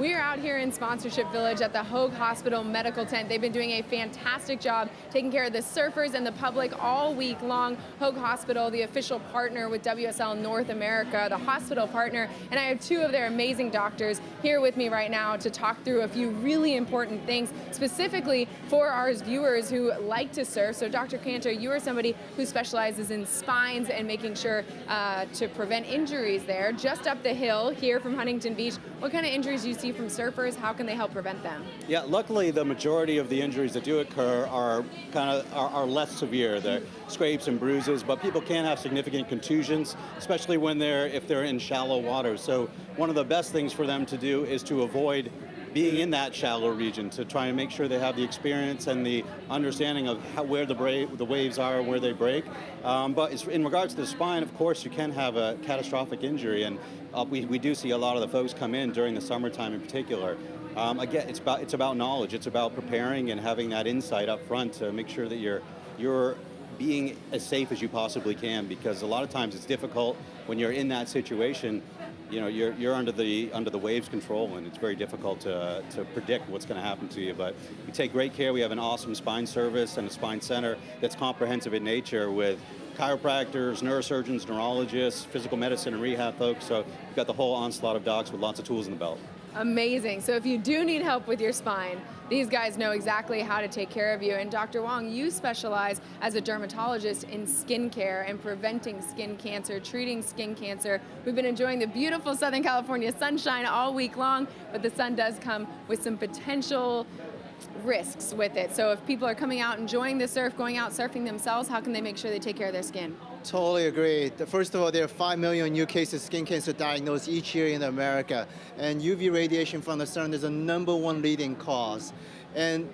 We are out here in Sponsorship Village at the Hoag Hospital Medical Tent. They've been doing a fantastic job taking care of the surfers and the public all week long. Hoag Hospital, the official partner with WSL North America, the hospital partner, and I have two of their amazing doctors here with me right now to talk through a few really important things, specifically for our viewers who like to surf. So Dr. Cantor, you are somebody who specializes in spines and making sure to prevent injuries there. Just up the hill here from Huntington Beach, what kind of injuries do you see from surfers? How can they help prevent them? Yeah, luckily the majority of the injuries that do occur are less severe. They're scrapes and bruises, but people can have significant contusions, especially if they're in shallow water. So one of the best things for them to do is to avoid being in that shallow region, to try and make sure they have the experience and the understanding of where the waves are and where they break. But in regards to the spine, of course, you can have a catastrophic injury, and we do see a lot of the folks come in during the summertime in particular. Again, it's about knowledge. It's about preparing and having that insight up front to make sure that you're being as safe as you possibly can, because a lot of times it's difficult when you're in that situation. You know, you're under the waves' control, and it's very difficult to predict what's going to happen to you. But we take great care. We have an awesome spine service and a spine center that's comprehensive in nature, with chiropractors, neurosurgeons, neurologists, physical medicine and rehab folks. So we've got the whole onslaught of docs with lots of tools in the belt. Amazing. So if you do need help with your spine, these guys know exactly how to take care of you. And Dr. Wong, you specialize as a dermatologist in skin care and preventing skin cancer, treating skin cancer. We've been enjoying the beautiful Southern California sunshine all week long, but the sun does come with some potential risks with it. So if people are coming out enjoying the surf, going out surfing themselves, how can they make sure they take care of their skin? Totally agree. First of all, there are 5 million new cases of skin cancer diagnosed each year in America, and UV radiation from the sun is the #1 leading cause. And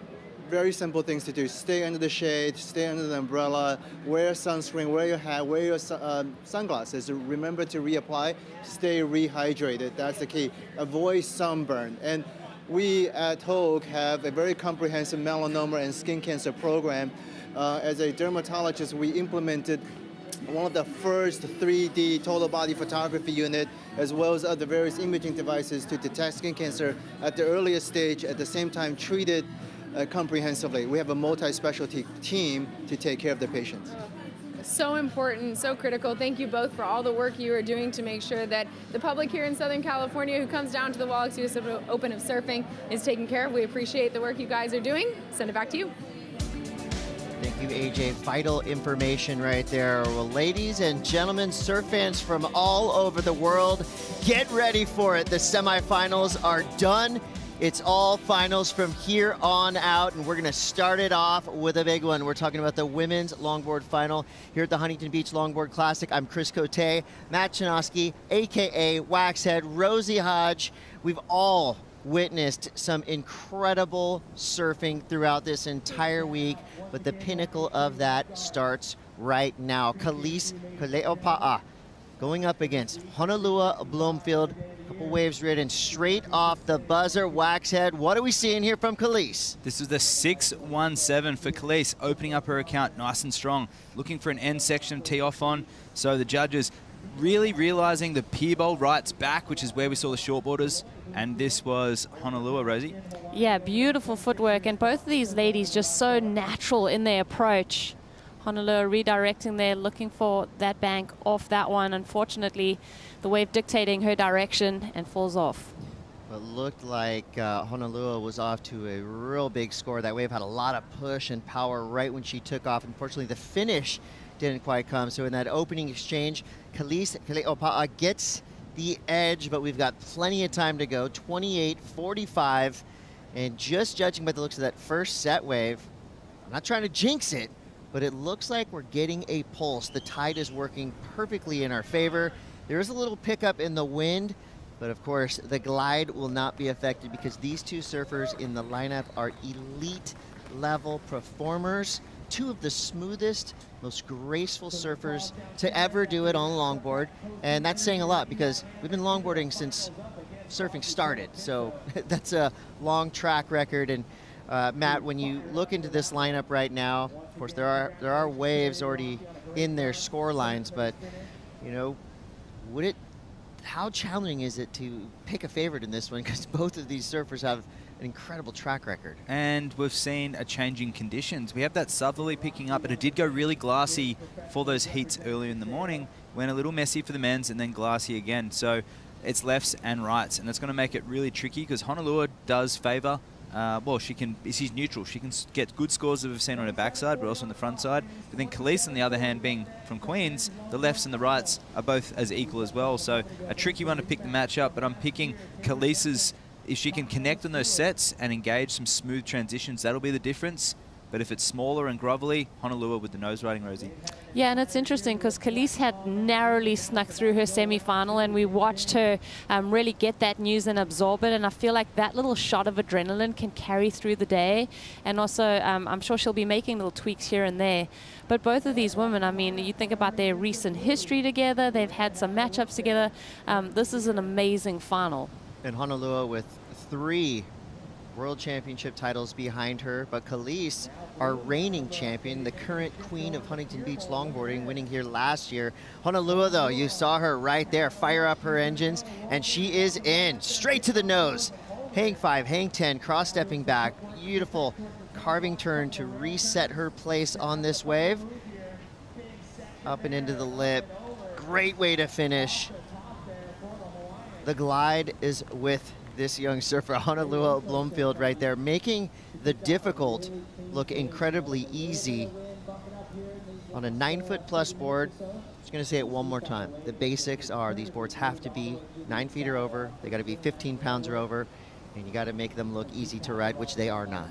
very simple things to do: stay under the shade, stay under the umbrella, wear sunscreen, wear your hat, wear your sunglasses. Remember to reapply, stay rehydrated. That's the key. Avoid sunburn. And we at Hoag have a very comprehensive melanoma and skin cancer program. As a dermatologist, we implemented one of the first 3D total body photography unit, as well as other various imaging devices to detect skin cancer at the earliest stage, at the same time treat it comprehensively. We have a multi-specialty team to take care of the patients. So important, so critical. Thank you both for all the work you are doing to make sure that the public here in Southern California who comes down to the Wallex US Open of Surfing is taken care of. We appreciate the work you guys are doing. Send it back to you. Thank you, AJ. Vital information right there. Well, ladies and gentlemen, surf fans from all over the world, get ready for it. The semifinals are done. It's all finals from here on out, and we're going to start it off with a big one. We're talking about the women's longboard final here at the Huntington Beach Longboard Classic. I'm Chris Cote, Matt Chinoski, a.k.a. Waxhead, Rosie Hodge. We've all witnessed some incredible surfing throughout this entire week, but the pinnacle of that starts right now. Khalees Kaleopa'a going up against Honolua Bloomfield. Couple waves ridden straight off the buzzer. Waxhead, what are we seeing here from Khalees? This is the 6-1-7 for Khalees, opening up her account nice and strong, looking for an end section to tee off on. So the judges really realizing the pier bowl rights back, which is where we saw the shortboarders, and this was Honolua, Rosie. Yeah, beautiful footwork, and both of these ladies just so natural in their approach. Honolua redirecting there, looking for that bank off that one. Unfortunately, the wave dictating her direction and falls off. It looked like Honolua was off to a real big score. That wave had a lot of push and power right when she took off. Unfortunately, the finish didn't quite come. So in that opening exchange, Khalees Kaleopa'a gets the edge, but we've got plenty of time to go. 28-45, and just judging by the looks of that first set wave, I'm not trying to jinx it, but it looks like we're getting a pulse. The tide is working perfectly in our favor. There is a little pickup in the wind, but of course the glide will not be affected because these two surfers in the lineup are elite level performers. Two of the smoothest, most graceful surfers to ever do it on longboard. And that's saying a lot because we've been longboarding since surfing started. So that's a long track record. And Matt, when you look into this lineup right now, of course there are waves already in their score lines, but you know, would it how challenging is it to pick a favorite in this one? Because both of these surfers have an incredible track record. And we've seen a change in conditions. We have that southerly picking up, but it did go really glassy for those heats earlier in the morning. Went a little messy for the men's and then glassy again. So it's lefts and rights, and it's going to make it really tricky because Honolulu does favour. Well, she's neutral. She can get good scores that we've seen on her backside, but also on the front side. But then Khalees, on the other hand, being from Queens, the lefts and the rights are both as equal as well. So a tricky one to pick the match up, but I'm picking Khalees's. If she can connect on those sets and engage some smooth transitions, that'll be the difference. But if it's smaller and grovelly, Honolulu with the nose riding, Rosie. Yeah, and it's interesting because Khalees had narrowly snuck through her semi-final, and we watched her really get that news and absorb it. And I feel like that little shot of adrenaline can carry through the day. And also, I'm sure she'll be making little tweaks here and there. But both of these women, I mean, you think about their recent history together. They've had some matchups together. This is an amazing final. And Honolulu with 3 World Championship titles behind her, but Khalees, our reigning champion, the current queen of Huntington Beach longboarding, winning here last year. Honolulu, though, you saw her right there fire up her engines, and she is in, straight to the nose. Hang 5, hang 10, cross-stepping back, beautiful carving turn to reset her place on this wave. Up and into the lip, great way to finish. The glide is with this young surfer, Honolulu Bloomfield, right there, making the difficult look incredibly easy on a 9-foot-plus board. I'm just going to say it one more time. The basics are these boards have to be 9 feet or over. They got to be 15 pounds or over, and you got to make them look easy to ride, which they are not.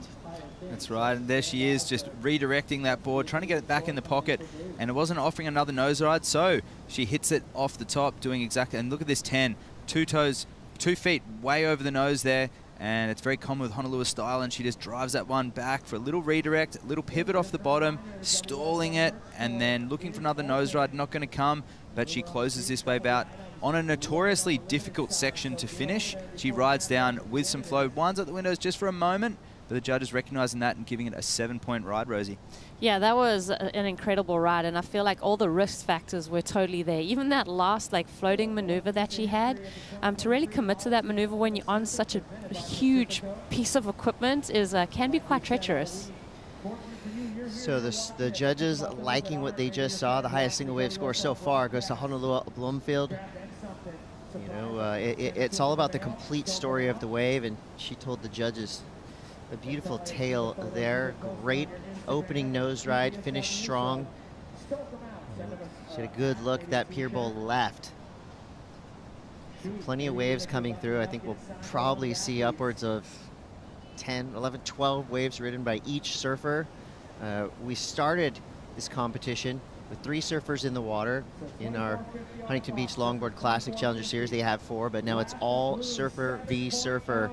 That's right, and there she is, just redirecting that board, trying to get it back in the pocket, and it wasn't offering another nose ride, so she hits it off the top, doing exactly, and look at this 10, 2 toes, 2 feet way over the nose there, and it's very common with Honolulu style, and she just drives that one back for a little redirect, a little pivot off the bottom, stalling it, and then looking for another nose ride, not going to come, but she closes this wave out on a notoriously difficult section to finish. She rides down with some flow, winds up the windows just for a moment, but the judges recognizing that and giving it a 7-point ride, Rosie. Yeah, that was an incredible ride, and I feel like all the risk factors were totally there. Even that last floating maneuver that she had, to really commit to that maneuver when you're on such a huge piece of equipment is can be quite treacherous. So the judges liking what they just saw. The highest single wave score so far goes to Honolulu Bloomfield. You know, it's all about the complete story of the wave, and she told the judges a beautiful tail there. Great opening nose ride, finished strong. She had a good look at that pier bowl left. Plenty of waves coming through. I think we'll probably see upwards of 10, 11, 12 waves ridden by each surfer. We started this competition with 3 surfers in the water. In our Huntington Beach Longboard Classic Challenger Series, they have 4, but now it's all surfer v surfer.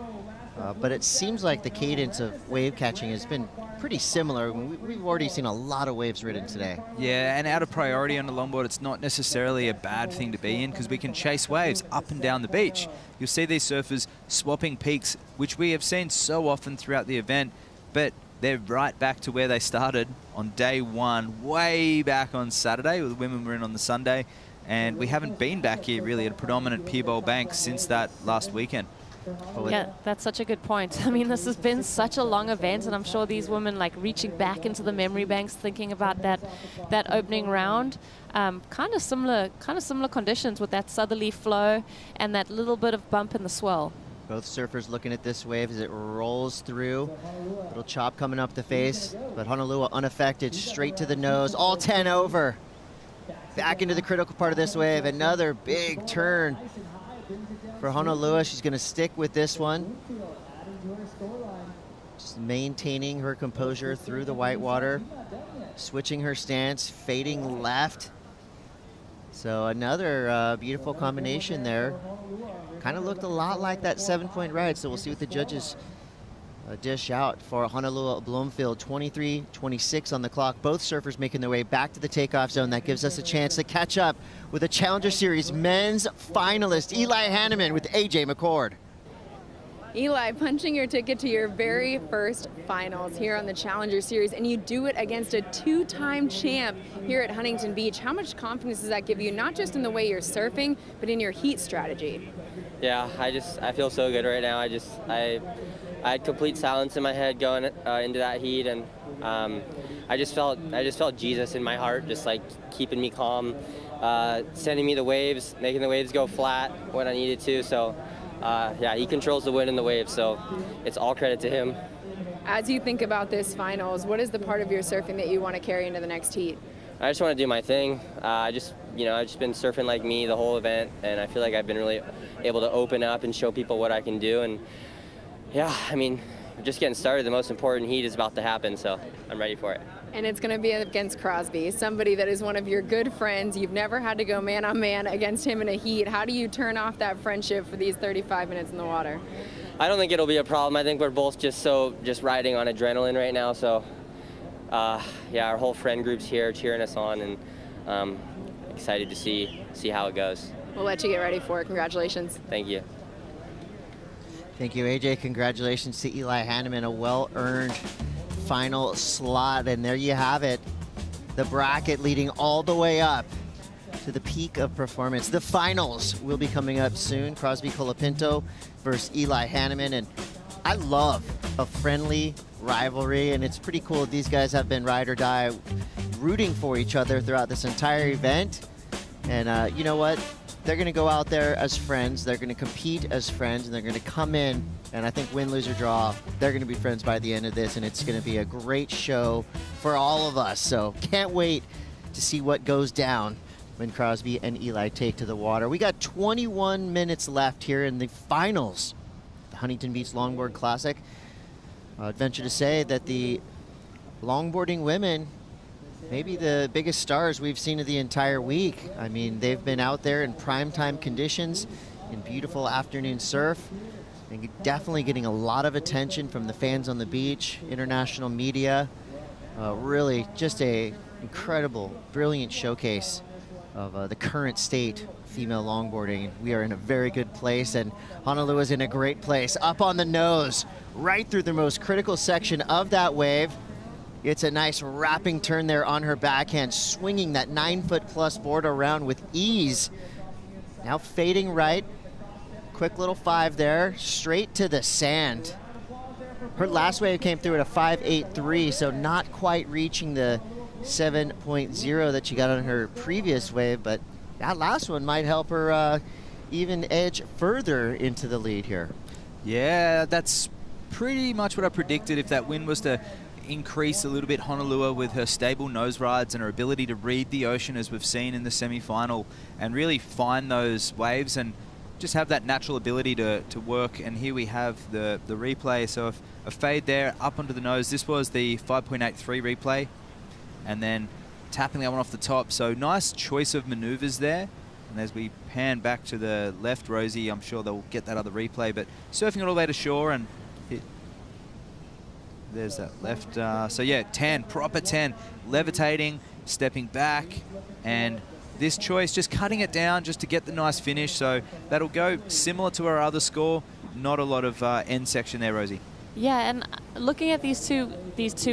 But it seems like the cadence of wave catching has been pretty similar. We've already seen a lot of waves ridden today. Yeah, and out of priority on the longboard, it's not necessarily a bad thing to be in because we can chase waves up and down the beach. You'll see these surfers swapping peaks, which we have seen so often throughout the event, but they're right back to where they started on day 1, way back on Saturday. The women were in on the Sunday, and we haven't been back here really at a predominant pier bowl bank since that last weekend. Yeah, that's such a good point. I mean, this has been such a long event, and I'm sure these women reaching back into the memory banks, thinking about that opening round. Kind of similar conditions with that southerly flow and that little bit of bump in the swell. Both surfers looking at this wave as it rolls through. Little chop coming up the face, but Honolulu unaffected, straight to the nose, all 10 over. Back into the critical part of this wave, another big turn for Honolulu. She's going to stick with this one. Just maintaining her composure through the whitewater, switching her stance, fading left. So another beautiful combination there. Kind of looked a lot like that 7-point ride, so we'll see what the judges dish out for Honolulu Bloomfield. 23:26 on the clock. Both surfers making their way back to the takeoff zone. That gives us a chance to catch up with the Challenger Series men's finalist, Eli Hanneman with AJ McCord. Eli, punching your ticket to your very first finals here on the Challenger Series, and you do it against a 2-time champ here at Huntington Beach. How much confidence does that give you, not just in the way you're surfing, but in your heat strategy? Yeah, I feel so good right now. I had complete silence in my head going into that heat, and I just felt Jesus in my heart, just like keeping me calm, sending me the waves, making the waves go flat when I needed to. So yeah, he controls the wind and the waves, so it's all credit to him. As you think about this finals, what is the part of your surfing that you want to carry into the next heat? I just want to do my thing. I've just been surfing like me the whole event, and I feel like I've been really able to open up and show people what I can do. And yeah, I mean, we're just getting started. The most important heat is about to happen, so I'm ready for it. And it's going to be against Crosby, somebody that is one of your good friends. You've never had to go man-on-man against him in a heat. How do you turn off that friendship for these 35 minutes in the water? I don't think it'll be a problem. I think we're both just riding on adrenaline right now, so yeah, our whole friend group's here cheering us on, and excited to see how it goes. We'll let you get ready for it. Congratulations. Thank you. Thank you, AJ. Congratulations to Eli Hanneman, a well-earned final slot. And there you have it, the bracket leading all the way up to the peak of performance. The finals will be coming up soon. Crosby Colapinto versus Eli Hanneman. And I love a friendly rivalry, and it's pretty cool. These guys have been ride or die, rooting for each other throughout this entire event. And you know what? They're going to go out there as friends. They're going to compete as friends, and they're going to come in, and I think win, lose, or draw, they're going to be friends by the end of this, and it's going to be a great show for all of us. So can't wait to see what goes down when Crosby and Eli take to the water. We got 21 minutes left here in the finals, the Huntington Beach Longboard Classic. I'd venture to say that the longboarding women, maybe the biggest stars we've seen of the entire week. I mean, they've been out there in primetime conditions, in beautiful afternoon surf, and definitely getting a lot of attention from the fans on the beach, international media. Really just a incredible, brilliant showcase of the current state of female longboarding. We are in a very good place, and Honolulu is in a great place. Up on the nose, right through the most critical section of that wave. It's a nice wrapping turn there on her backhand, swinging that 9-foot-plus board around with ease. Now fading right, quick little 5 there, straight to the sand. Her last wave came through at a 5.83, so not quite reaching the 7.0 that she got on her previous wave, but that last one might help her even edge further into the lead here. Yeah, that's pretty much what I predicted. If that wind was to increase a little bit, Honolulu, with her stable nose rides and her ability to read the ocean, as we've seen in the semi-final, and really find those waves and just have that natural ability to work. And here we have the replay. So a fade there up onto the nose. This was the 5.83 replay, and then tapping that one off the top. So nice choice of maneuvers there. And as we pan back to the left, Rosie, I'm sure they'll get that other replay, but surfing it all the way to shore, and there's that left. So yeah, 10, proper 10, levitating, stepping back, and this choice just cutting it down just to get the nice finish. So that'll go similar to our other score. Not a lot of end section there, Rosie. Yeah, and looking at these two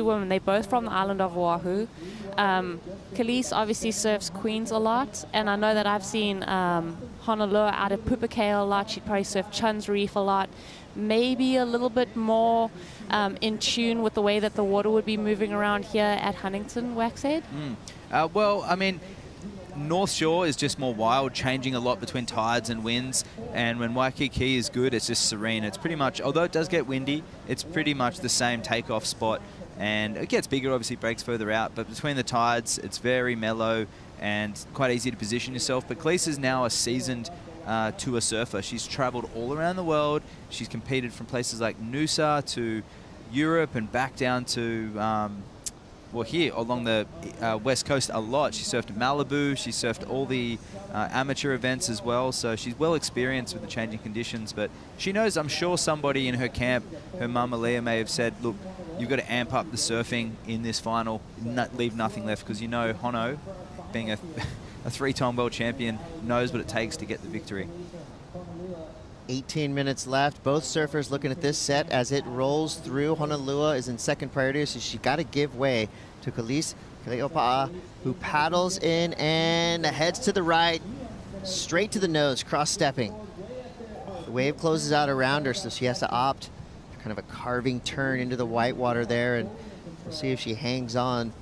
women, they're both from the island of Oahu. Khalees obviously surfs Queens a lot, and I know that I've seen Honolulu out at Pupukea a lot. She'd probably surf Chun's Reef a lot. Maybe a little bit more in tune with the way that the water would be moving around here at Huntington, Waxhead? Well, I mean, North Shore is just more wild, changing a lot between tides and winds, and when Waikiki is good, it's just serene. It's pretty much, although it does get windy, it's pretty much the same takeoff spot, and it gets bigger, obviously breaks further out, but between the tides, it's very mellow and quite easy to position yourself. But Khalees is now a seasoned tour surfer. She's traveled all around the world. She's competed from places like Noosa to Europe and back down to well, here along the west coast a lot. She surfed Malibu. She surfed all the amateur events as well. So she's well experienced with the changing conditions. But she knows, I'm sure somebody in her camp, her mum Aaliyah, may have said, look, you've got to amp up the surfing in this final, leave nothing left, because you know Hono, being a 3-time world champion, knows what it takes to get the victory. 18 minutes left. Both surfers looking at this set as it rolls through. Honolua is in second priority, so she got to give way to Kalise Kaleopa'a, who paddles in and heads to the right, straight to the nose, cross-stepping. The wave closes out around her, so she has to opt for kind of a carving turn into the white water there, and we'll see if she hangs on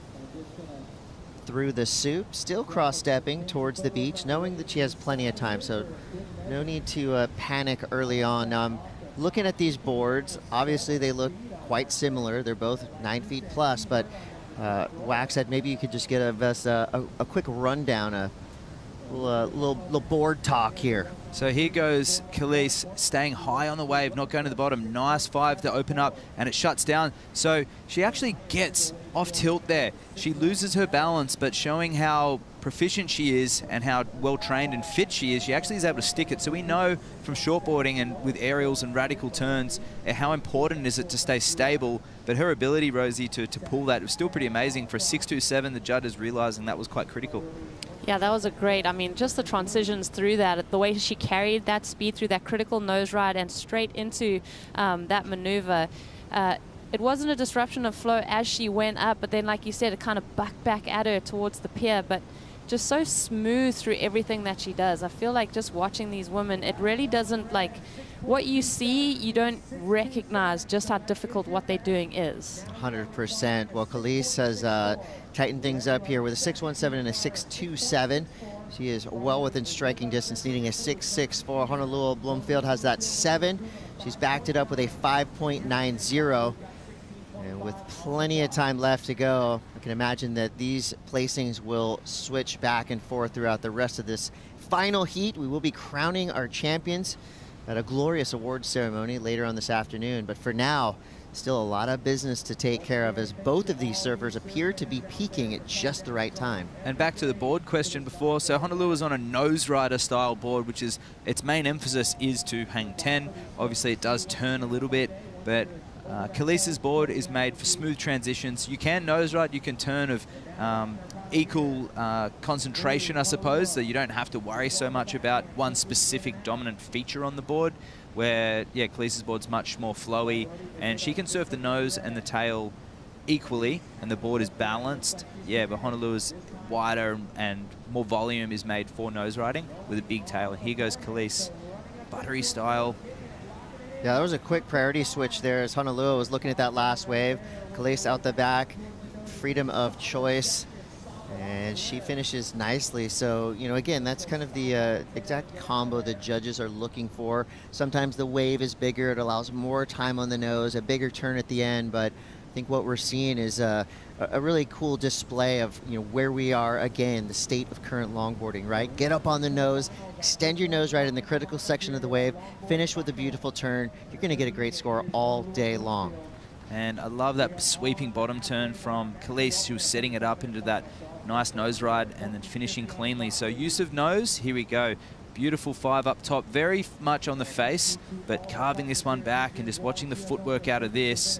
through the soup, still cross-stepping towards the beach, knowing that she has plenty of time, so no need to panic early on. Looking at these boards, obviously they look quite similar. They're both 9 feet plus, but Wax said maybe you could just get a quick rundown, a little board talk here. So here goes Kalise, staying high on the wave, not going to the bottom. Nice 5 to open up, and it shuts down. So she actually gets off tilt there. She loses her balance, but showing how proficient she is and how well trained and fit she is, she actually is able to stick it. So we know from shortboarding and with aerials and radical turns how important is it to stay stable. But her ability, Rosie, to pull that was still pretty amazing. For a 6.27, the judges realizing that was quite critical. Yeah, that was a great, I mean, just the transitions through that, the way she carried that speed through that critical nose ride and straight into that maneuver. It wasn't a disruption of flow as she went up, but then, like you said, it kind of bucked back at her towards the pier, but just so smooth through everything that she does. I feel like just watching these women, it really doesn't, like, what you see, you don't recognize just how difficult what they're doing is. 100%. Well, Kalise has tightened things up here with a 6.17 and a 6.27. She is well within striking distance, needing a 6.64. Honolulu Bloomfield has that 7. She's backed it up with a 5.90. And with plenty of time left to go, I can imagine that these placings will switch back and forth throughout the rest of this final heat. We will be crowning our champions at a glorious awards ceremony later on this afternoon. But for now, still a lot of business to take care of as both of these surfers appear to be peaking at just the right time. And back to the board question before, so Honolulu is on a nose rider style board, which is its main emphasis is to hang 10. Obviously it does turn a little bit, but Kalise's board is made for smooth transitions. You can nose ride, you can turn of equal concentration, I suppose, so you don't have to worry so much about one specific dominant feature on the board, where, yeah, Kalise's board's much more flowy, and she can surf the nose and the tail equally, and the board is balanced. Yeah, but Honolulu's wider and more volume is made for nose riding with a big tail. And here goes Kalise, buttery style. Yeah, that was a quick priority switch there as Honolulu was looking at that last wave. Kalise out the back, freedom of choice, and she finishes nicely. So, you know, again, that's kind of the exact combo the judges are looking for. Sometimes the wave is bigger, it allows more time on the nose, a bigger turn at the end, but I think what we're seeing is a really cool display of, you know, where we are, again, the state of current longboarding, right? Get up on the nose, extend your nose right in the critical section of the wave, finish with a beautiful turn. You're going to get a great score all day long. And I love that sweeping bottom turn from Kalise, who's setting it up into that nice nose ride and then finishing cleanly. So use of nose, here we go. Beautiful 5 up top, very much on the face, but carving this one back and just watching the footwork out of this.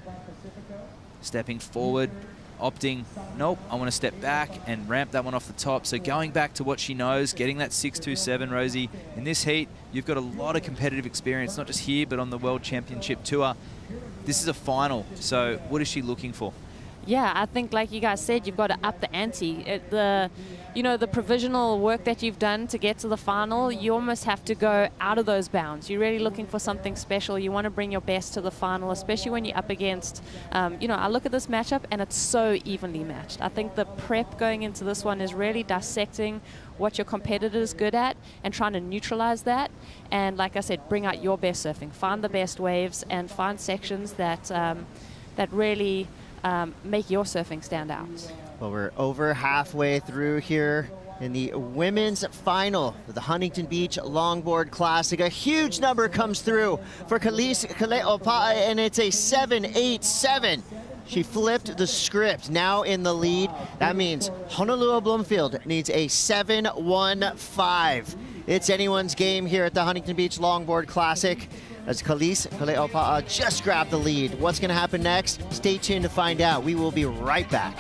Stepping forward, opting, nope, I want to step back and ramp that one off the top. So going back to what she knows, getting that 6.27, Rosie. In this heat, you've got a lot of competitive experience, not just here, but on the World Championship Tour. This is a final, so what is she looking for? Yeah, I think, like you guys said, you've got to up the ante. The provisional work that you've done to get to the final, you almost have to go out of those bounds. You're really looking for something special. You want to bring your best to the final, especially when you're up against, I look at this matchup and it's so evenly matched. I think the prep going into this one is really dissecting what your competitor is good at and trying to neutralize that. And like I said, bring out your best surfing. Find the best waves and find sections that really make your surfing stand out. Well, we're over halfway through here in the women's final of the Huntington Beach Longboard Classic. A huge number comes through for Kalise Kaleopa'a, and it's a 7.87. She flipped the script, now in the lead. That means Honolulu Bloomfield needs a 7.15. It's anyone's game here at the Huntington Beach Longboard Classic, as Kalise Kaleopa'a just grabbed the lead. What's going to happen next? Stay tuned to find out. We will be right back.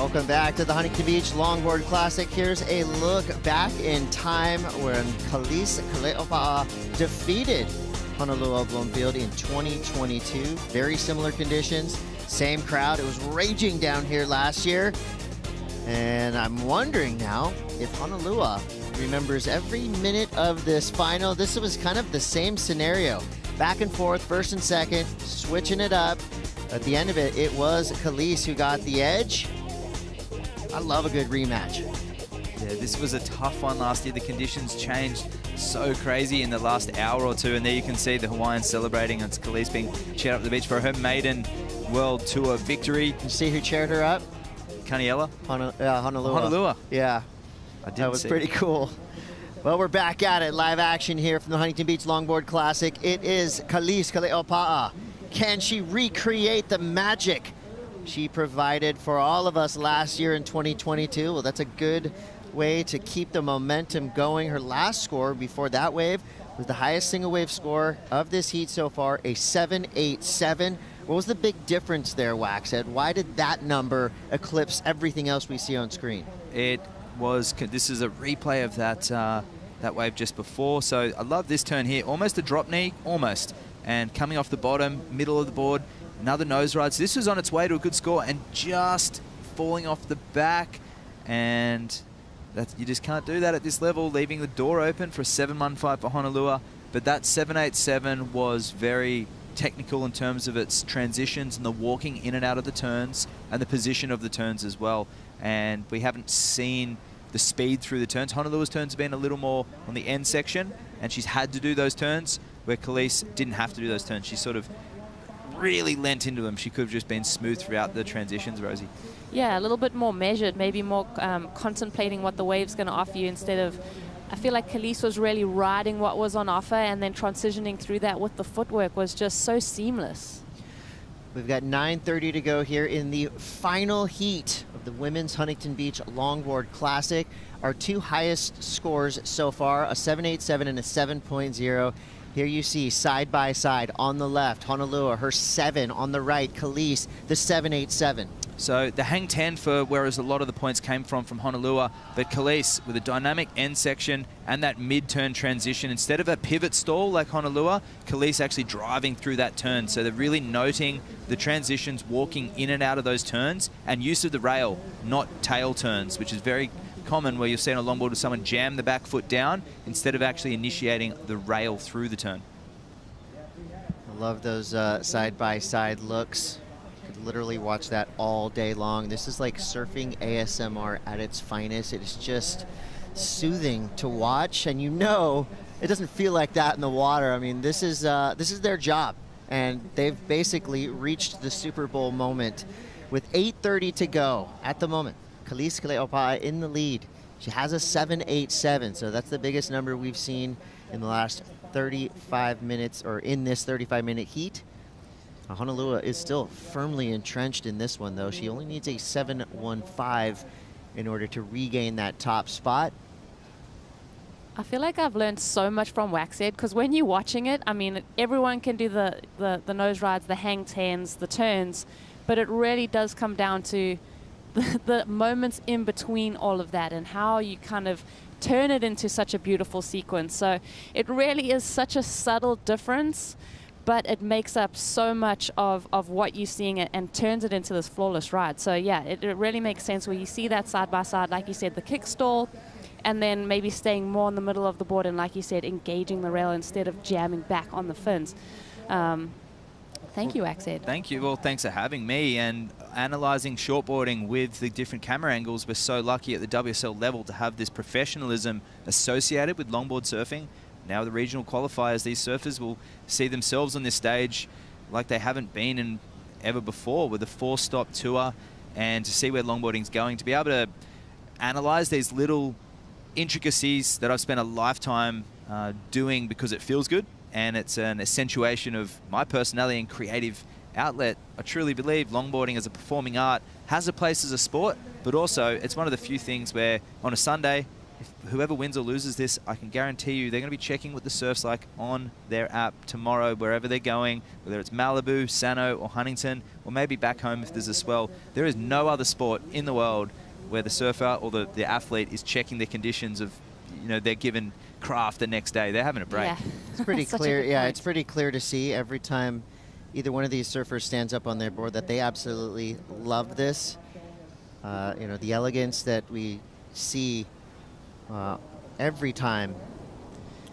Welcome back to the Huntington Beach Longboard Classic. Here's a look back in time when Kalise Kale'opa'a defeated Honolulu Bloomfield in 2022. Very similar conditions, same crowd. It was raging down here last year. And I'm wondering now if Honolulu remembers every minute of this final. This was kind of the same scenario. Back and forth, first and second, switching it up. At the end of it, it was Kalise who got the edge. I love a good rematch. Yeah, this was a tough one last year. The conditions changed so crazy in the last hour or two, and there you can see the Hawaiians celebrating. It's Kalise being cheered up the beach for her maiden World Tour victory. You see who cheered her up? Kaniela? Honolulu. Honolulu. Yeah, that was pretty cool. Well, we're back at it. Live action here from the Huntington Beach Longboard Classic. It is Kalise Kale'opa'a. Can she recreate the magic she provided for all of us last year in 2022? Well, that's a good way to keep the momentum going. Her last score before that wave was the highest single wave score of this heat so far, a 7.87. What was the big difference there, Waxhead? Why did that number eclipse everything else we see on screen? It was, this is a replay of that wave just before. So I love this turn here. Almost a drop knee, almost. And coming off the bottom, middle of the board, another nose ride. So this was on its way to a good score and just falling off the back. And you just can't do that at this level, leaving the door open for a 7.15 for Honolulu. But that 7.87 was very technical in terms of its transitions and the walking in and out of the turns and the position of the turns as well. And we haven't seen the speed through the turns. Honolulu's turns have been a little more on the end section, and she's had to do those turns where Kalise didn't have to do those turns. She sort of really lent into them. She could have just been smooth throughout the transitions, Rosie. Yeah, a little bit more measured, maybe more contemplating what the wave's going to offer you instead of, I feel like Kalise was really riding what was on offer and then transitioning through that with the footwork was just so seamless. We've got 9:30 to go here in the final heat of the Women's Huntington Beach Longboard Classic. Our two highest scores so far, a 7.87 and a 7.0. Here you see side by side on the left, Honolulu, her 7 on the right, Kalise, the 7.87. So the hang 10 for whereas a lot of the points came from Honolulu, but Kalise with a dynamic end section and that mid-turn transition, instead of a pivot stall like Honolulu, Kalise actually driving through that turn. So they're really noting the transitions, walking in and out of those turns, and use of the rail, not tail turns, which is very common where you'll see on a longboard with someone jam the back foot down instead of actually initiating the rail through the turn. I love those side-by-side looks. Could literally watch that all day long. This is like surfing ASMR at its finest. It is just soothing to watch, and you know it doesn't feel like that in the water. I mean, this is their job, and they've basically reached the Super Bowl moment with 8:30 to go at the moment. Kalise Kale'opa'a in the lead. She has a 7.87, so that's the biggest number we've seen in the last 35 minutes, or in this 35-minute heat. Honolulu is still firmly entrenched in this one, though. She only needs a 7.15 in order to regain that top spot. I feel like I've learned so much from Waxhead, because when you're watching it, I mean, everyone can do the nose rides, the hang 10s, the turns, but it really does come down to the moments in between all of that and how you kind of turn it into such a beautiful sequence. So it really is such a subtle difference, but it makes up so much of what you're seeing and turns it into this flawless ride. So yeah, it really makes sense where you see that side by side, like you said, the kick stall, and then maybe staying more in the middle of the board and, like you said, engaging the rail instead of jamming back on the fins. Thank you, Waxhead. Thank you. Well, thanks for having me and analysing shortboarding with the different camera angles. We're so lucky at the WSL level to have this professionalism associated with longboard surfing. Now the regional qualifiers, these surfers will see themselves on this stage like they haven't been in ever before, with a 4-stop tour, and to see where longboarding's going, to be able to analyse these little intricacies that I've spent a lifetime doing because it feels good. And it's an accentuation of my personality and creative outlet. I truly believe longboarding as a performing art has a place as a sport, but also it's one of the few things where on a Sunday whoever wins or loses this, I can guarantee you they're going to be checking what the surf's like on their app tomorrow, wherever they're going, whether it's Malibu, Sano, or Huntington, or maybe back home if there's a swell. There is no other sport in the world where the surfer or the athlete is checking the conditions of, their given craft the next day. They're having a break. Yeah. It's pretty clear. Yeah, it's pretty clear to see every time either one of these surfers stands up on their board that they absolutely love this. The elegance that we see every time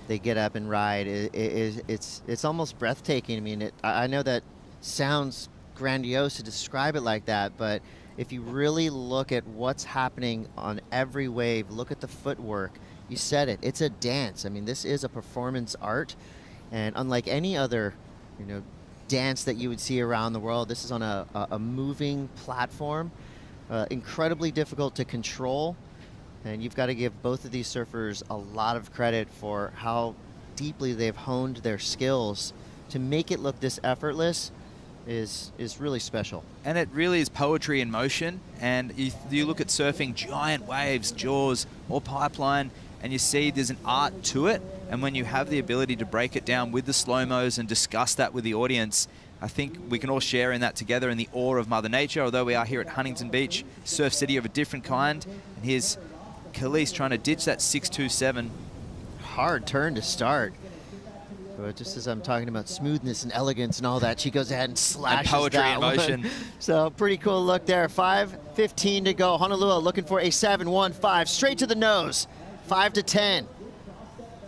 they get up and ride it's almost breathtaking. I mean, I know that sounds grandiose to describe it like that, but if you really look at what's happening on every wave, look at the footwork, you said it, it's a dance. I mean, this is a performance art, and unlike any other, dance that you would see around the world, this is on a moving platform, incredibly difficult to control, and you've got to give both of these surfers a lot of credit for how deeply they've honed their skills to make it look this effortless. Is really special. And it really is poetry in motion. And you look at surfing giant waves, Jaws, or Pipeline, and you see there's an art to it. And when you have the ability to break it down with the slow-mos and discuss that with the audience, I think we can all share in that together in the awe of Mother Nature. Although we are here at Huntington Beach, surf city of a different kind. And here's Khalees trying to ditch that 627. Hard turn to start. But just as I'm talking about smoothness and elegance and all that, she goes ahead and slashes and poetry that in motion. One. So pretty cool look there. 5:15 to go. Honolulu looking for a 7.15 straight to the nose. 5 to 10.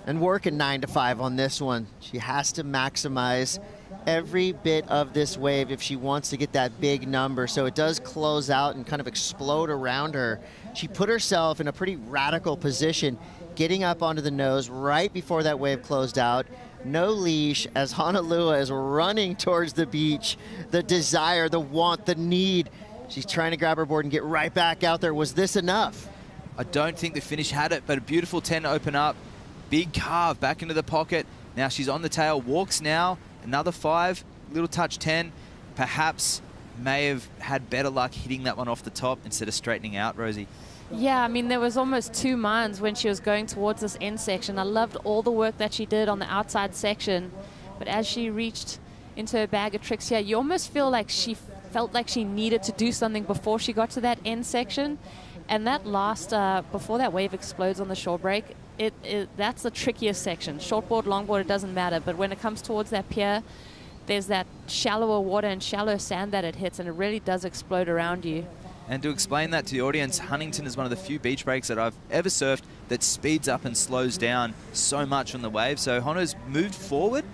And working 9 to 5 on this one. She has to maximize every bit of this wave if she wants to get that big number. So it does close out and kind of explode around her. She put herself in a pretty radical position, getting up onto the nose right before that wave closed out. No leash as Honolulu is running towards the beach. The desire, the want, the need. She's trying to grab her board and get right back out there. Was this enough? I don't think the finish had it, but a beautiful 10 to open up. Big carve back into the pocket. Now she's on the tail, walks now. Another 5, little touch 10. Perhaps may have had better luck hitting that one off the top instead of straightening out, Rosie. Yeah, I mean, there was almost 2 minds when she was going towards this end section. I loved all the work that she did on the outside section, but as she reached into her bag of tricks here, you almost feel like she felt like she needed to do something before she got to that end section. And that last, before that wave explodes on the shore break, that's the trickiest section. Shortboard, longboard, it doesn't matter, but when it comes towards that pier, there's that shallower water and shallow sand that it hits, and it really does explode around you. And to explain that to the audience, Huntington is one of the few beach breaks that I've ever surfed that speeds up and slows down so much on the wave. So Hono's moved forward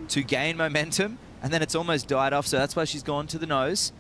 to gain momentum, and then it's almost died off. So that's why she's gone to the nose.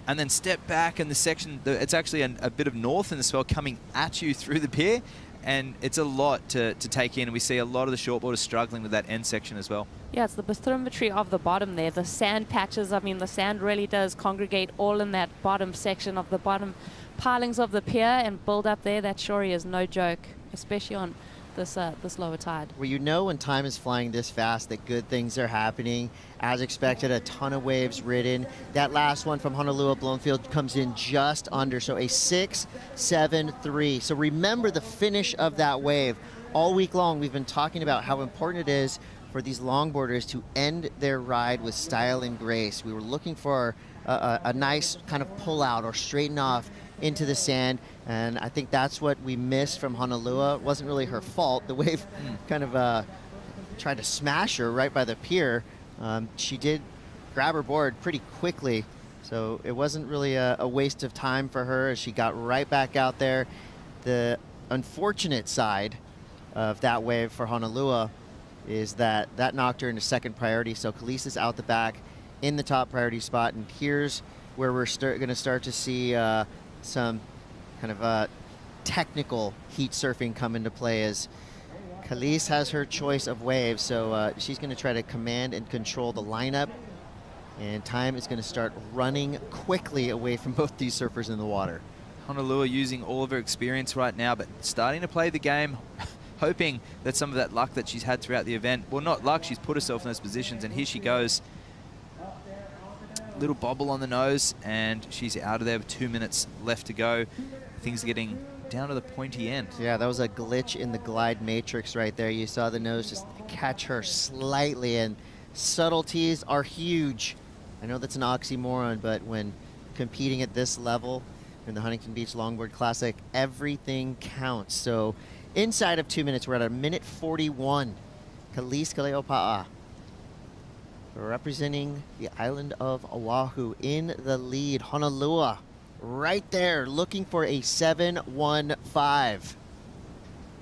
And then step back, and the section, it's actually a bit of north in the swell coming at you through the pier. And it's a lot to take in. And we see a lot of the shortboarders struggling with that end section as well. Yeah, it's the bathymetry of the bottom there. The sand patches, I mean, the sand really does congregate all in that bottom section of the bottom pilings of the pier and build up there. That surely is no joke, especially on this lower tide. Well, when time is flying this fast that good things are happening. As expected, a ton of waves ridden. That last one from Honolulu Bloomfield comes in just under, so a 6.73. So remember the finish of that wave. All week long, we've been talking about how important it is for these longboarders to end their ride with style and grace. We were looking for a nice kind of pull out or straighten off into the sand, and I think that's what we missed from Honolulu. It wasn't really her fault. The wave kind of tried to smash her right by the pier. She did grab her board pretty quickly, so it wasn't really a waste of time for her as she got right back out there. The unfortunate side of that wave for Honolulu is that knocked her into second priority, so Khalees is out the back in the top priority spot, and here's where we're going to start to see some kind of technical heat surfing come into play as Khalees has her choice of waves, so she's going to try to command and control the lineup, and time is going to start running quickly away from both these surfers in the water. Honolulu using all of her experience right now, but starting to play the game, hoping that some of that luck that she's had throughout the event, well, not luck, she's put herself in those positions, and here she goes. Little bobble on the nose, and she's out of there with 2 minutes left to go. Things are getting down to the pointy end. Yeah, that was a glitch in the glide matrix right there. You saw the nose just catch her slightly, and subtleties are huge. I know that's an oxymoron, but when competing at this level in the Huntington Beach Longboard Classic, everything counts. So inside of 2 minutes, we're at a minute 41. Kalise Kaleopa'a, representing the island of Oahu, in the lead. Honolua right there, looking for a 7-1-5.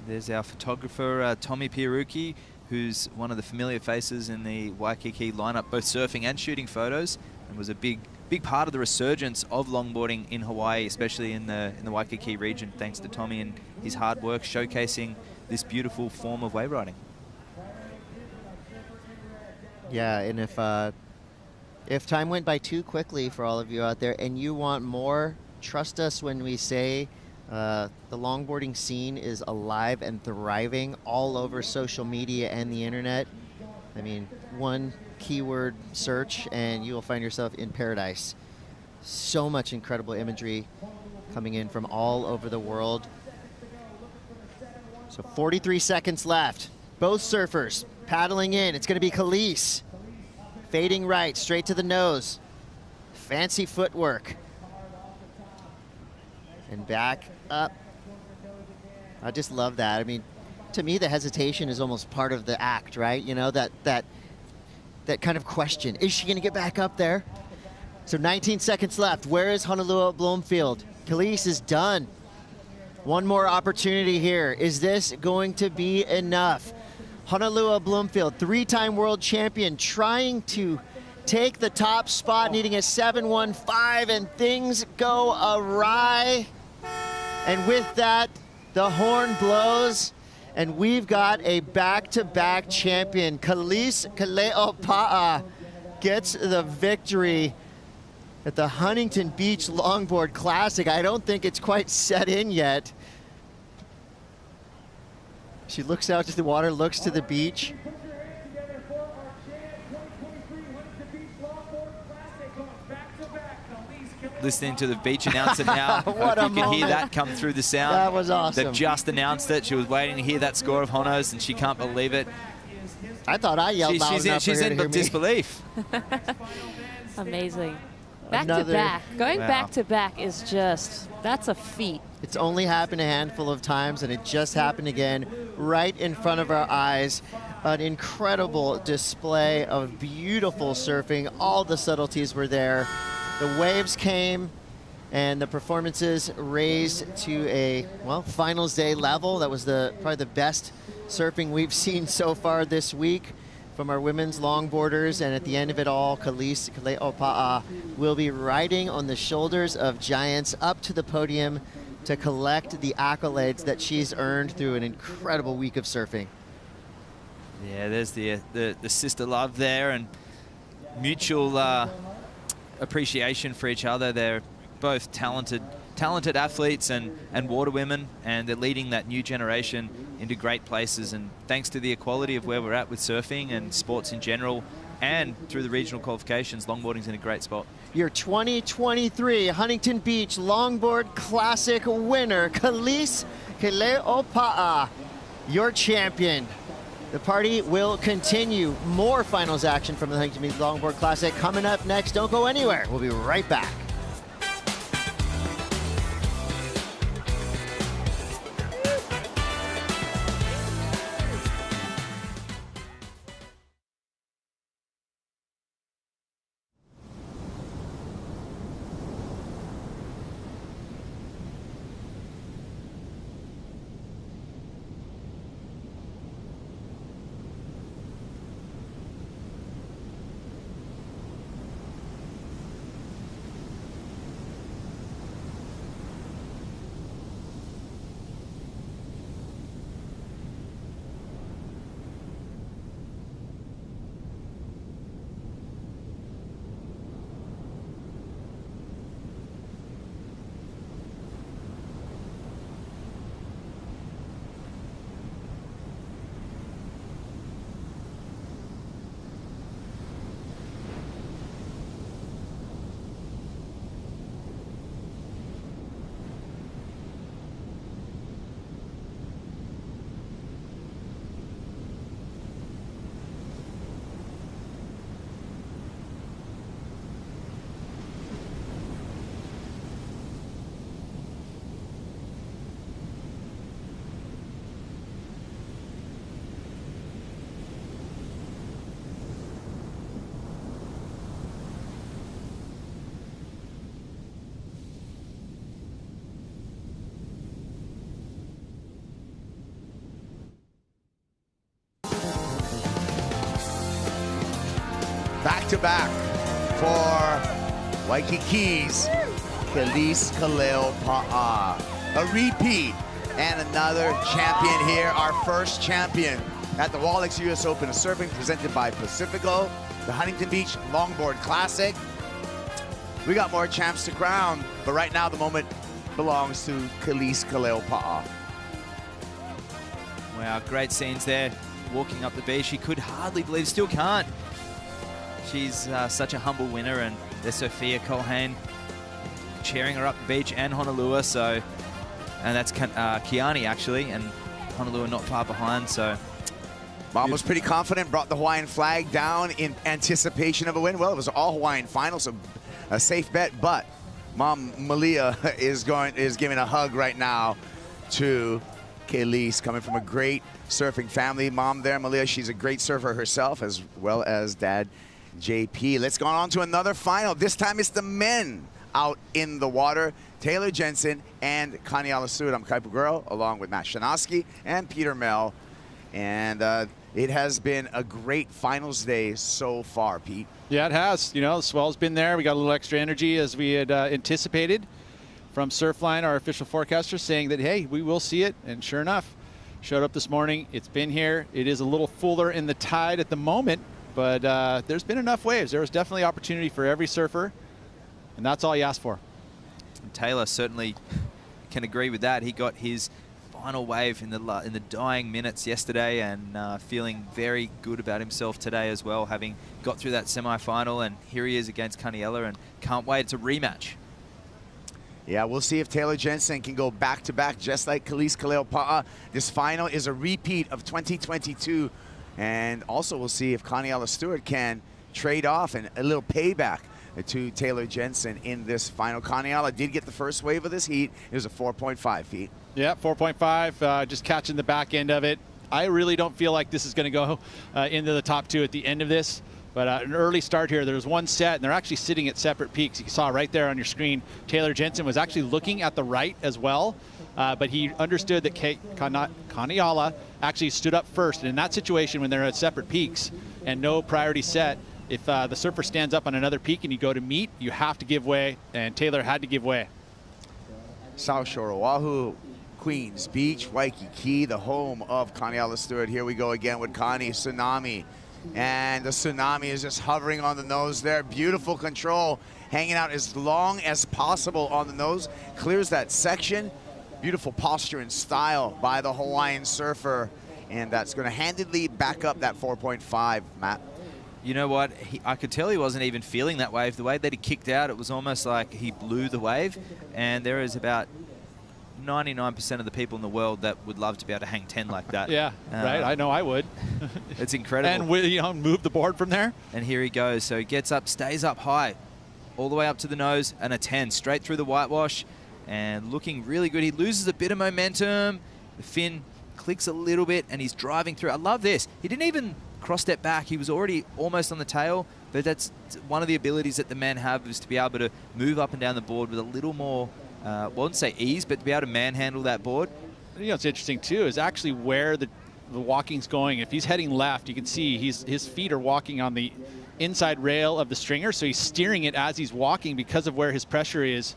There's our photographer, Tommy Pierucci, who's one of the familiar faces in the Waikiki lineup, both surfing and shooting photos, and was a big part of the resurgence of longboarding in Hawaii, especially in the Waikiki region, thanks to Tommy and his hard work showcasing this beautiful form of wave riding. Yeah, and if time went by too quickly for all of you out there and you want more, trust us when we say the longboarding scene is alive and thriving all over social media and the internet. I mean, one keyword search and you will find yourself in paradise. So much incredible imagery coming in from all over the world. So 43 seconds left. Both surfers paddling in. It's going to be Kalise. Fading right, straight to the nose. Fancy footwork. And back up. I just love that. I mean, to me, the hesitation is almost part of the act, right? You know, that kind of question. Is she going to get back up there? So 19 seconds left. Where is Honolua Bloomfield? Kalise is done. One more opportunity here. Is this going to be enough? Honolua Bloomfield, 3-time world champion, trying to take the top spot, needing a 7-1-5, and things go awry. And with that, the horn blows, and we've got a back-to-back champion. Kalise Kaleopa'a gets the victory at the Huntington Beach Longboard Classic. I don't think it's quite set in yet. She looks out to the water, looks to the beach. Listening to the beach announcer now. What If you can hear moment. that come through the sound. That was awesome. They've just announced it. She was waiting to hear that score of Honos, and she can't believe it. I thought I yelled loud enough She's for her in to hear me. disbelief. Amazing. Back to Another- back. Going Wow. back to back is just, that's a feat. It's only happened a handful of times, and it just happened again right in front of our eyes. An incredible display of beautiful surfing. All the subtleties were there. The waves came, and the performances raised to a, well, finals day level. That was probably the best surfing we've seen so far this week from our women's longboarders. And at the end of it all, Kalise Kaleopa'a will be riding on the shoulders of giants up to the podium to collect the accolades that she's earned through an incredible week of surfing. Yeah, there's the sister love there, and mutual appreciation for each other. They're both talented athletes and water women, and they're leading that new generation into great places. And thanks to the equality of where we're at with surfing and sports in general, and through the regional qualifications, longboarding's in a great spot. Your 2023 Huntington Beach Longboard Classic winner, Kalise Kaleopa'a, your champion. The party will continue. More finals action from the Huntington Beach Longboard Classic coming up next. Don't go anywhere. We'll be right back. Back-to-back for Waikiki's Khalees Khalil-Pa'a. A repeat and another champion here, our first champion at the Wallex US Open of Surfing presented by Pacifico, the Huntington Beach Longboard Classic. We got more champs to crown, but right now the moment belongs to Khalees Khalil-Pa'a. Wow, great scenes there. Walking up the beach, she could hardly believe, still can't. She's such a humble winner, and there's Sophia Colhane cheering her up the beach, and Honolulu, so, and that's Kiani actually, and Honolulu not far behind, so. Mom was pretty confident, brought the Hawaiian flag down in anticipation of a win. Well, it was all Hawaiian final, so a safe bet, but Mom Malia is giving a hug right now to Khalees, coming from a great surfing family. Mom there, Malia, she's a great surfer herself, as well as Dad JP. Let's go on to another final. This time it's the men out in the water. Taylor Jensen and Kaniala Stewart. I'm Kaipo Guerrero, along with Matt Shanoski and Peter Mel. And it has been a great finals day so far, Pete. Yeah, it has. You know, the swell's been there. We got a little extra energy as we had anticipated from Surfline, our official forecaster, saying that, hey, we will see it. And sure enough, showed up this morning. It's been here. It is a little fuller in the tide at the moment, but there's been enough waves. There was definitely opportunity for every surfer, and that's all you ask for. And Taylor certainly can agree with that. He got his final wave in the dying minutes yesterday, and feeling very good about himself today as well, having got through that semi-final, and here he is against Kaniela, and can't wait. It's a rematch. Yeah, we'll see if Taylor Jensen can go back-to-back just like Khalees Khalil-Pa'a. This final is a repeat of 2022, and also we'll see if Kaniela Stewart can trade off and a little payback to Taylor Jensen in this final. Kaniela did get the first wave of this heat. It was a 4.5 feet. Yeah, 4.5, just catching the back end of it. I really don't feel like this is going to go into the top two at the end of this. But an early start here, there's one set, and they're actually sitting at separate peaks. You saw right there on your screen, Taylor Jensen was actually looking at the right as well, but he understood that Kaniala actually stood up first. And in that situation, when they're at separate peaks and no priority set, if the surfer stands up on another peak and you go to meet, you have to give way, and Taylor had to give way. South Shore, Oahu, Queens Beach, Waikiki, the home of Kaniela Stewart. Here we go again with Connie Tsunami. And the Tsunami is just hovering on the nose there. Beautiful control, hanging out as long as possible on the nose. Clears that section. Beautiful posture and style by the Hawaiian surfer. And that's going to handedly back up that 4.5, Matt. You know what? I could tell he wasn't even feeling that wave. The way that he kicked out, it was almost like he blew the wave. And there is about 99% of the people in the world that would love to be able to hang 10 like that. Yeah, right. I know I would. It's incredible. And move the board from there. And here he goes. So he gets up, stays up high, all the way up to the nose, and a 10 straight through the whitewash, and looking really good. He loses a bit of momentum. The fin clicks a little bit, and he's driving through. I love this. He didn't even cross-step back. He was already almost on the tail, but that's one of the abilities that the men have, is to be able to move up and down the board with a little more, I wouldn't say ease, but to be able to manhandle that board. You know, what's interesting too is actually where the walking's going. If he's heading left, you can see his feet are walking on the inside rail of the stringer, so he's steering it as he's walking because of where his pressure is.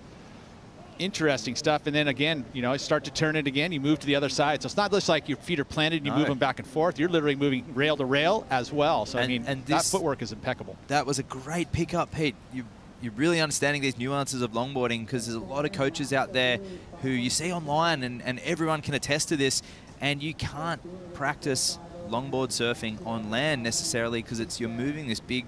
Interesting stuff. And then again, you know, start to turn it again, you move to the other side. So it's not just like your feet are planted and you move them back and forth. You're literally moving rail to rail as well. So, I mean, that footwork is impeccable. That was a great pickup, Pete. You're really understanding these nuances of longboarding, because there's a lot of coaches out there who you see online, and everyone can attest to this, and you can't practice longboard surfing on land necessarily, because you're moving this big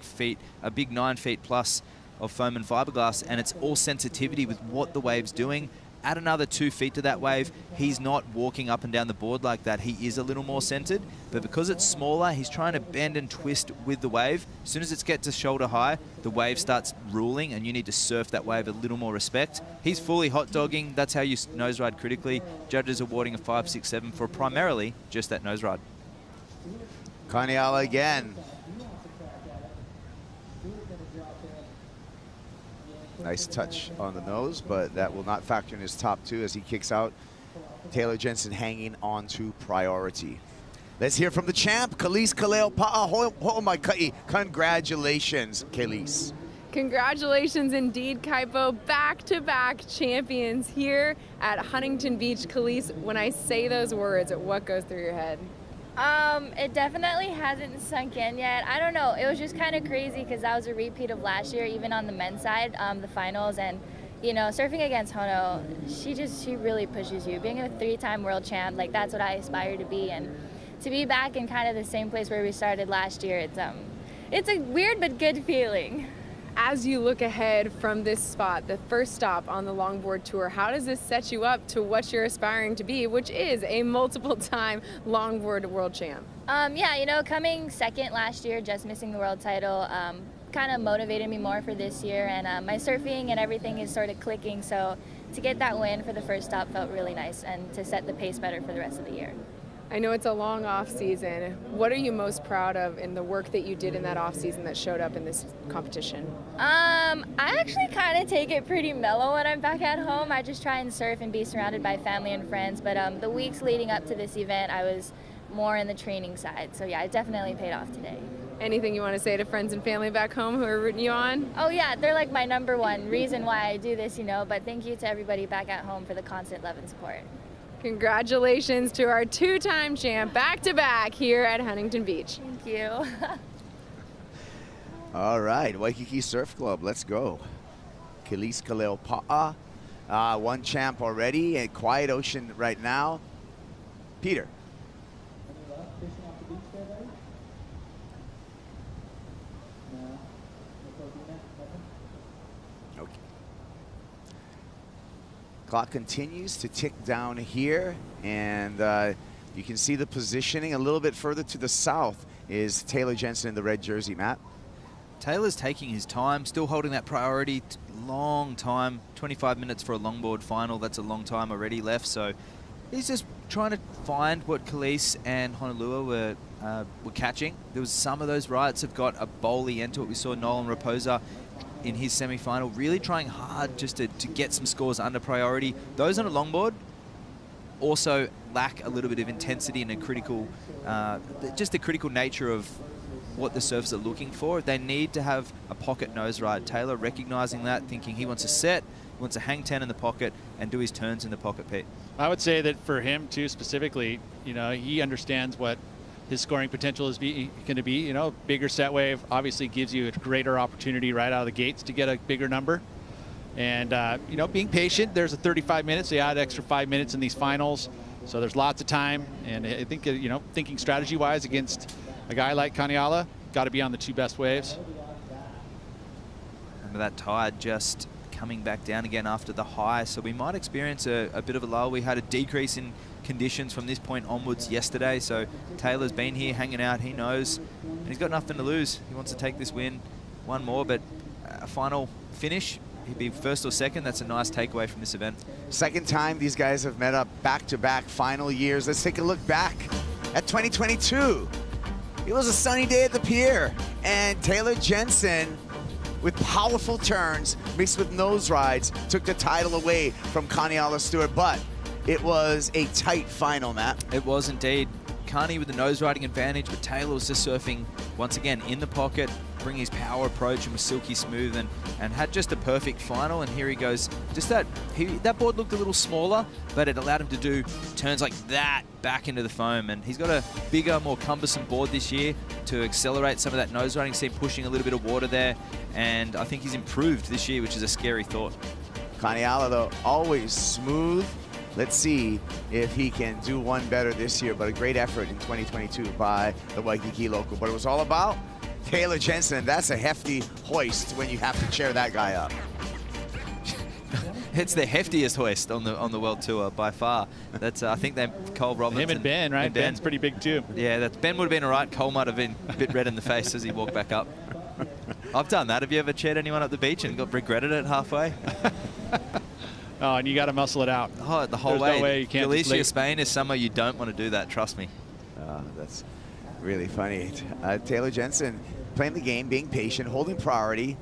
9 feet plus of foam and fiberglass, and it's all sensitivity with what the wave's doing. Add another 2 feet to that wave, he's not walking up and down the board like that. He is a little more centered, but because it's smaller, he's trying to bend and twist with the wave. As soon as it gets to shoulder high, the wave starts ruling, and you need to surf that wave a little more respect. He's fully hot dogging. That's how you nose ride critically. Judges awarding a 5, 6, 7 for primarily just that nose ride. Kaniala again. Nice touch on the nose, but that will not factor in his top two as he kicks out. Taylor Jensen hanging on to priority. Let's hear from the champ, Khalees Kaleo Pa'aho'omaikai. Congratulations, Khalees. Congratulations indeed, Kaipo. Back-to-back champions here at Huntington Beach. Khalees, when I say those words, what goes through your head? It definitely hasn't sunk in yet. I don't know. It was just kind of crazy because that was a repeat of last year, even on the men's side, the finals. And, you know, surfing against Hono, she really pushes you. Being a 3-time world champ, like, that's what I aspire to be. And to be back in kind of the same place where we started last year, it's a weird but good feeling. As you look ahead from this spot, the first stop on the longboard tour, how does this set you up to what you're aspiring to be, which is a multiple-time longboard world champ? Yeah, you know, coming second last year, just missing the world title, kind of motivated me more for this year, and my surfing and everything is sort of clicking, so to get that win for the first stop felt really nice, and to set the pace better for the rest of the year. I know it's a long off season. What are you most proud of in the work that you did in that off season that showed up in this competition? I actually kind of take it pretty mellow when I'm back at home. I just try and surf and be surrounded by family and friends. But the weeks leading up to this event, I was more in the training side. So yeah, it definitely paid off today. Anything you want to say to friends and family back home who are rooting you on? Oh yeah, they're like my #1 reason why I do this, you know. But thank you to everybody back at home for the constant love and support. Congratulations to our 2-time champ, back-to-back here at Huntington Beach. Thank you. All right, Waikiki Surf Club, let's go. Khalees Kaleo Pa'a, 1 champ already at Quiet Ocean right now. Peter. Clock continues to tick down here, and you can see the positioning a little bit further to the south is Taylor Jensen in the red jersey, Matt. Taylor's taking his time, still holding that priority, long time, 25 minutes for a longboard final. That's a long time already left, so he's just trying to find what Khalees and Honolulu were catching. There was some of those rides have got a bowly end to it. We saw Nolan Raposa in his semi-final, really trying hard just to get some scores under priority. Those on a longboard also lack a little bit of intensity and a critical, just the critical nature of what the surfers are looking for. They need to have a pocket nose ride. Taylor recognizing that, thinking he wants to set, he wants to hang 10 in the pocket and do his turns in the pocket, Pete. I would say that for him too, specifically, you know, he understands what his scoring potential is going to be. You know, bigger set wave obviously gives you a greater opportunity right out of the gates to get a bigger number. And, you know, being patient, there's a 35 minutes. They add extra 5 minutes in these finals. So there's lots of time. And I think, you know, thinking strategy-wise against a guy like Kaniala, got to be on the 2 best waves. Remember that tide just coming back down again after the high. So we might experience a bit of a lull. We had a decrease in conditions from this point onwards yesterday, so Taylor's been here hanging out, he knows, and he's got nothing to lose. He wants to take this win, 1 more, but a final finish, he'd be first or second. That's a nice takeaway from this event. Second time these guys have met up back-to-back final years. Let's take a look back at 2022. It was a sunny day at the pier, and Taylor Jensen, with powerful turns mixed with nose rides, took the title away from Kaniala Stewart, but it was a tight final, Matt. It was indeed. Kani with the nose riding advantage, but Taylor was just surfing once again in the pocket, bringing his power approach and was silky smooth and had just a perfect final. And here he goes. Just that board looked a little smaller, but it allowed him to do turns like that back into the foam. And he's got a bigger, more cumbersome board this year to accelerate some of that nose riding. See him pushing a little bit of water there. And I think he's improved this year, which is a scary thought. Kaniala, though, always smooth. Let's see if he can do one better this year, but a great effort in 2022 by the Waikiki local. But it was all about Taylor Jensen. That's a hefty hoist when you have to chair that guy up. It's the heftiest hoist on the world tour by far. That's I think they Cole Robertson. Him and Ben, right? Ben's pretty big too. Yeah, Ben would have been all right. Cole might have been a bit red in the face as he walked back up. I've done that. Have you ever chaired anyone up the beach and regretted it halfway? Oh, and you got to muscle it out. Oh, the whole There's way. No way you can't. Galicia, Spain is somewhere you don't want to do that. Trust me. That's really funny. Taylor Jensen playing the game, being patient, holding priority.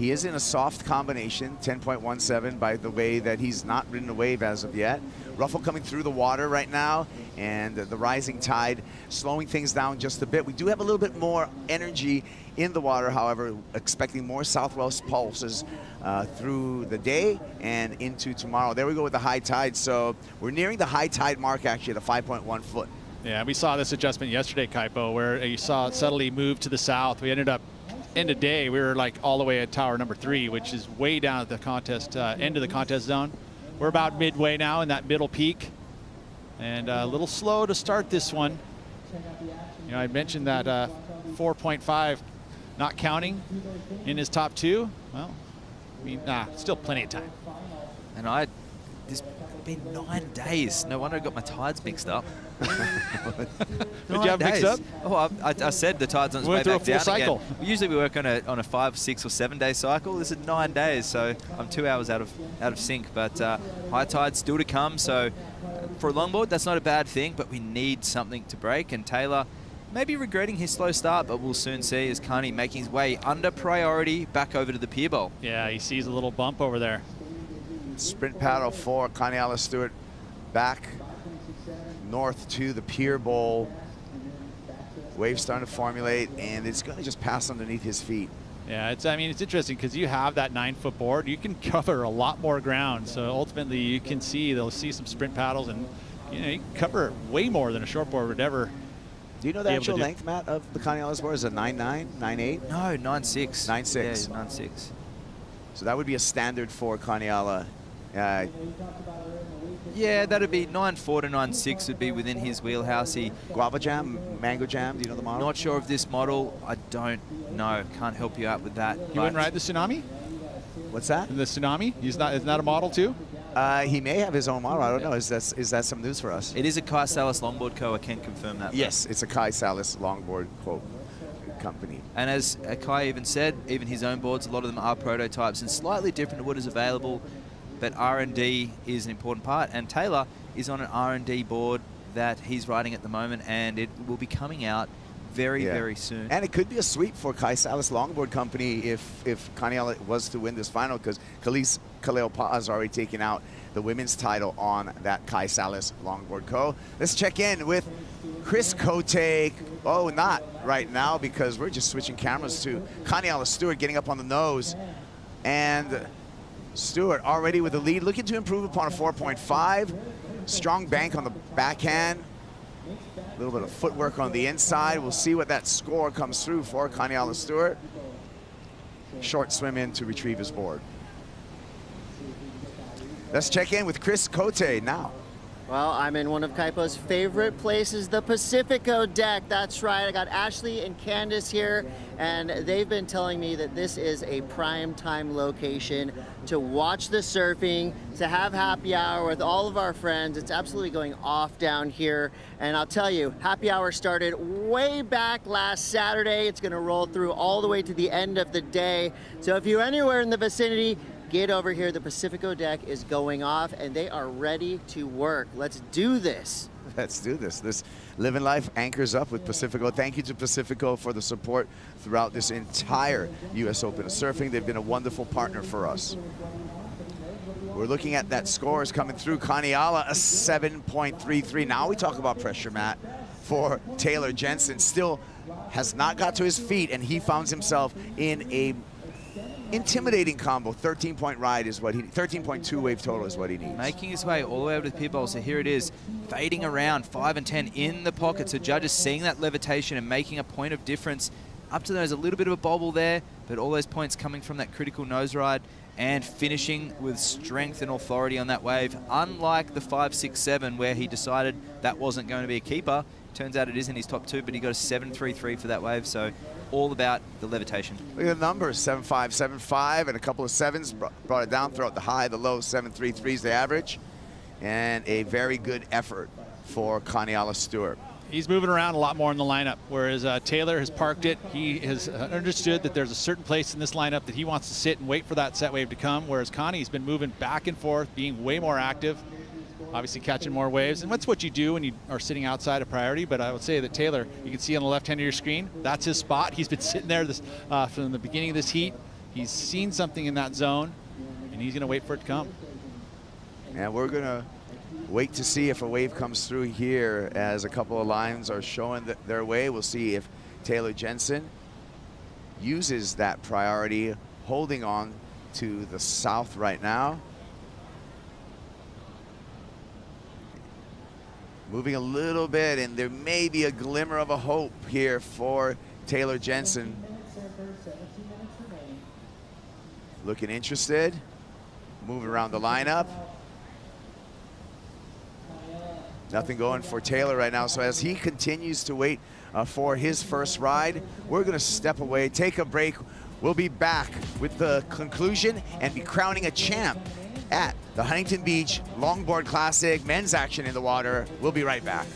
He is in a soft combination, 10.17 by the way that he's not ridden a wave as of yet. Ruffle coming through the water right now, and the rising tide slowing things down just a bit. We do have a little bit more energy in the water, however, expecting more southwest pulses through the day and into tomorrow. There we go with the high tide. So we're nearing the high tide mark actually at a 5.1 foot. Yeah, we saw this adjustment yesterday, Kaipo, where you saw it subtly move to the south. We ended up, end of day, we were like all the way at tower number 3, which is way down at the contest, end of the contest zone. We're about midway now in that middle peak, and a little slow to start this one. You know, I mentioned that 4.5 not counting in his top 2. Well, I mean, still plenty of time. And there's been 9 days. No wonder I got my tides mixed up. Did you have mixed up? Oh, I said the tide's on its way Went through back a full down cycle. again. Usually we work on a 5, 6, or 7 day cycle. This is 9 days, so I'm 2 hours out of sync. But high tide still to come. So for a longboard, that's not a bad thing. But we need something to break. And Taylor, maybe regretting his slow start, but we'll soon see as Carney making his way under priority back over to the pier bowl. Yeah, he sees a little bump over there. Sprint paddle for Kaniala Stewart back north to the pier bowl. Waves starting to formulate, and it's going to just pass underneath his feet. Yeah, I mean, it's interesting because you have that 9-foot board. You can cover a lot more ground. So ultimately, you can see, they'll see some sprint paddles, and you know, you can cover way more than a short board would ever. Do you know the actual length, Matt, of the Kaniala's board? Is it 9.9, 9.8? No, 9.6. 9.6. Yeah, 9.6. So that would be a standard for Kaniala. Yeah, that'd be 9.4 to 9.6 would be within his wheelhouse. Guava Jam, Mango Jam, do you know the model? Not sure of this model. I don't know. Can't help you out with that. You wouldn't ride the Tsunami? What's that? The Tsunami? Isn't that a model too? He may have his own model. I don't know. Is that some news for us? It is a Kai Salas Longboard Co. I can confirm that. Yes, it's a Kai Salas Longboard Co. company. And as Kai even said, even his own boards, a lot of them are prototypes and slightly different to what is available. But R&D is an important part, and Taylor is on an R&D board that he's riding at the moment, and it will be coming out very, very soon. And it could be a sweep for Kai Salas Longboard Company if Kaniala was to win this final, because Kaleo Pa has already taken out the women's title on that Kai Salas Longboard Co. Let's check in with Chris Cote. Oh, not right now, because we're just switching cameras to Kaniala Stewart getting up on the nose. And Stewart already with the lead, looking to improve upon a 4.5. Strong bank on the backhand. A little bit of footwork on the inside. We'll see what that score comes through for Kaniala Stewart. Short swim in to retrieve his board. Let's check in with Chris Cote now. Well, I'm in one of Kaipo's favorite places, the Pacifico deck. That's right, I got Ashley and Candace here, and they've been telling me that this is a prime time location to watch the surfing, to have happy hour with all of our friends. It's absolutely going off down here. And I'll tell you, happy hour started way back last Saturday. It's gonna roll through all the way to the end of the day. So if you're anywhere in the vicinity, get over here. The Pacifico deck is going off and they are ready to work. Let's do this. Let's do this. This Living Life anchors up with Pacifico. Thank you to Pacifico for the support throughout this entire U.S. Open of Surfing. They've been a wonderful partner for us. We're looking at that scores coming through. Kaniala, a 7.33. Now we talk about pressure, Matt, for Taylor Jensen. Still has not got to his feet, and he finds himself in a intimidating combo. 13-point ride is what he 13.2 wave total is what he needs. Making his way all the way over to the pier bowl. So here it is, fading around 5 and 10 in the pocket. So judges seeing that levitation and making a point of difference. Up to those, a little bit of a bobble there, but all those points coming from that critical nose ride and finishing with strength and authority on that wave. Unlike the 5, 6, 7, where he decided that wasn't going to be a keeper. Turns out it is in his top 2, but he got a 7.33 for that wave. So all about the levitation. Look at the numbers, 7.5, 7.5, and a couple of 7s brought it down throughout the high, the low, 7.33s the average, and a very good effort for Kaniala Stewart. He's moving around a lot more in the lineup, whereas Taylor has parked it. He has understood that there's a certain place in this lineup that he wants to sit and wait for that set wave to come, whereas Connie's been moving back and forth, being way more active, obviously catching more waves. And that's what you do when you are sitting outside of priority. But I would say that Taylor, you can see on the left hand of your screen, that's his spot. He's been sitting there from the beginning of this heat, He's seen something in that zone, and he's going to wait for it to come. And we're going to wait to see if a wave comes through here as a couple of lines are showing their way. We'll see if Taylor Jensen uses that priority, holding on to the south right now. Moving a little bit, and there may be a glimmer of a hope here for Taylor Jensen. Looking interested, moving around the lineup. Nothing going for Taylor right now. So as he continues to wait for his first ride, we're gonna step away, take a break. We'll be back with the conclusion and be crowning a champ at the Huntington Beach Longboard Classic, men's action in the water. We'll be right back.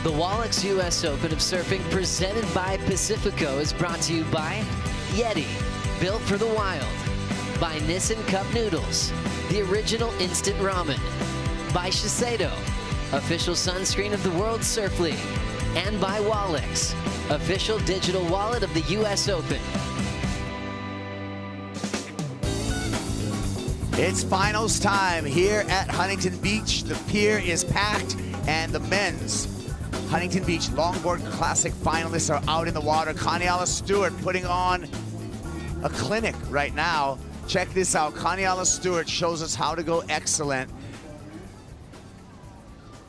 The Wallex US Open of Surfing presented by Pacifico is brought to you by Yeti, built for the wild, by Nissin Cup Noodles, the original instant ramen, by Shiseido, official sunscreen of the World Surf League, and by Wallex, official digital wallet of the US Open. It's finals time here at Huntington Beach. The pier is packed, and the men's Huntington Beach Longboard Classic finalists are out in the water. Kaniala Stewart putting on a clinic right now. Check this out. Kaniala Stewart shows us how to go excellent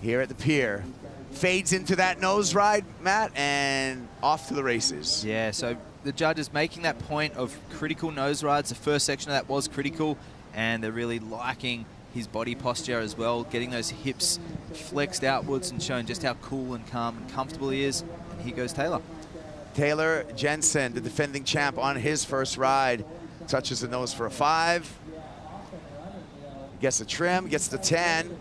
here at the pier. Fades into that nose ride, Matt, and off to the races. Yeah, so the judges making that point of critical nose rides. The first section of that was critical, and they're really liking his body posture as well, getting those hips flexed outwards and showing just how cool and calm and comfortable he is. And here goes Taylor. Taylor Jensen, the defending champ, on his first ride, touches the nose for a 5. Gets the trim, gets the 10,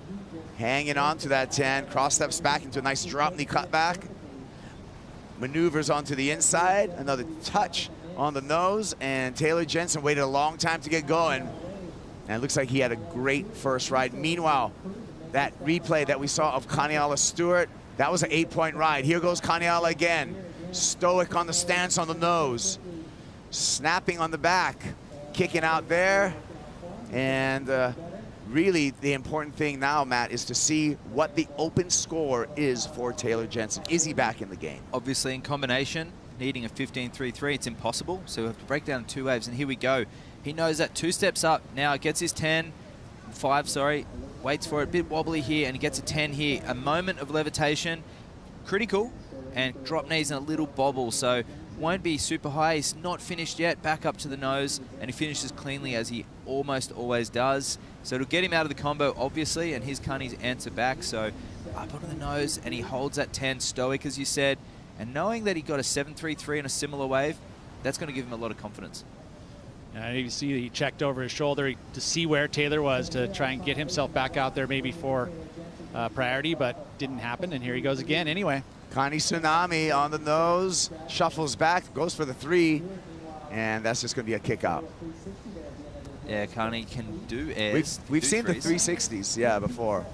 hanging on to that 10, cross steps back into a nice drop knee cut back. Maneuvers onto the inside, another touch on the nose, and Taylor Jensen waited a long time to get going. And it looks like he had a great first ride. Meanwhile, that replay that we saw of Kaniala Stewart, that was an 8-point ride. Here goes Kaniala again. Stoic on the stance on the nose. Snapping on the back. Kicking out there. And really the important thing now, Matt, is to see what the open score is for Taylor Jensen. Is he back in the game? Obviously in combination, needing a 15.33, it's impossible. So we have to break down 2 waves, and here we go. He knows that 2 steps up. Now gets his 5, sorry. Waits for it, a bit wobbly here, and he gets a 10 here. A moment of levitation, critical, and drop knees and a little bobble. So won't be super high. He's not finished yet. Back up to the nose, and he finishes cleanly as he almost always does. So it'll get him out of the combo, obviously, and his Cunnies answer back. So up onto the nose, and he holds that 10, stoic, as you said. And knowing that he got a 7.33 in a similar wave, that's going to give him a lot of confidence. And you see he checked over his shoulder to see where Taylor was to try and get himself back out there maybe for priority, but didn't happen, and here he goes again anyway. Connie Tsunami on the nose, shuffles back, goes for the 3, and that's just going to be a kick out. Yeah, Connie can do airs. We've seen the 360s, yeah, before.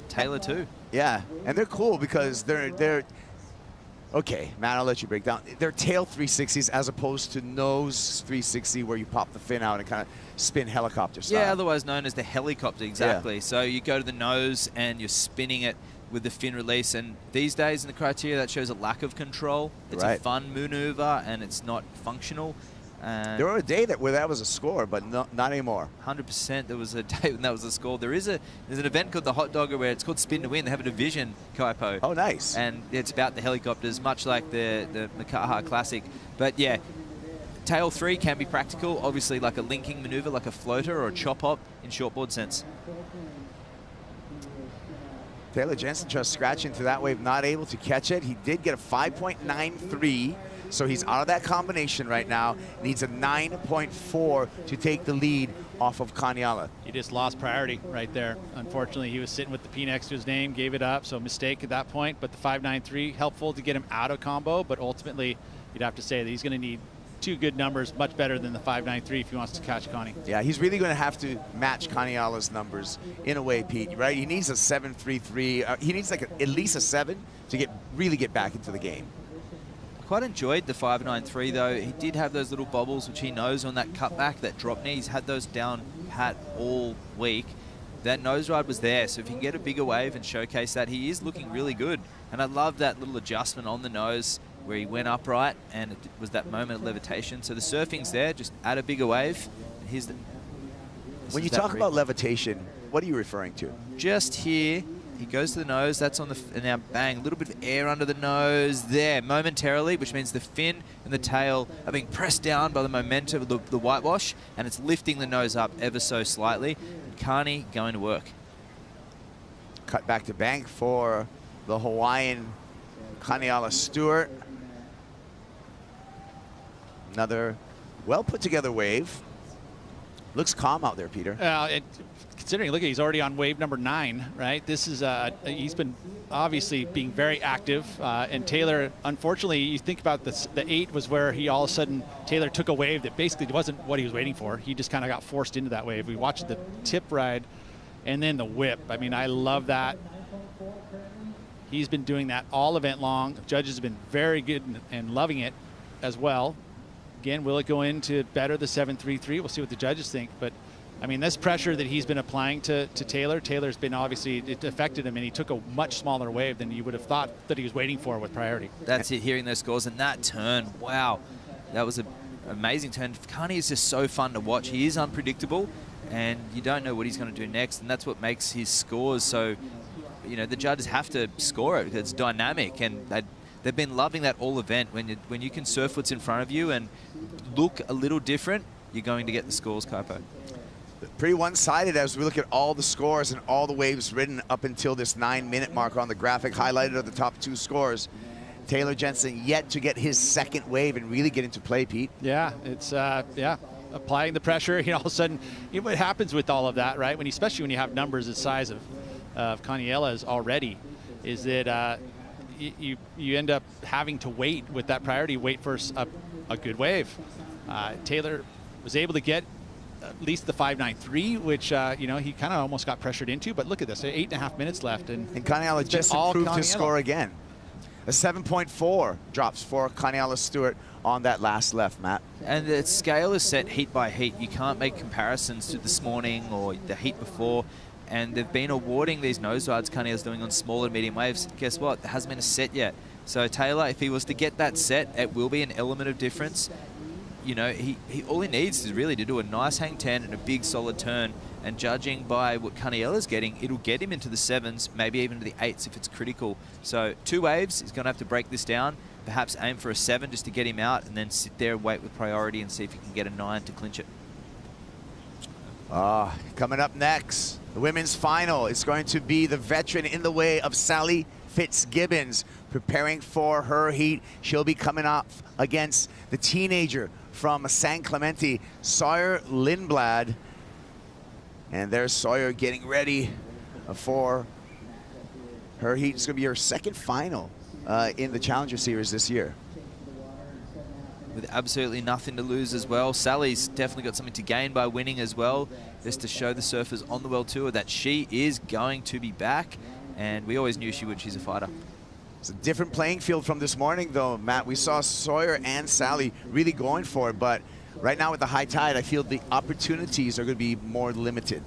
Taylor too. Yeah, and they're cool because they're okay, Matt, I'll let you break down. They're tail 360s as opposed to nose 360 where you pop the fin out and kind of spin helicopter style. Yeah, otherwise known as the helicopter, exactly. Yeah. So you go to the nose and you're spinning it with the fin release, and these days in the criteria that shows a lack of control. It's a fun maneuver and it's not functional. There were a day where that was a score, but not anymore. 100%. There was a day when that was a score. There's an event called the Hot Dogger where it's called Spin to Win. They have a division, Kaipo. Oh, nice. And it's about the helicopters, much like the Makaha Classic. But yeah, tail 3 can be practical, obviously like a linking maneuver, like a floater or a chop hop in shortboard sense. Taylor Jensen just scratching through that wave, not able to catch it. He did get a 5.93. So he's out of that combination right now. Needs a 9.4 to take the lead off of Kaniala. He just lost priority right there. Unfortunately, he was sitting with the P next to his name, gave it up, so mistake at that point. But the 5.93, helpful to get him out of combo, but ultimately you'd have to say that he's going to need 2 good numbers, much better than the 5.93 if he wants to catch Connie. Yeah, he's really going to have to match Kaniala's numbers in a way, Pete, right? He needs a 7.33. He needs like at least a 7 to really get back into the game. Quite enjoyed the 5.93 though. He did have those little bobbles which he knows on that cutback, that drop knee. He's had those down pat all week. That nose ride was there, so if he can get a bigger wave and showcase that, he is looking really good. And I love that little adjustment on the nose where he went upright and it was that moment of levitation. So the surfing's there, just add a bigger wave. Here's the... When you talk about levitation, what are you referring to? Just here. He goes to the nose, that's on the, and now bang, a little bit of air under the nose there momentarily, which means the fin and the tail are being pressed down by the momentum of the whitewash, and it's lifting the nose up ever so slightly. Carney going to work. Cut back to bank for the Hawaiian Kaniala Stewart. Another well put together wave. Looks calm out there, Peter. Considering, look, he's already on wave number 9, right? This is, he's been obviously being very active. And Taylor, unfortunately, you think about this, the 8 was where he all of a sudden, Taylor took a wave that basically wasn't what he was waiting for. He just kind of got forced into that wave. We watched the tip ride and then the whip. I mean, I love that. He's been doing that all event long. The judges have been very good and loving it as well. Again, will it go into better the 7.33? We'll see what the judges think. But I mean, this pressure that he's been applying to Taylor, Taylor's been obviously, it affected him, and he took a much smaller wave than you would have thought that he was waiting for with priority. That's it, hearing those scores, and that turn, wow, that was an amazing turn. Carney is just so fun to watch. He is unpredictable, and you don't know what he's going to do next, and that's what makes his scores so, you know, the judges have to score it because it's dynamic, and they've been loving that all event. When you can surf what's in front of you and look a little different, you're going to get the scores, Kaipo. Pretty one-sided as we look at all the scores and all the waves ridden up until this 9-minute mark on the graphic. Highlighted are the top 2 scores. Taylor Jensen yet to get his second wave and really get into play, Pete. Yeah, it's, applying the pressure. You know, all of a sudden, you know, what happens with all of that, right? Especially when you have numbers the size of Kaniela's already, is that you end up having to wait with that priority, wait for a good wave. Taylor was able to get at least the 5.93, which you know, he kind of almost got pressured into. But look at this, 8.5 minutes left, and Kaniala just improved his score again. A 7.4 drops for Kaniala Stewart on that last left, Matt. And the scale is set heat by heat. You can't make comparisons to this morning or the heat before. And they've been awarding these nose rides Kaniala's doing on small and medium waves. Guess what? There hasn't been a set yet. So Taylor, if he was to get that set, it will be an element of difference. You know, he all he needs is really to do a nice hang 10 and a big solid turn. And judging by what Kaniela's getting, it'll get him into the 7s, maybe even to the 8s if it's critical. So 2 waves, he's going to have to break this down. Perhaps aim for a 7 just to get him out, and then sit there and wait with priority and see if he can get a 9 to clinch it. Coming up next, the women's final. It's going to be the veteran in the way of Sally Fitzgibbons, preparing for her heat. She'll be coming up against the teenager from San Clemente, Sawyer Lindblad. And there's Sawyer getting ready for Her heat is going to be her second final in the Challenger Series this year. With absolutely nothing to lose as well. Sally's definitely got something to gain by winning as well, just to show the surfers on the World Tour that she is going to be back, and we always knew she would. She's a fighter. It's a different playing field from this morning, though, Matt. We saw Sawyer and Sally really going for it, but right now with the high tide, I feel the opportunities are going to be more limited.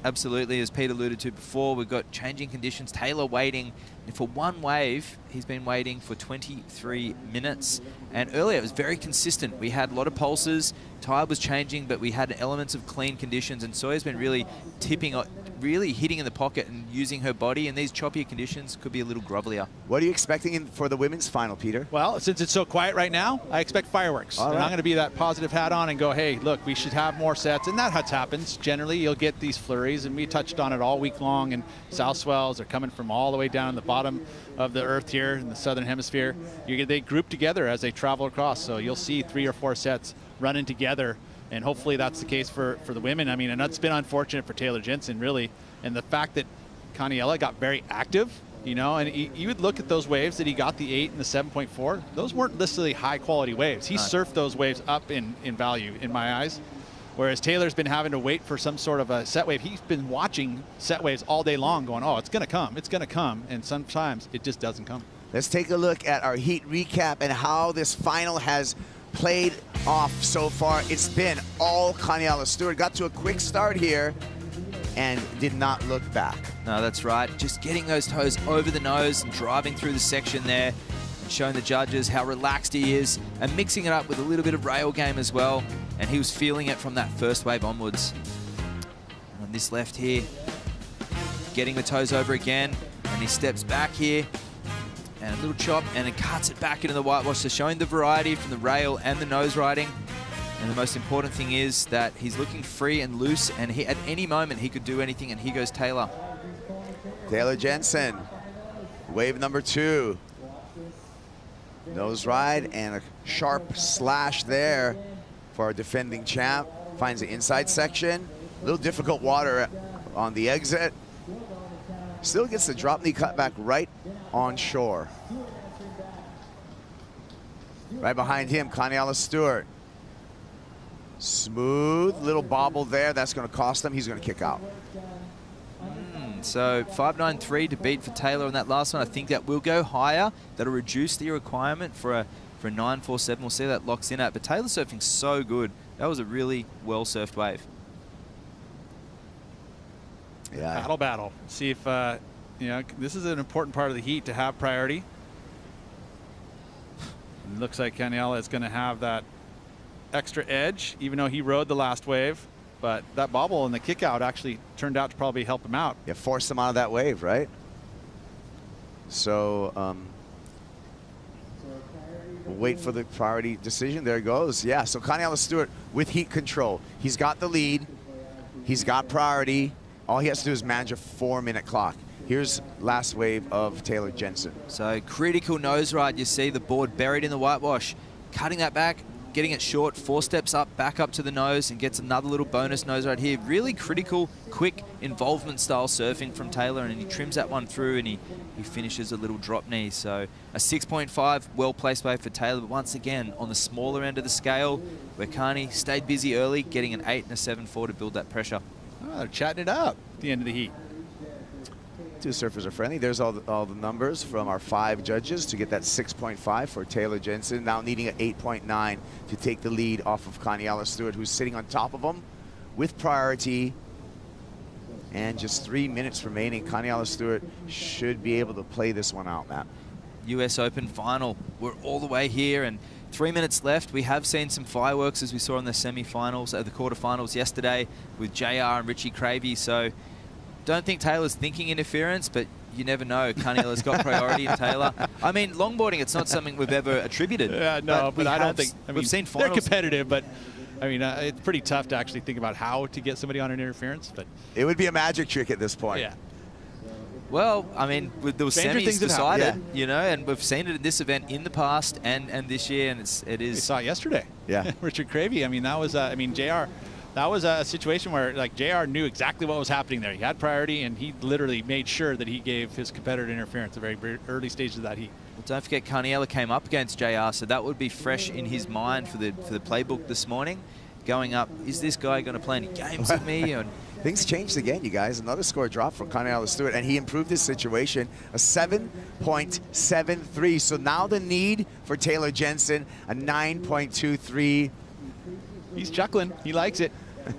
Absolutely, as Pete alluded to before, we've got changing conditions. Taylor waiting for one wave. He's been waiting for 23 minutes. And earlier it was very consistent. We had a lot of pulses. Tide was changing, but we had elements of clean conditions. And Sawyer's been really tipping, really hitting in the pocket and using her body. And these choppier conditions could be a little grovelier. What are you expecting for the women's final, Peter? Well, since it's so quiet right now, I expect fireworks. And I'm going to be that positive hat on and go, hey, look, we should have more sets. And that happens. Generally, you'll get these flurries. And we touched on it all week long. And south swells are coming from all the way down the bottom of the earth here in the southern hemisphere. They group together as they travel across. So you'll see 3 or 4 sets running together. And hopefully that's the case for the women. I mean, and that's been unfortunate for Taylor Jensen, really. And the fact that Kaniela got very active, you know, and you would look at those waves that he got, the 8 and the 7.4. Those weren't necessarily high-quality waves. He surfed those waves up in value, in my eyes. Whereas Taylor's been having to wait for some sort of a set wave. He's been watching set waves all day long going, oh, it's going to come, it's going to come. And sometimes it just doesn't come. Let's take a look at our heat recap and how this final has played off so far. It's been all Kaniela Stewart. Got to a quick start here and did not look back. No, that's right. Just getting those toes over the nose and driving through the section there, and showing the judges how relaxed he is, and mixing it up with a little bit of rail game as well. And he was feeling it from that first wave onwards. And on this left here, getting the toes over again, and he steps back here, and a little chop, and then cuts it back into the whitewash. So showing the variety from the rail and the nose riding. And the most important thing is that he's looking free and loose, and at any moment he could do anything, and here goes Taylor. Taylor Jensen, wave number 2. Nose ride and a sharp slash there for our defending champ. Finds the inside section. A little difficult water on the exit. Still gets the drop knee cut back right on shore. Right behind him, Kaniela Stewart. Smooth little bobble there. That's going to cost him. He's going to kick out. So 5.93 to beat for Taylor on that last one. I think that will go higher. That'll reduce the requirement for a 9.47. We'll see that locks in at. But Taylor's surfing so good. That was a really well surfed wave. Yeah. Battle. See if you know, this is an important part of the heat to have priority. It looks like Kaniela is going to have that extra edge, even though he rode the last wave. But that bobble and the kick out actually turned out to probably help him out. Yeah, forced him out of that wave, right? So we'll wait for the priority decision. There it goes. Yeah, so Kaniela Stewart with heat control. He's got the lead. He's got priority. All he has to do is manage a 4-minute clock. Here's last wave of Taylor Jensen. So critical nose ride. You see the board buried in the whitewash. Cutting that back, getting it short, 4 steps up, back up to the nose, and gets another little bonus nose right here. Really critical, quick involvement style surfing from Taylor, and he trims that one through, and he finishes a little drop knee. So a 6.5, well-placed wave for Taylor, but once again, on the smaller end of the scale, where Carney stayed busy early, getting an 8 and a 7.4 to build that pressure. Oh, they're chatting it up at the end of the heat. 2 surfers are friendly. There's all the numbers from our 5 judges to get that 6.5 for Taylor Jensen. Now needing an 8.9 to take the lead off of Kaniela Stewart, who's sitting on top of him with priority. And just 3 minutes remaining. Kaniela Stewart should be able to play this one out, Matt. US Open final. We're all the way here, and 3 minutes left. We have seen some fireworks as we saw in the semi-finals, the quarterfinals yesterday with JR and Richie Cravey. So don't think Taylor's thinking interference, but you never know. Kaniela's got priority in Taylor. I mean, longboarding, it's not something we've ever attributed. Yeah, no, but I don't think. I mean, we've seen finals. They're competitive, but I mean, it's pretty tough to actually think about how to get somebody on an interference. But it would be a magic trick at this point. Yeah. Well, I mean, there was Stranger semis things decided, you know, and we've seen it at this event in the past and this year, and it is. We saw it yesterday. Yeah. Richard Cravey. I mean, that was. I mean, JR that was a situation where like JR knew exactly what was happening there. He had priority, and he literally made sure that he gave his competitor interference at the very early stages of that heat. Well, don't forget Carniella came up against JR, so that would be fresh in his mind for the playbook this morning. Going up, is this guy going to play any games with me? And things changed again, you guys. Another score drop for Carniella Stewart, and he improved his situation, a 7.73. So now the need for Taylor Jensen, a 9.23. He's chuckling. He likes it.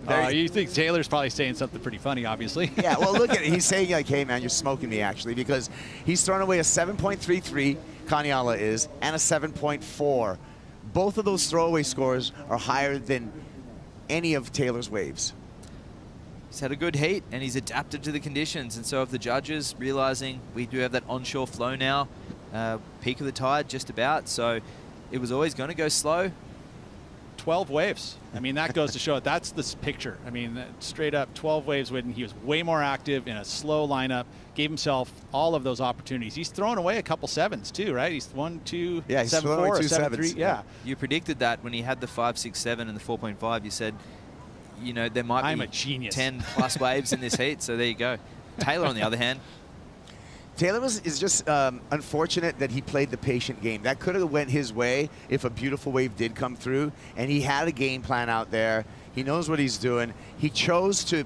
You think Taylor's probably saying something pretty funny, obviously. Yeah, well, look at it. He's saying, like, hey, man, you're smoking me, actually, because he's thrown away a 7.33, Carniella is, and a 7.4. Both of those throwaway scores are higher than any of Taylor's waves. He's had a good heat, and he's adapted to the conditions. And so if the judges, realizing we do have that onshore flow now, peak of the tide just about, so it was always going to go slow. 12 waves. I mean, that goes to show it. That's this picture. I mean, straight up 12 waves when he was way more active in a slow lineup, gave himself all of those opportunities. He's thrown away a couple sevens too, right? He's 1, 2, yeah, 7, 4, 7, 3. Yeah. You predicted that when he had the 5, 6, 7 and the 4.5. You said, you know, there might be a genius. 10 plus waves in this heat. So there you go. Taylor, on the other hand, Taylor is just unfortunate that he played the patient game. That could have went his way if a beautiful wave did come through, and he had a game plan out there. He knows what he's doing. He chose to,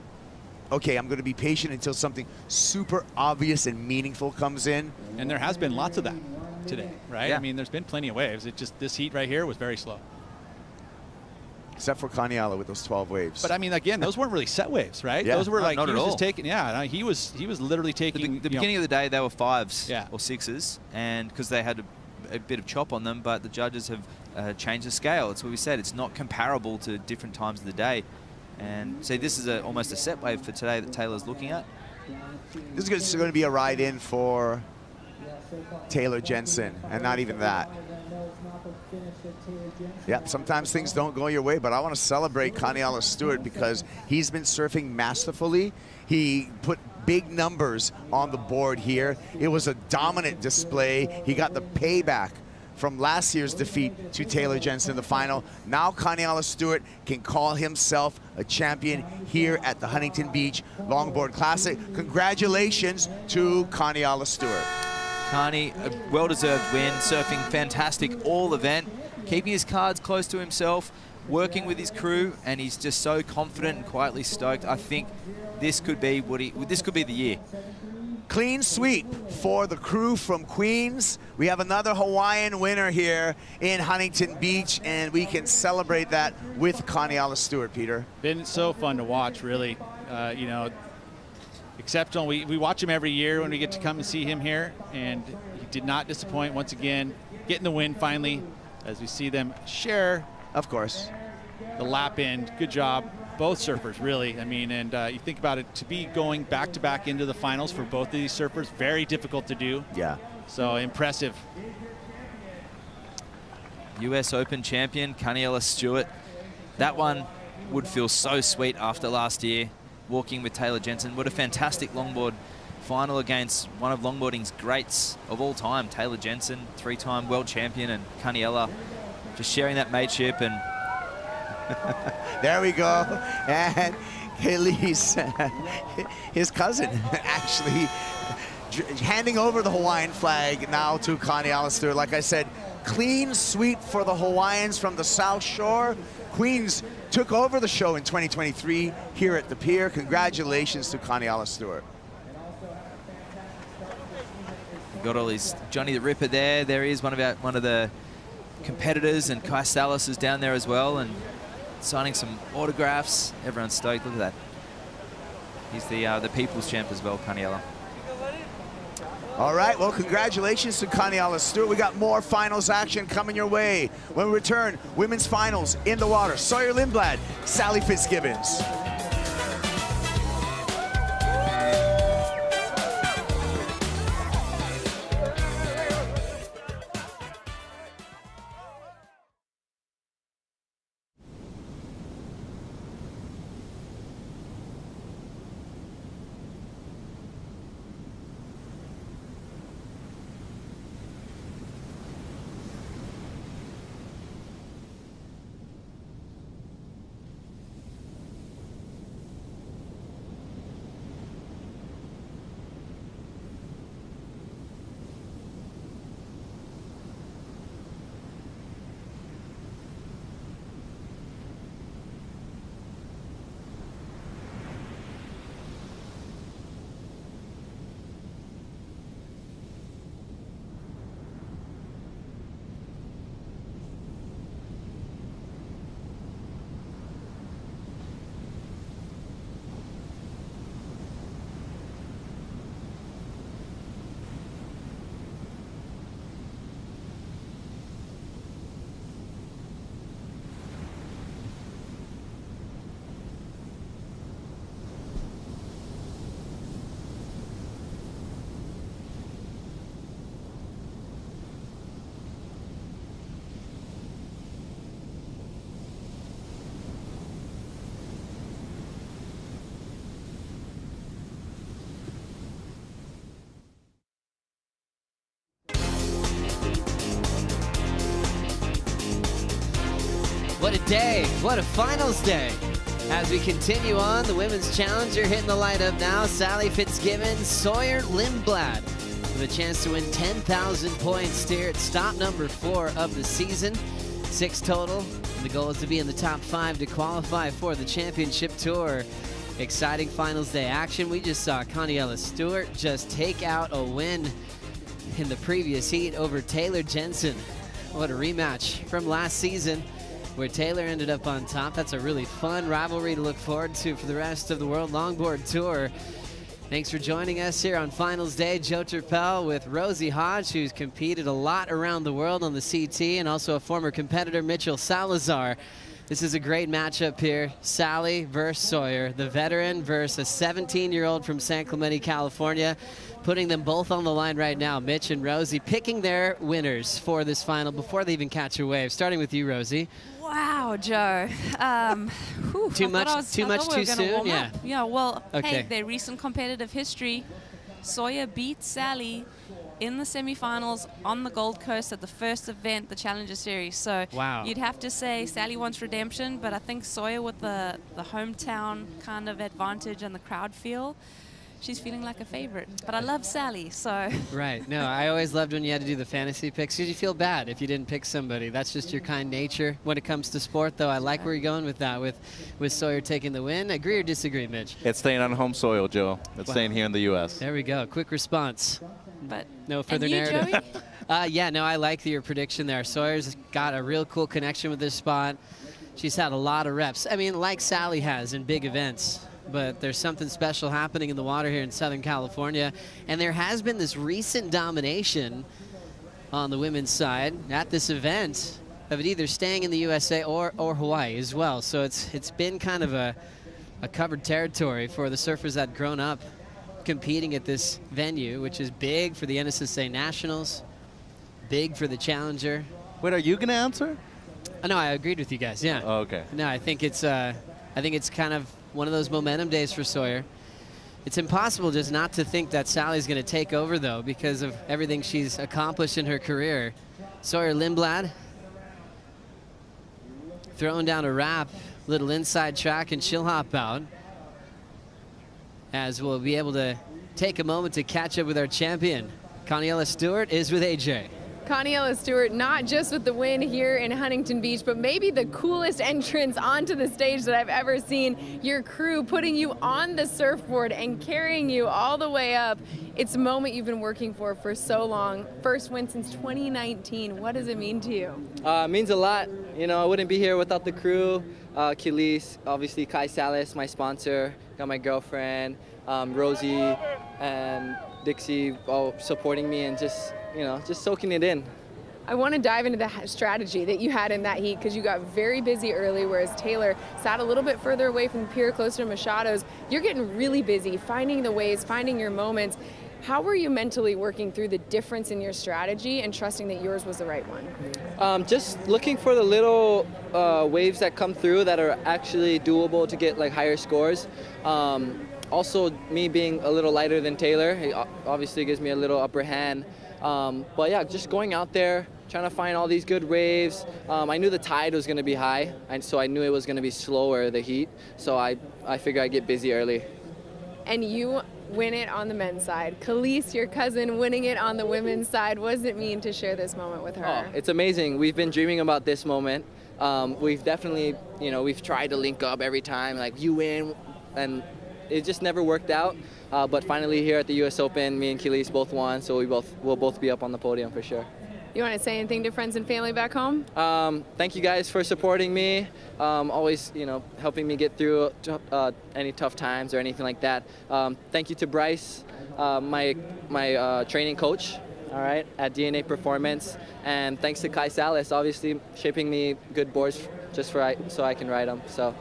okay, I'm going to be patient until something super obvious and meaningful comes in. And there has been lots of that today, right? Yeah. I mean, there's been plenty of waves. It just, this heat right here was very slow. Except for Carniella with those 12 waves. But I mean, again, those weren't really set waves, right? Yeah. Those were like, not he at was all. just taking, he was literally taking. the beginning of the day, they were 5s Yeah. or 6s, and because they had a bit of chop on them, but the judges have changed the scale. It's what we said. It's not comparable to different times of the day. And see, this is almost a set wave for today that Taylor's looking at. This is going to be a ride-in for Taylor Jensen, and not even that. Yeah, sometimes things don't go your way, but I want to celebrate Carniella Stewart because he's been surfing masterfully. He put big numbers on the board here. It was a dominant display. He got the payback from last year's defeat to Taylor Jensen in the final. Now Carniella Stewart can call himself a champion here at the Huntington Beach Longboard Classic. Congratulations to Carniella Stewart. Carney, a well-deserved win, surfing fantastic all event, keeping his cards close to himself, working with his crew, and he's just so confident and quietly stoked. I think this could be this could be the year. Clean sweep for the crew from Queens. We have another Hawaiian winner here in Huntington Beach, and we can celebrate that with Carniella Stewart, Peter. Been so fun to watch, really. You know, exceptional. We watch him every year when we get to come and see him here, and he did not disappoint once again. Getting the win finally, as we see them share. Of course. The lap end. Good job. Both surfers, really. I mean, and you think about it, to be going back-to-back into the finals for both of these surfers, very difficult to do. Yeah. So impressive. US Open champion, Carniella Stewart. That one would feel so sweet after last year, walking with Taylor Jensen. What a fantastic longboard final against one of longboarding's greats of all time, Taylor Jensen, 3-time world champion, and Carniella just sharing that mateship. And there we go. And Elise, his cousin, actually handing over the Hawaiian flag now to Carniella Stewart. Like I said, clean sweep for the Hawaiians from the South Shore. Queens took over the show in 2023 here at the pier. Congratulations to Carniella Stewart. Got all his Johnny the Ripper there. There he is, one of the competitors, and Kai Salas is down there as well, and signing some autographs. Everyone's stoked. Look at that. He's the people's champ as well, Carniella. All right, well, congratulations to Carniella Stewart. We got more finals action coming your way. When we return, women's finals in the water. Sawyer Lindblad, Sally Fitzgibbons. day. What a finals day. As we continue on, the women's challenger hitting the lineup now. Sally Fitzgibbon, Sawyer Lindblad with a chance to win 10,000 points here at stop number 4 of the season. 6 total. The goal is to be in the top 5 to qualify for the championship tour. Exciting finals day action. We just saw Connie Stewart just take out a win in the previous heat over Taylor Jensen. What a rematch from last season where Taylor ended up on top. That's a really fun rivalry to look forward to for the rest of the World Longboard Tour. Thanks for joining us here on Finals Day. Joe Turpel with Rosie Hodge, who's competed a lot around the world on the CT, and also a former competitor, Mitchell Salazar. This is a great matchup here. Sally versus Sawyer, the veteran versus a 17-year-old from San Clemente, California. Putting them both on the line right now, Mitch and Rosie, picking their winners for this final before they even catch a wave. Starting with you, Rosie. Wow, Joe. Too much too soon? Yeah. Yeah, well, Okay. hey, their recent competitive history, Sawyer beat Sally in the semifinals on the Gold Coast at the first event, the Challenger Series. So Wow. you'd have to say Sally wants redemption, but I think Sawyer with the hometown kind of advantage and the crowd feel, she's feeling like a favorite. But I love Sally, so. Right. No, I always loved when you had to do the fantasy picks because you feel bad if you didn't pick somebody. That's just your kind nature when it comes to sport, though. I like where you're going with that, with Sawyer taking the win. Agree or disagree, Mitch? It's staying on home soil, Joe. It's Wow. staying here in the U.S. There we go. Quick response. But no further you, narrative. Joey? Yeah, no, I like your prediction there. Sawyer's got a real cool connection with this spot. She's had a lot of reps. I mean, like Sally has in big events. But there's something special happening in the water here in Southern California. And there has been this recent domination on the women's side at this event of it either staying in the USA or Hawaii as well. So it's been kind of a covered territory for the surfers that had grown up competing at this venue, which is big for the NSSA Nationals, big for the Challenger. Wait, are you going to answer? No, I agreed with you guys, yeah. Oh, okay. No, I think it's kind of one of those momentum days for Sawyer. It's impossible just not to think that Sally's going to take over, though, because of everything she's accomplished in her career. Sawyer Lindblad throwing down a wrap, little inside track, and she'll hop out. As we'll be able to take a moment to catch up with our champion. Connie Stewart is with AJ. Connie Stewart, not just with the win here in Huntington Beach, but maybe the coolest entrance onto the stage that I've ever seen. Your crew putting you on the surfboard and carrying you all the way up. It's a moment you've been working for so long. First win since 2019. What does it mean to you? It means a lot. You know, I wouldn't be here without the crew. Kelis, obviously Kai Salas, my sponsor, got my girlfriend, Rosie, and Dixie all supporting me and just soaking it in. I want to dive into the strategy that you had in that heat because you got very busy early, whereas Taylor sat a little bit further away from the pier, closer to Machado's. You're getting really busy, finding the waves, finding your moments. How were you mentally working through the difference in your strategy and trusting that yours was the right one? Just looking for the little waves that come through that are actually doable to get like higher scores. Also, me being a little lighter than Taylor, it obviously gives me a little upper hand. But yeah, just going out there, trying to find all these good waves. I knew the tide was going to be high, and so I knew it was going to be slower, the heat. So I figured I'd get busy early. And you win it on the men's side. Kelis, your cousin, winning it on the women's side. What does it mean to share this moment with her? Oh, it's amazing. We've been dreaming about this moment. We've definitely, we've tried to link up every time, like you win, and it just never worked out. But finally here at the U.S. Open, me and Kelis both won, so we'll both be up on the podium for sure. You want to say anything to friends and family back home? Thank you guys for supporting me, always, helping me get through any tough times or anything like that. Thank you to Bryce, my training coach, all right, at DNA Performance, and thanks to Kai Salas, obviously shipping me good boards just so I can ride them. So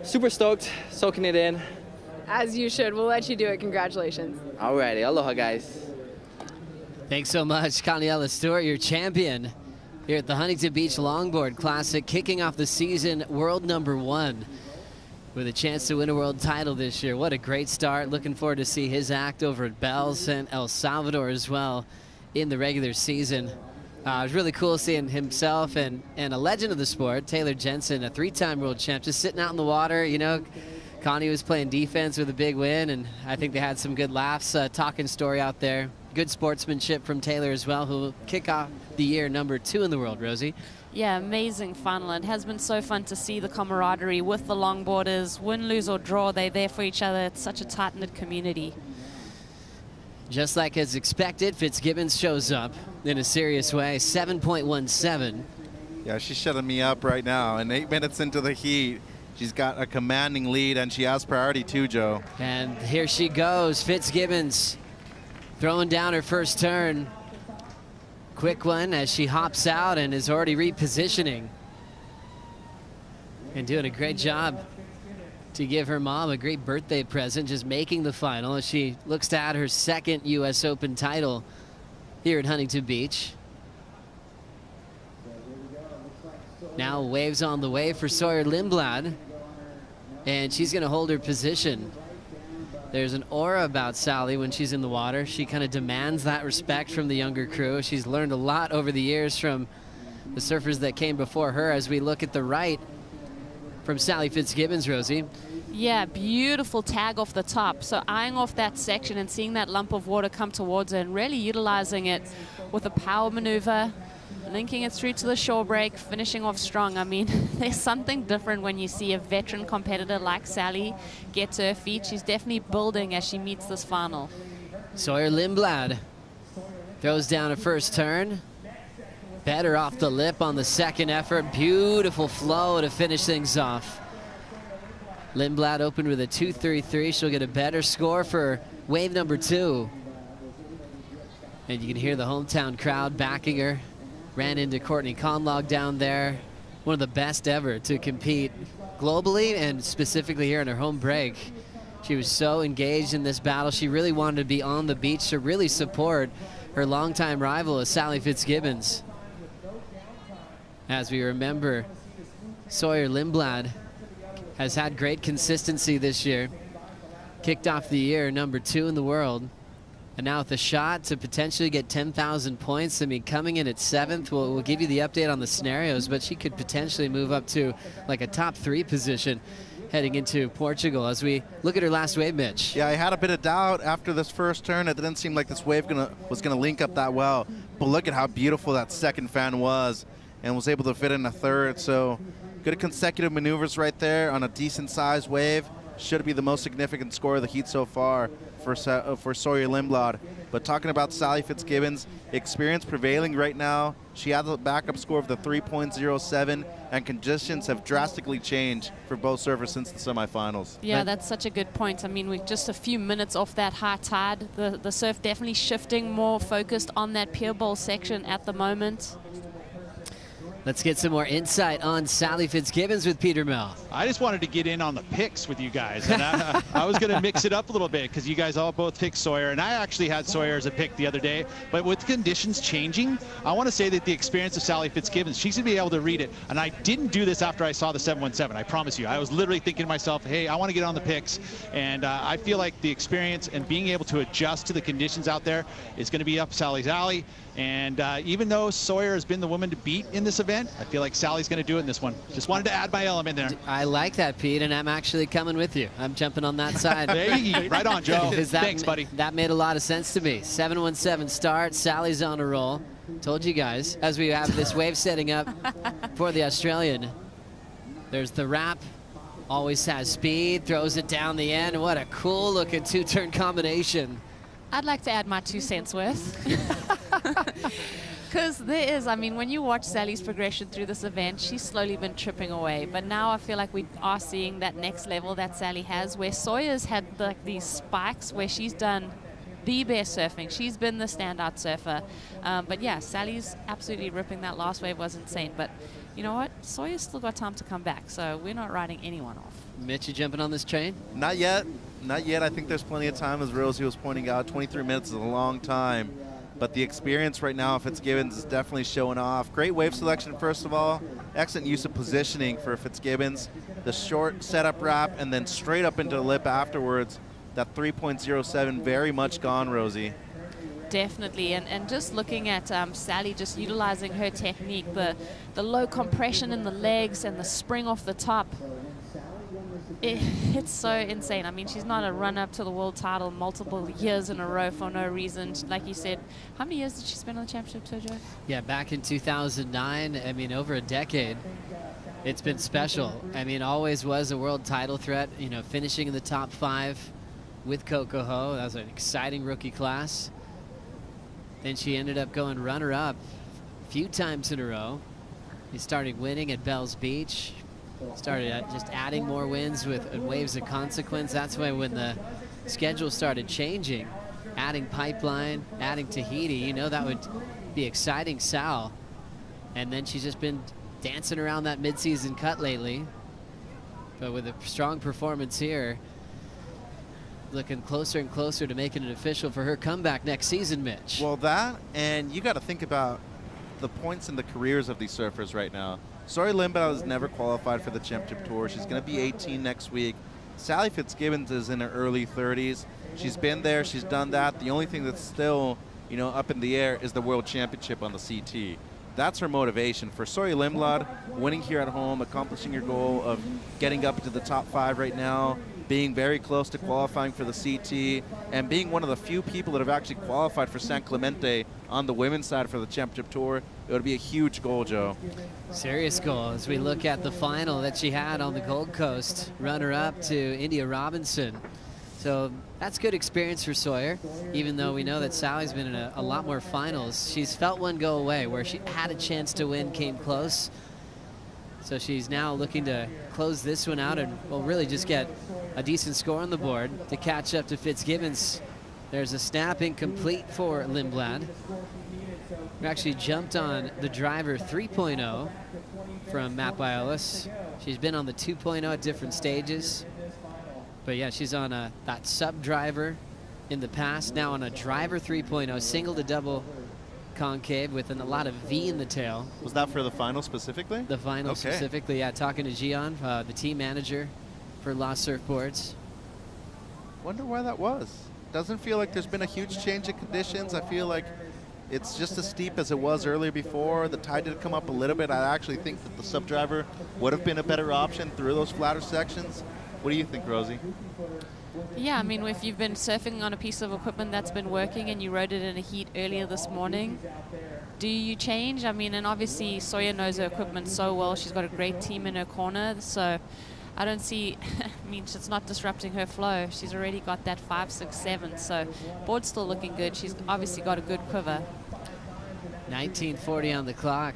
super stoked, soaking it in. As you should. We'll let you do it. Congratulations. Alrighty, aloha guys. Thanks so much, Connie Stewart, your champion here at the Huntington Beach Longboard Classic, kicking off the season world #1 with a chance to win a world title this year. What a great start. Looking forward to see his act over at Bells and El Salvador as well in the regular season. It was really cool seeing himself and a legend of the sport, Taylor Jensen, a 3-time world champ, just sitting out in the water. You know, Connie was playing defense with a big win, and I think they had some good laughs, talking story out there. Good sportsmanship from Taylor as well, who will kick off the year number 2 in the world, Rosie. Yeah, amazing final. It has been so fun to see the camaraderie with the longboarders. Win, lose, or draw, they're there for each other. It's such a tight-knit community. Just like as expected, Fitzgibbons shows up in a serious way, 7.17. Yeah, she's shutting me up right now. And 8 minutes into the heat, she's got a commanding lead, and she has priority too, Joe. And here she goes, Fitzgibbons throwing down her first turn. Quick one as she hops out and is already repositioning. And doing a great job to give her mom a great birthday present, just making the final as she looks to add her 2nd U.S. Open title here at Huntington Beach. Now waves on the way for Sawyer Lindblad, and she's gonna hold her position. There's an aura about Sally when she's in the water. She kind of demands that respect from the younger crew. She's learned a lot over the years from the surfers that came before her. As we look at the right from Sally Fitzgibbons, Rosie. Yeah, beautiful tag off the top. So eyeing off that section and seeing that lump of water come towards her and really utilizing it with a power maneuver, linking it through to the shore break, finishing off strong. I mean, there's something different when you see a veteran competitor like Sally get to her feet. She's definitely building as she meets this final. Sawyer Lindblad throws down a first turn. Better off the lip on the second effort. Beautiful flow to finish things off. Lindblad opened with a 2.33. She'll get a better score for wave number 2. And you can hear the hometown crowd backing her. Ran into Courtney Conlog down there. One of the best ever to compete globally and specifically here in her home break. She was so engaged in this battle. She really wanted to be on the beach to really support her longtime rival, Sally Fitzgibbons. As we remember, Sawyer Lindblad has had great consistency this year. Kicked off the year number 2 in the world. And now with a shot to potentially get 10,000 points. I mean, coming in at 7th, we'll give you the update on the scenarios, but she could potentially move up to like a top 3 position heading into Portugal as we look at her last wave, Mitch. Yeah, I had a bit of doubt after this first turn. It didn't seem like this wave was gonna link up that well. But look at how beautiful that second fan was and was able to fit in a third. So good consecutive maneuvers right there on a decent sized wave. Should be the most significant score of the heat so far for Sawyer Lindblad. But talking about Sally Fitzgibbons, experience prevailing right now. She had the backup score of the 3.07, and conditions have drastically changed for both surfers since the semifinals. Yeah, that's such a good point. I mean, we're just a few minutes off that high tide. The surf definitely shifting more focused on that pier bowl section at the moment. Let's get some more insight on Sally Fitzgibbons with Peter Mel. I just wanted to get in on the picks with you guys, and I was going to mix it up a little bit because you guys all both picked Sawyer, and I actually had Sawyer as a pick the other day. But with conditions changing, I want to say that the experience of Sally Fitzgibbons, she's going to be able to read it. And I didn't do this after I saw the 717. I promise you. I was literally thinking to myself, hey, I want to get on the picks, and I feel like the experience and being able to adjust to the conditions out there is going to be up Sally's alley. And even though Sawyer has been the woman to beat in this event, I feel like Sally's going to do it in this one. Just wanted to add my element there. I like that, Pete, and I'm actually coming with you. I'm jumping on that side. There you go. Right on, Joe. Thanks, buddy. That made a lot of sense to me. 717 start. Sally's on a roll. Told you guys, as we have this wave setting up for the Australian. There's the wrap. Always has speed. Throws it down the end. What a cool-looking 2-turn combination. I'd like to add my 2 cents worth. Because there is, I mean, when you watch Sally's progression through this event, she's slowly been tripping away. But now I feel like we are seeing that next level that Sally has, where Sawyer's had like these spikes where she's done the best surfing. She's been the standout surfer. But yeah, Sally's absolutely ripping. That last wave was insane. But you know what? Sawyer's still got time to come back, so we're not writing anyone off. Mitch, you jumping on this train? Not yet. Not yet. I think there's plenty of time, as Rosie was pointing out. 23 minutes is a long time. But the experience right now of Fitzgibbons is definitely showing off. Great wave selection, first of all. Excellent use of positioning for Fitzgibbons. The short setup wrap and then straight up into the lip afterwards. That 3.07 very much gone, Rosie. Definitely, and just looking at Sally just utilizing her technique, the low compression in the legs and the spring off the top. It's so insane. I mean, she's not a run-up to the world title multiple years in a row for no reason. Like you said, how many years did she spend on the championship tour, Joe? Yeah, back in 2009, I mean, over a decade. It's been special. I mean, always was a world title threat, you know, finishing in the top 5 with Coco Ho. That was an exciting rookie class. Then she ended up going runner-up a few times in a row. He started winning at Bells Beach. Started just adding more wins with waves of consequence. That's why when the schedule started changing, adding Pipeline, adding Tahiti, you know that would be exciting, Sal. And then she's just been dancing around that midseason cut lately. But with a strong performance here, looking closer and closer to making it official for her comeback next season, Mitch. Well, that, and you got to think about the points in the careers of these surfers right now. Sawyer Lindblad has never qualified for the championship tour. She's going to be 18 next week. Sally Fitzgibbons is in her early 30s. She's been there. She's done that. The only thing that's still, you know, up in the air is the world championship on the CT. That's her motivation. For Sawyer Lindblad, winning here at home, accomplishing her goal of getting up into the top 5 right now, being very close to qualifying for the CT, and being one of the few people that have actually qualified for San Clemente on the women's side for the championship tour, it would be a huge goal, Joe. Serious goal as we look at the final that she had on the Gold Coast, runner-up to India Robinson. So that's good experience for Sawyer, even though we know that Sally's been in a lot more finals. She's felt one go away where she had a chance to win, came close. So she's now looking to close this one out and, well, really just get a decent score on the board to catch up to Fitzgibbons. There's a snap incomplete for Lindblad. We actually jumped on the driver 3.0 from Matt Biolis. She's been on the 2.0 at different stages. But yeah, she's on that sub driver in the past, now on a driver 3.0, single to double concave with a lot of V in the tail. Was that for the final specifically? The final specifically, yeah. Talking to Gian, the team manager for Lost Surfboards. Wonder why that was. Doesn't feel like there's been a huge change in conditions. I feel like it's just as steep as it was earlier before. The tide did come up a little bit. I actually think that the sub driver would have been a better option through those flatter sections. What do you think, Rosie? Yeah, I mean, if you've been surfing on a piece of equipment that's been working and you rode it in a heat earlier this morning, do you change? I mean, and obviously Sawyer knows her equipment so well. She's got a great team in her corner, so I don't see, I mean, it's not disrupting her flow. She's already got that 5, 6, 7, so board's still looking good. She's obviously got a good quiver. 19:40 on the clock.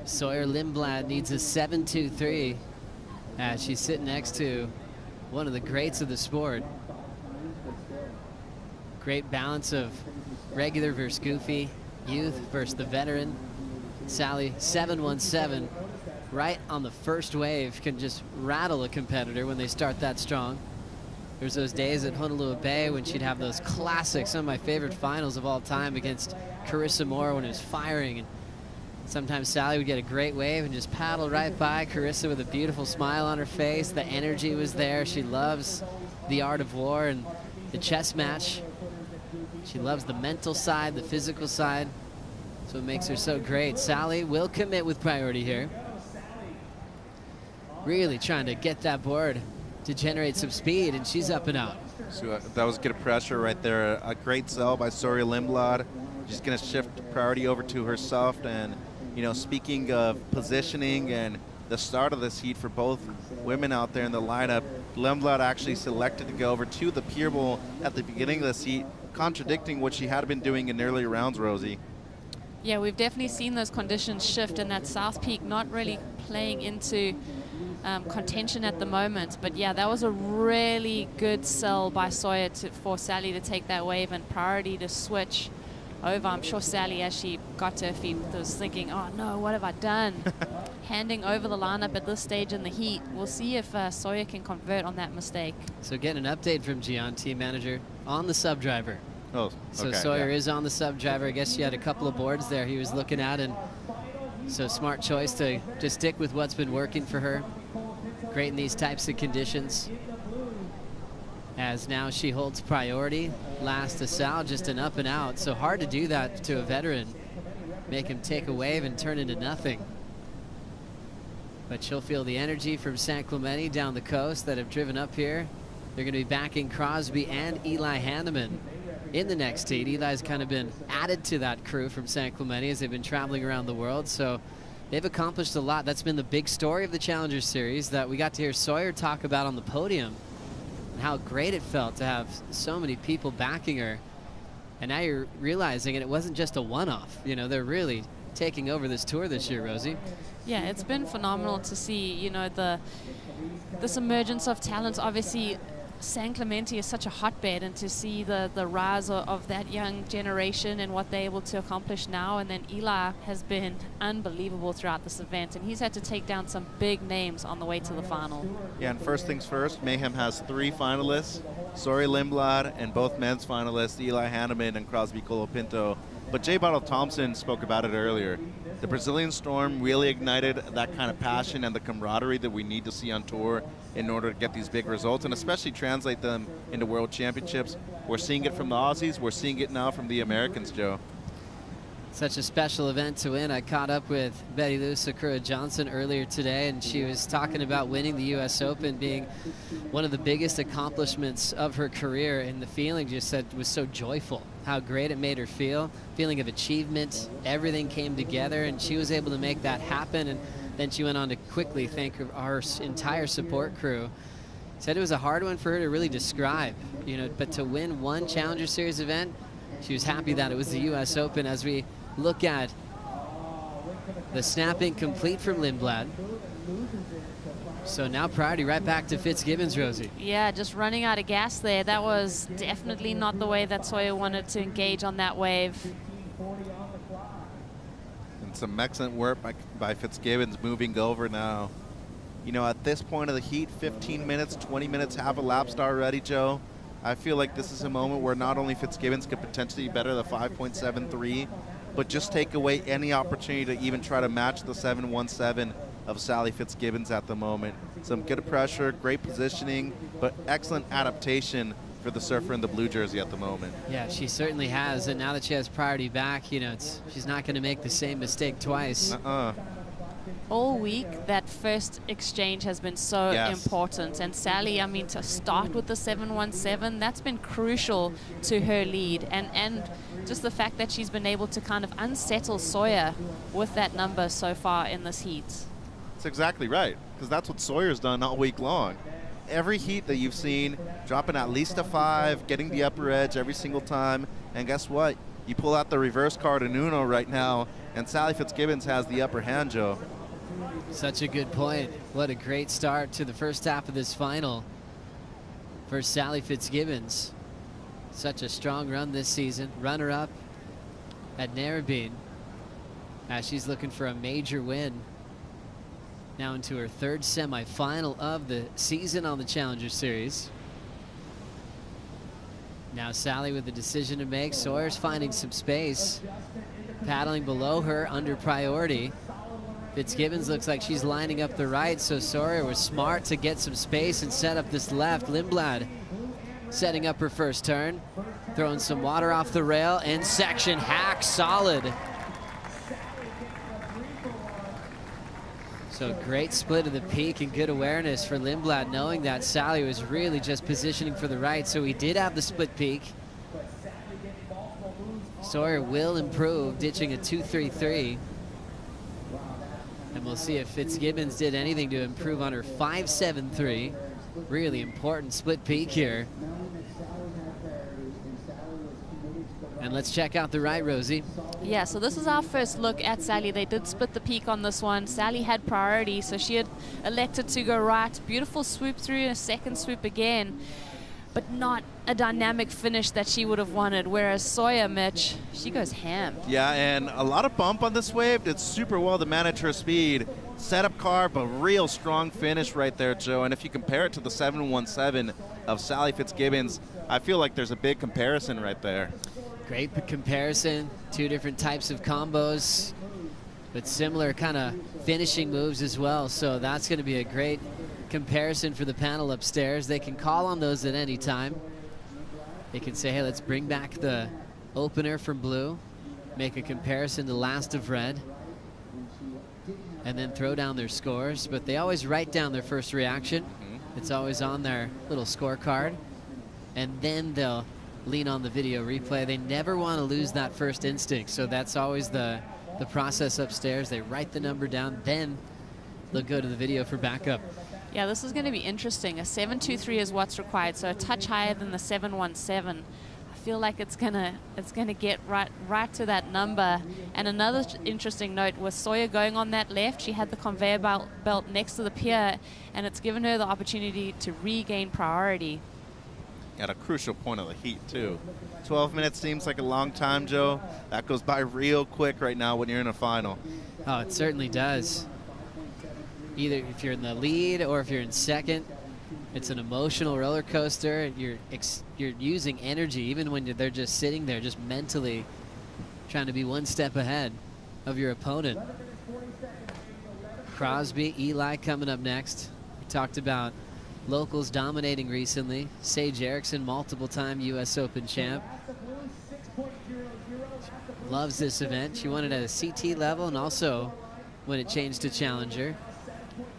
Sawyer Lindblad needs a 7.23 as she's sitting next to one of the greats of the sport. Great balance of regular versus goofy, youth versus the veteran. Sally, 7.17, right on the first wave, can just rattle a competitor when they start that strong. There's those days at Honolulu Bay when she'd have those classics, some of my favorite finals of all time against Carissa Moore when it was firing. And sometimes Sally would get a great wave and just paddle right by Carissa with a beautiful smile on her face. The energy was there. She loves the art of war and the chess match. She loves the mental side, the physical side. That's what makes her so great. Sally will commit with priority here. Really trying to get that board to generate some speed, and she's up and out. So that was good pressure right there. A great sell by Sawyer Lindblad. She's going to shift priority over to herself. And, you know, speaking of positioning and the start of this heat for both women out there in the lineup, Lindblad actually selected to go over to the pier bowl at the beginning of this heat, contradicting what she had been doing in earlier rounds, Rosie. Yeah, we've definitely seen those conditions shift, and that South Peak not really playing into contention at the moment. But yeah, that was a really good sell by Sawyer for Sally to take that wave and priority to switch over. I'm sure Sally, as she got to her feet, was thinking, oh no, what have I done? Handing over the lineup at this stage in the heat. We'll see if Sawyer can convert on that mistake. So getting an update from Gian, team manager, on the sub driver. Oh, okay. So Sawyer is on the sub driver. I guess she had a couple of boards there he was looking at, and so smart choice to just stick with what's been working for her. Great in these types of conditions. as now she holds priority. Last to Sal, just an up and out. So hard to do that to a veteran. Make him take a wave and turn into nothing. But she'll feel the energy from San Clemente down the coast that have driven up here. They're going to be backing Crosby and Eli Hanneman in the next heat. Eli's kind of been added to that crew from San Clemente as they've been traveling around the world. So they've accomplished a lot. That's been the big story of the Challenger Series that we got to hear Sawyer talk about on the podium, and how great it felt to have so many people backing her. And now you're realizing it wasn't just a one-off. You know, they're really taking over this tour this year, Rosie. Yeah, it's been phenomenal to see, you know, this emergence of talent. Obviously, San Clemente is such a hotbed, and to see the rise of that young generation and what they're able to accomplish now. And then Eli has been unbelievable throughout this event, and he's had to take down some big names on the way to the final. Yeah, and first things first, Mayhem has 3 finalists, Sawyer Lindblad, and both men's finalists, Eli Hanneman and Crosby Colapinto. But J. Bottle Thompson spoke about it earlier. The Brazilian Storm really ignited that kind of passion and the camaraderie that we need to see on tour in order to get these big results, and especially translate them into world championships. We're seeing it from the Aussies. We're seeing it now from the Americans, Joe. Such a special event to win. I caught up with Betty Lou Sakura Johnson earlier today, and she was talking about winning the U.S. Open being one of the biggest accomplishments of her career, and the feeling just said was so joyful, how great it made her feel, feeling of achievement. Everything came together, and she was able to make that happen. And then she went on to quickly thank our entire support crew. Said it was a hard one for her to really describe, you know, but to win one Challenger Series event, she was happy that it was the U.S. Open. As we look at the snapping complete from Lindblad. So now priority right back to Fitzgibbons, Rosie. Yeah, just running out of gas there. That was definitely not the way that Sawyer wanted to engage on that wave. And some excellent work by Fitzgibbons moving over now. You know, at this point of the heat, 15 minutes, 20 minutes have elapsed already, Joe. I feel like this is a moment where not only Fitzgibbons could potentially better the 5.73, but just take away any opportunity to even try to match the 7.17 of Sally Fitzgibbons at the moment. Some good pressure, great positioning, but excellent adaptation for the surfer in the blue jersey at the moment. Yeah, she certainly has, and now that she has priority back, you know, she's not going to make the same mistake twice. All week, that first exchange has been so important. And Sally, I mean, to start with the 7.17, that's been crucial to her lead. And just the fact that she's been able to kind of unsettle Sawyer with that number so far in this heat. That's exactly right, because that's what Sawyer's done all week long. Every heat that you've seen, dropping at least a 5, getting the upper edge every single time. And guess what? You pull out the reverse card in Uno right now, and Sally Fitzgibbons has the upper hand, Joe. Such a good point. What a great start to the first half of this final for Sally Fitzgibbons. Such a strong run this season. Runner-up at Narrabeen. As she's looking for a major win. Now into her 3rd semifinal of the season on the Challenger Series. Now Sally with the decision to make. Sawyer's finding some space. Paddling below her under priority. Fitzgibbons looks like she's lining up the right, so Sawyer was smart to get some space and set up this left. Lindblad setting up her first turn, throwing some water off the rail, and section hack solid. So great split of the peak and good awareness for Lindblad, knowing that Sally was really just positioning for the right, so he did have the split peak. Sawyer will improve, ditching a 2.33. And we'll see if Fitzgibbons did anything to improve on her 5.73. Really important split peak here. And let's check out the right, Rosie. Yeah, so this is our first look at Sally. They did split the peak on this one. Sally had priority, so she had elected to go right. Beautiful swoop through, a second swoop again, but not a dynamic finish that she would have wanted. Whereas Sawyer, Mitch, she goes ham. Yeah, and a lot of bump on this wave. Did super well to manage her speed. Setup car, but real strong finish right there, Joe. And if you compare it to the 7.17 of Sally Fitzgibbons, I feel like there's a big comparison right there. Great comparison. 2 different types of combos, but similar kind of finishing moves as well. So that's going to be a great comparison for the panel upstairs. They can call on those at any time. They can say, hey, let's bring back the opener from blue, make a comparison to last of red, and then throw down their scores. But they always write down their first reaction. It's always on their little scorecard. And then they'll lean on the video replay. They never want to lose that first instinct. So that's always the process upstairs. They write the number down, then they'll go to the video for backup. Yeah, this is going to be interesting. A 7.23 is what's required, so a touch higher than the 7.17. I feel like it's gonna get right to that number. And another interesting note was Sawyer going on that left. She had the conveyor belt next to the pier, and it's given her the opportunity to regain priority. At a crucial point of the heat, too. 12 minutes seems like a long time, Joe. That goes by real quick right now when you're in a final. Oh, it certainly does. Either if you're in the lead or if you're in second, it's an emotional roller coaster. You're using energy, even when they're just sitting there, just mentally trying to be one step ahead of your opponent. Crosby, Eli coming up next. We talked about locals dominating recently. Sage Erickson, multiple-time U.S. Open champ. Loves this event. She won it at a CT level and also when it changed to Challenger.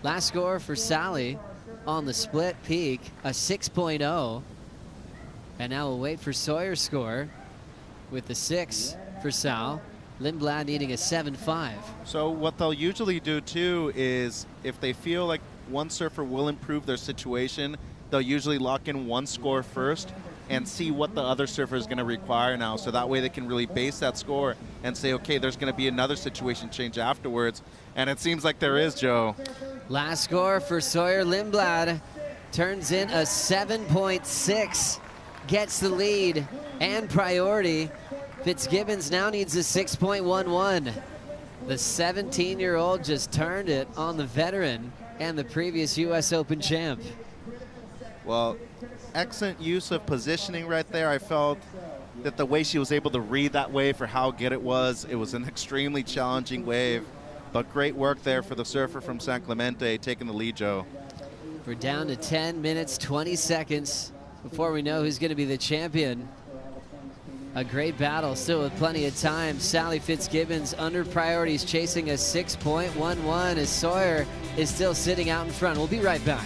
Last score for Sally on the split peak, a 6.0. And now we'll wait for Sawyer's score with the 6 for Sal. Lindblad needing a 7.5. So what they'll usually do, too, is if they feel like one surfer will improve their situation, they'll usually lock in one score first and see what the other surfer is going to require now. So that way they can really base that score and say, okay, there's going to be another situation change afterwards. And it seems like there is, Joe. Last score for Sawyer. Lindblad turns in a 7.6, gets the lead and priority. Fitzgibbons now needs a 6.11. The 17-year-old just turned it on the veteran and the previous U.S. Open champ. Well, excellent use of positioning right there. I felt that the way she was able to read that wave for how good it was an extremely challenging wave. But great work there for the surfer from San Clemente taking the lead, Joe. We're down to 10 minutes, 20 seconds before we know who's going to be the champion. A great battle, still with plenty of time. Sally Fitzgibbons under priorities, chasing a 6.11 as Sawyer is still sitting out in front. We'll be right back.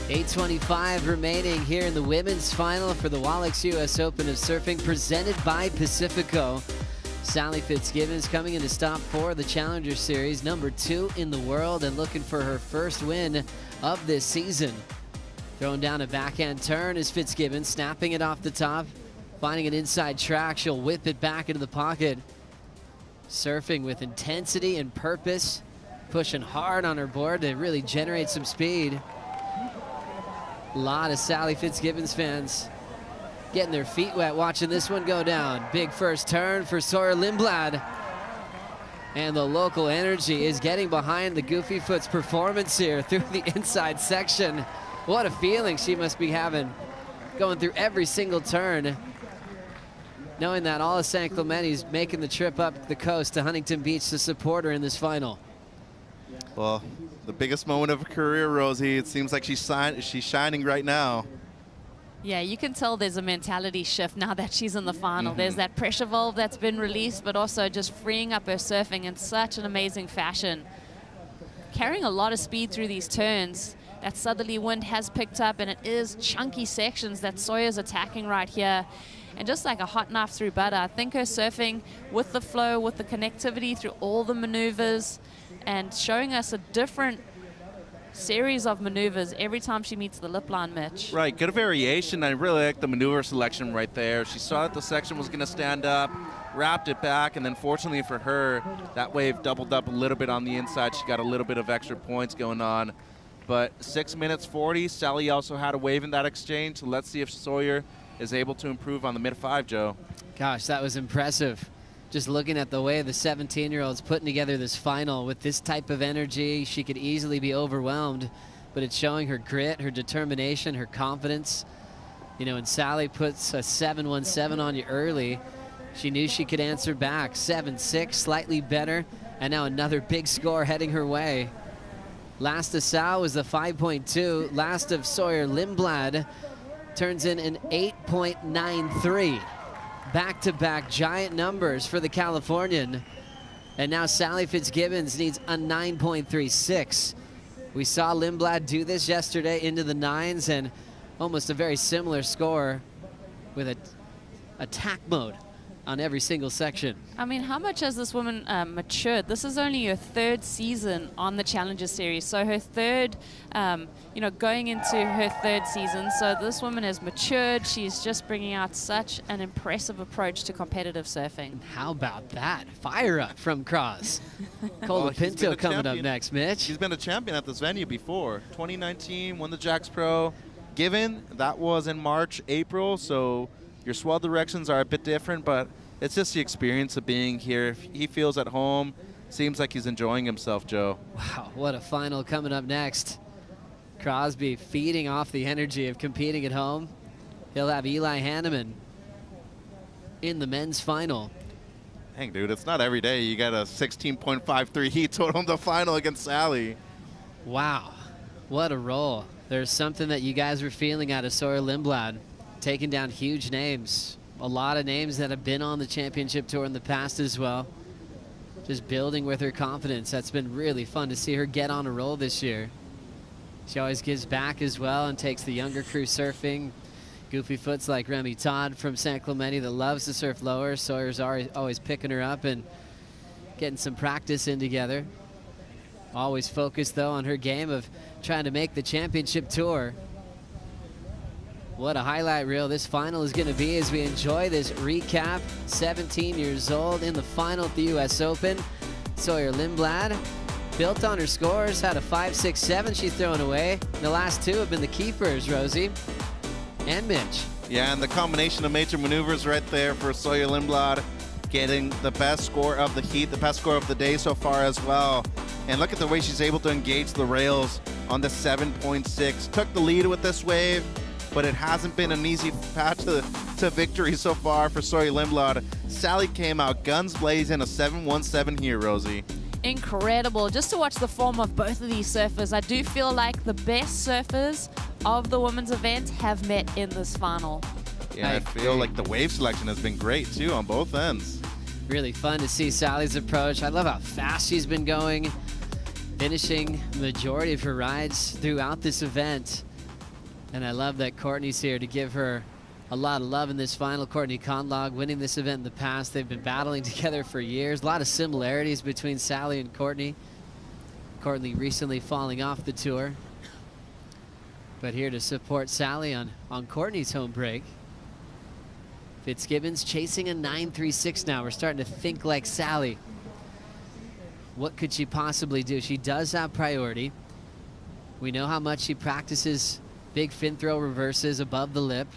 .825 remaining here in the women's final for the Wallex U.S. Open of Surfing, presented by Pacifico. Sally Fitzgibbons coming into stop 4 of the Challenger Series, number 2 in the world, and looking for her first win of this season. Throwing down a backhand turn is Fitzgibbons, snapping it off the top, finding an inside track. She'll whip it back into the pocket. Surfing with intensity and purpose, pushing hard on her board to really generate some speed. A lot of Sally Fitzgibbons fans getting their feet wet watching this one go down. Big first turn for Sawyer Lindblad. And the local energy is getting behind the Goofy Foot's performance here through the inside section. What a feeling she must be having going through every single turn, knowing that all of San Clemente's making the trip up the coast to Huntington Beach to support her in this final. Well, the biggest moment of her career, Rosie. It seems like she's shining right now. Yeah, you can tell there's a mentality shift now that she's in the final. There's that pressure valve that's been released, but also just freeing up her surfing in such an amazing fashion. Carrying a lot of speed through these turns. That southerly wind has picked up, and it is chunky sections that Sawyer's attacking right here. And just like a hot knife through butter, I think her surfing with the flow, with the connectivity through all the maneuvers, and showing us a different series of maneuvers every time she meets the lip line, Mitch. Right, good variation. I really like the maneuver selection right there. She saw that the section was going to stand up, wrapped it back, and then fortunately for her, that wave doubled up a little bit on the inside. She got a little bit of extra points going on. But 6 minutes 40, Sally also had a wave in that exchange, so let's see if Sawyer is able to improve on the mid-5, Joe. Gosh, that was impressive. Just looking at the way the 17-year-old's putting together this final with this type of energy, she could easily be overwhelmed, but it's showing her grit, her determination, her confidence. You know, when Sally puts a 7-1-7 on you early, she knew she could answer back. 7-6, slightly better, and now another big score heading her way. Last of Sal was the 5.2. Last of Sawyer Lindblad turns in an 8.93. Back-to-back giant numbers for the Californian. And now Sally Fitzgibbons needs a 9.36. We saw Lindblad do this yesterday into the 9s, and almost a very similar score with an attack mode on every single section. I mean, how much has this woman matured? This is only her 3rd season on the Challenger Series. So her 3rd, going into her 3rd season. So this woman has matured. She's just bringing out such an impressive approach to competitive surfing. How about that? Fire up from Cross. Cole Pinto coming up next, Mitch. He's been a champion at this venue before. 2019, won the Jax Pro. Given, that was in March, April, so your swell directions are a bit different, but it's just the experience of being here. He feels at home. Seems like he's enjoying himself, Joe. Wow, what a final coming up next. Crosby feeding off the energy of competing at home. He'll have Eli Hanneman in the men's final. Dang, dude, it's not every day you get a 16.53 heat total in the final against Sally. Wow, what a roll. There's something that you guys were feeling out of Sawyer Lindblad. Taking down huge names. A lot of names that have been on the championship tour in the past as well. Just building with her confidence. That's been really fun to see her get on a roll this year. She always gives back as well and takes the younger crew surfing. Goofy Foots like Remy Todd from San Clemente that loves to surf lower. Sawyer's always picking her up and getting some practice in together. Always focused though on her game of trying to make the championship tour. What a highlight reel this final is going to be as we enjoy this recap. 17 years old in the final at the U.S. Open. Sawyer Lindblad built on her scores, had a 5.67 she's throwing away. The last 2 have been the keepers, Rosie and Mitch. Yeah, and the combination of major maneuvers right there for Sawyer Lindblad, getting the best score of the heat, the best score of the day so far as well. And look at the way she's able to engage the rails on the 7.6. Took the lead with this wave, but it hasn't been an easy path to victory so far for Sawyer Lindblad. Sally came out guns blazing, a 7.17 here, Rosie. Incredible. Just to watch the form of both of these surfers, I do feel like the best surfers of the women's event have met in this final. Yeah, I feel like the wave selection has been great, too, on both ends. Really fun to see Sally's approach. I love how fast she's been going, finishing the majority of her rides throughout this event. And I love that Courtney's here to give her a lot of love in this final. Courtney Conlog winning this event in the past. They've been battling together for years. A lot of similarities between Sally and Courtney. Courtney recently falling off the tour, but here to support Sally on Courtney's home break. Fitzgibbons chasing a 9.36 now. We're starting to think like Sally. What could she possibly do? She does have priority. We know how much she practices big fin throw reverses above the lip.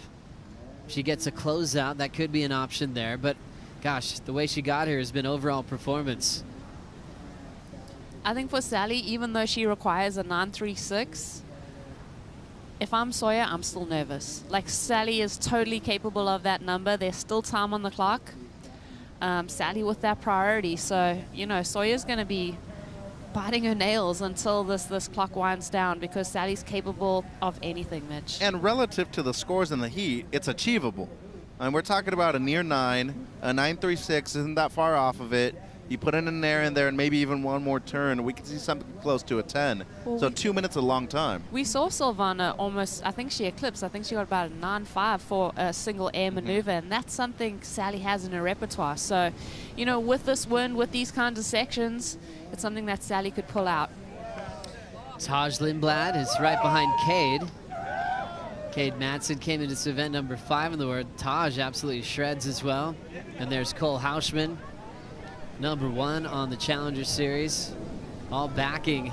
she gets a closeout, that could be an option there. But gosh, the way she got here has been overall performance. I think for Sally, even though she requires a 9.36, if I'm Sawyer, I'm still nervous. Like, Sally is totally capable of that number. There's still time on the clock. Sally with that priority. So, you know, Sawyer's going to be biting her nails until this clock winds down, because Sally's capable of anything, Mitch. And relative to the scores in the heat, it's achievable. And we're talking about a near 9, a 9.36 isn't that far off of it. You put in an air in there and maybe even one more turn, we can see something close to a 10. Well, so 2 minutes is a long time. We saw Silvana almost, I think she eclipsed. I think she got about a 9.5 for a single air maneuver, and that's something Sally has in her repertoire. So, you know, with this win, with these kinds of sections, it's something that Sally could pull out. Taj Lindblad is right behind Cade. Cade Madsen came into this event number 5 in the world. Taj absolutely shreds as well. And there's Cole Hauschman, number 1 on the Challenger Series, all backing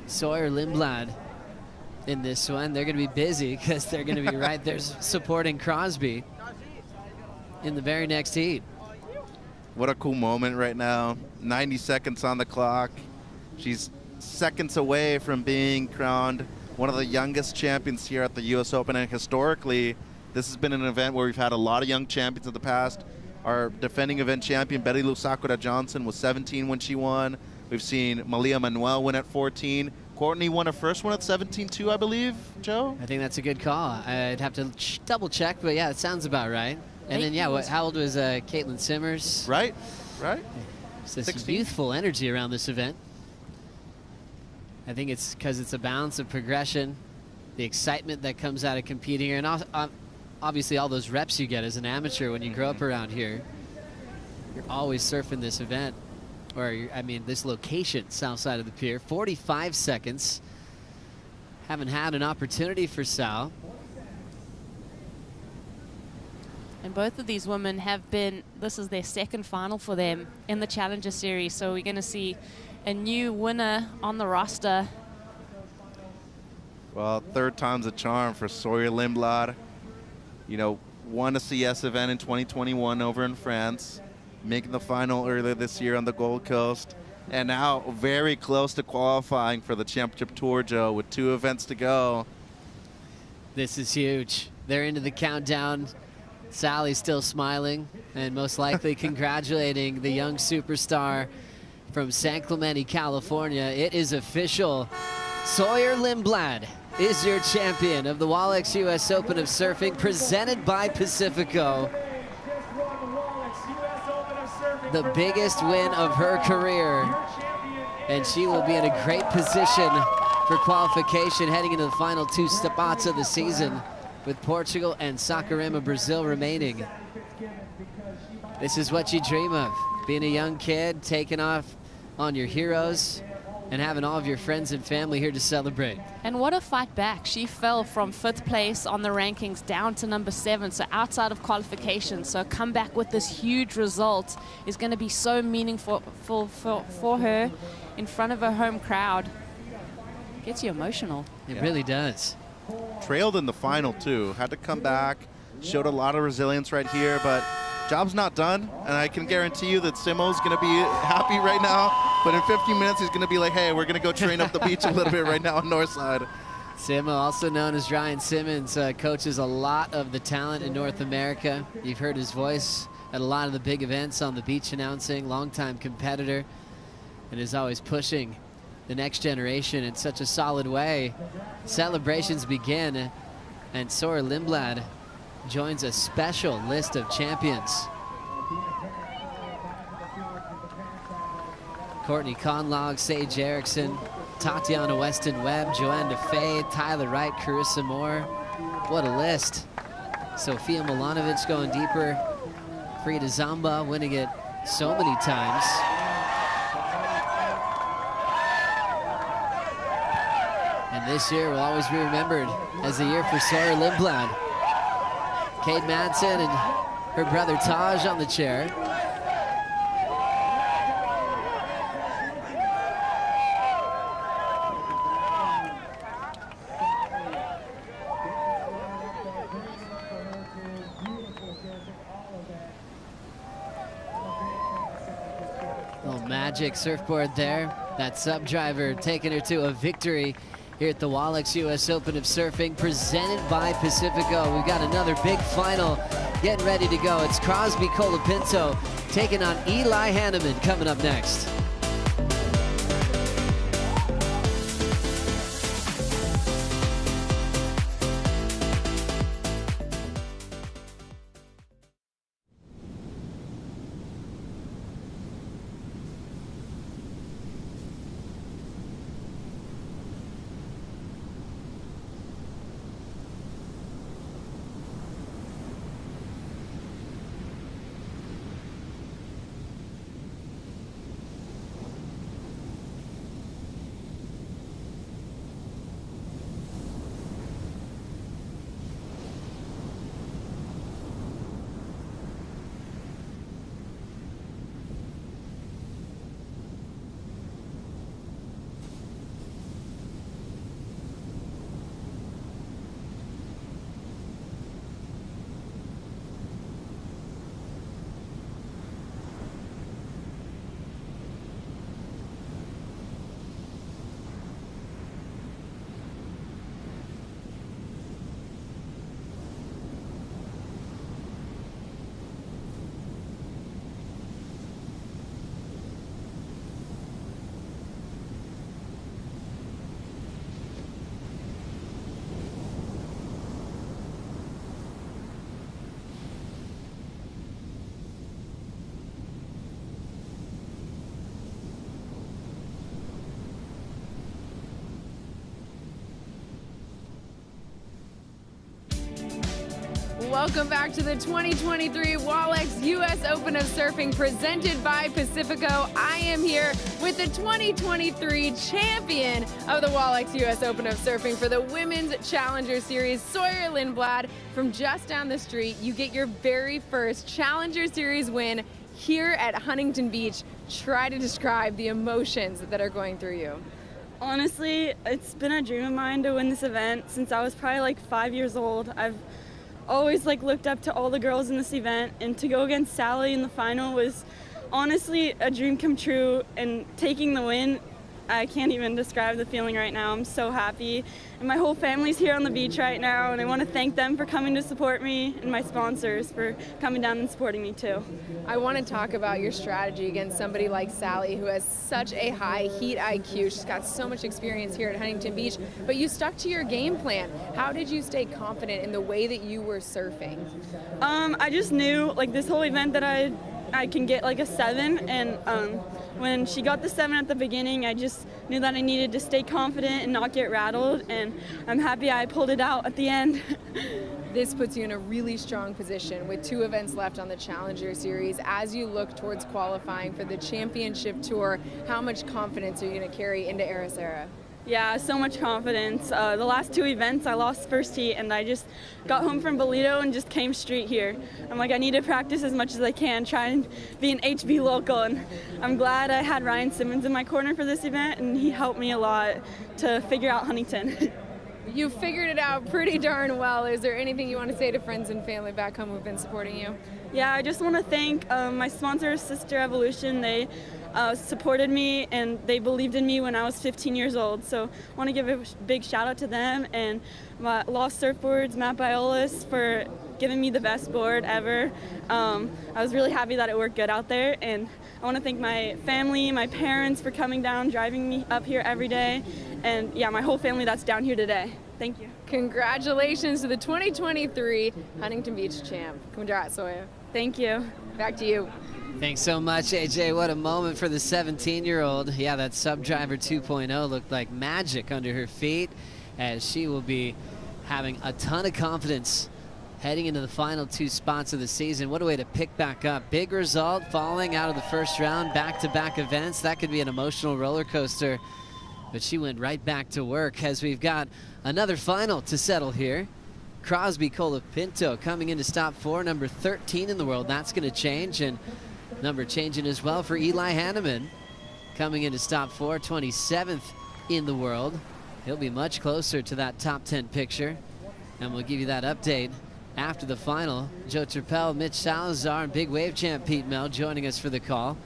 Sawyer Lindblad in this one. They're going to be busy because they're going to be right there supporting Crosby in the very next heat. What a cool moment right now. 90 seconds on the clock. She's seconds away from being crowned one of the youngest champions here at the U.S. Open. And historically, this has been an event where we've had a lot of young champions in the past. Our defending event champion, Betty Lou Sakura Johnson, was 17 when she won. We've seen Malia Manuel win at 14. Courtney won her first one at 17 too, I believe, Joe? I think that's a good call. I'd have to double check, but yeah, it sounds about right. And then, yeah, how old was Caitlin Simmers? Right. So it's youthful energy around this event. I think it's because it's a balance of progression, the excitement that comes out of competing here, and obviously all those reps you get as an amateur when you grow up around here. You're always surfing this event, or this location, south side of the pier. 45 seconds. Haven't had an opportunity for Sal. And both of these women have been, this is their second final for them in the Challenger Series. So we're going to see a new winner on the roster. Well, third time's a charm for Sawyer Lindblad. You know, won a CS event in 2021 over in France, making the final earlier this year on the Gold Coast, and now very close to qualifying for the Championship Tour, Joe, with 2 events to go. This is huge. They're into the countdown. Sally's still smiling and most likely congratulating the young superstar from San Clemente, California. It is official. Sawyer Lindblad is your champion of the Wallex U.S. Open of Surfing, presented by Pacifico. The biggest win of her career, and she will be in a great position for qualification heading into the final 2 spots of the season, with Portugal and Saquarema, Brazil remaining. This is what you dream of, being a young kid, taking off on your heroes, and having all of your friends and family here to celebrate. And what a fight back. She fell from 5th place on the rankings down to number 7, so outside of qualification. So come back with this huge result is going to be so meaningful for her in front of her home crowd. Gets you emotional. It really does. Trailed in the final too, had to come back, showed a lot of resilience right here, but job's not done, and I can guarantee you that Simo's gonna be happy right now, but in 15 minutes he's gonna be like, hey, we're gonna go train up the beach a little bit right now on Northside. Simo, also known as Ryan Simmons, coaches a lot of the talent in North America. You've heard his voice at a lot of the big events on the beach announcing, longtime competitor, and is always pushing the next generation in such a solid way. Celebrations begin, and Sawyer Lindblad joins a special list of champions. Courtney Conlog, Sage Erickson, Tatiana Weston-Webb, Joanne DeFay, Tyler Wright, Carissa Moore. What a list. Sofia Milanovic going deeper. Frida Zamba winning it so many times. And this year will always be remembered as the year for Sawyer Lindblad. Cade Madsen and her brother Taj on the chair. Little magic surfboard there. That sub driver taking her to a victory here at the Wallex US Open of Surfing, presented by Pacifico. We've got another big final getting ready to go. It's Crosby Colapinto taking on Eli Hanneman coming up next. Welcome back to the 2023 Wallex US Open of Surfing presented by Pacifico. I am here with the 2023 champion of the Wallex US Open of Surfing for the Women's Challenger Series, Sawyer Lindblad. From just down the street, you get your very first Challenger Series win here at Huntington Beach. Try to describe the emotions that are going through you. Honestly, it's been a dream of mine to win this event since I was probably like 5 years old. I've always looked up to all the girls in this event, and to go against Sally in the final was honestly a dream come true, and taking the win, I can't even describe the feeling right now. I'm so happy, and my whole family's here on the beach right now, and I want to thank them for coming to support me and my sponsors for coming down and supporting me too. I want to talk about your strategy against somebody like Sally, who has such a high heat IQ. She's got so much experience here at Huntington Beach, but you stuck to your game plan. How did you stay confident in the way that you were surfing? I just knew this whole event that I can get a 7, and when she got the 7 at the beginning, I just knew that I needed to stay confident and not get rattled, and I'm happy I pulled it out at the end. This puts you in a really strong position with 2 events left on the Challenger Series. As you look towards qualifying for the championship tour, how much confidence are you going to carry into Ericeira? Yeah, so much confidence. The last 2 events, I lost first heat, and I just got home from Bolito and just came straight here. I'm I need to practice as much as I can, try and be an HB local, and I'm glad I had Ryan Simmons in my corner for this event, and he helped me a lot to figure out Huntington. You figured it out pretty darn well. Is there anything you want to say to friends and family back home who've been supporting you? Yeah, I just want to thank my sponsor, Sister Evolution. They supported me, and they believed in me when I was 15 years old. So I want to give a big shout out to them, and my Lost Surfboards, Matt Biolis, for giving me the best board ever. I was really happy that it worked good out there, and I want to thank my family, my parents for coming down, driving me up here every day, and yeah, my whole family that's down here today. Thank you. Congratulations to the 2023 Huntington Beach champ. Congrats, Sawyer. Thank you. Back to you. Thanks so much, AJ. What a moment for the 17-year-old. Yeah, that sub-driver 2.0 looked like magic under her feet, as she will be having a ton of confidence heading into the final 2 spots of the season. What a way to pick back up. Big result, falling out of the first round, back-to-back events. That could be an emotional roller coaster, but she went right back to work as we've got another final to settle here. Crosby Colapinto coming into stop 4, number 13 in the world. That's going to change, and number changing as well for Eli Hanneman coming into stop 4, 27th in the world. He'll be much closer to that top 10 picture, and we'll give you that update after the final. Joe Turpel, Mitch Salazar, and big wave champ Pete Mel joining us for the call.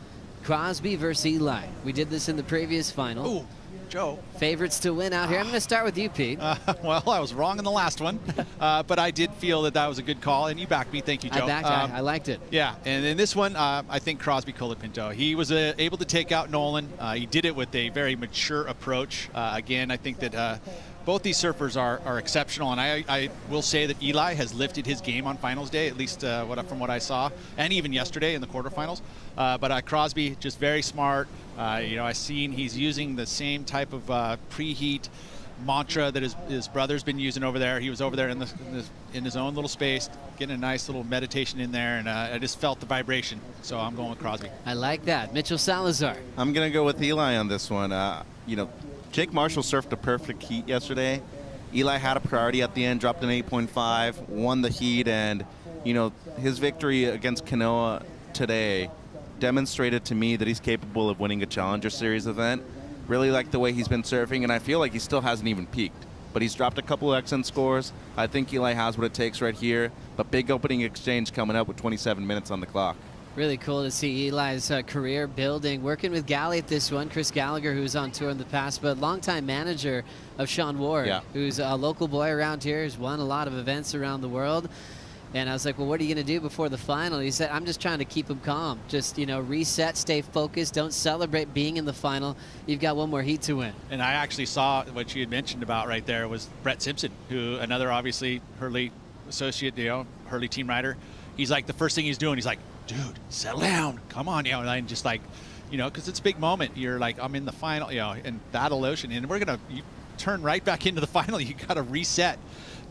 Crosby versus Eli. We did this in the previous final. Ooh, Joe. Favorites to win out here. I'm going to start with you, Pete. Well, I was wrong in the last one, but I did feel that that was a good call, and you backed me. Thank you, Joe. I liked it. Yeah, and in this one, I think Crosby Colapinto. He was able to take out Nolan. He did it with a very mature approach. Again, I think that both these surfers are exceptional, and I will say that Eli has lifted his game on finals day, at least from what I saw, and even yesterday in the quarterfinals. But Crosby, just very smart. I've seen he's using the same type of preheat mantra that his brother's been using over there. He was over there in his own little space, getting a nice little meditation in there, and I just felt the vibration. So I'm going with Crosby. I like that. Mitchell Salazar. I'm going to go with Eli on this one. Jake Marshall surfed a perfect heat yesterday. Eli had a priority at the end, dropped an 8.5, won the heat, and his victory against Kanoa today demonstrated to me that he's capable of winning a Challenger Series event. Really like the way he's been surfing, and I feel like he still hasn't even peaked. But he's dropped a couple of excellent scores. I think Eli has what it takes right here. But big opening exchange coming up with 27 minutes on the clock. Really cool to see Eli's career building. Working with Gally at this one, Chris Gallagher, who's on tour in the past, but longtime manager of Sean Ward, who's a local boy around here, who's won a lot of events around the world. And I was like, well, what are you going to do before the final? He said, I'm just trying to keep him calm. Just, reset, stay focused. Don't celebrate being in the final. You've got one more heat to win. And I actually saw what you had mentioned about right there was Brett Simpson, who another obviously Hurley associate, Hurley team rider. He's like, the first thing he's doing, he's like, dude, settle down. Come on, and I'm just like, because it's a big moment. You're like, I'm in the final, in Battle Ocean, and you turn right back into the final. You got to reset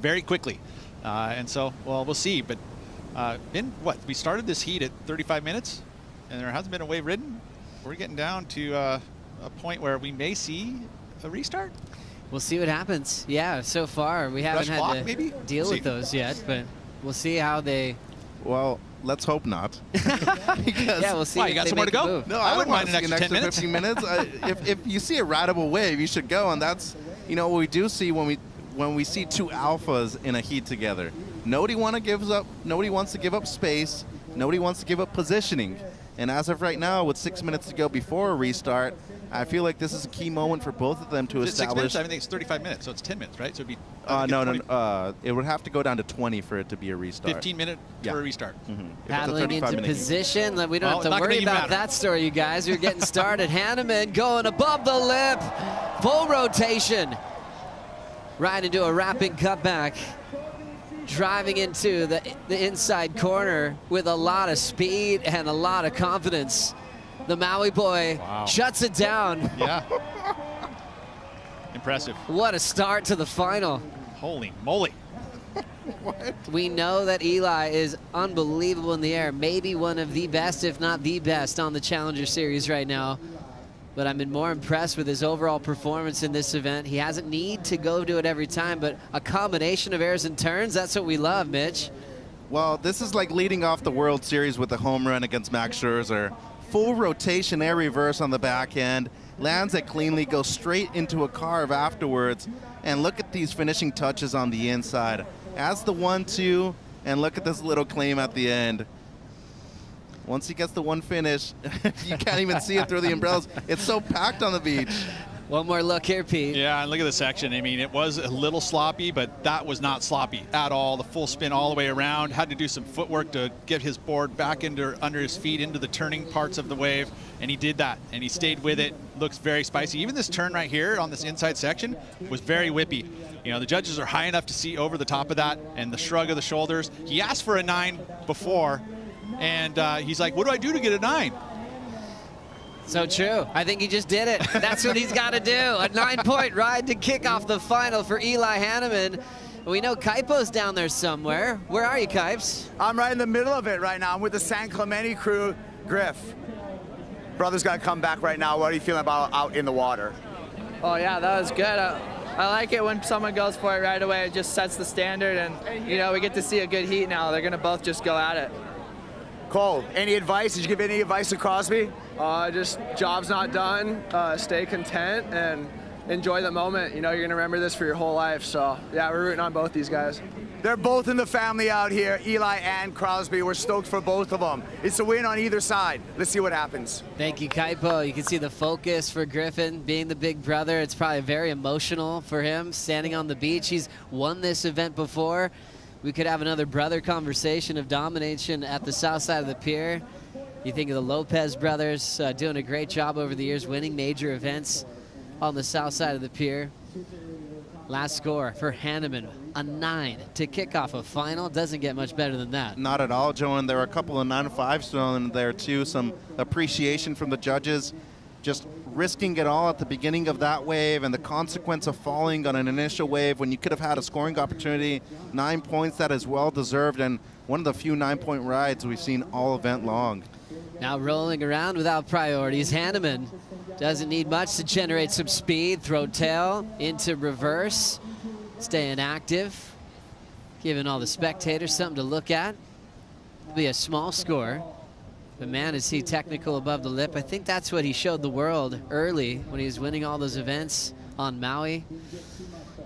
very quickly. And so, we'll see. But we started this heat at 35 minutes, and there hasn't been a wave ridden. We're getting down to a point where we may see a restart. We'll see what happens. Yeah, so far we haven't had to deal with those yet, but we'll see how they... Well, let's hope not. Yeah, we'll see. You got somewhere to go? No, I wouldn't mind an extra 15 minutes. If you see a rideable wave, you should go, and that's what we do see when we see two alphas in a heat together. Nobody wants to give up space. Nobody wants to give up positioning. And as of right now, with 6 minutes to go before a restart, I feel like this is a key moment for both of them to establish. 6 minutes? I think it's 35 minutes, so it's 10 minutes, right? So it'd be. No. It would have to go down to 20 for it to be a restart. 15 minutes for a restart. Mm-hmm. Paddling into position. We don't have to worry about that story, you guys. We're getting started. Hanneman going above the lip. Full rotation. Right into a wrapping cutback. Driving into the inside corner with a lot of speed and a lot of confidence. The Maui boy shuts it down. Yeah. Impressive. What a start to the final. Holy moly. What? We know that Eli is unbelievable in the air. Maybe one of the best, if not the best, on the Challenger Series right now. But I've been more impressed with his overall performance in this event. He hasn't need to go do it every time, but a combination of airs and turns, that's what we love, Mitch. Well, this is like leading off the World Series with a home run against Max Scherzer. Full rotation air reverse on the back end. Lands it cleanly, goes straight into a carve afterwards. And look at these finishing touches on the inside. As the 1-2, and look at this little claim at the end. Once he gets the one finish, you can't even see it through the umbrellas. It's so packed on the beach. One more look here, Pete. Yeah, and look at the section. I mean, it was a little sloppy, but that was not sloppy at all. The full spin all the way around. Had to do some footwork to get his board back under his feet into the turning parts of the wave, and he did that, and he stayed with it. Looks very spicy. Even this turn right here on this inside section was very whippy. The judges are high enough to see over the top of that, and the shrug of the shoulders. He asked for a 9 before, and he's like, what do I do to get a 9? So true. I think he just did it. That's what he's got to do. A 9-point ride to kick off the final for Eli Hanneman. We know Kaipo's down there somewhere. Where are you, Kipes? I'm right in the middle of it right now. I'm with the San Clemente crew. Griff, brother's got to come back right now. What are you feeling about out in the water? Oh, yeah, that was good. I like it when someone goes for it right away. It just sets the standard, and, we get to see a good heat now. They're going to both just go at it. Cole, any advice? Did you give any advice to Crosby? Just job's not done. Stay content and enjoy the moment. You're going to remember this for your whole life. So, yeah, we're rooting on both these guys. They're both in the family out here, Eli and Crosby. We're stoked for both of them. It's a win on either side. Let's see what happens. Thank you, Kaipo. You can see the focus for Griffin being the big brother. It's probably very emotional for him standing on the beach. He's won this event before. We could have another brother conversation of domination at the south side of the pier. You think of the Lopez brothers doing a great job over the years, winning major events on the south side of the pier. Last score for Hanneman, a 9 to kick off a final. Doesn't get much better than that. Not at all, Joe, and there were a couple of 9-5s thrown in there too. Some appreciation from the judges, just risking it all at the beginning of that wave and the consequence of falling on an initial wave when you could have had a scoring opportunity. 9 points that is well deserved, and one of the few 9-point rides we've seen all event long. Now rolling around without priorities, Hanneman doesn't need much to generate some speed. Throw tail into reverse, staying active, giving all the spectators something to look at. It'll be a small score. But man, is he technical above the lip. I think that's what he showed the world early when he was winning all those events on Maui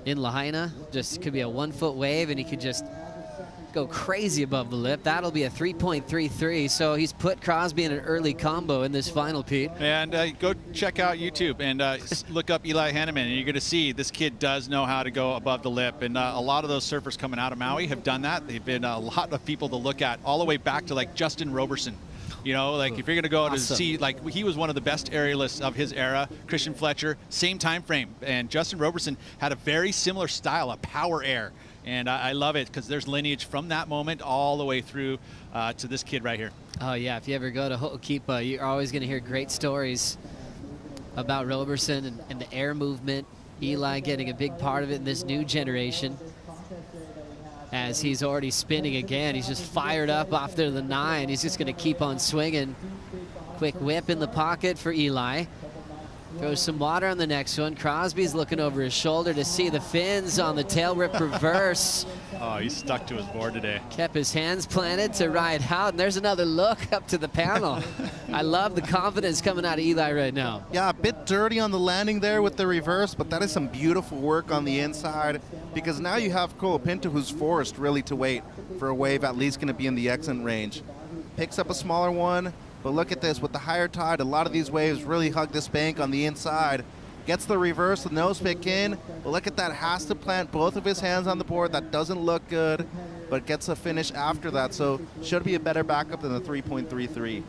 in Lahaina. Just could be a 1-foot wave and he could just go crazy above the lip. That'll be a 3.33. So he's put Crosby in an early combo in this final, Pete. And go check out YouTube and look up Eli Hanneman, and you're going to see this kid does know how to go above the lip. And a lot of those surfers coming out of Maui have done that. They've been a lot of people to look at, all the way back to like Justin Roberson. You know, like if you're going to go to see, like he was one of the best aerialists of his era. Christian Fletcher, same time frame. And Justin Roberson had a very similar style, a power air. And I love it because there's lineage from that moment all the way through to this kid right here. Oh, yeah. If you ever go to Ho'okipa, you're always going to hear great stories about Roberson and the air movement. Eli getting a big part of it in this new generation. As he's already spinning again. He's just fired up after the 9. He's just going to keep on swinging. Quick whip in the pocket for Eli. Throws some water on the next one. Crosby's looking over his shoulder to see the fins on the tail rip reverse. Oh, he's stuck to his board today. Kept his hands planted to ride out, and there's another look up to the panel. I love the confidence coming out of Eli right now. Yeah, a bit dirty on the landing there with the reverse, but that is some beautiful work on the inside, because now you have Colapinto, who's forced really to wait for a wave at least going to be in the exit range. Picks up a smaller one. But look at this, with the higher tide, a lot of these waves really hug this bank on the inside. Gets the reverse, the nose pick in, but look at that, has to plant both of his hands on the board. That doesn't look good, but gets a finish after that. So should be a better backup than the 3.33.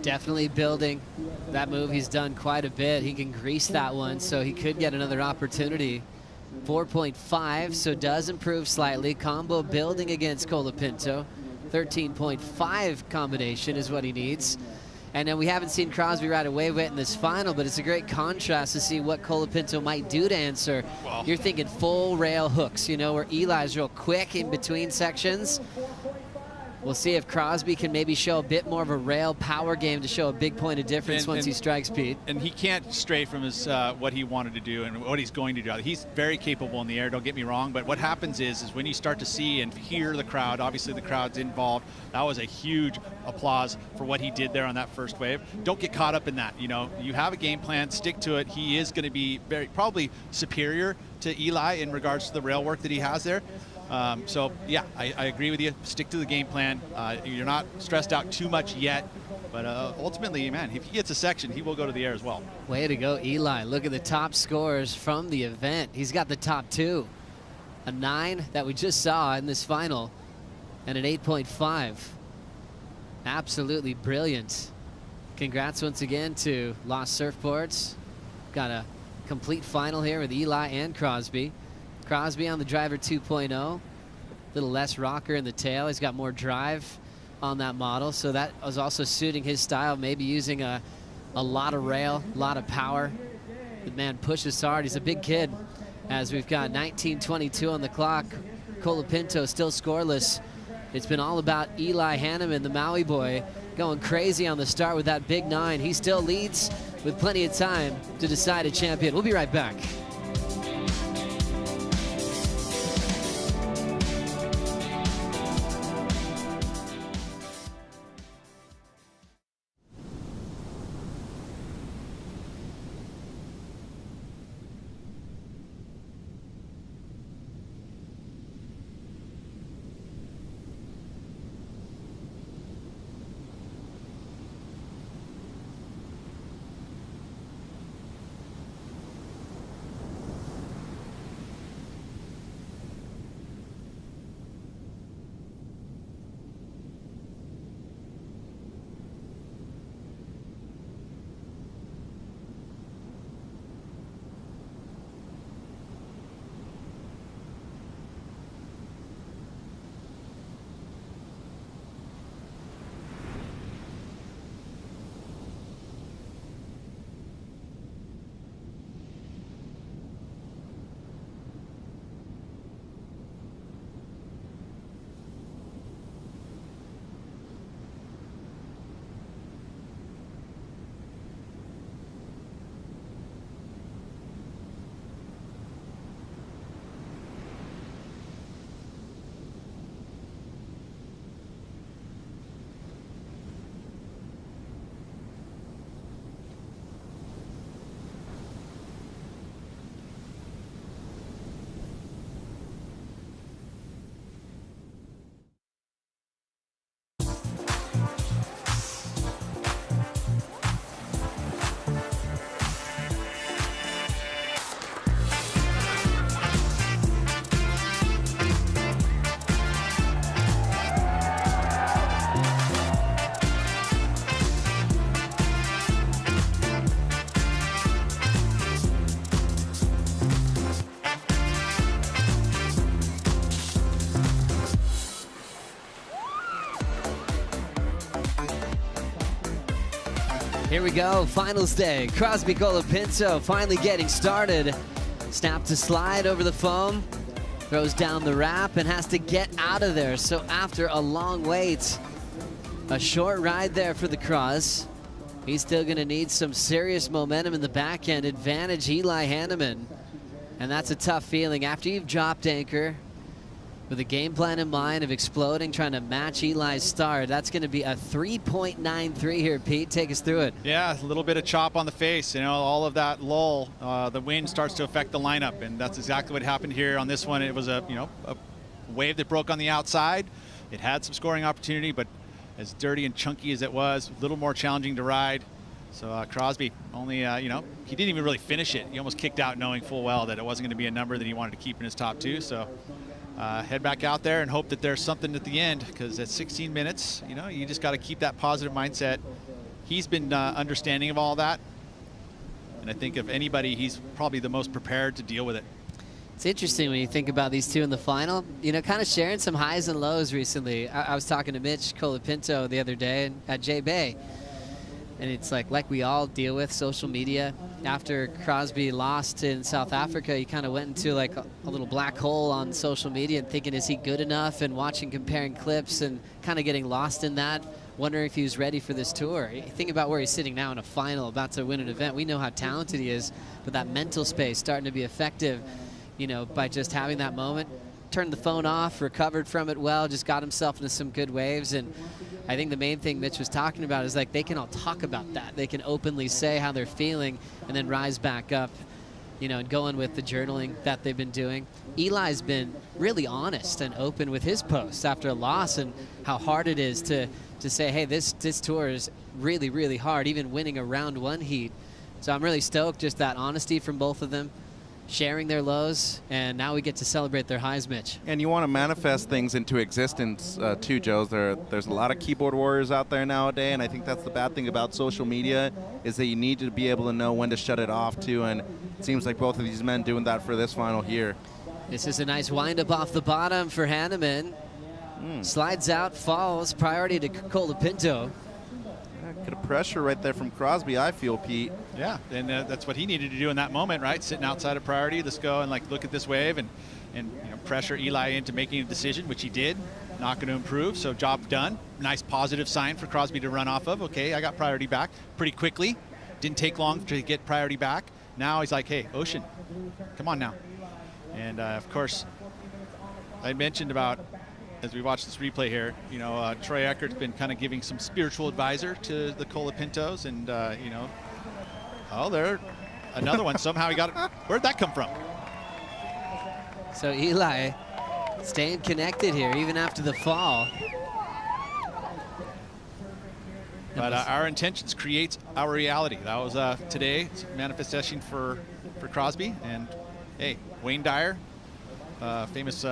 Definitely building that move. He's done quite a bit. He can grease that one, so he could get another opportunity. 4.5, so does improve slightly. Combo building against Colapinto. 13.5 combination is what he needs. And then we haven't seen Crosby ride a wave wet in this final, but it's a great contrast to see what Colapinto might do to answer. Well, you're thinking full rail hooks, you know, where Eli's real quick in between sections. We'll see if Crosby can maybe show a bit more of a rail power game to show a big point of difference once he strikes, Pete. And he can't stray from his what he wanted to do and what he's going to do. He's very capable in the air, don't get me wrong, but what happens is when you start to see and hear the crowd, obviously the crowd's involved. That was a huge applause for what he did there on that first wave. Don't get caught up in that. You know, you have a game plan, stick to it. He is going to be probably superior to Eli in regards to the rail work that he has there. So, yeah, I agree with you. Stick to the game plan. You're not stressed out too much yet, but ultimately, man, if he gets a section, he will go to the air as well. Way to go, Eli. Look at the top scores from the event. He's got the top 2. A 9 that we just saw in this final, and an 8.5. Absolutely brilliant. Congrats once again to Lost Surfboards. Got a complete final here with Eli and Crosby. Crosby on the driver 2.0, a little less rocker in the tail. He's got more drive on that model, so that was also suiting his style, maybe using a lot of rail, a lot of power. The man pushes hard. He's a big kid, as we've got 19:22 on the clock. Colapinto still scoreless. It's been all about Eli Hanneman, the Maui boy, going crazy on the start with that big 9. He still leads with plenty of time to decide a champion. We'll be right back. Here we go, finals day. Crosby Colapinto finally getting started. Snap to slide over the foam, throws down the wrap and has to get out of there. So after a long wait, a short ride there for the Cross. He's still gonna need some serious momentum in the back end. Advantage Eli Hanneman. And that's a tough feeling after you've dropped anchor with a game plan in mind of exploding, trying to match Eli's start. That's going to be a 3.93 here, Pete. Take us through it. Yeah, a little bit of chop on the face. You know, all of that lull, the wind starts to affect the lineup, and that's exactly what happened here on this one. It was a wave that broke on the outside. It had some scoring opportunity, but as dirty and chunky as it was, a little more challenging to ride. So Crosby only, he didn't even really finish it. He almost kicked out knowing full well that it wasn't going to be a number that he wanted to keep in his top two. So head back out there and hope that there's something at the end, because at 16 minutes, you just got to keep that positive mindset. He's been understanding of all that. And I think of anybody, he's probably the most prepared to deal with it. It's interesting when you think about these two in the final, kind of sharing some highs and lows recently. I was talking to Mitch Colapinto the other day at J-Bay. And it's like we all deal with social media. After Crosby lost in South Africa, he kind of went into like a little black hole on social media and thinking, is he good enough? And watching, comparing clips and kind of getting lost in that, wondering if he was ready for this tour. You think about where he's sitting now in a final, about to win an event. We know how talented he is, but that mental space starting to be effective, by just having that moment. Turned the phone off, recovered from it well, just got himself into some good waves. And I think the main thing Mitch was talking about is like they can all talk about that. They can openly say how they're feeling and then rise back up, and go in with the journaling that they've been doing. Eli's been really honest and open with his posts after a loss and how hard it is to say, hey, this tour is really, really hard, even winning a round one heat. So I'm really stoked, just that honesty from both of them, sharing their lows, and now we get to celebrate their highs, Mitch. And you want to manifest things into existence too, Joe. There's a lot of keyboard warriors out there nowadays, and I think that's the bad thing about social media, is that you need to be able to know when to shut it off too, and it seems like both of these men doing that for this final here. This is a nice wind-up off the bottom for Hanneman. Slides out, falls, priority to Colapinto. Good pressure right there from Crosby, I feel, Pete. Yeah, and that's what he needed to do in that moment, right? Sitting outside of priority, let's go and look at this wave and pressure Eli into making a decision, which he did. Not going to improve, so job done. Nice positive sign for Crosby to run off of. Okay, I got priority back pretty quickly. Didn't take long to get priority back. Now he's like, hey, Ocean, come on now. And of course, I mentioned about, as we watch this replay here, Troy Eckert's been kind of giving some spiritual advisor to the Colapintos, and there, another one. Somehow he got it. Where'd that come from? So Eli staying connected here, even after the fall. But our intentions create our reality. That was today's manifestation for Crosby. And hey, Wayne Dyer, famous.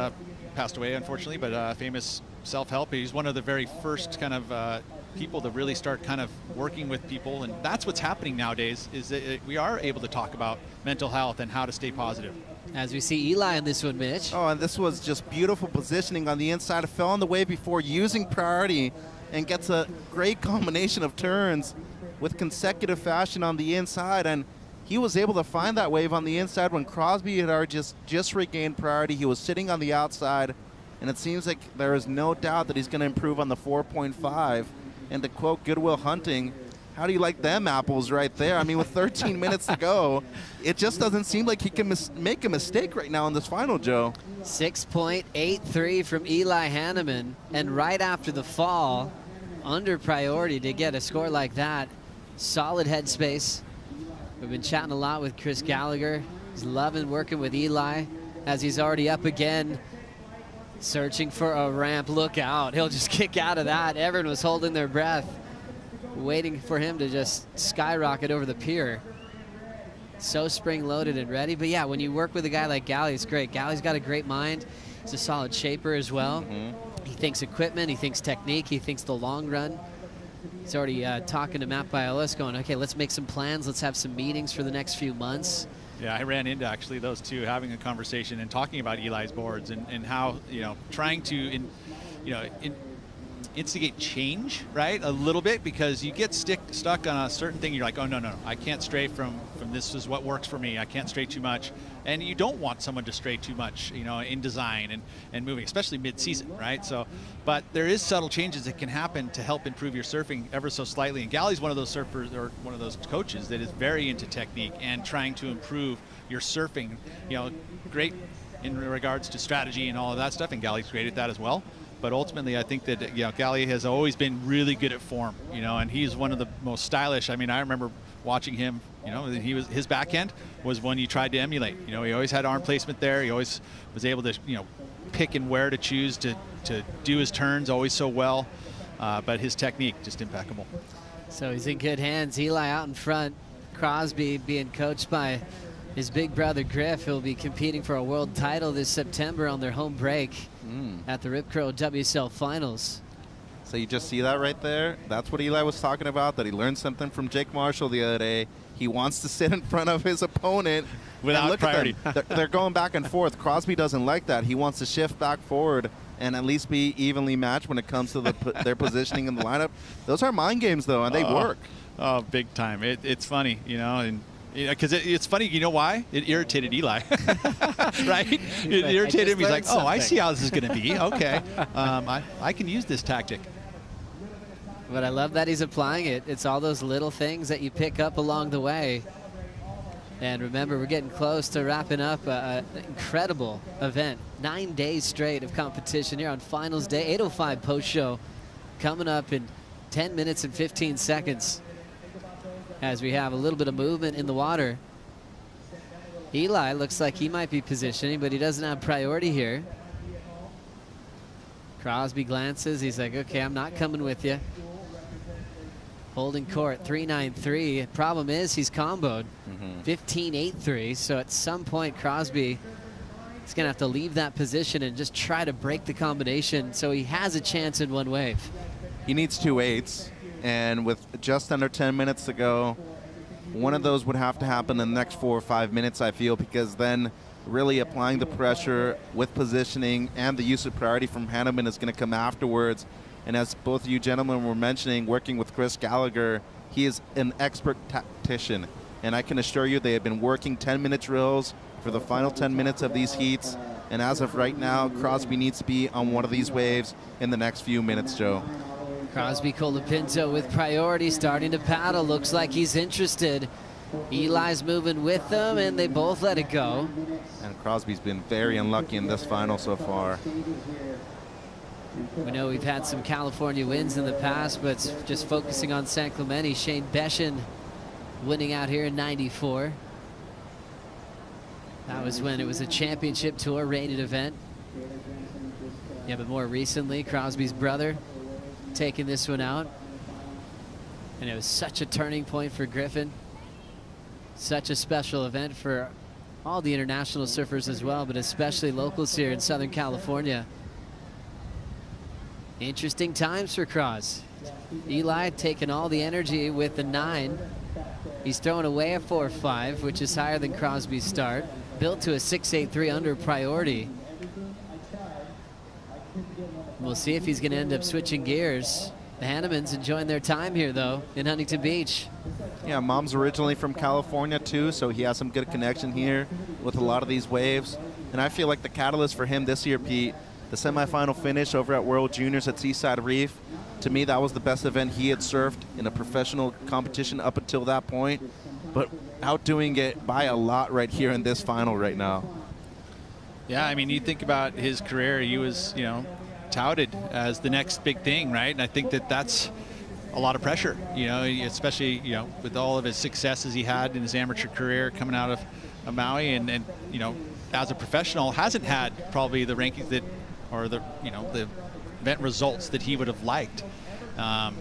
Passed away, unfortunately, but famous self-help. He's one of the very first kind of people to really start kind of working with people, and that's what's happening nowadays, is that we are able to talk about mental health and how to stay positive. As we see Eli on this one, Mitch. Oh, and this was just beautiful positioning on the inside. Fell on the wave before using priority and gets a great combination of turns with consecutive fashion on the inside, and he was able to find that wave on the inside when Crosby had already just regained priority. He was sitting on the outside, and it seems like there is no doubt that he's going to improve on the 4.5. And to quote Goodwill Hunting, how do you like them apples right there? I mean, with 13 minutes to go, it just doesn't seem like he can make a mistake right now in this final, Joe. 6.83 from Eli Hanneman, and right after the fall, under priority to get a score like that. Solid headspace. We've been chatting a lot with Chris Gallagher. He's loving working with Eli as he's already up again, searching for a ramp. Look out. He'll just kick out of that. Everyone was holding their breath, waiting for him to just skyrocket over the pier. So spring-loaded and ready. But yeah, when you work with a guy like Gally, it's great. Gally's got a great mind. He's a solid shaper as well. He thinks equipment, he thinks technique, he thinks the long run. He's already talking to Matt Biolis, going, okay, let's make some plans. Let's have some meetings for the next few months. Yeah, I ran into actually those two having a conversation and talking about Eli's boards and how, trying to, instigate change, right? A little bit, because you get stuck on a certain thing. You're like, oh, no, I can't stray from this is what works for me. I can't stray too much. And you don't want someone to stray too much, in design and moving, especially mid-season, right? So, but there is subtle changes that can happen to help improve your surfing ever so slightly. And Gally's one of those surfers, or one of those coaches that is very into technique and trying to improve your surfing, great in regards to strategy and all of that stuff. And Gally's great at that as well. But ultimately, I think that Gally has always been really good at form, and he's one of the most stylish. I mean, I remember watching him. His backhand was one you tried to emulate. He always had arm placement there. He always was able to pick and where to choose to do his turns always so well. But his technique just impeccable. So he's in good hands. Eli out in front. Crosby being coached by his big brother Griff, who'll be competing for a world title this September on their home break at the Rip Curl WSL Finals. So you just see that right there? That's what Eli was talking about, that he learned something from Jake Marshall the other day. He wants to sit in front of his opponent. Without look priority. At them. They're going back and forth. Crosby doesn't like that. He wants to shift back forward and at least be evenly matched when it comes to their positioning in the lineup. Those are mind games, though, and they work. Oh, big time. It's funny, and because it's funny, you know why? It irritated Eli, right? It irritated him. He's like, oh, I see how this is going to be. Okay, I can use this tactic. But I love that he's applying it. It's all those little things that you pick up along the way. And remember, we're getting close to wrapping up an incredible event. 9 days straight of competition here on finals day. 8:05 post-show coming up in 10 minutes and 15 seconds. As we have a little bit of movement in the water. Eli looks like he might be positioning, but he doesn't have priority here. Crosby glances. He's like, okay, I'm not coming with you. Holding court, 3-9-3. Problem is he's comboed, 15-8-3. So at some point, Crosby is going to have to leave that position and just try to break the combination so he has a chance in one wave. He needs 2 8s. And with just under 10 minutes to go, one of those would have to happen in the next 4 or 5 minutes, I feel, because then really applying the pressure with positioning and the use of priority from Hanneman is going to come afterwards. And as both of you gentlemen were mentioning, working with Chris Gallagher, he is an expert tactician. And I can assure you they have been working 10-minute drills for the final 10 minutes of these heats. And as of right now, Crosby needs to be on one of these waves in the next few minutes, Joe. Crosby Colapinto with priority, starting to paddle. Looks like he's interested. Eli's moving with them, and they both let it go. And Crosby's been very unlucky in this final so far. We know we've had some California wins in the past, but just focusing on San Clemente, Shane Beshin winning out here in '94. That was when it was a championship tour rated event. Yeah, but more recently, Crosby's brother taking this one out. And it was such a turning point for Griffin. Such a special event for all the international surfers as well, but especially locals here in Southern California. Interesting times for Cross. Eli taking all the energy with the 9. He's throwing away a 4.5, which is higher than Crosby's start. Built to a 6.83 under priority. We'll see if he's going to end up switching gears. The Hannemans enjoying their time here, though, in Huntington Beach. Yeah, Mom's originally from California, too, so he has some good connection here with a lot of these waves. And I feel like the catalyst for him this year, Pete, the semifinal finish over at World Juniors at Seaside Reef, to me, that was the best event he had surfed in a professional competition up until that point. But outdoing it by a lot right here in this final right now. Yeah, I mean, you think about his career, he was, touted as the next big thing, right? And I think that that's a lot of pressure, especially, with all of his successes he had in his amateur career coming out of Maui and as a professional hasn't had probably the rankings that, or the event results that he would have liked. And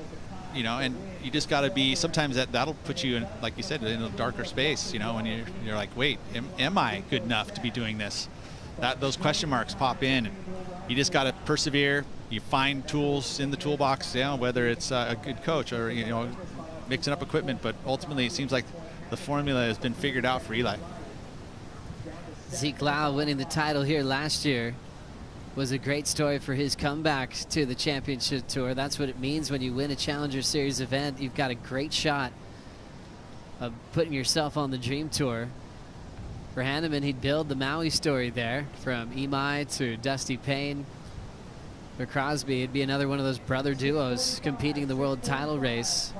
you just got to be, sometimes that'll put you in, like you said, in a darker space, when you're like, wait, am I good enough to be doing this? Those question marks pop in. You just got to persevere. You find tools in the toolbox, whether it's a good coach or, mixing up equipment. But ultimately, it seems like the formula has been figured out for Eli. Zeke Lau winning the title here last year. was a great story for his comeback to the championship tour. That's what it means when you win a Challenger Series event. You've got a great shot of putting yourself on the Dream Tour. For Hanneman, he'd build the Maui story there, from Imai to Dusty Payne. For Crosby, it'd be another one of those brother duos competing in the world title race.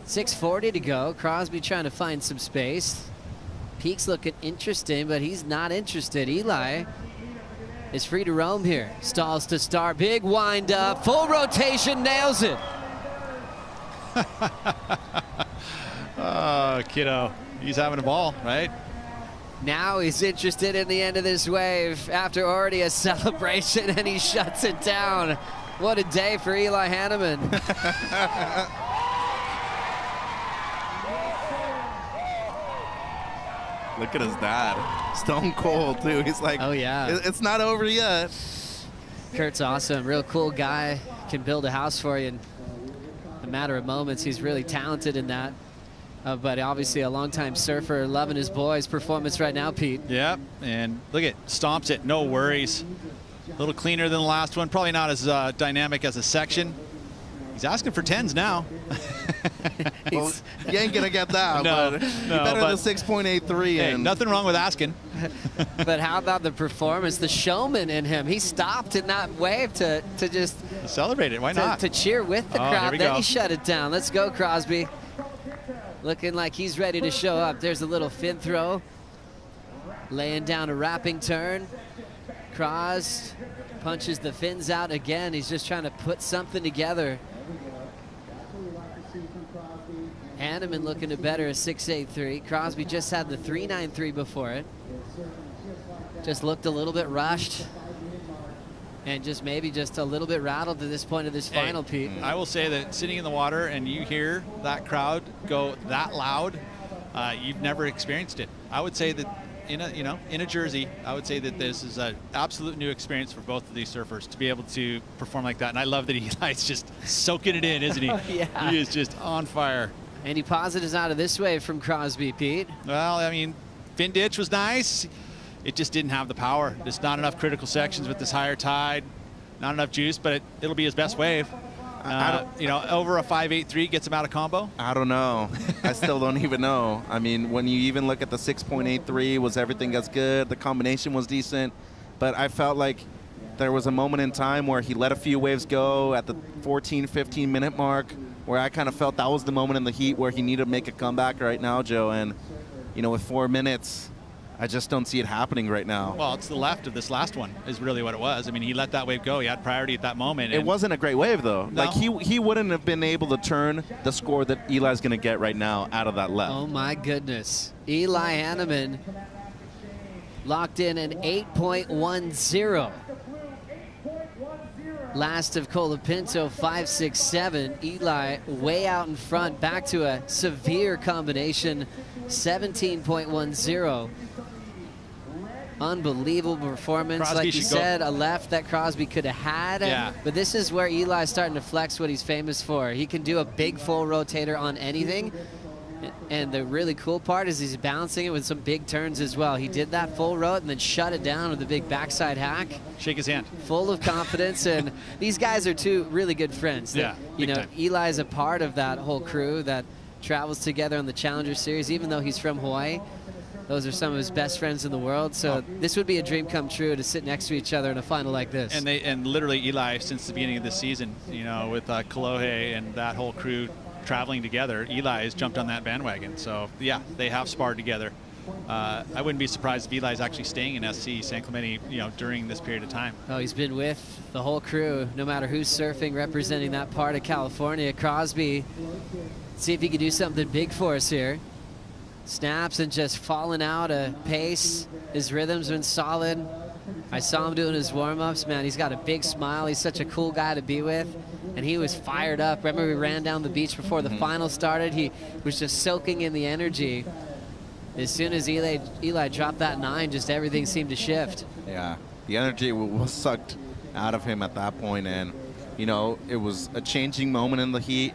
6:40 to go. Crosby trying to find some space. Peak's looking interesting, but he's not interested. Eli is free to roam here. Stalls to start. Big wind up. Full rotation. Nails it. Oh, kiddo. He's having a ball, right? Now he's interested in the end of this wave after already a celebration, and he shuts it down. What a day for Eli Hanneman. Look at his dad. Stone cold, too. He's like, oh, yeah. It's not over yet. Kurt's awesome. Real cool guy. Can build a house for you in a matter of moments. He's really talented in that. But obviously a longtime surfer, loving his boy's performance right now, Pete. Yep, and look at, stomps it, no worries. A little cleaner than the last one. Probably not as dynamic as a section. He's asking for 10s now. Well, you ain't gonna get that. No, but no, you better than 6.83. Hey, and nothing wrong with asking. But how about the performance, the showman in him? He stopped in that wave to just celebrate it. Why not? To cheer with the crowd. Then he shut it down. Let's go, Crosby. Looking like he's ready to show up. There's a little fin throw. Laying down a wrapping turn. Cros punches the fins out again. He's just trying to put something together. Hanneman looking to better a 6.83. Crosby just had the 3.93 before it. Just looked a little bit rushed. And just maybe just a little bit rattled to this point of this final, Pete. I will say that sitting in the water and you hear that crowd go that loud, you've never experienced it. I would say that in a jersey, I would say that this is an absolute new experience for both of these surfers to be able to perform like that. And I love that Eli's just soaking it in, isn't he? Yeah. He is just on fire. Any positives out of this wave from Crosby, Pete? Well, I mean, fin ditch was nice. It just didn't have the power. There's not enough critical sections with this higher tide, not enough juice, but it'll be his best wave. Over a 5.83 gets him out of combo. I don't know. I still don't even know. I mean, when you even look at the 6.83, was everything as good? The combination was decent, but I felt like there was a moment in time where he let a few waves go at the 14, 15 minute mark, where I kind of felt that was the moment in the heat where he needed to make a comeback right now, Joe. And, with 4 minutes, I just don't see it happening right now. Well, it's the left of this last one is really what it was. I mean, he let that wave go. He had priority at that moment. It wasn't a great wave, though. No. Like, he wouldn't have been able to turn the score that Eli's going to get right now out of that left. Oh, my goodness. Eli Hanneman locked in an 8.10. Last of Colapinto, 5.67. Eli way out in front, back to a severe combination, 17.10. Unbelievable performance. Crosby like you said, a left that Crosby could have had. Yeah. But this is where Eli's starting to flex what he's famous for. He can do a big full rotator on anything. And the really cool part is he's balancing it with some big turns as well. He did that full rot and then shut it down with a big backside hack. Shake his hand. Full of confidence. And these guys are two really good friends. Yeah, big time. Eli's a part of that whole crew that travels together on the Challenger Series, even though he's from Hawaii. Those are some of his best friends in the world. So this would be a dream come true to sit next to each other in a final like this. And literally Eli, since the beginning of the season, with Kolohe and that whole crew traveling together, Eli has jumped on that bandwagon. So yeah, they have sparred together. I wouldn't be surprised if Eli's actually staying in SC San Clemente, during this period of time. Oh, he's been with the whole crew, no matter who's surfing, representing that part of California. Crosby, see if he can do something big for us here. Snaps and just falling out of pace. His rhythm's been solid. I saw him doing his warm-ups. Man, he's got a big smile. He's such a cool guy to be with. And he was fired up. Remember, we ran down the beach before the final started. He was just soaking in the energy. As soon as Eli dropped that 9, just everything seemed to shift. Yeah, the energy was sucked out of him at that point. And, it was a changing moment in the heat.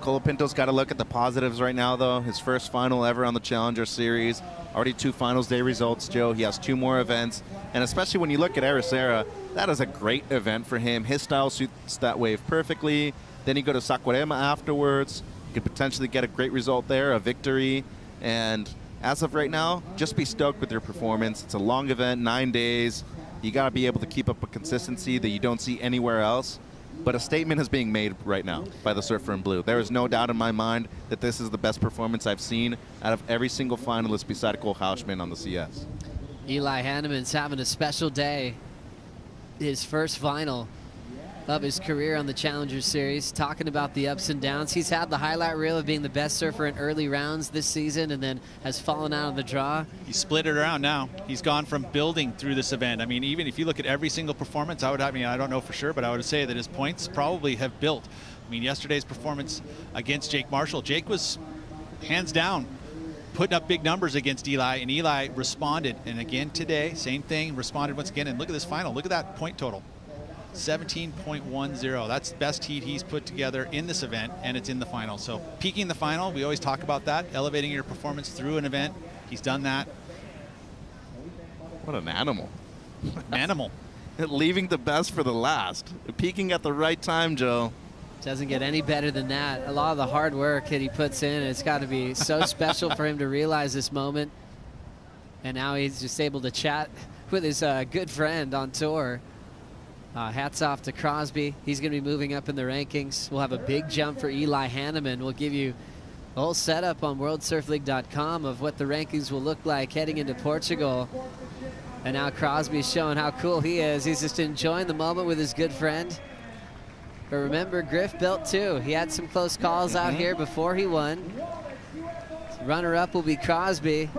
Colapinto's got to look at the positives right now, though. His first final ever on the Challenger Series. Already 2 Finals Day results, Joe. He has 2 more events. And especially when you look at Ericeira, that is a great event for him. His style suits that wave perfectly. Then you go to Saquarema afterwards. You could potentially get a great result there, a victory. And as of right now, just be stoked with your performance. It's a long event, 9 days. You got to be able to keep up a consistency that you don't see anywhere else. But a statement is being made right now by the Surfer in Blue. There is no doubt in my mind that this is the best performance I've seen out of every single finalist beside Cole Hausman on the CS. Eli Hanneman's having a special day. His first final of his career on the Challenger Series, talking about the ups and downs. He's had the highlight reel of being the best surfer in early rounds this season and then has fallen out of the draw. He's split it around now. He's gone from building through this event. I mean, even if you look at every single performance, I don't know for sure, but I would say that his points probably have built. I mean, yesterday's performance against Jake Marshall, Jake was hands down putting up big numbers against Eli, and Eli responded. And again today, same thing, responded once again. And look at this final. Look at that point total. 17.10. That's the best heat he's put together in this event, and it's in the final. So peaking the final, we always talk about that, elevating your performance through an event. He's done that. What an animal. Animal. Leaving the best for the last. Peaking at the right time, Joe. Doesn't get any better than that. A lot of the hard work that he puts in, it's got to be so special for him to realize this moment. And now he's just able to chat with his good friend on tour. Hats off to Crosby. He's going to be moving up in the rankings. We'll have a big jump for Eli Hanneman. We'll give you the whole setup on WorldSurfLeague.com of what the rankings will look like heading into Portugal. And now Crosby's showing how cool he is. He's just enjoying the moment with his good friend. But remember, Griff built too. He had some close calls out here before he won. Runner-up will be Crosby.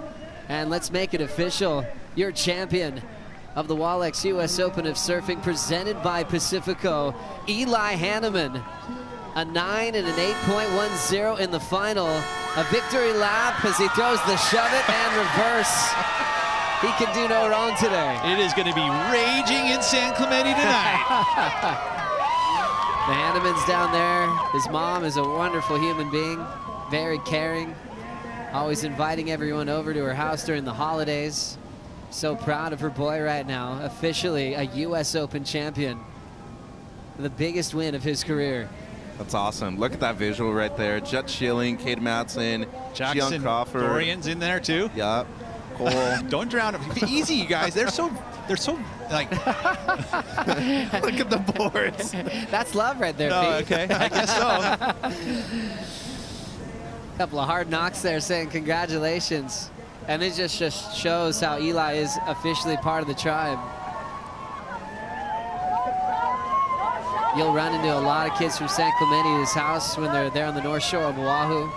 And let's make it official. Your champion of the Wallex US Open of Surfing, presented by Pacifico, Eli Hanneman. A 9 and an 8.10 in the final. A victory lap as he throws the shove it and reverse. He can do no wrong today. It is going to be raging in San Clemente tonight. The Hanneman's down there. His mom is a wonderful human being, very caring, always inviting everyone over to her house during the holidays. So proud of her boy right now, officially a US Open champion. The biggest win of his career. That's awesome. Look at that visual right there. Jet Schilling, Kate Matson, Jackson Crawford. Dorian's in there too. Yep. Cole. Don't drown him. Easy, you guys. They're so like. Look at the boards. That's love right there, Pete. Okay. I guess so. Couple of hard knocks there saying congratulations. And it just shows how Eli is officially part of the tribe. You'll run into a lot of kids from San Clemente's house when they're there on the North Shore of Oahu.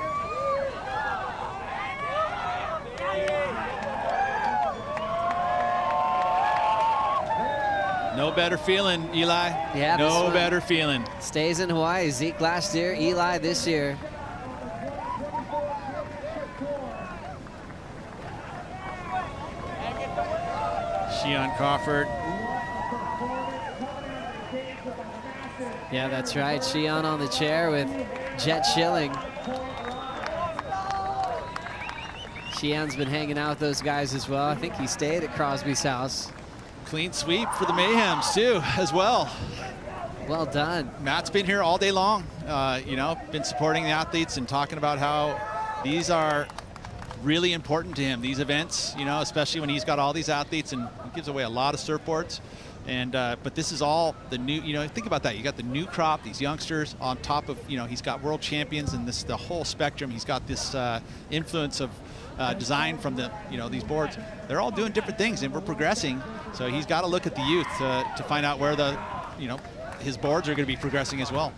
No better feeling, Eli. Yeah, no better feeling. Stays in Hawaii. Zeke last year, Eli this year. Shion Crawford. Yeah, that's right. Shion on the chair with Jet Schilling. Shion's been hanging out with those guys as well. I think he stayed at Crosby's house. Clean sweep for the Mayhems too, as well. Well done. Matt's been here all day long, been supporting the athletes and talking about how these are really important to him, these events, especially when he's got all these athletes and he gives away a lot of surfboards. And but this is all the new, think about that. You got the new crop, these youngsters on top of, he's got world champions and the whole spectrum. He's got this influence of design from the, these boards. They're all doing different things and we're progressing. So he's got to look at the youth to find out where the, his boards are going to be progressing as well.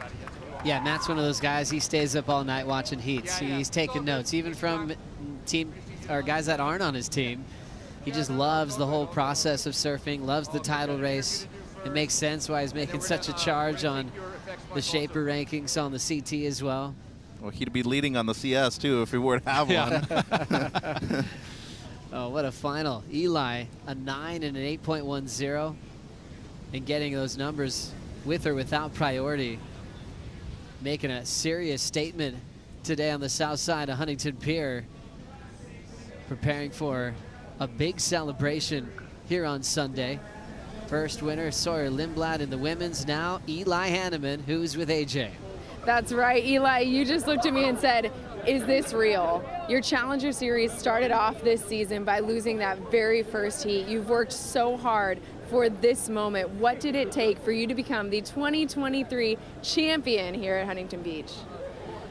Yeah, Matt's one of those guys. He stays up all night watching heats. He's taking notes, even from team or guys that aren't on his team. He just loves the whole process of surfing, loves the title race. It makes sense why he's making such a charge on the Shaper rankings on the CT as well. Well, he'd be leading on the CS too if he were to have one. Oh, what a final. Eli, a 9 and an 8.10, and getting those numbers with or without priority. making a serious statement today on the south side of Huntington Pier, preparing for a big celebration here on Sunday. First winner, Sawyer Lindblad in the women's. Now, Eli Hanneman, who's with AJ. That's right, Eli, you just looked at me and said, is this real? Your Challenger Series started off this season by losing that very first heat. You've worked so hard for this moment. What did it take for you to become the 2023 champion here at Huntington Beach?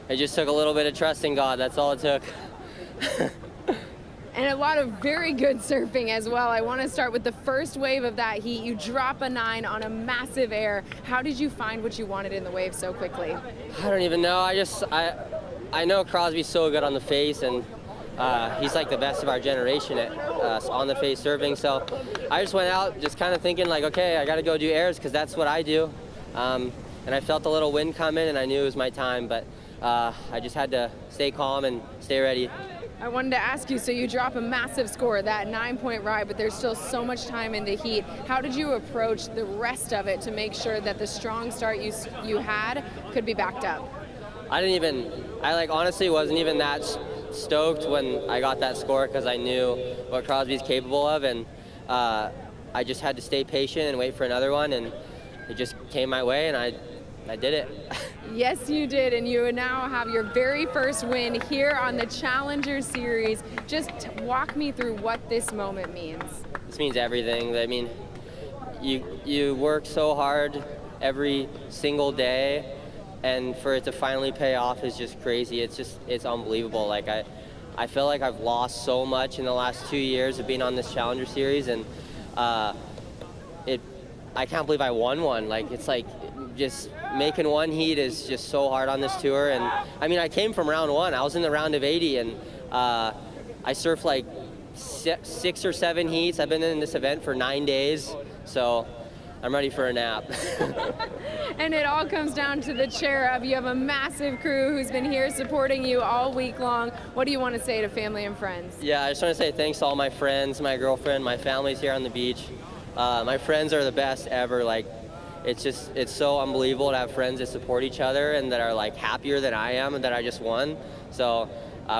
It just took a little bit of trust in God. That's all it took. And a lot of very good surfing as well. I want to start with the first wave of that heat. You drop a 9 on a massive air. How did you find what you wanted in the wave so quickly? I don't even know. I know Crosby's so good on the face, and he's like the best of our generation at on the face surfing. So I just went out just kind of thinking like, okay, I got to go do airs because that's what I do. And I felt a little wind come in, and I knew it was my time, but I just had to stay calm and stay ready. I wanted to ask you, so you drop a massive score, that 9-point ride, but there's still so much time in the heat. How did you approach the rest of it to make sure that the strong start you had could be backed up? I honestly wasn't even that stoked when I got that score because I knew what Crosby's capable of, and I just had to stay patient and wait for another one, and it just came my way, and I did it. Yes, you did, and you now have your very first win here on the Challenger Series. Just walk me through what this moment means. This means everything. I mean, you work so hard every single day, and for it to finally pay off is just crazy. It's unbelievable. Like I feel like I've lost so much in the last 2 years of being on this Challenger Series, and I can't believe I won one. Like, it's like just making one heat is just so hard on this tour. And I mean, I came from round 1. I was in the round of 80, and I surfed like 6 or 7 heats. I've been in this event for 9 days, so I'm ready for a nap. And it all comes down to the chair up. You have a massive crew who's been here supporting you all week long. What do you want to say to family and friends? Yeah, I just want to say thanks to all my friends, my girlfriend, my family's here on the beach. My friends are the best ever. Like, it's so unbelievable to have friends that support each other and that are like happier than I am and that I just won. So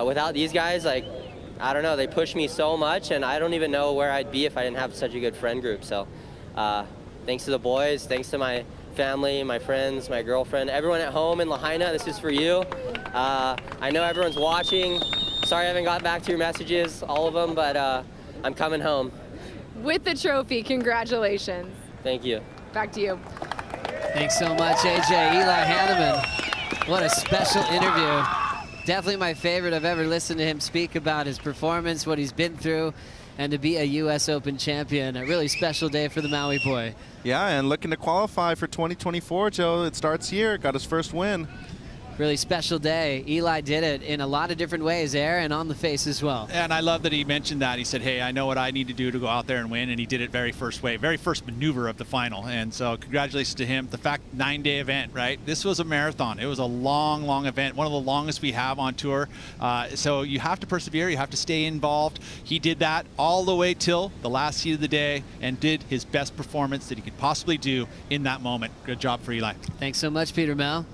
without these guys, like, I don't know, they push me so much, and I don't even know where I'd be if I didn't have such a good friend group. So thanks to the boys, thanks to my family, my friends, my girlfriend, everyone at home in Lahaina, this is for you. I know everyone's watching. Sorry I haven't got back to your messages, all of them, but I'm coming home. With the trophy, congratulations. Thank you. Back to you. Thanks so much, AJ. Eli Hanneman. What a special interview. Definitely my favorite. I've ever listened to him speak about his performance, what he's been through, and to be a U.S. Open champion. A really special day for the Maui boy. Yeah, and looking to qualify for 2024, Joe. It starts here. Got his first win. Really special day. Eli did it in a lot of different ways, air and on the face as well. And I love that he mentioned that. He said, hey, I know what I need to do to go out there and win, and he did it very first wave, very first maneuver of the final. And so congratulations to him. The fact, 9-day event, right? This was a marathon. It was a long, long event, one of the longest we have on tour. So you have to persevere. You have to stay involved. He did that all the way till the last heat of the day and did his best performance that he could possibly do in that moment. Good job for Eli. Thanks so much, Peter Mel.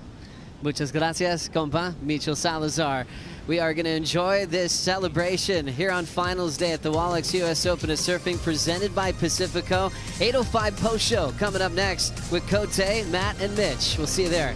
Muchas gracias, compa. Michel Salazar. We are going to enjoy this celebration here on finals day at the Wallex US Open of Surfing presented by Pacifico. 8:05 post show coming up next with Cote, Matt, and Mitch. We'll see you there.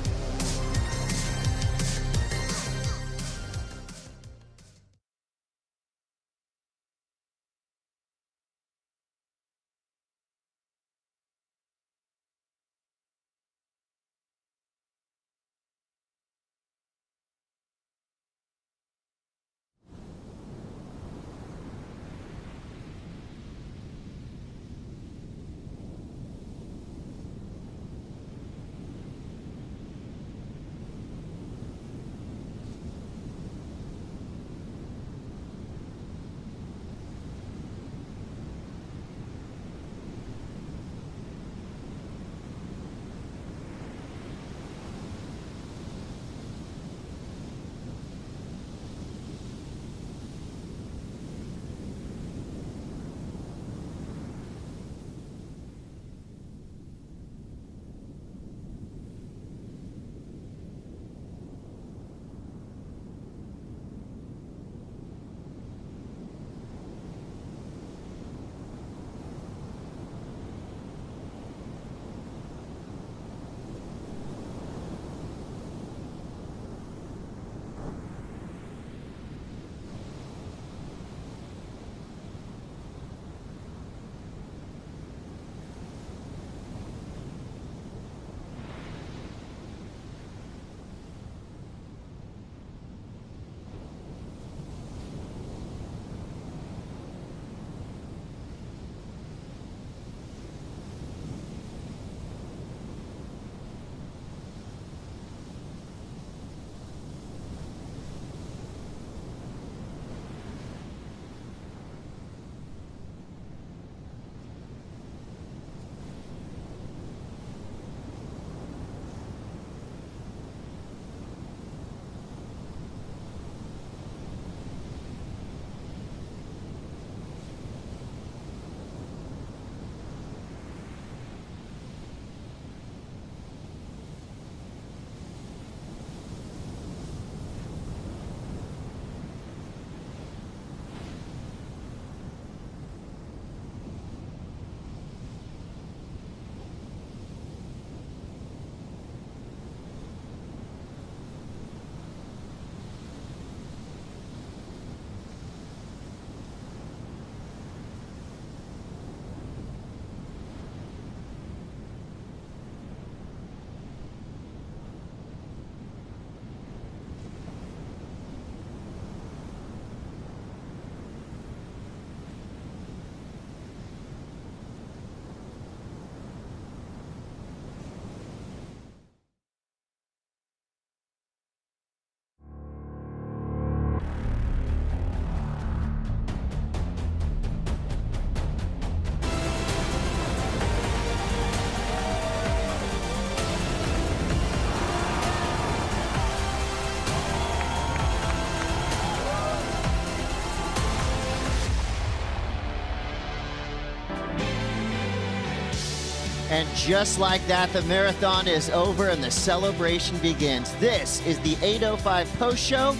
And just like that, the marathon is over and the celebration begins. This is the 8:05 post show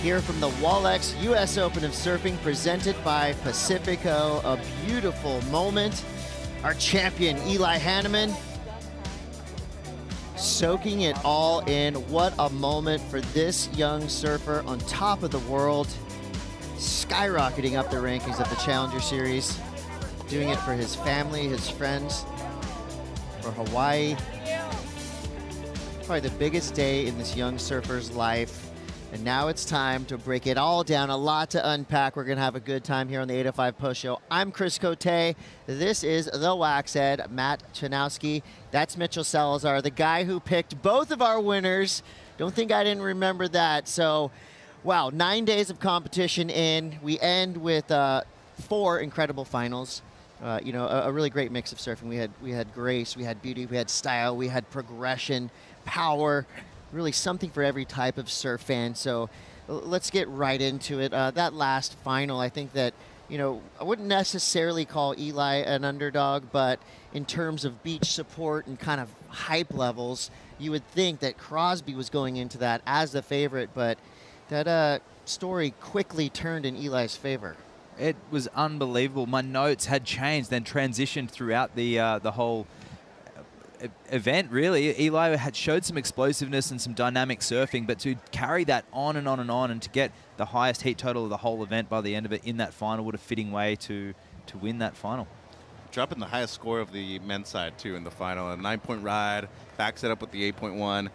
here from the Wallex US Open of Surfing, presented by Pacifico. A beautiful moment. Our champion, Eli Hanneman, soaking it all in. What a moment for this young surfer on top of the world, skyrocketing up the rankings of the Challenger Series, doing it for his family, his friends, for Hawaii. Probably the biggest day in this young surfer's life. And now it's time to break it all down. A lot to unpack. We're going to have a good time here on the 8:05 Post Show. I'm Chris Cote. This is the Waxhead, Matt Chanowski. That's Mitchell Salazar, the guy who picked both of our winners. Don't think I didn't remember that. So, wow, 9 days of competition in. We end with 4 incredible finals. You know, a really great mix of surfing. We had grace, we had beauty, we had style, we had progression, power. Really something for every type of surf fan. So let's get right into it. That last final, I think that, you know, I wouldn't necessarily call Eli an underdog, but in terms of beach support and kind of hype levels, you would think that Crosby was going into that as the favorite, but that story quickly turned in Eli's favor. It was unbelievable. My notes had changed, then transitioned throughout the whole event, really. Eli had showed some explosiveness and some dynamic surfing, but to carry that on and on and on, and to get the highest heat total of the whole event by the end of it in that final, what a fitting way to win that final. Dropping the highest score of the men's side, too, in the final. A 9-point ride, backs it up with the 8.1.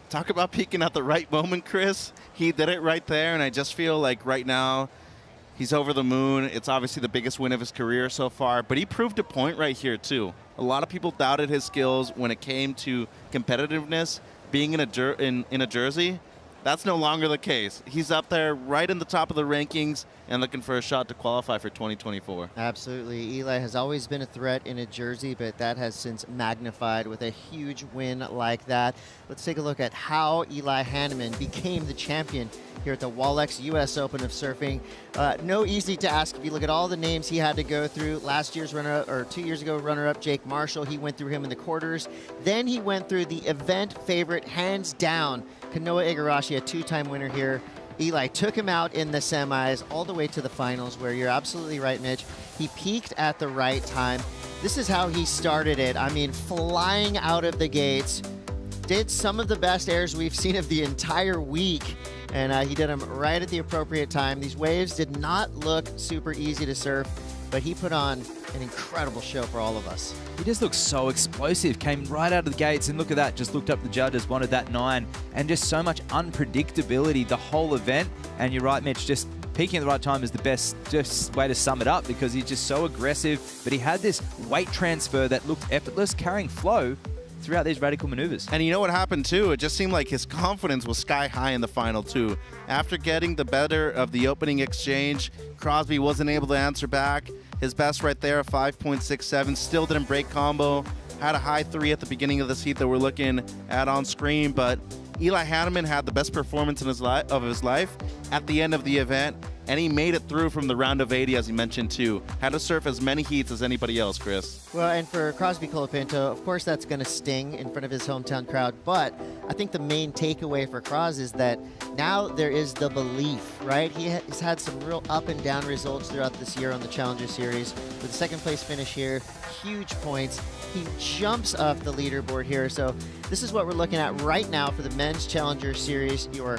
Talk about peaking at the right moment, Chris. He did it right there, and I just feel like right now he's over the moon. It's obviously the biggest win of his career so far, but he proved a point right here, too. A lot of people doubted his skills when it came to competitiveness. Being in a jersey, that's no longer the case. He's up there right in the top of the rankings and looking for a shot to qualify for 2024. Absolutely. Eli has always been a threat in a jersey, but that has since magnified with a huge win like that. Let's take a look at how Eli Hanneman became the champion here at the Wallex US Open of Surfing. No easy task if you look at all the names he had to go through. Last year's runner-up, or 2 years ago, runner-up Jake Marshall, he went through him in the quarters. Then he went through the event favorite, hands down, Kanoa Igarashi, a 2-time winner here. Eli took him out in the semis all the way to the finals, where you're absolutely right, Mitch. He peaked at the right time. This is how he started it. I mean, flying out of the gates. Did some of the best airs we've seen of the entire week, and he did them right at the appropriate time. These waves did not look super easy to surf, but he put on an incredible show for all of us. He just looks so explosive, came right out of the gates, and look at that, just looked up the judges, wanted that 9, and just so much unpredictability the whole event. And you're right, Mitch, just peaking at the right time is the best just way to sum it up, because he's just so aggressive, but he had this weight transfer that looked effortless, carrying flow throughout these radical maneuvers. And you know what happened too? It just seemed like his confidence was sky high in the final too. After getting the better of the opening exchange, Crosby wasn't able to answer back. His best right there, 5.67, still didn't break combo. Had a high 3 at the beginning of this heat that we're looking at on screen, but Eli Hanneman had the best performance in his life at the end of the event, and he made it through from the round of 80, as you mentioned too. Had to surf as many heats as anybody else, Chris. Well, and for Crosby Colapinto, of course that's going to sting in front of his hometown crowd, but I think the main takeaway for Cros is that now there is the belief, right? He's had some real up and down results throughout this year on the Challenger Series. With a second place finish here, huge points. He jumps up the leaderboard here. So this is what we're looking at right now for the Men's Challenger Series. Your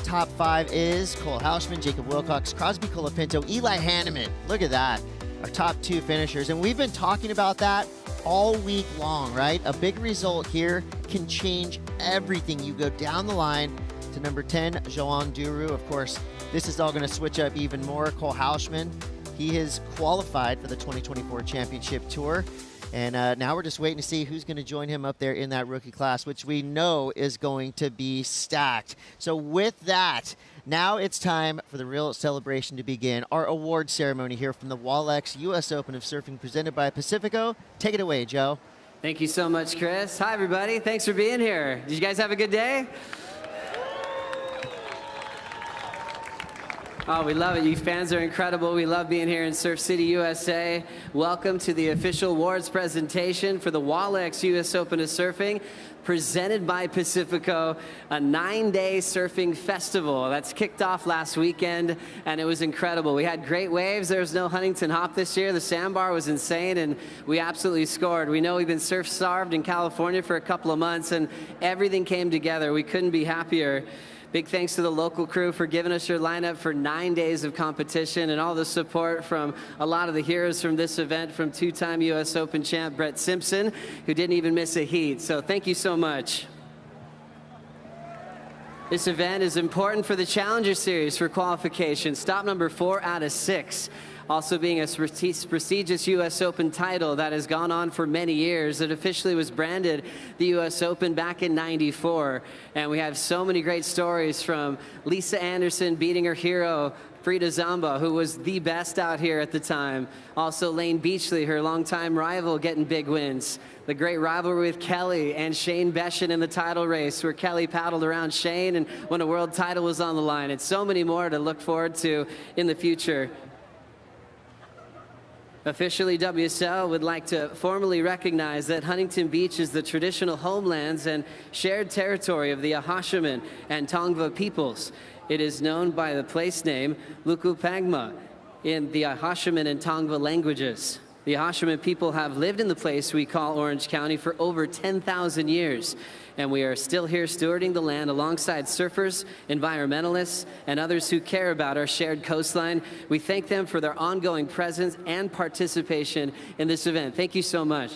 top 5 is Cole Houshman, Jacob Wilcox, Crosby Colapinto, Eli Hanneman. Look at that. Our top 2 finishers. And we've been talking about that all week long, right? A big result here can change everything. You go down the line to number 10, Joan Duru. Of course, this is all going to switch up even more. Cole Houshman, he has qualified for the 2024 Championship Tour. And now we're just waiting to see who's going to join him up there in that rookie class, which we know is going to be stacked. So with that, now it's time for the real celebration to begin. Our award ceremony here from the Wallex US Open of Surfing, presented by Pacifico. Take it away, Joe. Thank you so much, Chris. Hi, everybody. Thanks for being here. Did you guys have a good day? Oh, we love it. You fans are incredible. We love being here in Surf City, USA. Welcome to the official awards presentation for the Wallex US Open of Surfing, presented by Pacifico, a 9-day surfing festival that's kicked off last weekend, and it was incredible. We had great waves. There was no Huntington hop this year. The sandbar was insane, and we absolutely scored. We know we've been surf-starved in California for a couple of months, and everything came together. We couldn't be happier. Big thanks to the local crew for giving us your lineup for 9 days of competition and all the support from a lot of the heroes from this event, from two-time US Open champ Brett Simpson, who didn't even miss a heat. So thank you so much. This event is important for the Challenger Series for qualification. Stop number 4 out of 6. Also being a prestigious US Open title that has gone on for many years. It officially was branded the US Open back in '94. And we have so many great stories, from Lisa Anderson beating her hero, Frida Zamba, who was the best out here at the time. Also Lane Beachley, her longtime rival, getting big wins. The great rivalry with Kelly and Shane Beshin in the title race, where Kelly paddled around Shane and when a world title was on the line. And so many more to look forward to in the future. Officially, WSL would like to formally recognize that Huntington Beach is the traditional homelands and shared territory of the Ahashiman and Tongva peoples. It is known by the place name Lukupagma in the Ahashiman and Tongva languages. The Ahashiman people have lived in the place we call Orange County for over 10,000 years. And we are still here stewarding the land alongside surfers, environmentalists, and others who care about our shared coastline. We thank them for their ongoing presence and participation in this event. Thank you so much.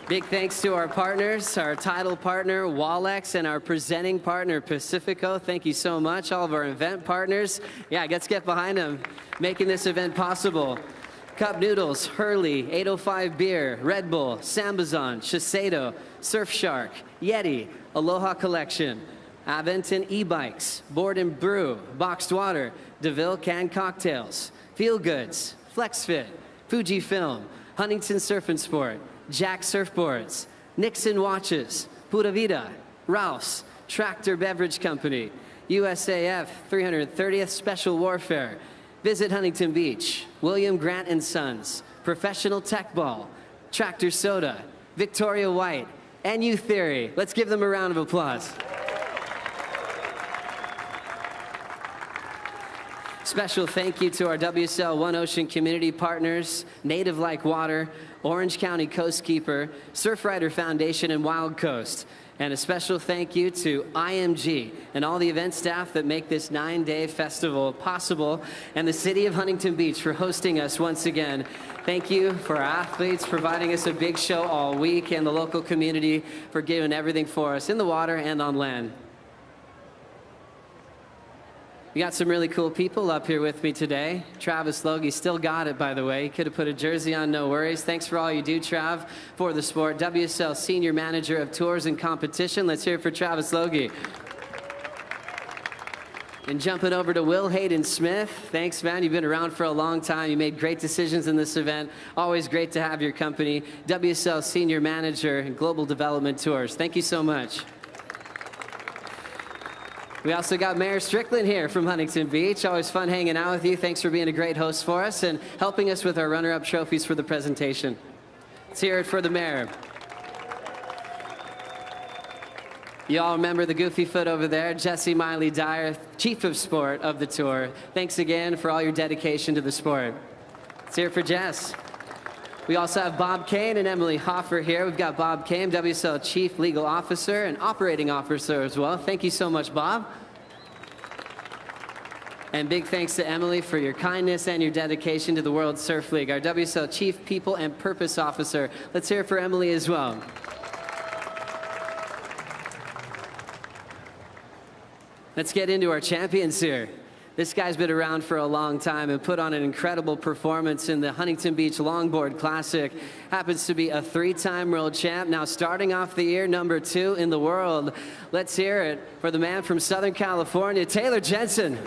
Big thanks to our partners, our title partner, Wallex, and our presenting partner, Pacifico. Thank you so much. All of our event partners. Yeah, let's get behind them, making this event possible. Cup Noodles, Hurley, 805 Beer, Red Bull, Sambazon, Shiseido, Surfshark, Yeti, Aloha Collection, Aventon E-Bikes, Board and Brew, Boxed Water, DeVille Canned Cocktails, Feel Goods, FlexFit, Fujifilm, Huntington Surf and Sport, Jack Surfboards, Nixon Watches, Pura Vida, Ralph's, Tractor Beverage Company, USAF 330th Special Warfare, Visit Huntington Beach, William Grant & Sons, Professional Tech Ball, Tractor Soda, Victoria White, and U Theory. Let's give them a round of applause. Special thank you to our WSL One Ocean community partners, Native Like Water, Orange County Coastkeeper, Surfrider Foundation, and Wild Coast. And a special thank you to IMG and all the event staff that make this 9-day festival possible, and the city of Huntington Beach for hosting us once again. Thank you for our athletes providing us a big show all week, and the local community for giving everything for us in the water and on land. We got some really cool people up here with me today. Travis Logie still got it, by the way. He could have put a jersey on, no worries. Thanks for all you do, Trav, for the sport. WSL Senior Manager of Tours and Competition. Let's hear it for Travis Logie. And jumping over to Will Hayden Smith. Thanks, man. You've been around for a long time. You made great decisions in this event. Always great to have your company. WSL Senior Manager and Global Development Tours. Thank you so much. We also got Mayor Strickland here from Huntington Beach. Always fun hanging out with you. Thanks for being a great host for us and helping us with our runner-up trophies for the presentation. Let's hear it for the mayor. You all remember the goofy foot over there, Jesse Miley Dyer, Chief of Sport of the tour. Thanks again for all your dedication to the sport. Let's hear it for Jess. We also have Bob Kane and Emily Hoffer here. We've got Bob Kane, WSL Chief Legal Officer and Operating Officer as well. Thank you so much, Bob. And big thanks to Emily for your kindness and your dedication to the World Surf League, our WSL Chief People and Purpose Officer. Let's hear it for Emily as well. Let's get into our champions here. This guy's been around for a long time and put on an incredible performance in the Huntington Beach Longboard Classic. Happens to be a 3-time world champ, now starting off the year #2 in the world. Let's hear it for the man from Southern California, Taylor Jensen.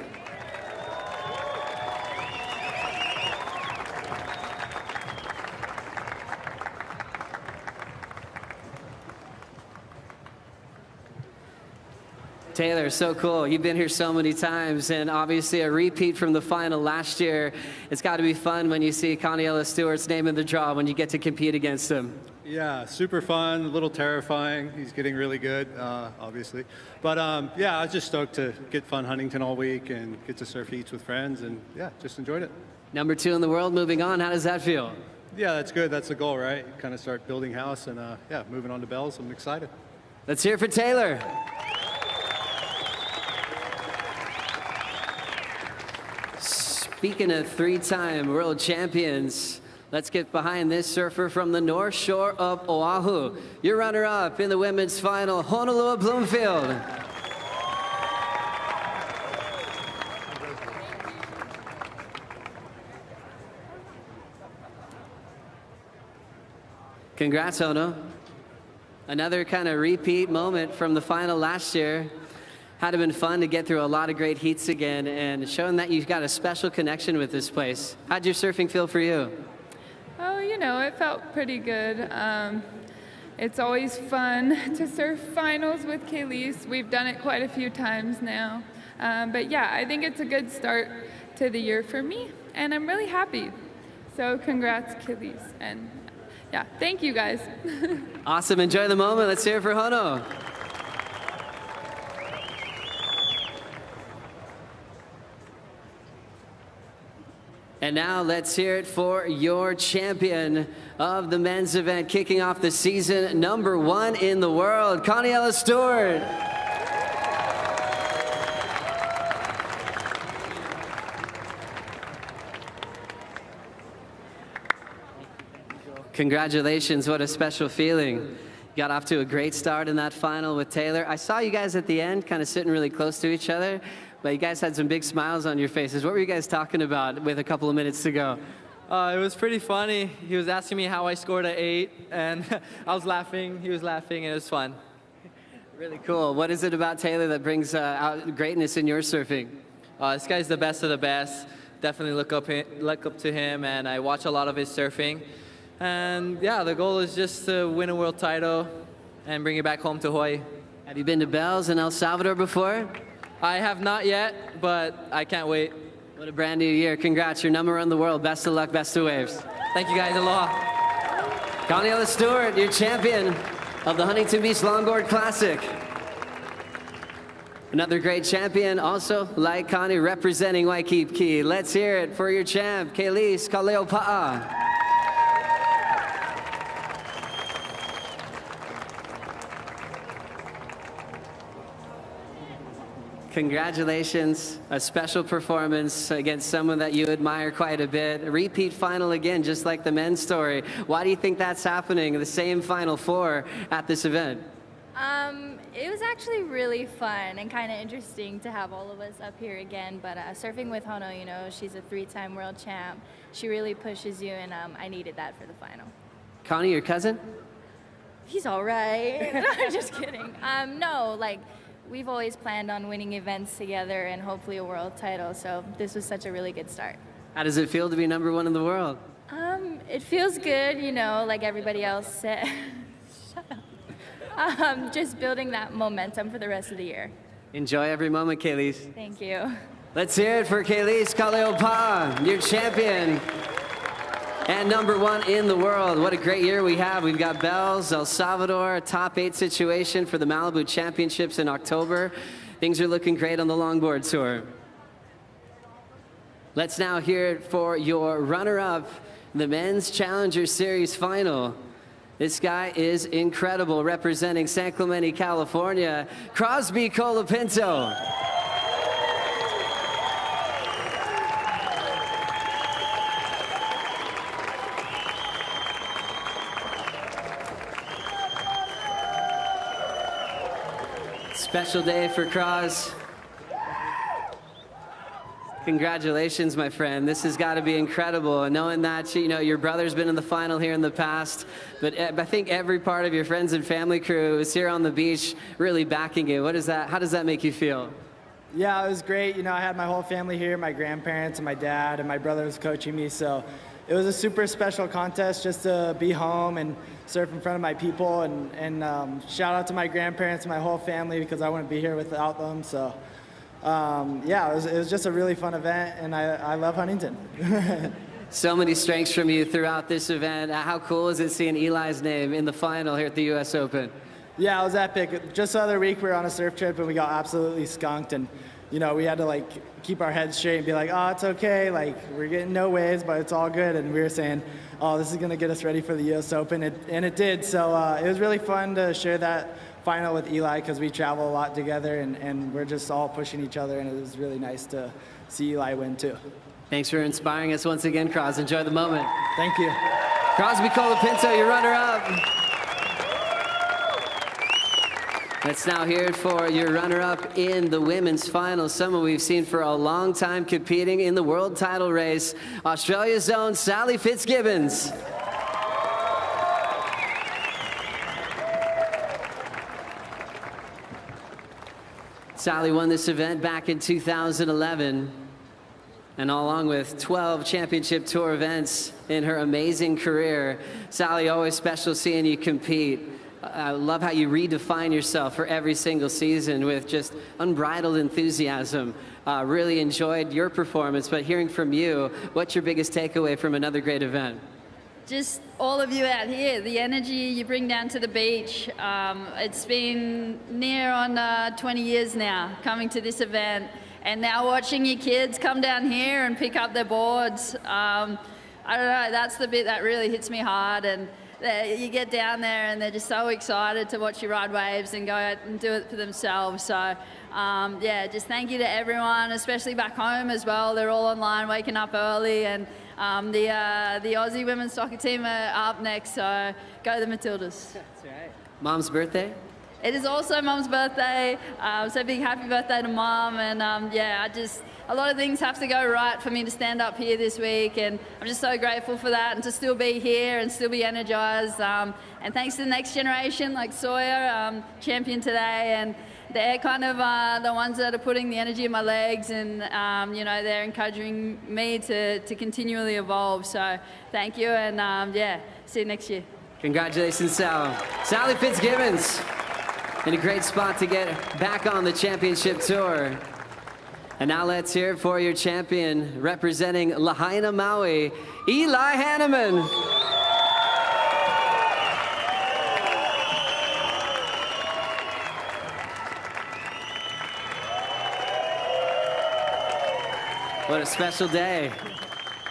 Taylor, so cool. You've been here so many times, and obviously a repeat from the final last year. It's got to be fun when you see Connie Stewart's name in the draw when you get to compete against him. Yeah, super fun, a little terrifying. He's getting really good, obviously. But yeah, I was just stoked to get fun Huntington all week and get to surf heats with friends, and yeah, just enjoyed it. Number 2 in the world, moving on. How does that feel? Yeah, that's good. That's the goal, right? Kind of start building house and yeah, moving on to bells. I'm excited. Let's hear it for Taylor. Speaking of 3-time world champions, let's get behind this surfer from the North Shore of Oahu. Your runner-up in the women's final, Honolulu Bloomfield. Congrats, Hono. Another kind of repeat moment from the final last year. Had it been fun to get through a lot of great heats again and showing that you've got a special connection with this place. How'd your surfing feel for you? Oh, you know, it felt pretty good. It's always fun to surf finals with Kaylee's. We've done it quite a few times now. But yeah, I think it's a good start to the year for me, and I'm really happy. So congrats, Kaylee's. And yeah, thank you guys. Awesome, enjoy the moment. Let's hear it for Hono. And now let's hear it for your champion of the men's event, kicking off the season, number 1 in the world, Connie Stewart. Congratulations, what a special feeling. Got off to a great start in that final with Taylor. I saw you guys at the end kind of sitting really close to each other. But you guys had some big smiles on your faces. What were you guys talking about with a couple of minutes to go? It was pretty funny. He was asking me how I scored an 8, and I was laughing. He was laughing, and it was fun. Really cool. What is it about Taylor that brings out greatness in your surfing? This guy's the best of the best. Definitely look up to him, and I watch a lot of his surfing. And yeah, the goal is just to win a world title and bring it back home to Hawaii. Have you been to Bells in El Salvador before? I have not yet, but I can't wait. What a brand new year. Congrats, you're number 1 in the world. Best of luck, best of waves. Thank you guys, aloha. Connie Stewart, your champion of the Huntington Beach Longboard Classic. Another great champion, also like Connie, representing Waikiki. Let's hear it for your champ, Kaylee's Kaleopa'a. Congratulations, a special performance against someone that you admire quite a bit. A repeat final again, just like the men's story. Why do you think that's happening, the same Final Four at this event? It was actually really fun and kind of interesting to have all of us up here again, but surfing with Hono, you know, she's a 3-time world champ. She really pushes you, and I needed that for the final. Connie, your cousin? He's all right. I'm just kidding. No, like, we've always planned on winning events together and hopefully a world title, so this was such a really good start. How does it feel to be number 1 in the world? It feels good, you know, like everybody else said. Shut up. Just building that momentum for the rest of the year. Enjoy every moment, Kaylee's. Thank you. Let's hear it for Kaylee's Kaleopa'a, your champion and number 1 in the world. What a great year we have. We've got Bells, El Salvador, a top 8 situation for the Malibu Championships in October. Things are looking great on the Longboard Tour. Let's now hear it for your runner-up, the Men's Challenger Series final. This guy is incredible, representing San Clemente, California, Crosby Colapinto. Special day for Cross. Congratulations, my friend. This has got to be incredible. And knowing that, you know, your brother's been in the final here in the past, but I think every part of your friends and family crew is here on the beach really backing you. How does that make you feel? Yeah, it was great. You know, I had my whole family here, my grandparents and my dad, and my brother was coaching me. So it was a super special contest just to be home and surf in front of my people. And shout out to my grandparents and my whole family because I wouldn't be here without them. So yeah, it was just a really fun event, and I love Huntington. So many strengths from you throughout this event. How cool is it seeing Eli's name in the final here at the U.S. Open? Yeah, it was epic. Just the other week we were on a surf trip and we got absolutely skunked, and you know, we had to like keep our heads straight and be like, oh, it's okay, like we're getting no waves, but it's all good. And we were saying, oh, this is gonna get us ready for the US Open, and it did. So it was really fun to share that final with Eli because we travel a lot together, and we're just all pushing each other, and it was really nice to see Eli win too. Thanks for inspiring us once again, Cros. Enjoy the moment. Thank you. Crosby Colapinto, your runner-up. Let's now hear it for your runner-up in the women's final, someone we've seen for a long time competing in the world title race, Australia's own Sally Fitzgibbons. Sally won this event back in 2011, and along with 12 championship tour events in her amazing career, Sally, always special seeing you compete. I love how you redefine yourself for every single season with just unbridled enthusiasm. Really enjoyed your performance, but hearing from you, what's your biggest takeaway from another great event? Just all of you out here, the energy you bring down to the beach. It's been near on 20 years now coming to this event, and now watching your kids come down here and pick up their boards. I don't know, that's the bit that really hits me hard. And you get down there and they're just so excited to watch you ride waves and go out and do it for themselves. So yeah, just thank you to everyone, especially back home as well. They're all online, waking up early, and the Aussie women's soccer team are up next, so go the Matildas. That's right. Mom's birthday? It is also Mom's birthday, so big happy birthday to Mom, and yeah, a lot of things have to go right for me to stand up here this week, and I'm just so grateful for that, and to still be here and still be energized, and thanks to the next generation like Sawyer, champion today, and they're kind of the ones that are putting the energy in my legs, and you know, they're encouraging me to continually evolve, so thank you, and yeah, see you next year. Congratulations, Sal. Sally Fitzgibbons in a great spot to get back on the championship tour. And now let's hear it for your champion representing Lahaina, Maui, Eli Hanneman. What a special day.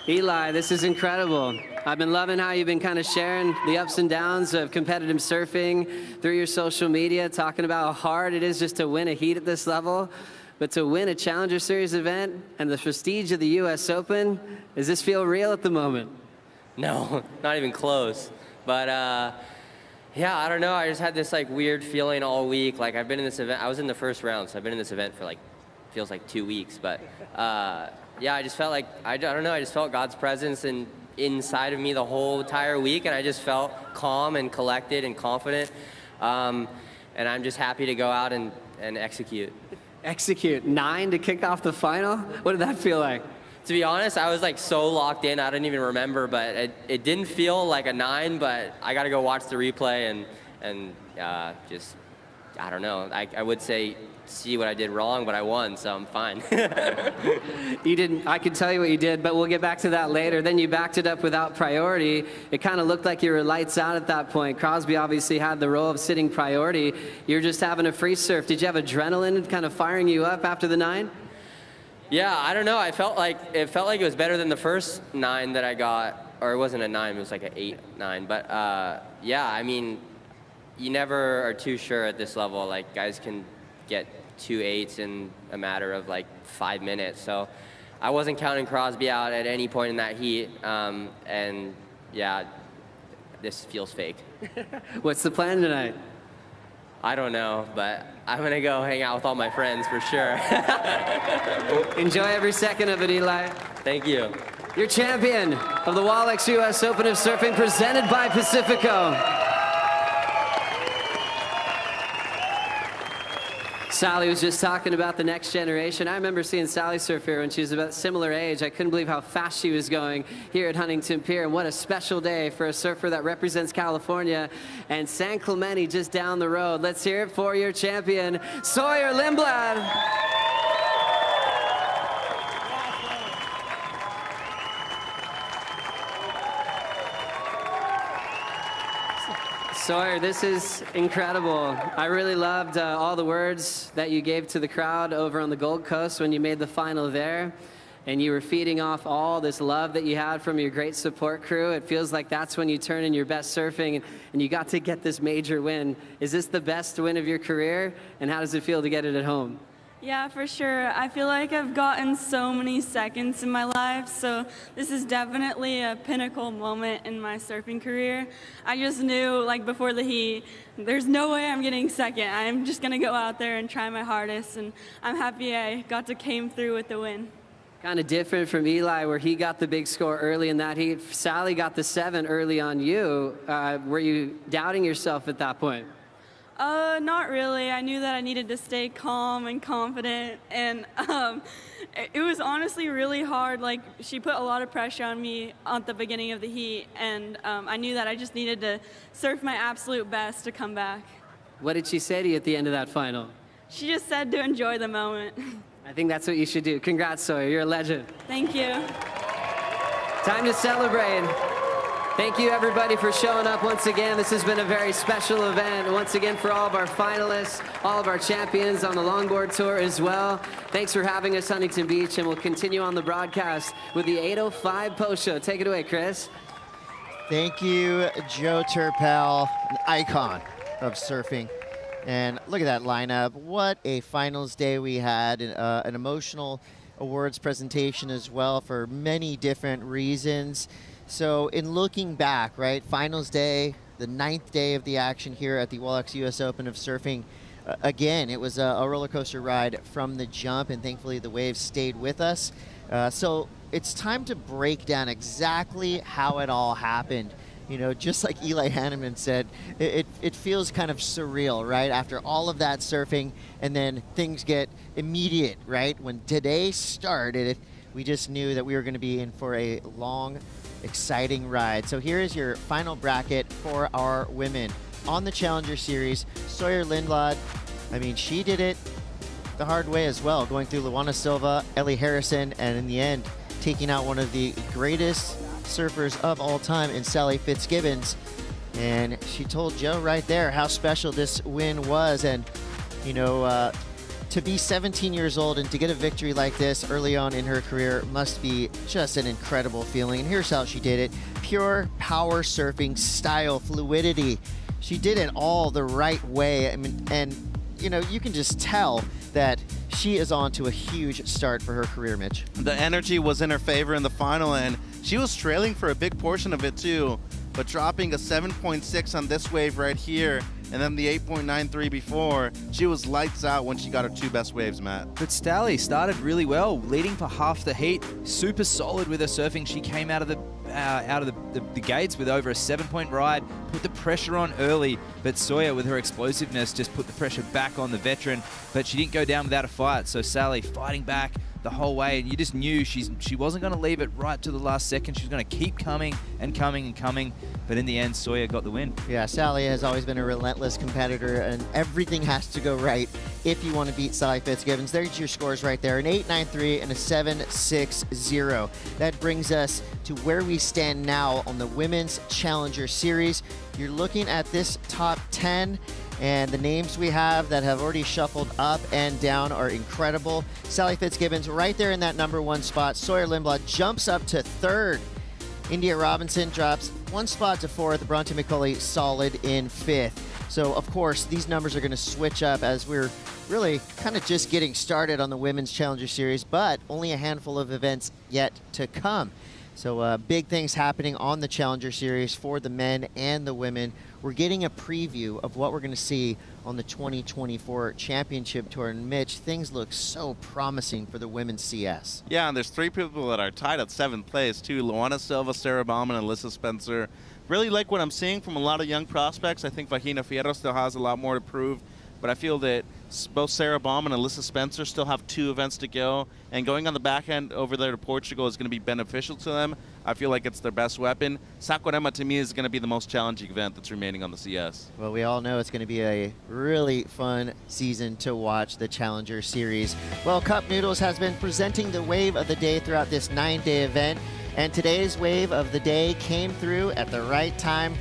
Eli, this is incredible. I've been loving how you've been kind of sharing the ups and downs of competitive surfing through your social media, talking about how hard it is just to win a heat at this level. But to win a Challenger Series event and the prestige of the US Open, does this feel real at the moment? No, not even close. But yeah, I don't know. I just had this like weird feeling all week. Like I've been in this event. I was in the first round, so I've been in this event for like, feels like 2 weeks. But yeah, I just felt like, I don't know, I just felt God's presence inside of me the whole entire week, and I just felt calm and collected and confident. And I'm just happy to go out and execute. Execute 9 to kick off the final? What did that feel like? To be honest, I was like so locked in, I didn't even remember, but it didn't feel like a 9, but I got to go watch the replay and just, I don't know. I would say see what I did wrong, but I won, so I'm fine. You didn't, I can tell you what you did, but we'll get back to that later. Then you backed it up without priority. It kind of looked like you were lights out at that point. Crosby obviously had the role of sitting priority. You're just having a free surf. Did you have adrenaline kind of firing you up after the 9? Yeah, I don't know. It felt like it was better than the first 9 that I got, or it wasn't a 9, it was like an 8, 9. But yeah, I mean, you never are too sure at this level. Like guys can get 2 8s in a matter of like 5 minutes. So I wasn't counting Crosby out at any point in that heat. And yeah, this feels fake. What's the plan tonight? I don't know, but I'm gonna go hang out with all my friends for sure. Enjoy every second of it, Eli. Thank you. Your champion of the Wallex US Open of Surfing, presented by Pacifico. Sally was just talking about the next generation. I remember seeing Sally surf here when she was about similar age. I couldn't believe how fast she was going here at Huntington Pier. And what a special day for a surfer that represents California and San Clemente just down the road. Let's hear it for your champion, Sawyer Lindblad. Sawyer, this is incredible. I really loved all the words that you gave to the crowd over on the Gold Coast when you made the final there. And you were feeding off all this love that you had from your great support crew. It feels like that's when you turn in your best surfing, and you got to get this major win. Is this the best win of your career? And how does it feel to get it at home? Yeah, for sure. I feel like I've gotten so many seconds in my life, so this is definitely a pinnacle moment in my surfing career. I just knew, like, before the heat, there's no way I'm getting second. I'm just going to go out there and try my hardest, and I'm happy I got to came through with the win. Kind of different from Eli, where he got the big score early in that heat. Sally got the 7 early on you. Were you doubting yourself at that point? Not really. I knew that I needed to stay calm and confident, and it was honestly really hard. Like, she put a lot of pressure on me at the beginning of the heat, and I knew that I just needed to surf my absolute best to come back. What did she say to you at the end of that final? She just said to enjoy the moment. I think that's what you should do. Congrats, Sawyer. You're a legend. Thank you. Time to celebrate. Thank you, everybody, for showing up once again. This has been a very special event. Once again, for all of our finalists, all of our champions on the Longboard Tour as well. Thanks for having us, Huntington Beach, and we'll continue on the broadcast with the 8:05 post show. Take it away, Chris. Thank you, Joe Turpel, an icon of surfing. And look at that lineup. What a finals day we had. An emotional awards presentation as well for many different reasons. So in looking back, right, finals day, the 9th day of the action here at the Wallex US Open of Surfing, again, it was a roller coaster ride from the jump, and thankfully the waves stayed with us. So it's time to break down exactly how it all happened. You know, just like Eli Hanneman said, it feels kind of surreal, right? After all of that surfing, and then things get immediate, right? When today started, we just knew that we were going to be in for a long, exciting ride. So here is your final bracket for our women. On the Challenger Series, Sawyer Lindblad, I mean, she did it the hard way as well, going through Luana Silva, Ellie Harrison, and in the end, taking out one of the greatest surfers of all time in Sally Fitzgibbons. And she told Joe right there how special this win was. And, you know, to be 17 years old and to get a victory like this early on in her career must be just an incredible feeling. And here's how she did it. Pure power surfing style, fluidity. She did it all the right way. I mean, and, you know, you can just tell that she is on to a huge start for her career, Mitch. The energy was in her favor in the final, and she was trailing for a big portion of it too, but dropping a 7.6 on this wave right here, and then the 8.93 before, she was lights out when she got her 2 best waves, Matt. But Stally started really well, leading for half the heat, super solid with her surfing. She came out of the gates with over a 7-point ride, put the pressure on early, but Sawyer, with her explosiveness, just put the pressure back on the veteran, but she didn't go down without a fight. So Sally fighting back the whole way, and you just knew she wasn't going to leave it right to the last second. She was going to keep coming and coming and coming, but in the end, Sawyer got the win. Yeah, Sally has always been a relentless competitor, and everything has to go right if you want to beat Sally Fitzgibbons. There's your scores right there, an 8.93 and a 7.60. That brings us to where we stand now on the Women's Challenger Series. You're looking at this top 10, and the names we have that have already shuffled up and down are incredible. Sally Fitzgibbons right there in that #1 spot. Sawyer Lindblad jumps up to 3rd. India Robinson drops 1 spot to 4th. Bronte McCulley solid in 5th. So, of course, these numbers are going to switch up as we're really kind of just getting started on the Women's Challenger Series, but only a handful of events yet to come. So big things happening on the Challenger Series for the men and the women. We're getting a preview of what we're going to see on the 2024 Championship Tour. And Mitch, things look so promising for the women's CS. Yeah, and there's 3 people that are tied at 7th place, too. Luana Silva, Sarah Bauman, and Alyssa Spencer. Really like what I'm seeing from a lot of young prospects. I think Vagina Fierro still has a lot more to prove. but I feel that both Sarah Baum and Alyssa Spencer still have 2 events to go, and going on the back end over there to Portugal is going to be beneficial to them. I feel like it's their best weapon. Saquarema, to me, is going to be the most challenging event that's remaining on the CS. Well, we all know it's going to be a really fun season to watch, the Challenger Series. Well, Cup Noodles has been presenting the wave of the day throughout this 9-day event, and today's wave of the day came through at the right time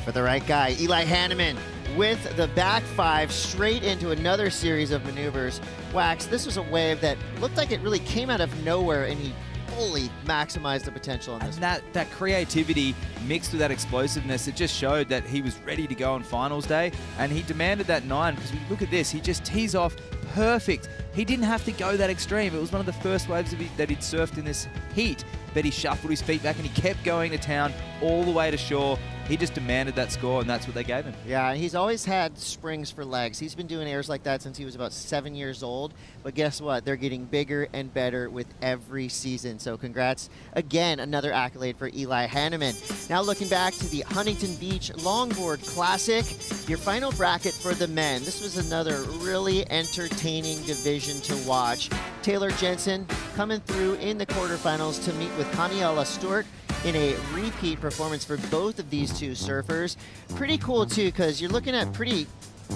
for the right guy. Eli Hanneman with the back 5 straight into another series of maneuvers. Wax, this was a wave that looked like it really came out of nowhere, and he fully maximized the potential on this. And that creativity mixed with that explosiveness, it just showed that he was ready to go on finals day, and he demanded that 9, because look at this, he just tees off perfect. He didn't have to go that extreme. It was one of the first waves that he'd surfed in this heat, but he shuffled his feet back and he kept going to town all the way to shore. He just demanded that score, and that's what they gave him. Yeah, he's always had springs for legs. He's been doing airs like that since he was about 7 years old. But guess what? They're getting bigger and better with every season. So congrats again, another accolade for Eli Hanneman. Now looking back to the Huntington Beach Longboard Classic, your final bracket for the men. This was another really entertaining division to watch. Taylor Jensen coming through in the quarterfinals to meet with Kaniela Stewart in a repeat performance for both of these 2 surfers. Pretty cool too, because you're looking at pretty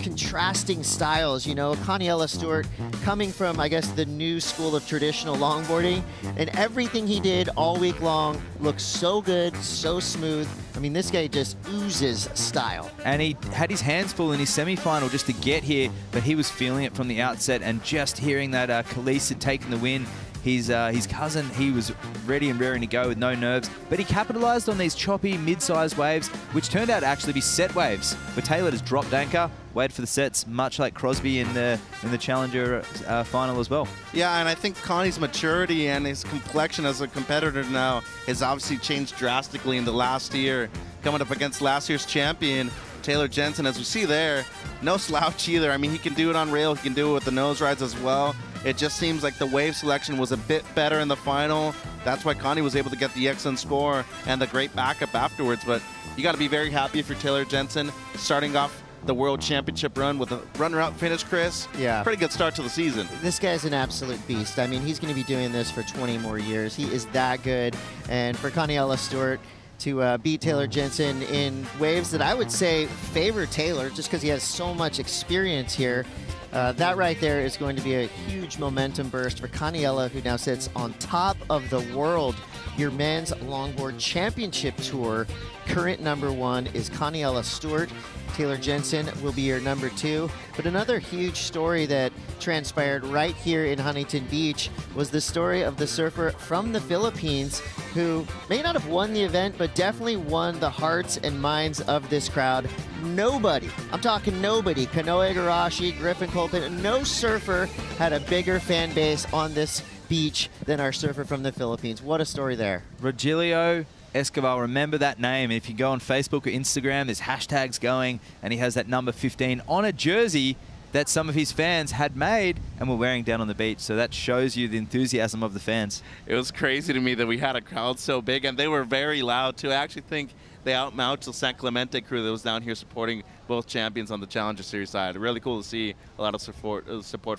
contrasting styles. You know, Kaniela Stewart coming from, I guess, the new school of traditional longboarding, and everything he did all week long looks so good, so smooth. I mean, this guy just oozes style. And he had his hands full in his semi-final just to get here, but he was feeling it from the outset, and just hearing that Khalees had taken the win, his cousin, he was ready and raring to go with no nerves, but he capitalized on these choppy mid-sized waves, which turned out to actually be set waves, where Taylor just dropped anchor, waited for the sets, much like Crosby in the Challenger final as well. Yeah, and I think Connie's maturity and his complexion as a competitor now has obviously changed drastically in the last year. Coming up against last year's champion, Taylor Jensen, as we see there, no slouch either. I mean, he can do it on rail, he can do it with the nose rides as well. It just seems like the wave selection was a bit better in the final. That's why Connie was able to get the excellent score and the great backup afterwards. But you got to be very happy for Taylor Jensen starting off the World Championship run with a runner-up finish, Chris. Yeah. Pretty good start to the season. This guy's an absolute beast. I mean, he's going to be doing this for 20 more years. He is that good. And for Kaniela Stewart to beat Taylor Jensen in waves that I would say favor Taylor just because he has so much experience here. That right there is going to be a huge momentum burst for Kaniela, who now sits on top of the world. Your men's longboard championship tour, current #1 is Kaniela Stewart. Taylor Jensen will be your #2. But another huge story that transpired right here in Huntington Beach was the story of the surfer from the Philippines who may not have won the event, but definitely won the hearts and minds of this crowd. Nobody, I'm talking nobody, Kanoe Igarashi, Griffin Colpin, no surfer had a bigger fan base on this beach than our surfer from the Philippines. What a story there. Rogelio Escobar, remember that name. If you go on Facebook or Instagram, there's hashtags going, and he has that number 15 on a jersey that some of his fans had made and were wearing down on the beach. So that shows you the enthusiasm of the fans. It was crazy to me that we had a crowd so big, and they were very loud too. I actually think they outmatched the San Clemente crew that was down here supporting both champions on the Challenger Series side. Really cool to see a lot of support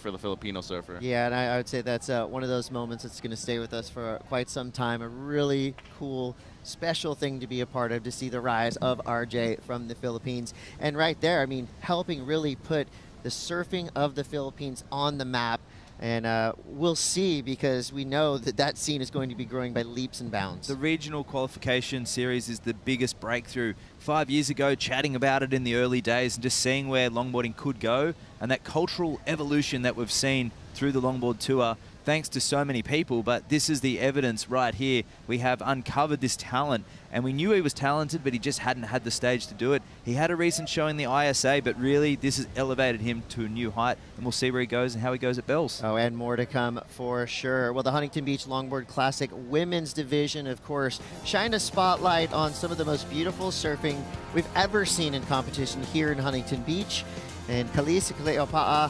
for the Filipino surfer. Yeah, and I would say that's one of those moments that's going to stay with us for quite some time. A really cool, special thing to be a part of, to see the rise of RJ from the Philippines. And right there, I mean, helping really put the surfing of the Philippines on the map. And we'll see, because we know that that scene is going to be growing by leaps and bounds. The regional qualification series is the biggest breakthrough. 5 years ago, chatting about it in the early days and just seeing where longboarding could go, and that cultural evolution that we've seen through the longboard tour, thanks to so many people. But this is the evidence right here. We have uncovered this talent, and we knew he was talented, but he just hadn't had the stage to do it. He had a recent show in the ISA, but really this has elevated him to a new height, and we'll see where he goes and how he goes at Bells. Oh, and more to come for sure. Well, the Huntington Beach Longboard Classic women's division, of course, shine a spotlight on some of the most beautiful surfing we've ever seen in competition here in Huntington Beach. And Khalees Cleopa'a,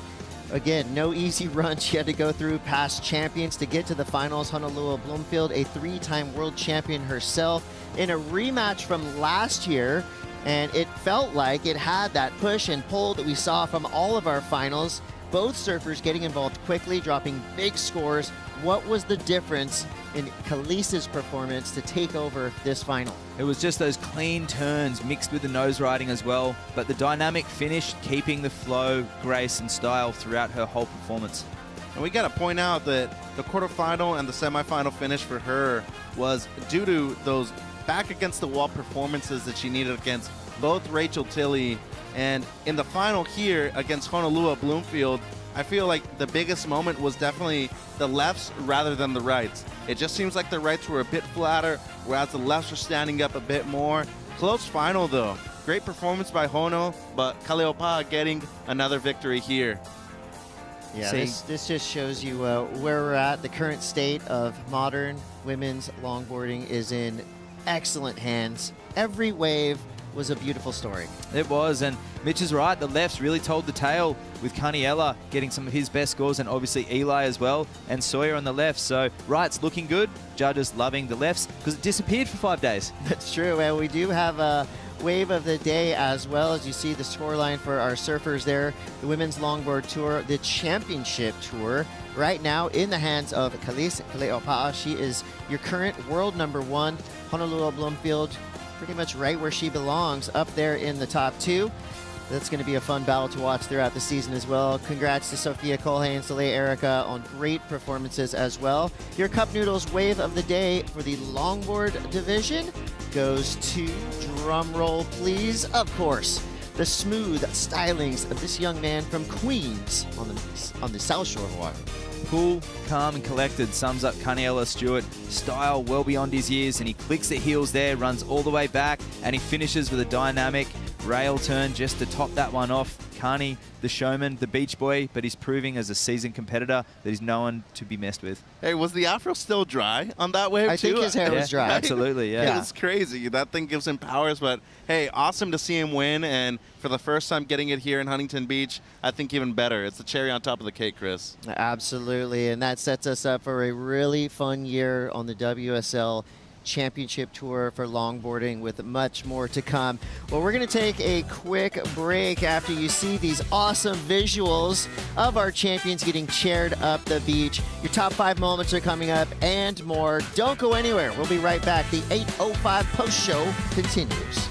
again, no easy run. She had to go through past champions to get to the finals. Honolulu Bloomfield, a 3-time world champion herself. In a rematch from last year, and it felt like it had that push and pull that we saw from all of our finals. Both surfers getting involved quickly, dropping big scores. What was the difference in Khalees's performance to take over this final? It was just those clean turns mixed with the nose riding as well, but the dynamic finish keeping the flow, grace and style throughout her whole performance. And we got to point out that the quarterfinal and the semifinal finish for her was due to those back against the wall performances that she needed against both Rachel Tilley, and in the final here against Honolulu Bloomfield, I feel like the biggest moment was definitely the lefts rather than the rights. It just seems like the rights were a bit flatter, whereas the lefts were standing up a bit more. Close final though. Great performance by Hono, but Kaleopa'a getting another victory here. Yeah, this just shows you where we're at. The current state of modern women's longboarding is in excellent hands. Every wave was a beautiful story. It was, and Mitch is right. The lefts really told the tale with Kaniela getting some of his best scores, and obviously Eli as well, and Sawyer on the left. So right's looking good. Judges loving the lefts because it disappeared for 5 days. That's true, and we do have a wave of the day as well. As you see the scoreline for our surfers there, the Women's Longboard Tour, the Championship Tour, right now in the hands of Khalees Kaleopa'a. She is your current world #1. Honolulu Bloomfield, pretty much right where she belongs, up there in the top 2. That's going to be a fun battle to watch throughout the season as well. Congrats to Sophia Colhane and Soleil Erica on great performances as well. Your Cup Noodles wave of the day for the longboard division goes to, drum roll please, of course, the smooth stylings of this young man from Queens on the South Shore of Hawaii. Cool, calm and collected sums up Kaniela Stewart. Style well beyond his years, and he clicks the heels there, runs all the way back, and he finishes with a dynamic rail turn just to top that one off. Kani, the showman, the beach boy, but he's proving as a seasoned competitor that he's no one to be messed with. Hey, was the afro still dry on that wave I too? think his hair was dry. Absolutely, yeah. It was crazy. That thing gives him powers, but hey, awesome to see him win, and for the first time getting it here in Huntington Beach, I think even better. It's the cherry on top of the cake, Chris. Absolutely, and that sets us up for a really fun year on the WSL Championship Tour for longboarding, with much more to come. Well, we're going to take a quick break after you see these awesome visuals of our champions getting chaired up the beach. Your top 5 moments are coming up and more. Don't go anywhere. We'll be right back. The 8:05 post show continues.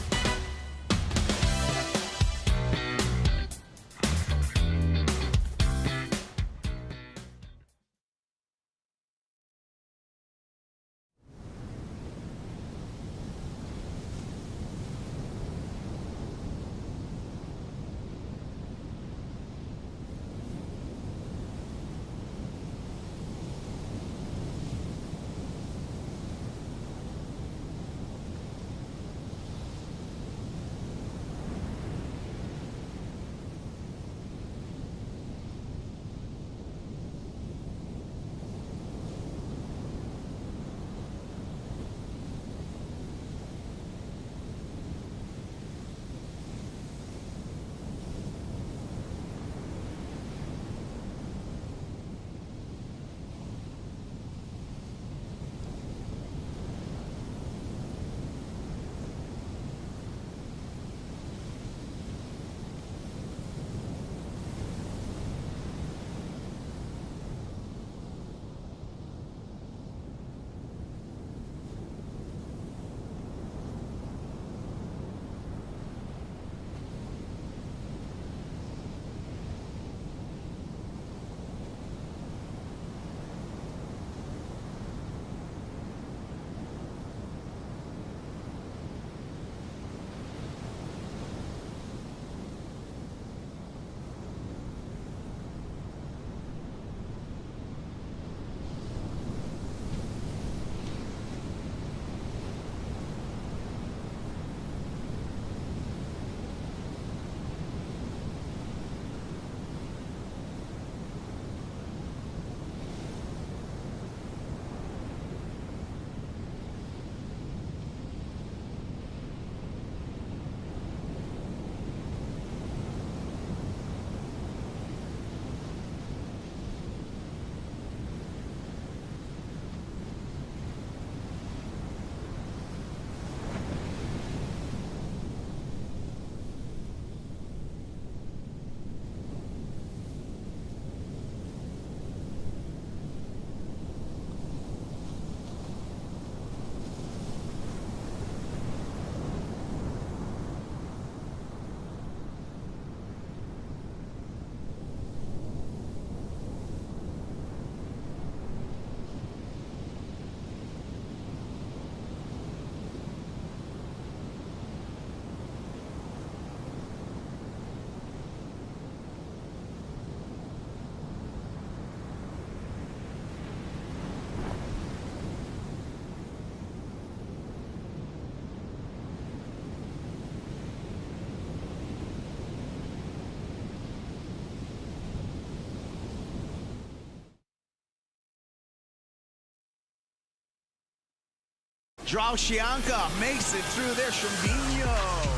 Joao Chianca makes it through there. Chambino.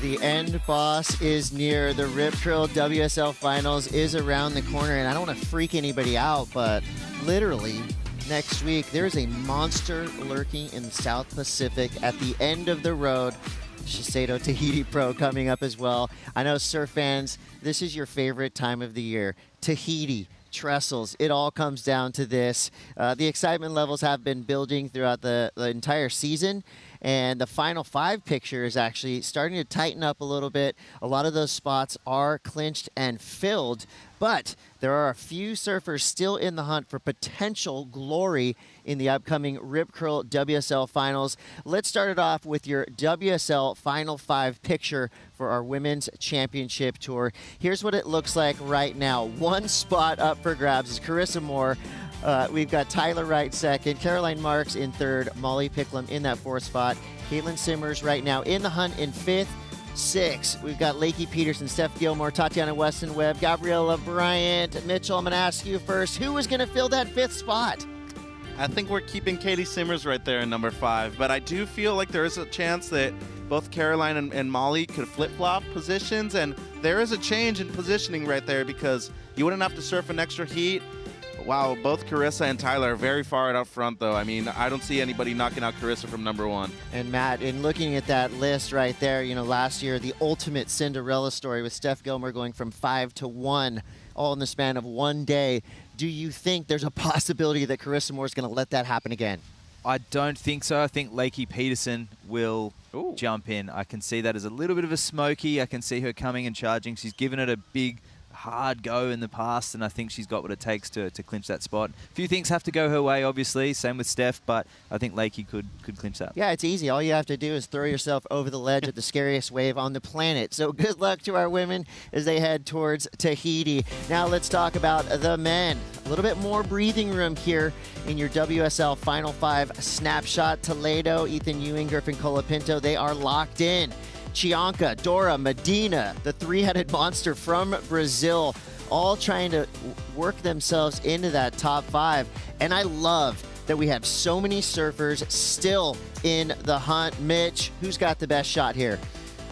The end boss is near. The Rip Curl WSL Finals is around the corner, and I don't want to freak anybody out, but literally next week there's a monster lurking in the South Pacific at the end of the road. Shiseido Tahiti Pro coming up as well. I know surf fans, this is your favorite time of the year. Tahiti, trestles, it all comes down to this. The excitement levels have been building throughout the entire season, and the final 5 picture is actually starting to tighten up a little bit. A lot of those spots are clinched and filled, but there are a few surfers still in the hunt for potential glory in the upcoming Rip Curl WSL Finals. Let's start it off with your WSL Final 5 picture for our Women's Championship Tour. Here's what it looks like right now. One spot up for grabs is Carissa Moore. We've got Tyler Wright second, Caroline Marks in third, Molly Picklum in that 4th spot, Caitlin Simmers right now in the hunt in 5th. 6, we've got Lakey Peterson, Steph Gilmore, Tatiana Weston-Webb, Gabriella Bryant. Mitchell, I'm going to ask you first, who is going to fill that 5th spot? I think we're keeping Katie Simmers right there in number 5, but I do feel like there is a chance that both Caroline and Molly could flip-flop positions, and there is a change in positioning right there because you wouldn't have to surf an extra heat. Wow, both Carissa and Tyler are very far out front, though. I mean, I don't see anybody knocking out Carissa from number 1. And Matt, in looking at that list right there, you know, last year, the ultimate Cinderella story with Steph Gilmore going from 5 to 1, all in the span of one day. Do you think there's a possibility that Carissa Moore is going to let that happen again? I don't think so. I think Lakey Peterson will jump in. I can see that as a little bit of a smoky. I can see her coming and charging. She's given it a big, hard go in the past, and I think she's got what it takes to clinch that spot. A few things have to go her way, obviously. Same with Steph, but I think Lakey could clinch that. Yeah, it's easy. All you have to do is throw yourself over the ledge at the scariest wave on the planet. So good luck to our women as they head towards Tahiti. Now let's talk about the men. A little bit more breathing room here in your WSL Final 5 snapshot. Toledo, Ethan Ewing, Griffin Colapinto, they are locked in. Chianca, Dora, Medina, the 3-headed monster from Brazil, all trying to work themselves into that top 5. And I love that we have so many surfers still in the hunt. Mitch, who's got the best shot here?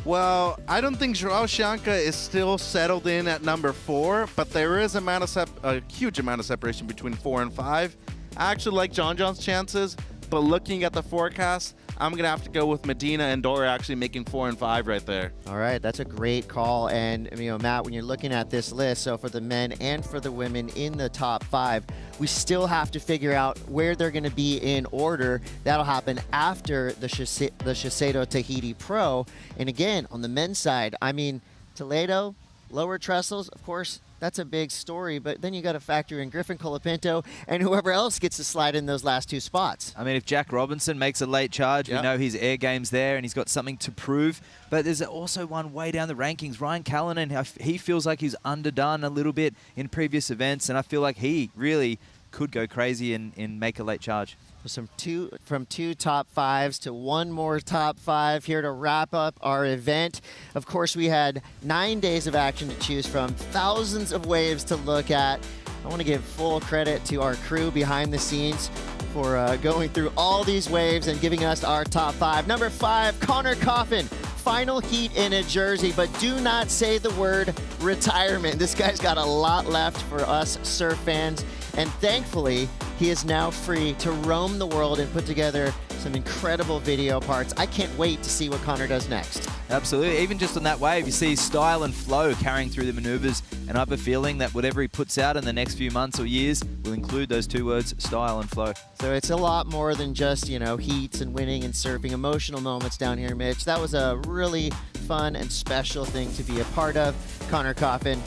Well, I don't think Joao Chianca is still settled in at number 4, but there is a huge amount of separation between 4 and 5. I actually like John John's chances, but looking at the forecast, I'm going to have to go with Medina and Dora actually making 4 and 5 right there. All right, that's a great call. And, you know, Matt, when you're looking at this list, so for the men and for the women in the top 5, we still have to figure out where they're going to be in order. That'll happen after the Shiseido Tahiti Pro. And again, on the men's side, I mean, Toledo, lower trestles, of course, that's a big story, but then you got to factor in Griffin Colapinto and whoever else gets to slide in those last 2 spots. I mean, if Jack Robinson makes a late charge, we know his air game's there and he's got something to prove. But there's also one way down the rankings. Ryan Callanan, he feels like he's underdone a little bit in previous events, and I feel like he really could go crazy and make a late charge. From 2 top 5s to 1 more top 5 here to wrap up our event. Of course, we had 9 days of action to choose from, thousands of waves to look at. I want to give full credit to our crew behind the scenes for going through all these waves and giving us our top 5. Number 5, Connor Coffin. Final heat in a jersey, but do not say the word retirement. This guy's got a lot left for us surf fans. And thankfully, he is now free to roam the world and put together some incredible video parts. I can't wait to see what Connor does next. Absolutely. Even just on that wave, you see style and flow carrying through the maneuvers. And I have a feeling that whatever he puts out in the next few months or years will include those 2 words, style and flow. So it's a lot more than just, you know, heats and winning and surfing, emotional moments down here, Mitch. That was a really fun and special thing to be a part of. Connor Coffin,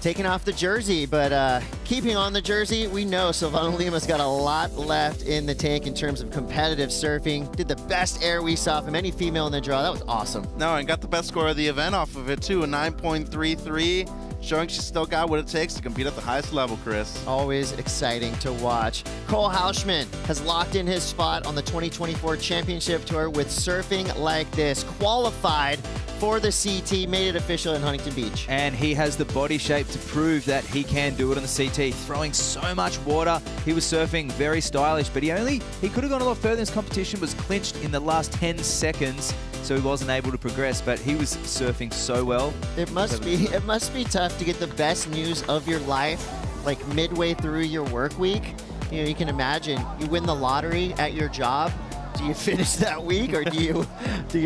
taking off the jersey, but keeping on the jersey, we know Silvana Lima's got a lot left in the tank in terms of competitive surfing. Did the best air we saw from any female in the draw. That was awesome. No, and got the best score of the event off of it, too, a 9.33, showing she's still got what it takes to compete at the highest level, Chris. Always exciting to watch. Cole Hauschman has locked in his spot on the 2024 Championship Tour with surfing like this. Qualified for the CT, made it official in Huntington Beach. And he has the body shape to prove that he can do it on the CT, throwing so much water. He was surfing very stylish, but he could have gone a lot further. This competition was clinched in the last 10 seconds, so he wasn't able to progress, but he was surfing so well. It must be tough to get the best news of your life, like midway through your work week. You know, you can imagine you win the lottery at your job. Do you finish that week, or do you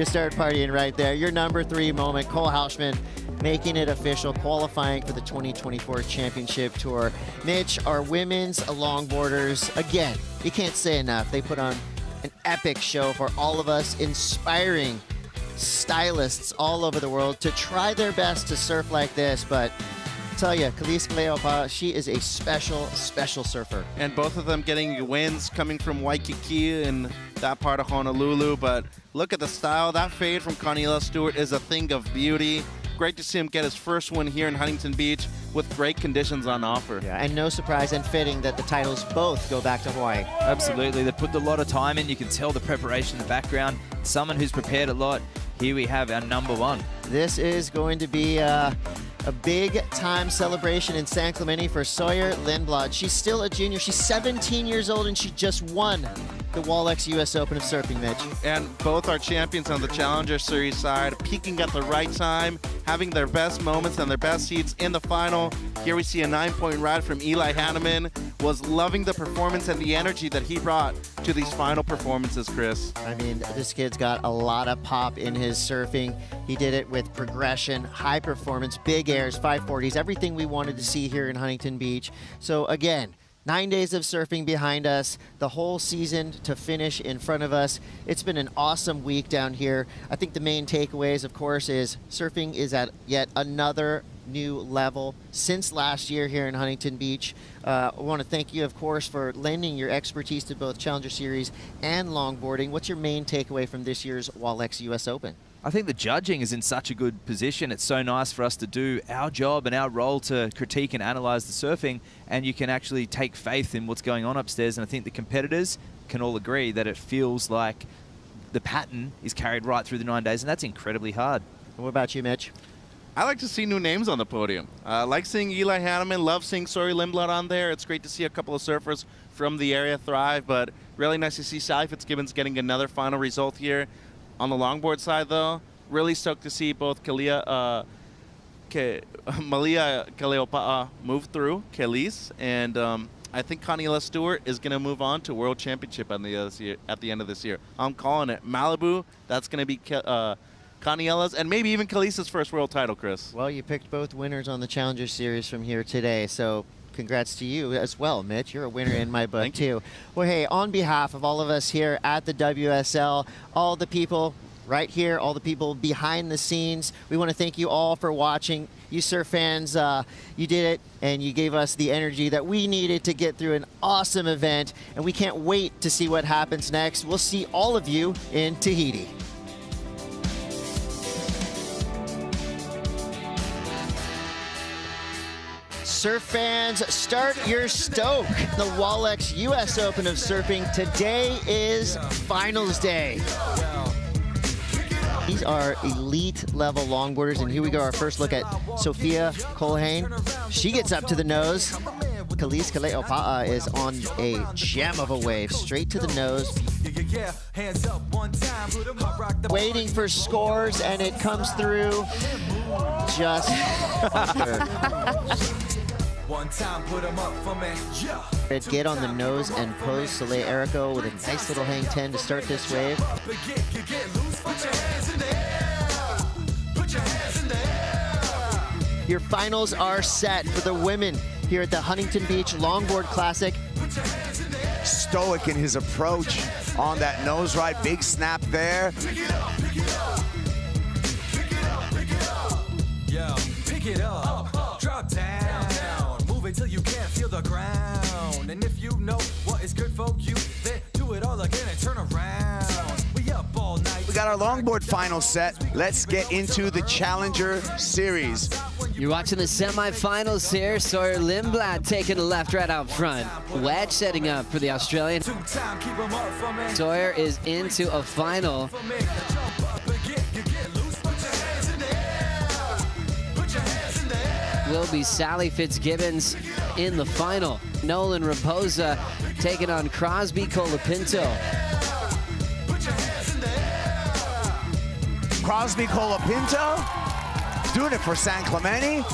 start partying right there? Your number 3 moment, Cole Hauschman making it official, qualifying for the 2024 Championship Tour. Mitch, our women's longboarders, again, you can't say enough. They put on an epic show for all of us, inspiring stylists all over the world to try their best to surf like this, but I tell you, Khalees Kaleopa, she is a special, special surfer. And both of them getting wins coming from Waikiki and that part of Honolulu. But look at the style. That fade from Connie Stewart is a thing of beauty. Great to see him get his first win here in Huntington Beach with great conditions on offer. Yeah, and no surprise and fitting that the titles both go back to Hawaii. Absolutely. They put a lot of time in. You can tell the preparation in the background. Someone who's prepared a lot. Here we have our number 1. This is going to be a big time celebration in San Clemente for Sawyer Lindblad. She's still a junior. She's 17 years old, and she just won the Wallex US Open of Surfing, Mitch. And both are champions on the Challenger Series side, peaking at the right time, having their best moments and their best heats in the final. Here we see a 9-point ride from Eli Hanneman. Was loving the performance and the energy that he brought to these final performances, Chris. I mean, this kid's got a lot of pop in his surfing. He did it with progression, high performance, big airs, 540s, everything we wanted to see here in Huntington Beach. So again, 9 days of surfing behind us, the whole season to finish in front of us. It's been an awesome week down here. I think the main takeaways, of course, is surfing is at yet another new level since last year here in Huntington Beach. I want to thank you, of course, for lending your expertise to both Challenger Series and longboarding. What's your main takeaway from this year's Wallex US Open? I think the judging is in such a good position. It's so nice for us to do our job and our role to critique and analyze the surfing, and you can actually take faith in what's going on upstairs. And I think the competitors can all agree that it feels like the pattern is carried right through the 9 days, and that's incredibly hard. What about you, Mitch? I like to see new names on the podium. Like seeing Eli Hanneman, love seeing Sawyer Lindblad on there. It's great to see a couple of surfers from the area thrive, but really nice to see Sally Fitzgibbons getting another final result here. On the longboard side, though, really stoked to see both Malia Kaleopa'a move through, Khalees, and I think Connie Stewart is going to move on to World Championship at the end of this year. I'm calling it Malibu. That's going to be Caniela's and maybe even Khalees' first world title, Chris. Well, you picked both winners on the Challenger Series from here today, so congrats to you as well, Mitch. You're a winner in my book, too. Well, hey, on behalf of all of us here at the WSL, all the people right here, all the people behind the scenes, we want to thank you all for watching. You surf fans, you did it, and you gave us the energy that we needed to get through an awesome event, and we can't wait to see what happens next. We'll see all of you in Tahiti. Surf fans, start your stoke. The Wallex US Open of Surfing. Today is finals day. These are elite level longboarders, and here we go, our first look at Sophia Colhane. She gets up to the nose. Khalees Kaleopa'a is on a gem of a wave, straight to the nose. Waiting for scores, and it comes through just one time, put them up for me. Yeah. Get on the nose and pose Soleil Erico with a nice little hang 10 to start this wave. Your finals are set for the women here at the Huntington Beach Longboard Classic. Stoic in his approach on that nose ride, big snap there. Pick it up, pick it up. Yeah, pick it up. Drop down, move it till you can't feel the ground. And if you know what is good for you, then do it all again and turn around. We up all night. We got our longboard final set. Let's get into the Challenger Series. You're watching the semifinals here. Sawyer Lindblad taking the left right out front. Wedge setting up for the Australian. Sawyer is into a final. Will be Sally Fitzgibbons in the final. Nolan Raposa taking on Crosby Colapinto. Crosby Colapinto doing it for San Clemente.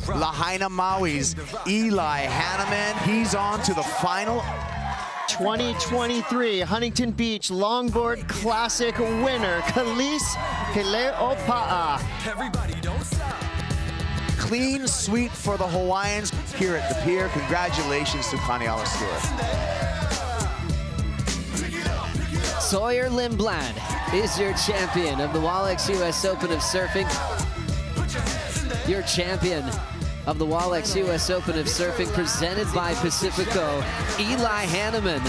Lahaina Maui's Eli Hanneman. He's on to the final. 2023 Huntington Beach Longboard Classic winner, Khalees Keleopa'a. Clean sweep for the Hawaiians here at the pier. Congratulations to Kaniala Stewart. Sawyer Lindblad is your champion of the Wallex US Open of Surfing. Your champion of the Wallex US Open of Surfing, presented by Pacifico, Eli Hanneman.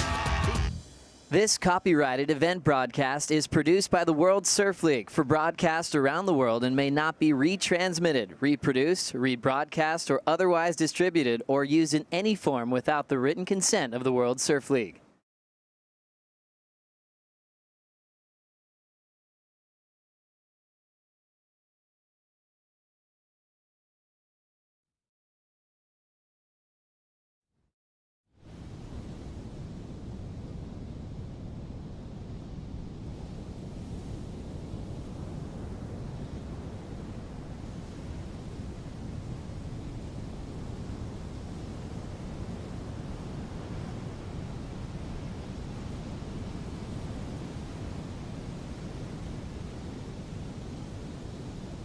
This copyrighted event broadcast is produced by the World Surf League for broadcast around the world and may not be retransmitted, reproduced, rebroadcast, or otherwise distributed or used in any form without the written consent of the World Surf League.